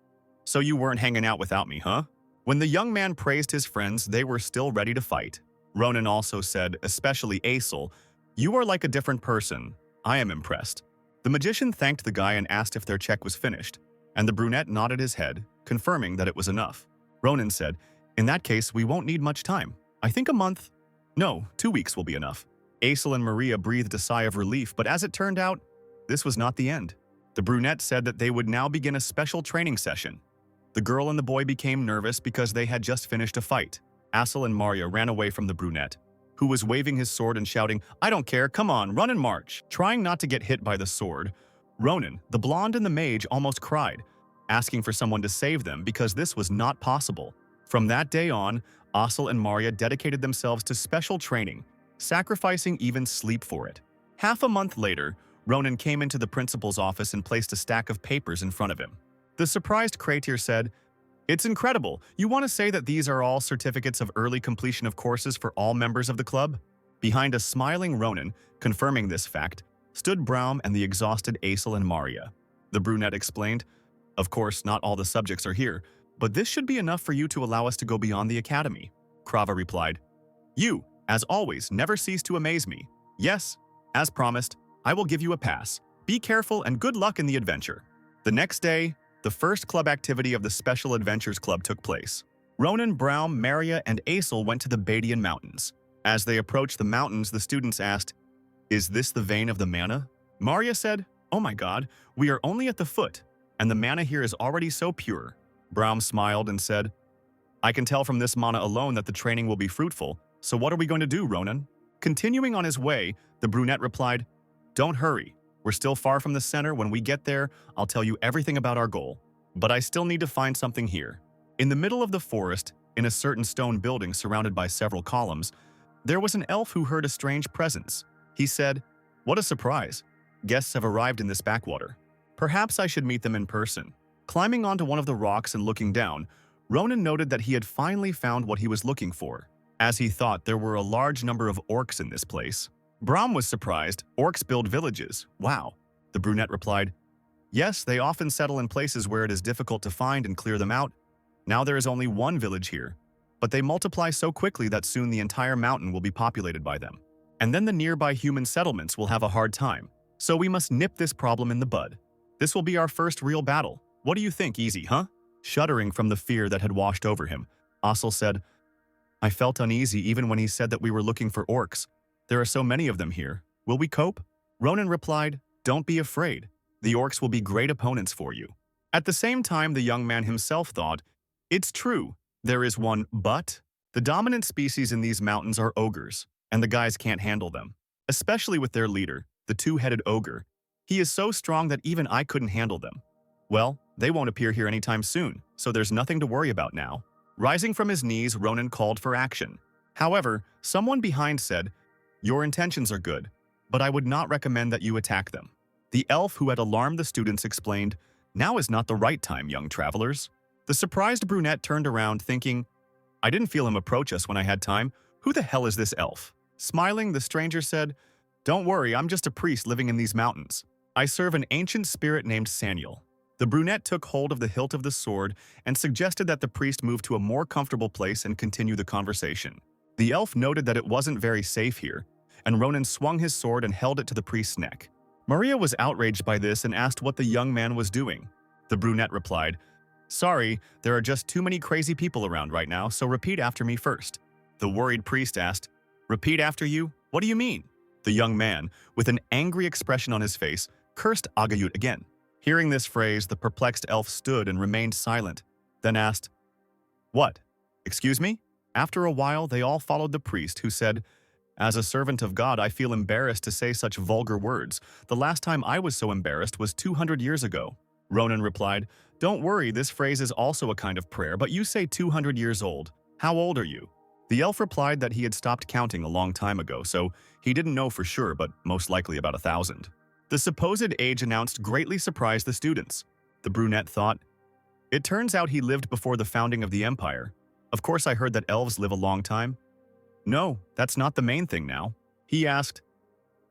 "So you weren't hanging out without me, huh?" When the young man praised his friends, they were still ready to fight. Ronan also said, especially Asil, "You are like a different person. I am impressed." The magician thanked the guy and asked if their check was finished, and the brunette nodded his head, confirming that it was enough. Ronan said, "In that case, we won't need much time. I think a month. No, 2 weeks will be enough." Asil and Maria breathed a sigh of relief, but as it turned out, this was not the end. The brunette said that they would now begin a special training session. The girl and the boy became nervous because they had just finished a fight. Asil and Maria ran away from the brunette, who was waving his sword and shouting, "I don't care, come on, run and march." Trying not to get hit by the sword, Ronan, the blonde and the mage almost cried, asking for someone to save them because this was not possible. From that day on, Asil and Maria dedicated themselves to special training, sacrificing even sleep for it. Half a month later, Ronan came into the principal's office and placed a stack of papers in front of him. The surprised Kratir said, "It's incredible. You want to say that these are all certificates of early completion of courses for all members of the club?" Behind a smiling Ronan, confirming this fact, stood Braum and the exhausted Asil and Maria. The brunette explained, "Of course, not all the subjects are here, but this should be enough for you to allow us to go beyond the academy." Krava replied, "You, as always, never cease to amaze me. Yes, as promised, I will give you a pass. Be careful and good luck in the adventure." The next day, the first club activity of the Special Adventures Club took place. Ronan, Braum, Maria, and Asil went to the Badian Mountains. As they approached the mountains, the students asked, "Is this the vein of the mana?" Maria said, "Oh my god, we are only at the foot, and the mana here is already so pure." Braum smiled and said, "I can tell from this mana alone that the training will be fruitful, so what are we going to do, Ronan?" Continuing on his way, the brunette replied, "Don't hurry. We're still far from the center. When we get there, I'll tell you everything about our goal. But I still need to find something here." In the middle of the forest, in a certain stone building surrounded by several columns, there was an elf who heard a strange presence. He said, "What a surprise. Guests have arrived in this backwater. Perhaps I should meet them in person." Climbing onto one of the rocks and looking down, Ronan noted that he had finally found what he was looking for. As he thought, there were a large number of orcs in this place. Braum was surprised. "Orcs build villages. Wow." The brunette replied, "Yes, they often settle in places where it is difficult to find and clear them out. Now there is only one village here, but they multiply so quickly that soon the entire mountain will be populated by them. And then the nearby human settlements will have a hard time. So we must nip this problem in the bud. This will be our first real battle. What do you think, easy, huh?" Shuddering from the fear that had washed over him, Asil said, "I felt uneasy even when he said that we were looking for orcs. There are so many of them here. Will we cope?" Ronan replied, "Don't be afraid. The orcs will be great opponents for you." At the same time, the young man himself thought, "It's true. There is one but. The dominant species in these mountains are ogres, and the guys can't handle them. Especially with their leader, the two-headed ogre. He is so strong that even I couldn't handle them. Well, they won't appear here anytime soon, so there's nothing to worry about now." Rising from his knees, Ronan called for action. However, someone behind said, "Your intentions are good, but I would not recommend that you attack them." The elf who had alarmed the students explained, "Now is not the right time, young travelers." The surprised brunette turned around, thinking, "I didn't feel him approach us when I had time. Who the hell is this elf?" Smiling, the stranger said, "Don't worry, I'm just a priest living in these mountains. I serve an ancient spirit named Saniel." The brunette took hold of the hilt of the sword and suggested that the priest move to a more comfortable place and continue the conversation. The elf noted that it wasn't very safe here, and Ronan swung his sword and held it to the priest's neck. Maria was outraged by this and asked what the young man was doing. The brunette replied, "Sorry, there are just too many crazy people around right now, so repeat after me first." The worried priest asked, "Repeat after you? What do you mean?" The young man, with an angry expression on his face, cursed Agayut again. Hearing this phrase, the perplexed elf stood and remained silent, then asked, "What? Excuse me?" After a while, they all followed the priest, who said, "As a servant of God, I feel embarrassed to say such vulgar words. The last time I was so embarrassed was 200 years ago." Ronan replied, "Don't worry, this phrase is also a kind of prayer, but you say 200 years old. How old are you?" The elf replied that he had stopped counting a long time ago, so he didn't know for sure, but most likely about 1,000. The supposed age announced greatly surprised the students. The brunette thought, "It turns out he lived before the founding of the empire. Of course I heard that elves live a long time." "No, that's not the main thing now." He asked,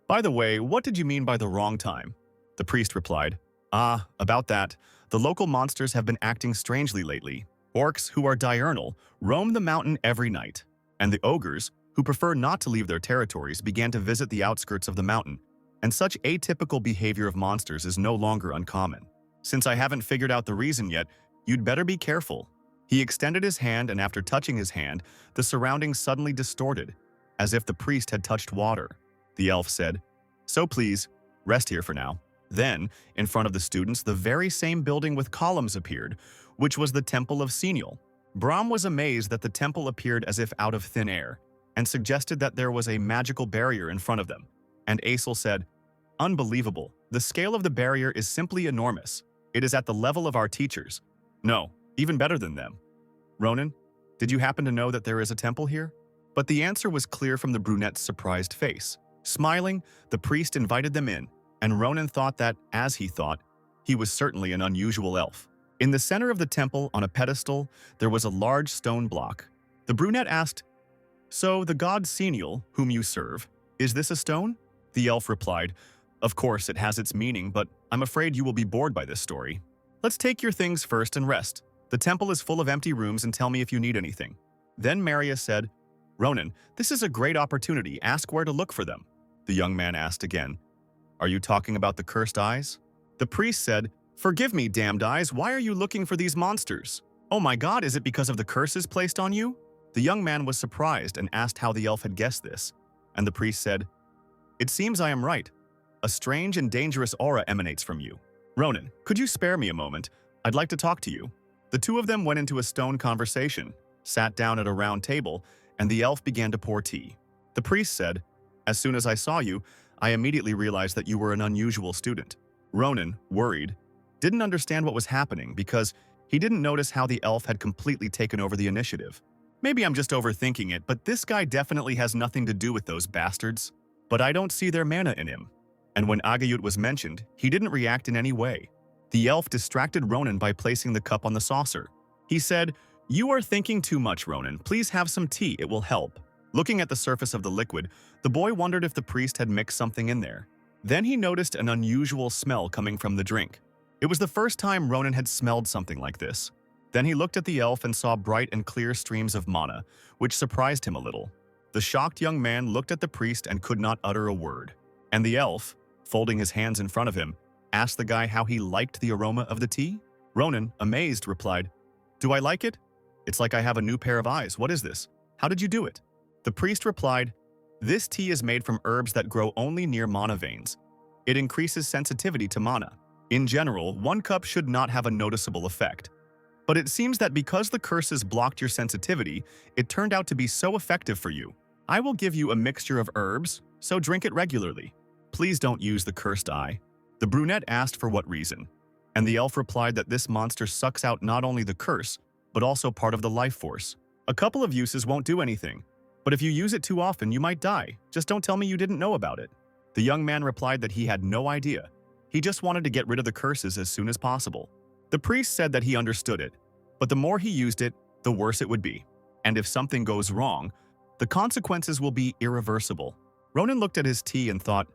"By the way, what did you mean by the wrong time?" The priest replied, "Ah, about that. The local monsters have been acting strangely lately. Orcs, who are diurnal, roam the mountain every night, and the ogres, who prefer not to leave their territories, began to visit the outskirts of the mountain, and such atypical behavior of monsters is no longer uncommon. Since I haven't figured out the reason yet, you'd better be careful." He extended his hand, and after touching his hand, the surroundings suddenly distorted, as if the priest had touched water. The elf said, "So please, rest here for now." Then, in front of the students, the very same building with columns appeared, which was the Temple of Senial. Brahm was amazed that the temple appeared as if out of thin air, and suggested that there was a magical barrier in front of them. And Asil said, "Unbelievable. The scale of the barrier is simply enormous. It is at the level of our teachers. No, even better than them. Ronan, did you happen to know that there is a temple here?" But the answer was clear from the brunette's surprised face. Smiling, the priest invited them in, and Ronan thought that, as he thought, he was certainly an unusual elf. In the center of the temple, on a pedestal, there was a large stone block. The brunette asked, "So, the god Senial, whom you serve, is this a stone?" The elf replied, "Of course, it has its meaning, but I'm afraid you will be bored by this story. Let's take your things first and rest. The temple is full of empty rooms, and tell me if you need anything." Then Maria said, "Ronan, this is a great opportunity. Ask where to look for them." The young man asked again, "Are you talking about the cursed eyes?" The priest said, "Forgive me, damned eyes, why are you looking for these monsters? Oh my god, is it because of the curses placed on you?" The young man was surprised and asked how the elf had guessed this, and the priest said, "It seems I am right. A strange and dangerous aura emanates from you. Ronan, could you spare me a moment? I'd like to talk to you." The two of them went into a stone conversation, sat down at a round table, and the elf began to pour tea. The priest said, "As soon as I saw you, I immediately realized that you were an unusual student." Ronan, worried, didn't understand what was happening because he didn't notice how the elf had completely taken over the initiative. "Maybe I'm just overthinking it, but this guy definitely has nothing to do with those bastards. But I don't see their mana in him." And when Agayut was mentioned, he didn't react in any way. The elf distracted Ronan by placing the cup on the saucer. He said, "You are thinking too much, Ronan. Please have some tea, it will help." Looking at the surface of the liquid, the boy wondered if the priest had mixed something in there. Then he noticed an unusual smell coming from the drink. It was the first time Ronan had smelled something like this. Then he looked at the elf and saw bright and clear streams of mana, which surprised him a little. The shocked young man looked at the priest and could not utter a word. And the elf, folding his hands in front of him, asked the guy how he liked the aroma of the tea. Ronan, amazed, replied, "Do I like it? It's like I have a new pair of eyes. What is this? How did you do it?" The priest replied, "This tea is made from herbs that grow only near mana veins. It increases sensitivity to mana. In general, 1 cup should not have a noticeable effect. But it seems that because the curses blocked your sensitivity, it turned out to be so effective for you. I will give you a mixture of herbs, so drink it regularly. Please don't use the cursed eye." The brunette asked for what reason, and the elf replied that this monster sucks out not only the curse, but also part of the life force. "A couple of uses won't do anything, but if you use it too often, you might die. Just don't tell me you didn't know about it." The young man replied that he had no idea. He just wanted to get rid of the curses as soon as possible. The priest said that he understood it, but the more he used it, the worse it would be. And if something goes wrong, the consequences will be irreversible. Ronan looked at his tea and thought,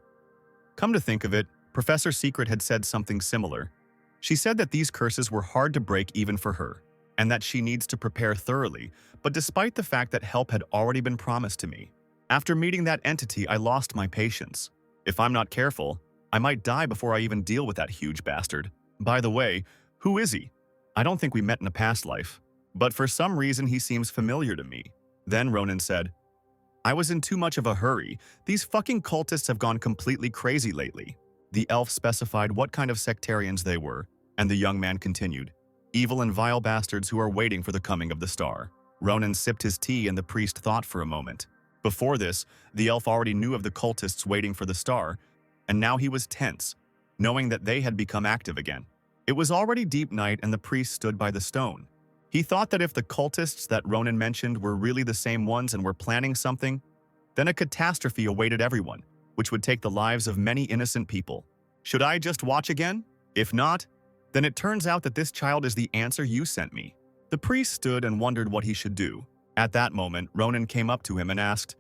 come to think of it, Professor Secret had said something similar. She said that these curses were hard to break even for her, and that she needs to prepare thoroughly, but despite the fact that help had already been promised to me. After meeting that entity, I lost my patience. If I'm not careful, I might die before I even deal with that huge bastard. By the way, who is he? I don't think we met in a past life, but for some reason he seems familiar to me. Then Ronan said, I was in too much of a hurry. These fucking cultists have gone completely crazy lately. The elf specified what kind of sectarians they were, and the young man continued, evil and vile bastards who are waiting for the coming of the star. Ronan sipped his tea and the priest thought for a moment. Before this, the elf already knew of the cultists waiting for the star, and now he was tense, knowing that they had become active again. It was already deep night and the priest stood by the stone. He thought that if the cultists that Ronan mentioned were really the same ones and were planning something, then a catastrophe awaited everyone, which would take the lives of many innocent people. Should I just watch again? If not, then it turns out that this child is the answer you sent me. The priest stood and wondered what he should do. At that moment, Ronan came up to him and asked,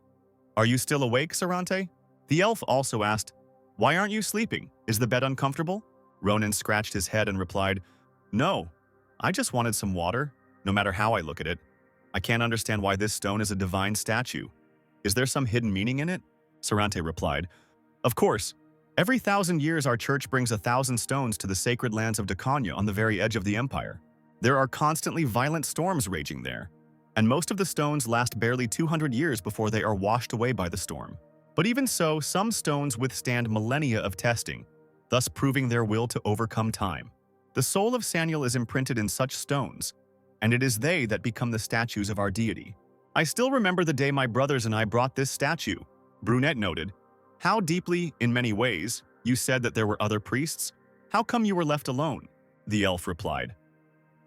Are you still awake, Sarante? The elf also asked, Why aren't you sleeping? Is the bed uncomfortable? Ronan scratched his head and replied, No, I just wanted some water. No matter how I look at it, I can't understand why this stone is a divine statue. Is there some hidden meaning in it? Sarante replied, Of course. Every 1,000 years our church brings 1,000 stones to the sacred lands of Dakanya on the very edge of the empire. There are constantly violent storms raging there, and most of the stones last barely 200 years before they are washed away by the storm. But even so, some stones withstand millennia of testing, thus proving their will to overcome time. The soul of Saniel is imprinted in such stones, and it is they that become the statues of our deity. I still remember the day my brothers and I brought this statue, Brunette noted. How deeply, in many ways, you said that there were other priests? How come you were left alone? The elf replied.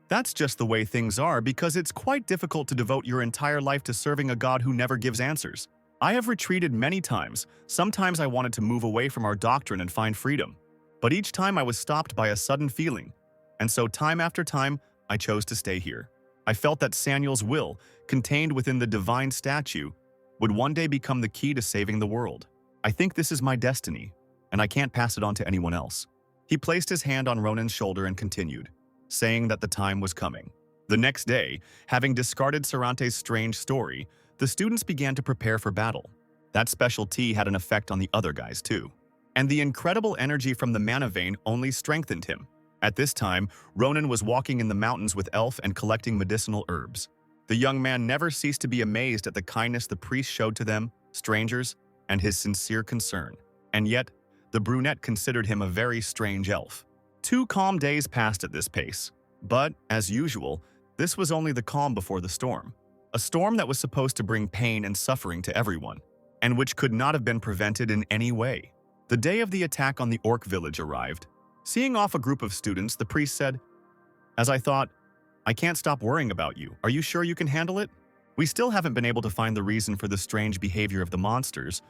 That's just the way things are because it's quite difficult to devote your entire life to serving a god who never gives answers. I have retreated many times. Sometimes I wanted to move away from our doctrine and find freedom. But each time I was stopped by a sudden feeling. And so time after time, I chose to stay here. I felt that Saniel's will, contained within the divine statue, would one day become the key to saving the world. I think this is my destiny, and I can't pass it on to anyone else. He placed his hand on Ronan's shoulder and continued, saying that the time was coming. The next day, having discarded Sarante's strange story, the students began to prepare for battle. That special tea had an effect on the other guys too. And the incredible energy from the mana vein only strengthened him. At this time, Ronan was walking in the mountains with Elf and collecting medicinal herbs. The young man never ceased to be amazed at the kindness the priest showed to them, strangers, and his sincere concern. And yet, the brunette considered him a very strange elf. 2 calm days passed at this pace. But, as usual, this was only the calm before the storm. A storm that was supposed to bring pain and suffering to everyone, and which could not have been prevented in any way. The day of the attack on the orc village arrived. Seeing off a group of students, the priest said, As I thought, I can't stop worrying about you. Are you sure you can handle it? We still haven't been able to find the reason for the strange behavior of the monsters.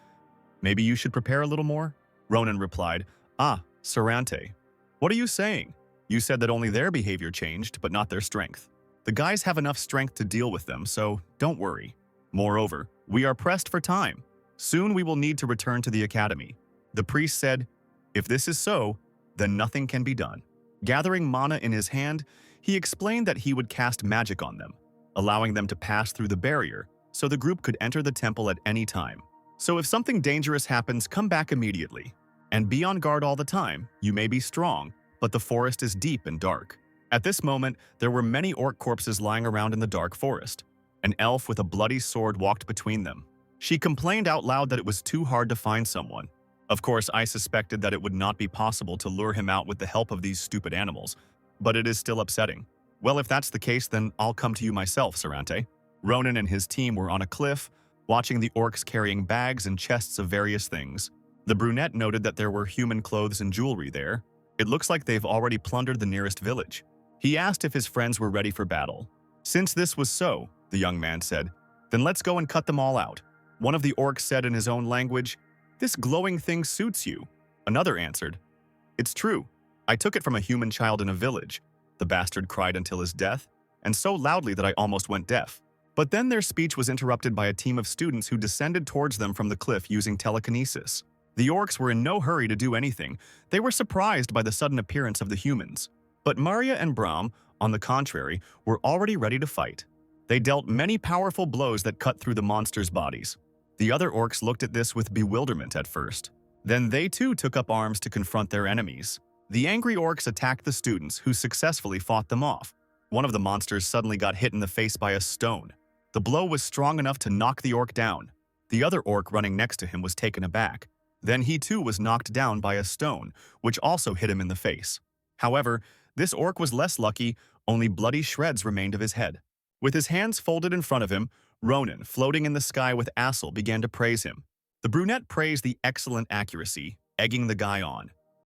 Maybe you should prepare a little more? Ronan replied, Sarante. What are you saying? You said that only their behavior changed, but not their strength. The guys have enough strength to deal with them, so don't worry. Moreover, we are pressed for time. Soon we will need to return to the academy. The priest said, If this is so, then nothing can be done. Gathering mana in his hand, he explained that he would cast magic on them, allowing them to pass through the barrier so the group could enter the temple at any time. So if something dangerous happens, come back immediately. And be on guard all the time. You may be strong, but the forest is deep and dark. At this moment, there were many orc corpses lying around in the dark forest. An elf with a bloody sword walked between them. She complained out loud that it was too hard to find someone. Of course, I suspected that it would not be possible to lure him out with the help of these stupid animals, but it is still upsetting. Well, if that's the case, then I'll come to you myself, Sarante. Ronan and his team were on a cliff, watching the orcs carrying bags and chests of various things. The brunette noted that there were human clothes and jewelry there. It looks like they've already plundered the nearest village. He asked if his friends were ready for battle. Since this was so, the young man said, then let's go and cut them all out. One of the orcs said in his own language, This glowing thing suits you. Another answered, It's true. I took it from a human child in a village. The bastard cried until his death, and so loudly that I almost went deaf. But then their speech was interrupted by a team of students who descended towards them from the cliff using telekinesis. The orcs were in no hurry to do anything. They were surprised by the sudden appearance of the humans. But Maria and Brahm, on the contrary, were already ready to fight. They dealt many powerful blows that cut through the monsters' bodies. The other orcs looked at this with bewilderment at first. Then they too took up arms to confront their enemies. The angry orcs attacked the students, who successfully fought them off. One of the monsters suddenly got hit in the face by a stone. The blow was strong enough to knock the orc down. The other orc running next to him was taken aback. Then he too was knocked down by a stone, which also hit him in the face. However, this orc was less lucky, only bloody shreds remained of his head. With his hands folded in front of him, Ronan, floating in the sky with Asil, began to praise him. The brunette praised the excellent accuracy, egging the guy on.